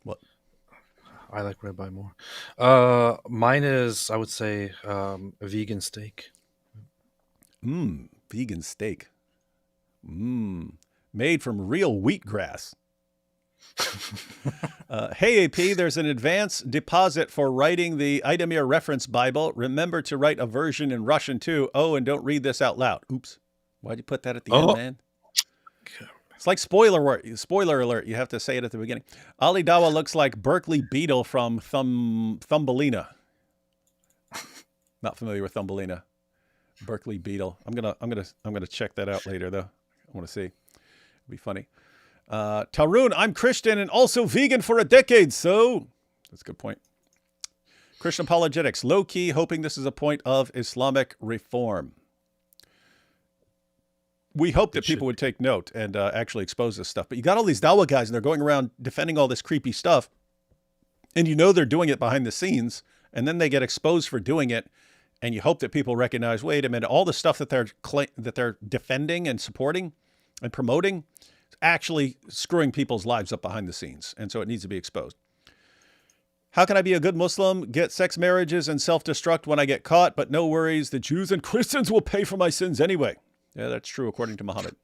What? I like ribeye more. Mine is, I would say, a vegan steak. Vegan steak. Made from real wheatgrass. Hey, AP, there's an advance deposit for writing the Idemir Reference Bible. Remember to write a version in Russian, too. Oh, and don't read this out loud. Oops. Why'd you put that at the end, man? It's like spoiler alert. You have to say it at the beginning. Ali Dawa looks like Berkeley Beetle from Thumbelina. Not familiar with Thumbelina. Berkeley Beetle. I'm gonna check that out later, though. I want to see. It'd be funny. Tarun, I'm Christian and also vegan for a decade, so that's a good point. Christian apologetics, low key, hoping this is a point of Islamic reform. We hope that people would take note and actually expose this stuff. But you got all these Dawa guys, and they're going around defending all this creepy stuff, and you know they're doing it behind the scenes, and then they get exposed for doing it. And you hope that people recognize, wait a minute, all the stuff that they're defending and supporting and promoting is actually screwing people's lives up behind the scenes. And so it needs to be exposed. How can I be a good Muslim, get sex marriages and self-destruct when I get caught? But no worries, the Jews and Christians will pay for my sins anyway. Yeah, that's true according to Muhammad.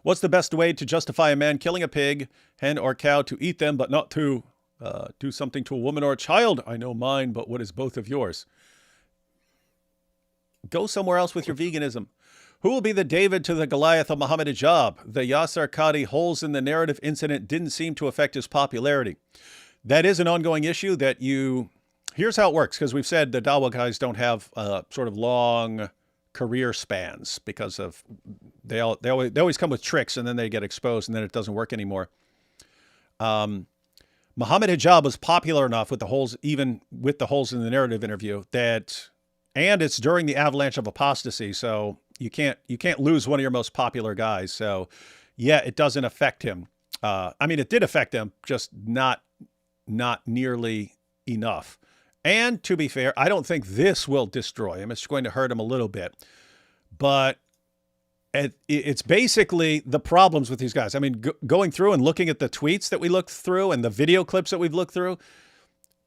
What's the best way to justify a man killing a pig, hen, or cow to eat them, but not to do something to a woman or a child? I know mine, but what is both of yours? Go somewhere else with your veganism. Who will be the David to the Goliath of Mohammed Hijab? The Yasser Qadi holes in the narrative incident didn't seem to affect his popularity. That is an ongoing issue that you... Here's how it works, because we've said the Dawa guys don't have sort of long career spans because of... They always come with tricks and then they get exposed and then it doesn't work anymore. Mohammed Hijab was popular enough with the holes, even with the holes in the narrative interview, that... And it's during the avalanche of apostasy, so you can't lose one of your most popular guys. So, yeah, it doesn't affect him. I mean, it did affect him, just not nearly enough. And to be fair, I don't think this will destroy him. It's going to hurt him a little bit. But it's basically the problems with these guys. I mean, going through and looking at the tweets that we looked through and the video clips that we've looked through,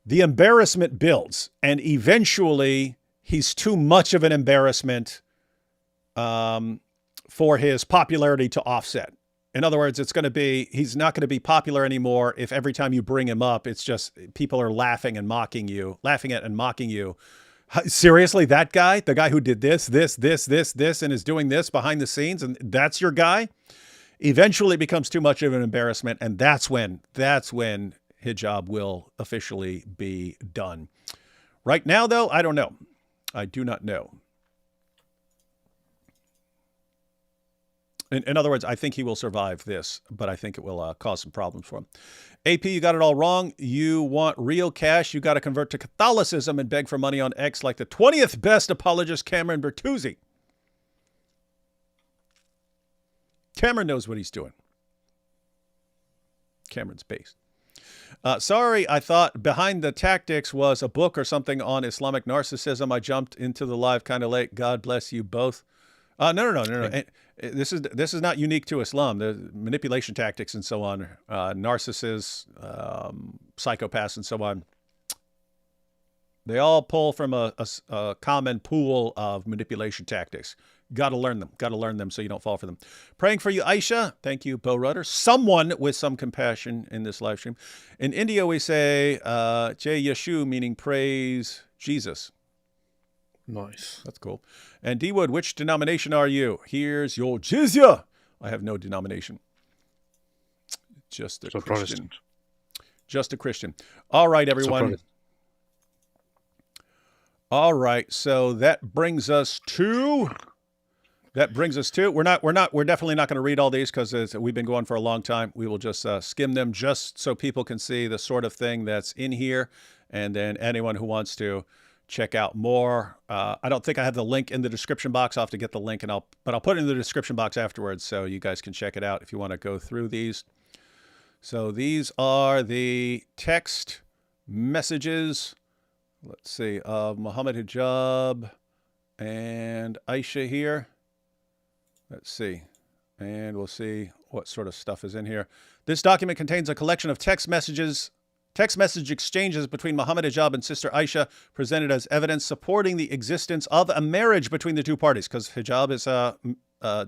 the embarrassment builds. And eventually... he's too much of an embarrassment for his popularity to offset. In other words, he's not going to be popular anymore if every time you bring him up, it's just people are laughing at and mocking you. Seriously, that guy, the guy who did this, and is doing this behind the scenes, and that's your guy? Eventually it becomes too much of an embarrassment, and that's when hijab will officially be done. Right now, though, I don't know. I do not know. In other words, I think he will survive this, but I think it will cause some problems for him. AP, you got it all wrong. You want real cash, you got to convert to Catholicism and beg for money on X like the 20th best apologist, Cameron Bertuzzi. Cameron knows what he's doing. Cameron's based. Sorry, I thought Behind the Tactics was a book or something on Islamic narcissism. I jumped into the live kind of late. God bless you both. No. This is not unique to Islam. The manipulation tactics and so on, narcissists, psychopaths and so on. They all pull from a common pool of manipulation tactics. Got to learn them. Got to learn them so you don't fall for them. Praying for you, Aisha. Thank you, Bo Rudder. Someone with some compassion in this live stream. In India, we say Jai Yeshu, meaning praise Jesus. Nice. That's cool. And D Wood, which denomination are you? Here's your jizya. I have no denomination. Just a Christian. Protestant. Just a Christian. All right, everyone. All right. So that brings us to. We're definitely not going to read all these because we've been going for a long time. We will just skim them just so people can see the sort of thing that's in here. And then anyone who wants to check out more. I don't think I have the link in the description box. I'll have to get the link but I'll put it in the description box afterwards so you guys can check it out if you want to go through these. So these are the text messages. Let's see, of Mohammed Hijab and Aisha here. Let's see, and we'll see what sort of stuff is in here. This document contains a collection of text message exchanges between Mohammed Hijab and Sister Aisha, presented as evidence supporting the existence of a marriage between the two parties, because Hijab is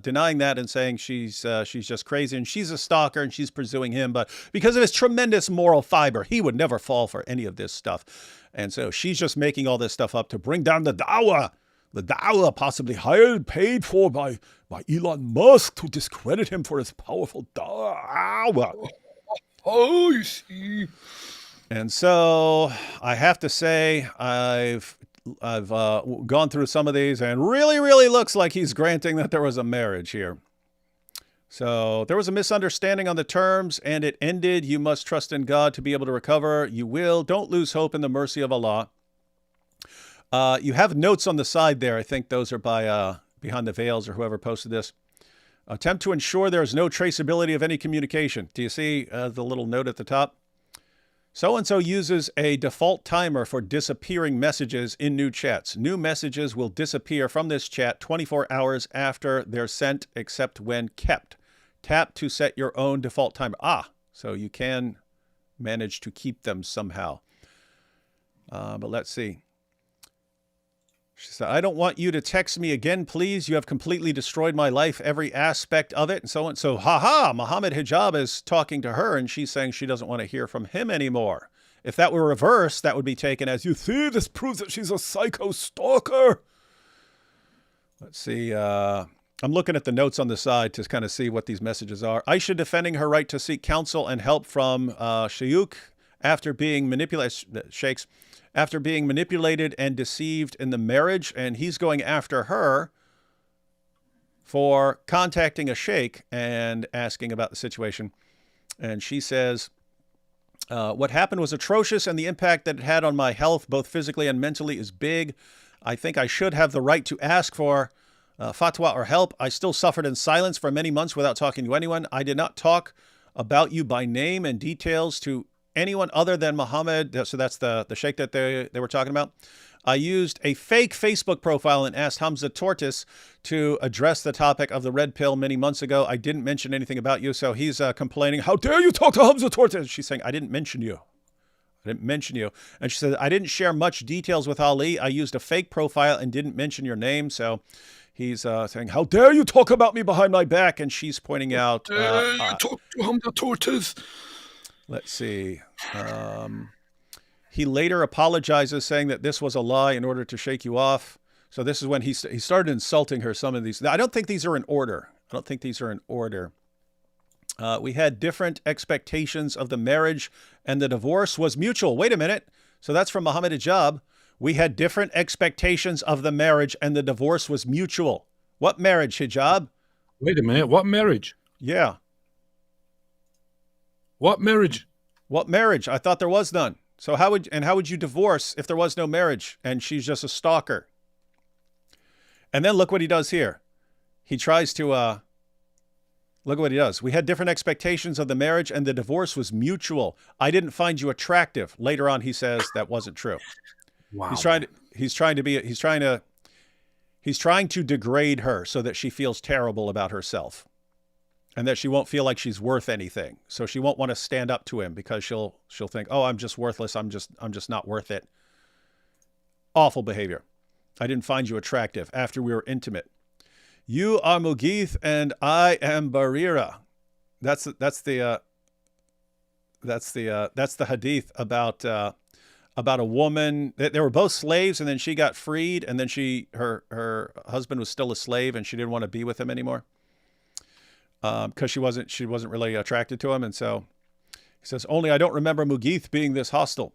denying that and saying she's just crazy and she's a stalker and she's pursuing him. But because of his tremendous moral fiber, he would never fall for any of this stuff. And so she's just making all this stuff up to bring down the Dawa. The Dawa, possibly hired, paid for by Elon Musk to discredit him for his powerful Dawa. Oh, you see. And so I have to say I've gone through some of these and really looks like he's granting that there was a marriage here. So there was a misunderstanding on the terms and it ended. You must trust in God to be able to recover. You will. Don't lose hope in the mercy of Allah. You have notes on the side there. I think those are by Behind the Veils or whoever posted this. Attempt to ensure there is no traceability of any communication. Do you see the little note at the top? So-and-so uses a default timer for disappearing messages in new chats. New messages will disappear from this chat 24 hours after they're sent, except when kept. Tap to set your own default timer. So you can manage to keep them somehow. But let's see. She said, I don't want you to text me again, please. You have completely destroyed my life, every aspect of it, and so on. So, Mohammed Hijab is talking to her, and she's saying she doesn't want to hear from him anymore. If that were reversed, that would be taken as, you see, this proves that she's a psycho stalker. Let's see. I'm looking at the notes on the side to kind of see what these messages are. Aisha defending her right to seek counsel and help from Shayuk after being manipulated, sheikhs, after being manipulated and deceived in the marriage, and he's going after her for contacting a sheikh and asking about the situation. And she says, what happened was atrocious, and the impact that it had on my health, both physically and mentally, is big. I think I should have the right to ask for fatwa or help. I still suffered in silence for many months without talking to anyone. I did not talk about you by name and details to anyone other than Muhammad. So that's the sheikh that they were talking about. I used a fake Facebook profile and asked Hamza Tortis to address the topic of the red pill many months ago. I didn't mention anything about you. So he's complaining, how dare you talk to Hamza Tortis? She's saying, I didn't mention you. I didn't mention you. And she said, I didn't share much details with Ali. I used a fake profile and didn't mention your name. So he's saying, how dare you talk about me behind my back? And she's pointing out, talk to Hamza Tortis. Let's see. He later apologizes, saying that this was a lie in order to shake you off. So this is when he started insulting her. Some of these. Now, I don't think these are in order. We had different expectations of the marriage, and the divorce was mutual. Wait a minute. So that's from Mohammed Hijab. We had different expectations of the marriage, and the divorce was mutual. What marriage, Hijab? Wait a minute. What marriage? Yeah. What marriage? What marriage? I thought there was none. So how would you divorce if there was no marriage and she's just a stalker? And then look what he does here. He tries to look at what he does. We had different expectations of the marriage and the divorce was mutual. I didn't find you attractive. Later on he says that wasn't true. Wow. He's trying to degrade her so that she feels terrible about herself. And that she won't feel like she's worth anything. So she won't want to stand up to him because she'll think, oh, I'm just worthless. I'm just not worth it. Awful behavior. I didn't find you attractive after we were intimate. You are Mughith and I am Barira. That's the hadith about a woman. They were both slaves, and then she got freed, and then her husband was still a slave, and she didn't want to be with him anymore. Because she wasn't really attracted to him. And so he says, only I don't remember Mughith being this hostile.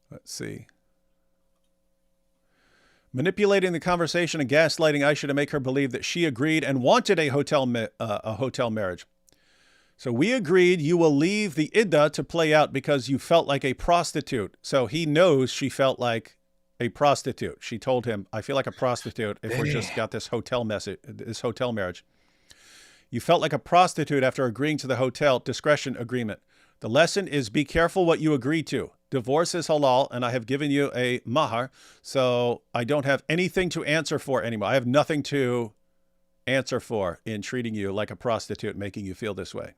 Let's see. Manipulating the conversation and gaslighting Aisha to make her believe that she agreed and wanted a hotel marriage. So we agreed you will leave the iddah to play out because you felt like a prostitute. So he knows she felt like a prostitute. She told him, I feel like a prostitute if we just got this hotel marriage. You felt like a prostitute after agreeing to the hotel discretion agreement. The lesson is be careful what you agree to. Divorce is halal, and I have given you a mahar, so I don't have anything to answer for anymore. I have nothing to answer for in treating you like a prostitute, making you feel this way.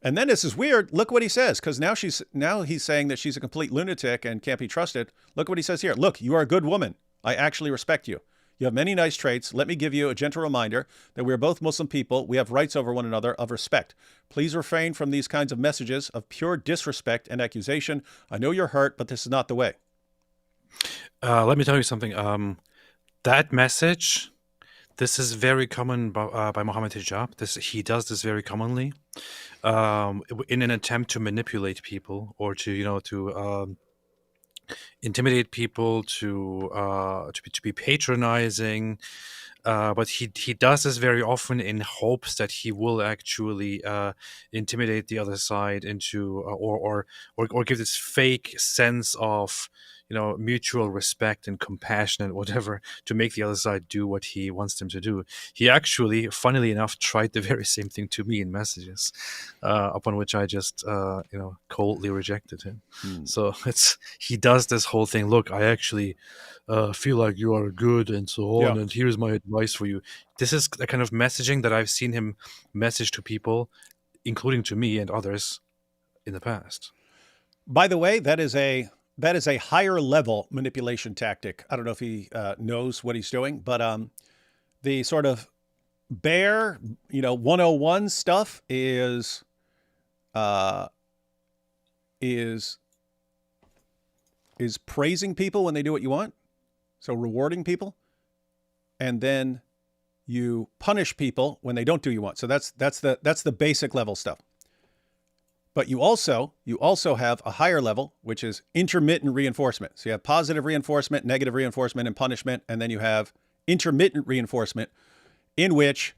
And then this is weird. Look what he says, because now he's saying that she's a complete lunatic and can't be trusted. Look what he says here. Look, you are a good woman. I actually respect you. You have many nice traits. Let me give you a gentle reminder that we are both Muslim people. We have rights over one another of respect. Please refrain from these kinds of messages of pure disrespect and accusation. I know you're hurt, but this is not the way. Let me tell you something. That message, this is very common by Mohammed Hijab. He does this very commonly. In an attempt to manipulate people or to intimidate people, to be patronizing, but he does this very often in hopes that he will actually intimidate the other side into or give this fake sense of mutual respect and compassion and whatever to make the other side do what he wants them to do. He actually, funnily enough, tried the very same thing to me in messages, upon which I just coldly rejected him. So he does this whole thing. Look, I actually feel like you are good and so on, and here's my advice for you. This is the kind of messaging that I've seen him message to people, including to me and others, in the past. By the way, that is a higher level manipulation tactic. I don't know if he knows what he's doing, but the sort of bare, 101 stuff is praising people when they do what you want. So rewarding people, and then you punish people when they don't do what you want. So that's the basic level stuff. But you also have a higher level, which is intermittent reinforcement. So you have positive reinforcement, negative reinforcement, and punishment. And then you have intermittent reinforcement, in which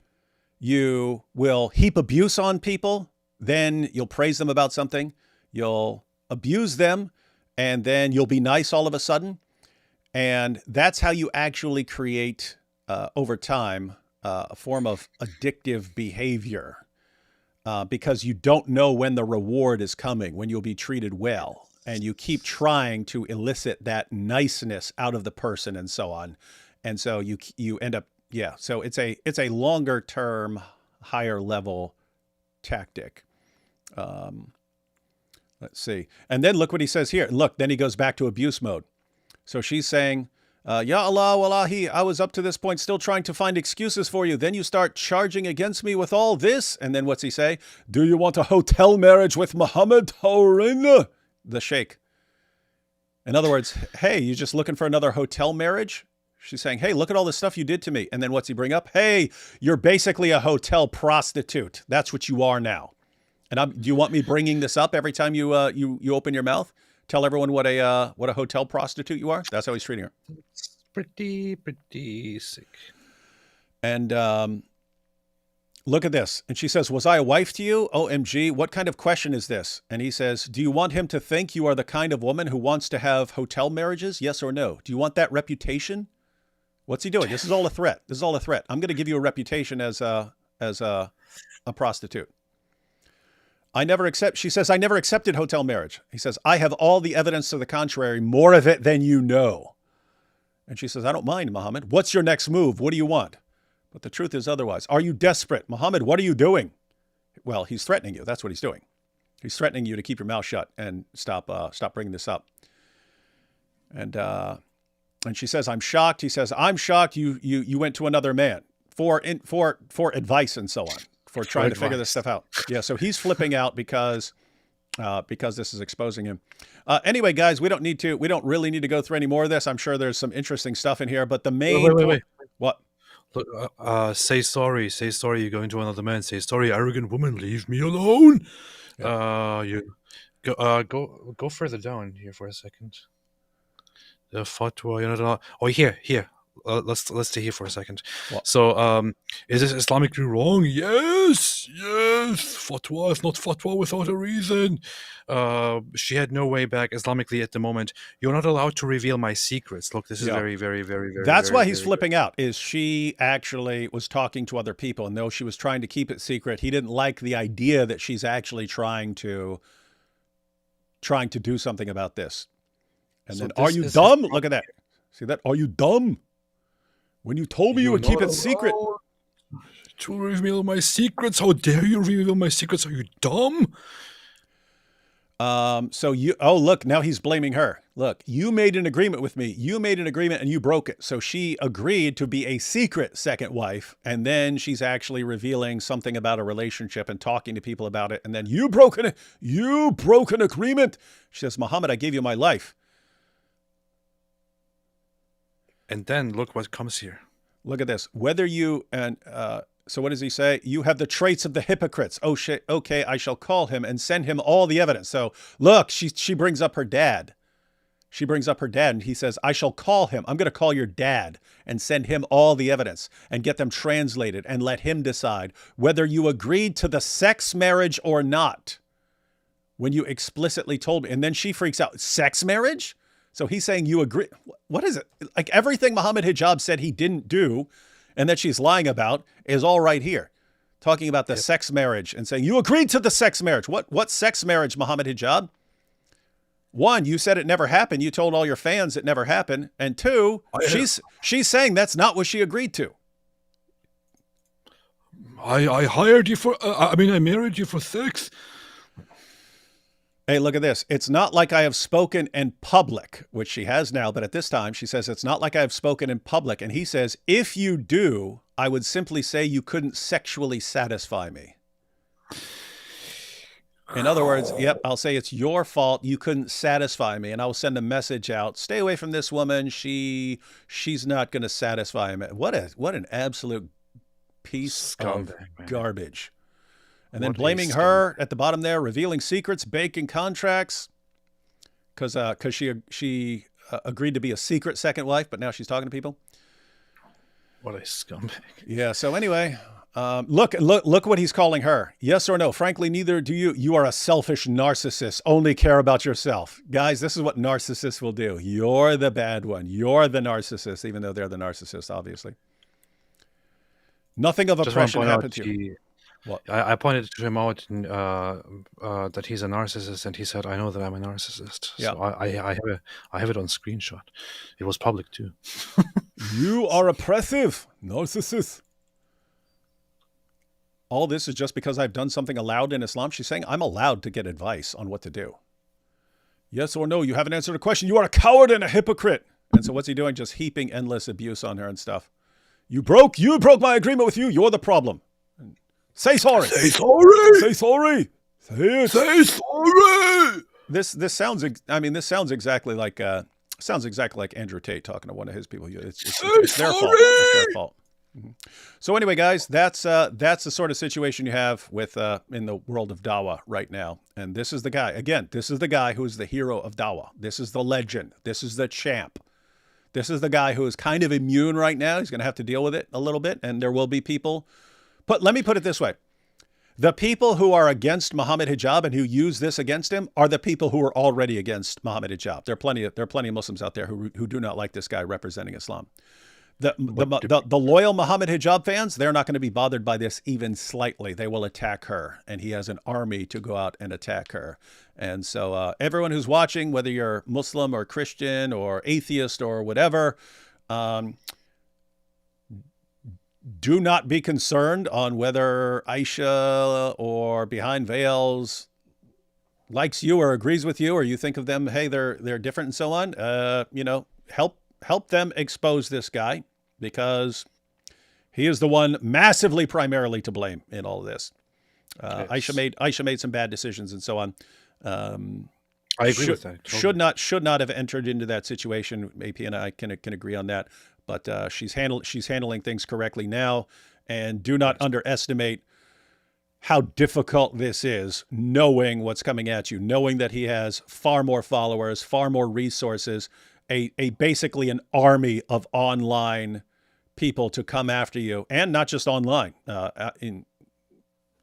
you will heap abuse on people. Then you'll praise them about something. You'll abuse them, and then you'll be nice all of a sudden. And that's how you actually create, over time, a form of addictive behavior. Because you don't know when the reward is coming, when you'll be treated well, and you keep trying to elicit that niceness out of the person and so on. And so you end up, so it's a longer term, higher level tactic. Let's see. And then look what he says here. Look, then he goes back to abuse mode. So she's saying, Ya Allah, wallahi, I was up to this point still trying to find excuses for you. Then you start charging against me with all this. And then what's he say? Do you want a hotel marriage with Mohammed? The sheikh. In other words, hey, you just looking for another hotel marriage? She's saying, hey, look at all the stuff you did to me. And then what's he bring up? Hey, you're basically a hotel prostitute. That's what you are now. And do you want me bringing this up every time you open your mouth? Tell everyone what a hotel prostitute you are. That's how he's treating her. It's pretty sick. And look at this. And she says, was I a wife to you? OMG, what kind of question is this? And he says, do you want him to think you are the kind of woman who wants to have hotel marriages? Yes or no? Do you want that reputation? What's he doing? This is all a threat. This is all a threat. I'm going to give you a reputation as a prostitute. She says, I never accepted hotel marriage. He says, I have all the evidence to the contrary, more of it than you know. And she says, I don't mind, Muhammad. What's your next move? What do you want? But the truth is otherwise. Are you desperate? Muhammad, what are you doing? Well, he's threatening you. That's what he's doing. He's threatening you to keep your mouth shut and stop bringing this up. And she says, I'm shocked. He says, I'm shocked you went to another man for advice and so on. For trying to figure this stuff out. Yeah, so he's flipping out because this is exposing him. Anyway, guys, we don't really need to go through any more of this. I'm sure there's some interesting stuff in here, but the main wait. What? Look, say sorry. Say sorry. You're going to another man. Say sorry, arrogant woman. Leave me alone. Yeah. You go further down here for a second. The fatwa. You're not allowed. Oh, here. Let's stay here for a second. What? So, is this Islamically wrong? Yes. Fatwa is not fatwa without a reason. She had no way back Islamically at the moment. You're not allowed to reveal my secrets. Look, this is very, very, very, very. That's very, why he's flipping out. Is she actually was talking to other people, and though she was trying to keep it secret, he didn't like the idea that she's actually trying to do something about this. And then, are you dumb? Look at that. See that? Are you dumb? When you told me you would keep it secret. To reveal my secrets? How dare you reveal my secrets? Are you dumb? Look, now he's blaming her. Look, you made an agreement with me. You made an agreement and you broke it. So she agreed to be a secret second wife. And then she's actually revealing something about a relationship and talking to people about it. And then you broke an agreement. She says, Muhammad, I gave you my life. And then look what comes here. Look at this. So what does he say? You have the traits of the hypocrites. Oh shit. Okay, I shall call him and send him all the evidence. So look, she brings up her dad. She brings up her dad and he says, I shall call him. I'm going to call your dad and send him all the evidence and get them translated and let him decide whether you agreed to the sex marriage or not. When you explicitly told me. And then she freaks out. Sex marriage? So he's saying you agree. What is it? Like everything Mohammed Hijab said he didn't do and that she's lying about is all right here. Talking about the sex marriage and saying you agreed to the sex marriage. What sex marriage, Mohammed Hijab? One, you said it never happened. You told all your fans it never happened. And two, she's saying that's not what she agreed to. I hired you for, I married you for sex. Hey, look at this. It's not like I have spoken in public, which she has now, but at this time she says, it's not like I have spoken in public. And he says, if you do, I would simply say you couldn't sexually satisfy me. In other words, yep, I'll say it's your fault. You couldn't satisfy me. And I'll send a message out. Stay away from this woman. She's not going to satisfy me. What an absolute piece of garbage. And then blaming her at the bottom there, revealing secrets, baking contracts, because she agreed to be a secret second wife, but now she's talking to people. What a scumbag. Yeah. So anyway, look what he's calling her. Yes or no? Frankly, neither do you. You are a selfish narcissist. Only care about yourself. Guys, this is what narcissists will do. You're the bad one. You're the narcissist, even though they're the narcissist, obviously. Nothing of oppression happened to you. What? I pointed to him out that he's a narcissist, and he said, "I know that I'm a narcissist." Yeah. So I have it on screenshot. It was public too. You are oppressive, narcissist. All this is just because I've done something allowed in Islam. She's saying I'm allowed to get advice on what to do. Yes or no? You haven't answered a question. You are a coward and a hypocrite. And so what's he doing? Just heaping endless abuse on her and stuff. You broke my agreement with you. You're the problem. Say sorry. Say sorry. Say sorry. Say it. Say sorry. This sounds exactly like Andrew Tate talking to one of his people. It's their fault. It's their fault. Mm-hmm. So anyway, guys, that's the sort of situation you have with in the world of Dawa right now. And this is the guy. Again, this is the guy who is the hero of Dawa. This is the legend. This is the champ. This is the guy who is kind of immune right now. He's going to have to deal with it a little bit, and there will be people. But let me put it this way. The people who are against Mohammed Hijab and who use this against him are the people who are already against Mohammed Hijab. There are plenty of Muslims out there who do not like this guy representing Islam. The loyal Mohammed Hijab fans, they're not going to be bothered by this even slightly. They will attack her, and he has an army to go out and attack her. And so everyone who's watching, whether you're Muslim or Christian or atheist or whatever, do not be concerned on whether Aisha or Behind Veils likes you or agrees with you, or you think of them, hey, they're different and so on. Help them expose this guy, because he is the one massively primarily to blame in all of this. Aisha made some bad decisions and so on. I agree with that. Totally. Should not have entered into that situation. AP and I can agree on that. But she's handling things correctly now, and do not underestimate how difficult this is, knowing what's coming at you, knowing that he has far more followers, far more resources, a basically an army of online people to come after you, and not just online, in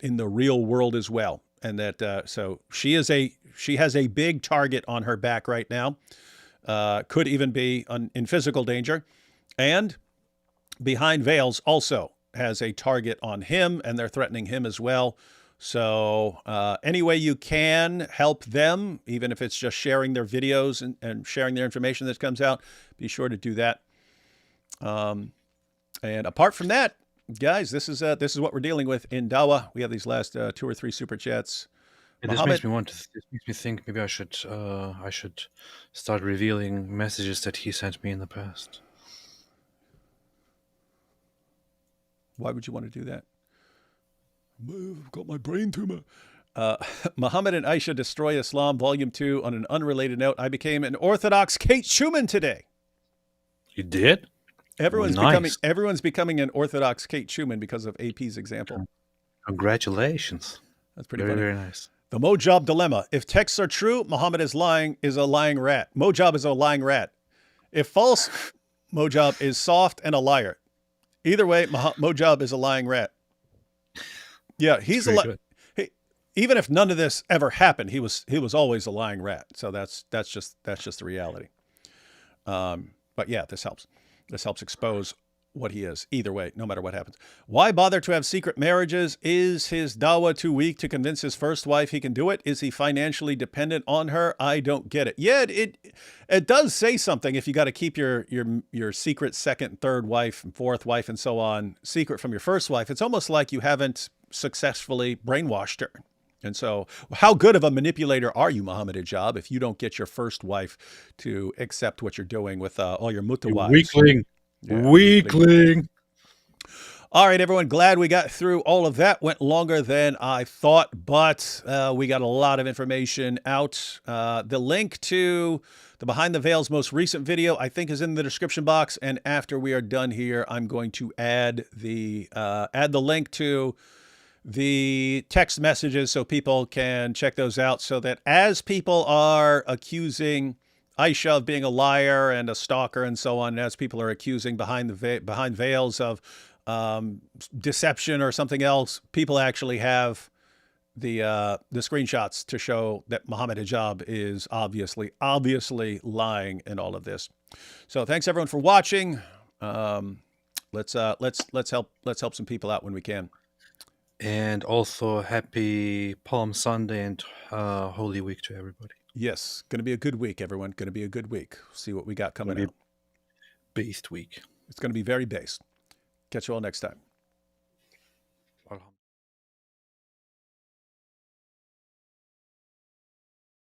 the real world as well. And that so she has a big target on her back right now, could even be in physical danger. And Behind Veils also has a target on him, and they're threatening him as well. So any way you can help them, even if it's just sharing their videos and sharing their information that comes out, be sure to do that. And apart from that, guys, this is what we're dealing with in Dawa. We have these last 2 or 3 super chats. This makes me think maybe I should start revealing messages that he sent me in the past. Why would you want to do that? I've got my brain tumor. Muhammad and Aisha Destroy Islam, Volume 2. On an unrelated note, I became an Orthodox Kate Schumann today. You did? Everyone's becoming an Orthodox Kate Schumann because of AP's example. Congratulations. That's pretty funny. Very nice. The Mojab dilemma. If texts are true, Muhammad is a lying rat. Mojab is a lying rat. If false, Mojab is soft and a liar. Either way, Mojab is a lying rat. Yeah, he's even if none of this ever happened, he was always a lying rat. So that's just the reality. But yeah, this helps. This helps expose what he is, either way, no matter what happens. Why bother to have secret marriages? Is his dawa too weak to convince his first wife he can do it? Is he financially dependent on her? I don't get it. Yeah, it does say something if you got to keep your secret second, third wife, and fourth wife, and so on, secret from your first wife. It's almost like you haven't successfully brainwashed her. And so how good of a manipulator are you, Mohammed Hijab, if you don't get your first wife to accept what you're doing with all your mutawives? Weakling. Yeah, weakling. All right, everyone. Glad we got through all of that. Went longer than I thought, but we got a lot of information out. The link to the Behind the Veil's most recent video, I think, is in the description box. And after we are done here, I'm going to add the link to the text messages so people can check those out, so that as people are accusing Aisha of being a liar and a stalker and so on, as people are accusing behind veils of deception or something else, people actually have the screenshots to show that Mohammed Hijab is obviously lying in all of this. So thanks everyone for watching. Let's help some people out when we can. And also happy Palm Sunday and Holy Week to everybody. Yes, going to be a good week, everyone. Going to be a good week. See what we got coming up. Based week. It's going to be very based. Catch you all next time.